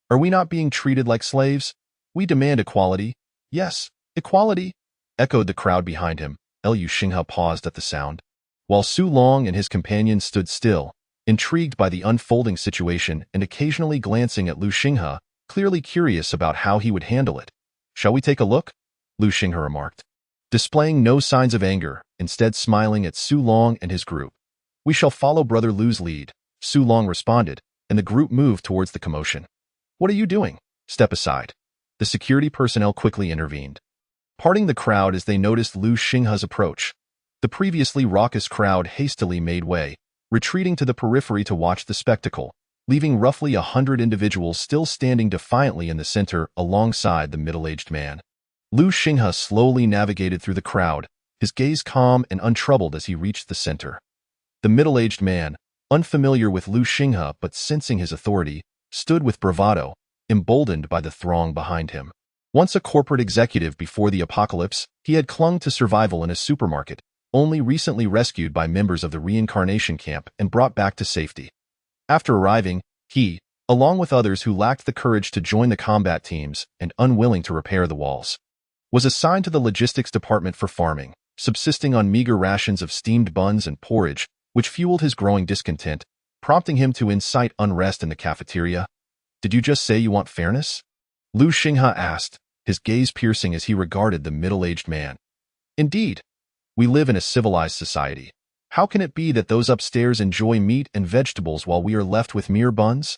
Are we not being treated like slaves? We demand equality. Yes, equality, echoed the crowd behind him. Liu Xinghe paused at the sound, while Su Long and his companions stood still, intrigued by the unfolding situation and occasionally glancing at Liu Xinghe, clearly curious about how he would handle it. Shall we take a look? Liu Xinghe remarked, displaying no signs of anger, instead smiling at Su Long and his group. We shall follow Brother Liu's lead, Su Long responded, and the group moved towards the commotion. What are you doing? Step aside. The security personnel quickly intervened, parting the crowd as they noticed Liu Xinghe's approach. The previously raucous crowd hastily made way, retreating to the periphery to watch the spectacle, leaving roughly 100 individuals still standing defiantly in the center alongside the middle-aged man. Liu Xinghe slowly navigated through the crowd, his gaze calm and untroubled as he reached the center. The middle-aged man, unfamiliar with Liu Xinghe but sensing his authority, stood with bravado, emboldened by the throng behind him. Once a corporate executive before the apocalypse, he had clung to survival in a supermarket, only recently rescued by members of the reincarnation camp and brought back to safety. After arriving, he, along with others who lacked the courage to join the combat teams and unwilling to repair the walls, was assigned to the logistics department for farming, subsisting on meager rations of steamed buns and porridge, which fueled his growing discontent, prompting him to incite unrest in the cafeteria. Did you just say you want fairness? Liu Xinghe asked, his gaze piercing as he regarded the middle-aged man. Indeed. We live in a civilized society. How can it be that those upstairs enjoy meat and vegetables while we are left with mere buns?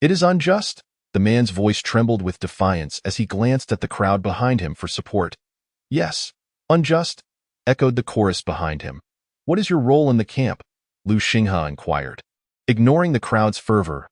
It is unjust. The man's voice trembled with defiance as he glanced at the crowd behind him for support. Yes, unjust, echoed the chorus behind him. What is your role in the camp? Liu Xinghe inquired. Ignoring the crowd's fervor,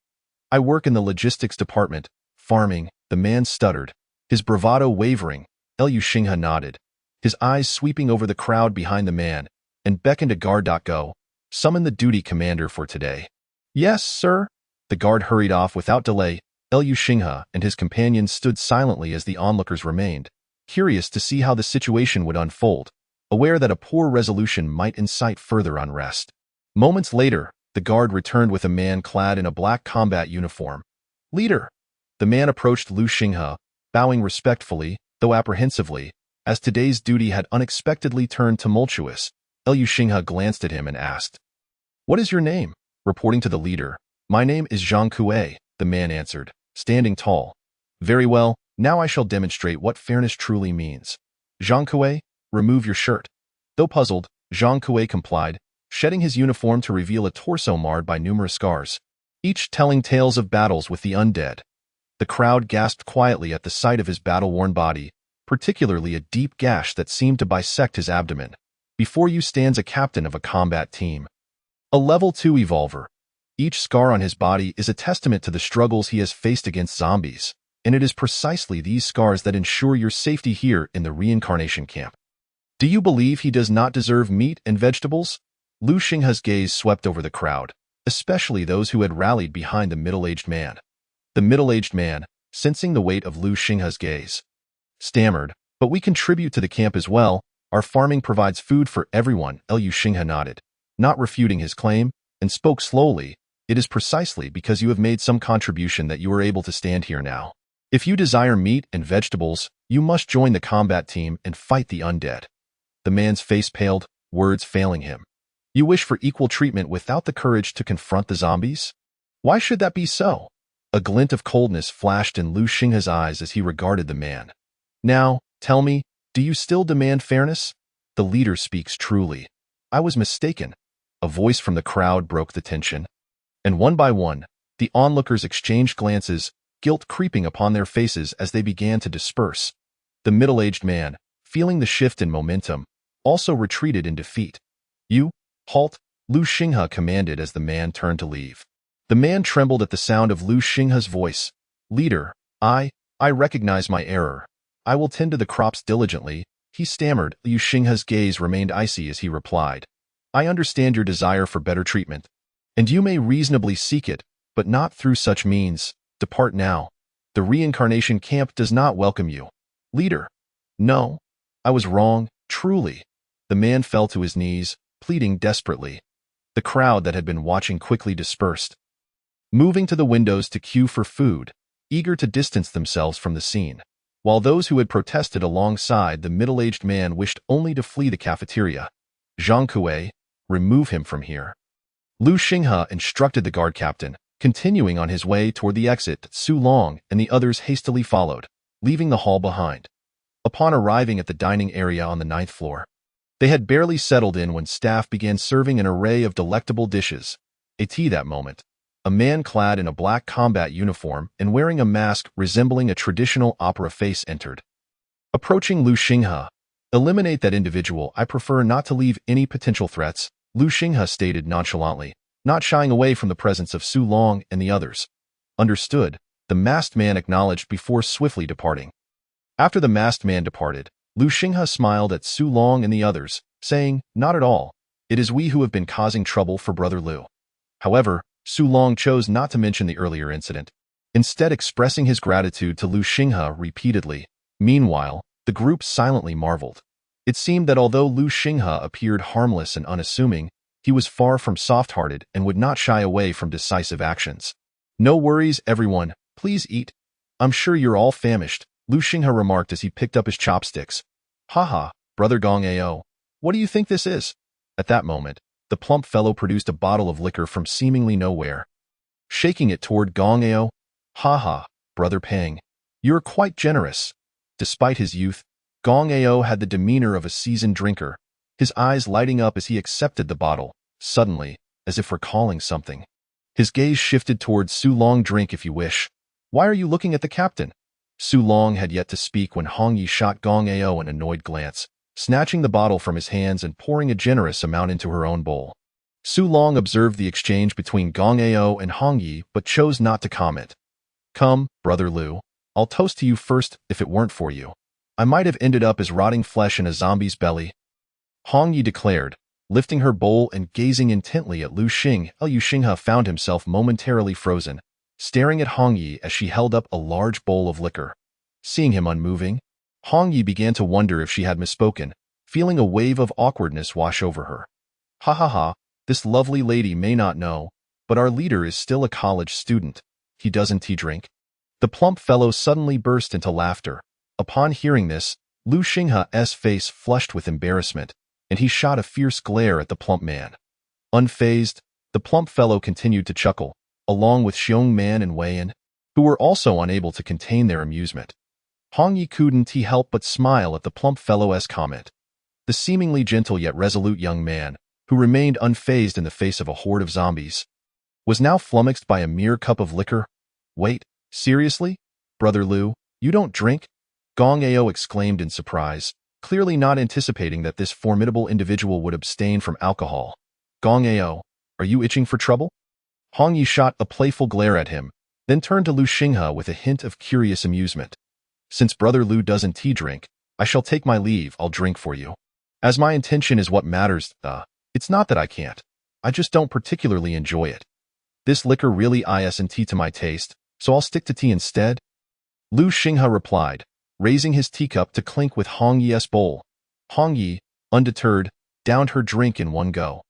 I work in the logistics department, farming, the man stuttered, his bravado wavering. Liu Xinghe nodded, his eyes sweeping over the crowd behind the man, and beckoned a guard. Go. Summon the duty commander for today. Yes, sir. The guard hurried off without delay. Liu Xinghe and his companions stood silently as the onlookers remained, curious to see how the situation would unfold, aware that a poor resolution might incite further unrest. Moments later, the guard returned with a man clad in a black combat uniform. Leader. The man approached Liu Xinghe, bowing respectfully, though apprehensively, as today's duty had unexpectedly turned tumultuous. Liu Xinghe glanced at him and asked, "What is your name?" Reporting to the leader, "My name is Zhang Kuei," the man answered, standing tall. "Very well, now I shall demonstrate what fairness truly means. Zhang Kuei, remove your shirt." Though puzzled, Zhang Kuei complied, shedding his uniform to reveal a torso marred by numerous scars, each telling tales of battles with the undead. The crowd gasped quietly at the sight of his battle-worn body, particularly a deep gash that seemed to bisect his abdomen. Before you stands a captain of a combat team. A level 2 evolver. Each scar on his body is a testament to the struggles he has faced against zombies, and it is precisely these scars that ensure your safety here in the reincarnation camp. Do you believe he does not deserve meat and vegetables? Liu Xinghe's gaze swept over the crowd, especially those who had rallied behind the middle-aged man. The middle-aged man, sensing the weight of Liu Xinghe's gaze, stammered, "But we contribute to the camp as well. Our farming provides food for everyone." Liu Xinghe nodded, not refuting his claim, and spoke slowly, "It is precisely because you have made some contribution that you are able to stand here now. If you desire meat and vegetables, you must join the combat team and fight the undead." The man's face paled, words failing him. "You wish for equal treatment without the courage to confront the zombies? Why should that be so?" A glint of coldness flashed in Liu Xinghe's eyes as he regarded the man. "Now, tell me, do you still demand fairness? The leader speaks truly. I was mistaken." A voice from the crowd broke the tension. And one by one, the onlookers exchanged glances, guilt creeping upon their faces as they began to disperse. The middle-aged man, feeling the shift in momentum, also retreated in defeat. "You, halt," Liu Xinghe commanded as the man turned to leave. The man trembled at the sound of Liu Xinghe's voice. "Leader, I recognize my error. I will tend to the crops diligently," he stammered. Liu Xinghe's gaze remained icy as he replied, "I understand your desire for better treatment, and you may reasonably seek it, but not through such means. Depart now. The reincarnation camp does not welcome you." "Leader, no, I was wrong, truly." The man fell to his knees, pleading desperately. The crowd that had been watching quickly dispersed, moving to the windows to queue for food, eager to distance themselves from the scene, while those who had protested alongside the middle-aged man wished only to flee the cafeteria. "Zhang Kuei, remove him from here." Liu Xinghe instructed the guard captain, continuing on his way toward the exit. Su Long and the others hastily followed, leaving the hall behind. Upon arriving at the dining area on the 9th floor, they had barely settled in when staff began serving an array of delectable dishes. At that moment, a man clad in a black combat uniform and wearing a mask resembling a traditional opera face entered. Approaching Liu Xinghe, "Eliminate that individual. I prefer not to leave any potential threats," Liu Xinghe stated nonchalantly, not shying away from the presence of Su Long and the others. "Understood," the masked man acknowledged before swiftly departing. After the masked man departed, Liu Xinghe smiled at Su Long and the others, saying, "Not at all. It is we who have been causing trouble for Brother Liu." However, Su Long chose not to mention the earlier incident, instead expressing his gratitude to Liu Xinghe repeatedly. Meanwhile, the group silently marveled. It seemed that although Liu Xinghe appeared harmless and unassuming, he was far from soft-hearted and would not shy away from decisive actions. "No worries, everyone. Please eat. I'm sure you're all famished," Liu Xinghe remarked as he picked up his chopsticks. "Haha, Brother Gong Ao. What do you think this is?" At that moment, the plump fellow produced a bottle of liquor from seemingly nowhere. Shaking it toward Gong Ao, "Haha, Brother Peng. You're quite generous." Despite his youth, Gong Ao had the demeanor of a seasoned drinker, his eyes lighting up as he accepted the bottle. Suddenly, as if recalling something, his gaze shifted towards Su Long. "Drink if you wish. Why are you looking at the captain?" Su Long had yet to speak when Hong Yi shot Gong Ao an annoyed glance, snatching the bottle from his hands and pouring a generous amount into her own bowl. Su Long observed the exchange between Gong Ao and Hong Yi but chose not to comment. Come, Brother Liu, I'll toast to you first. If it weren't for you, I might have ended up as rotting flesh in a zombie's belly, Hong Yi declared, lifting her bowl and gazing intently at Lu Xing. Liu Xinghe found himself momentarily frozen, staring at Hong Yi as she held up a large bowl of liquor. Seeing him unmoving, Hong Yi began to wonder if she had misspoken, feeling a wave of awkwardness wash over her. Ha ha ha, this lovely lady may not know, but our leader is still a college student. He doesn't drink. The plump fellow suddenly burst into laughter. Upon hearing this, Lu Xinghe's face flushed with embarrassment, and he shot a fierce glare at the plump man. Unfazed, the plump fellow continued to chuckle, along with Xiong Man and Wei Yan, who were also unable to contain their amusement. Hong Yi couldn't help but smile at the plump fellow's comment. The seemingly gentle yet resolute young man, who remained unfazed in the face of a horde of zombies, was now flummoxed by a mere cup of liquor. Wait, seriously? Brother Liu, you don't drink? Gong Ao exclaimed in surprise, clearly not anticipating that this formidable individual would abstain from alcohol. Gong Ao, are you itching for trouble? Hong Yi shot a playful glare at him, then turned to Lu Xinghe with a hint of curious amusement. Since Brother Liu doesn't drink, I shall take my leave. I'll drink for you. As my intention is what matters, it's not that I can't. I just don't particularly enjoy it. This liquor really isn't to my taste, so I'll stick to tea instead. Lu Xinghe replied, raising his teacup to clink with Hong Yi's bowl. Hong Yi, undeterred, downed her drink in one go.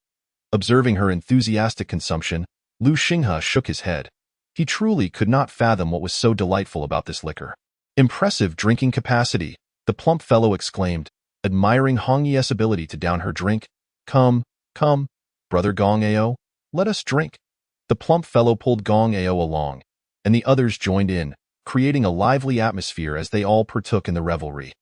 Observing her enthusiastic consumption, Lu Xinghe shook his head. He truly could not fathom what was so delightful about this liquor. Impressive drinking capacity, the plump fellow exclaimed, admiring Hong Yi's ability to down her drink. Come, Brother Gong Ao, let us drink. The plump fellow pulled Gong Ao along, and the others joined in, creating a lively atmosphere as they all partook in the revelry.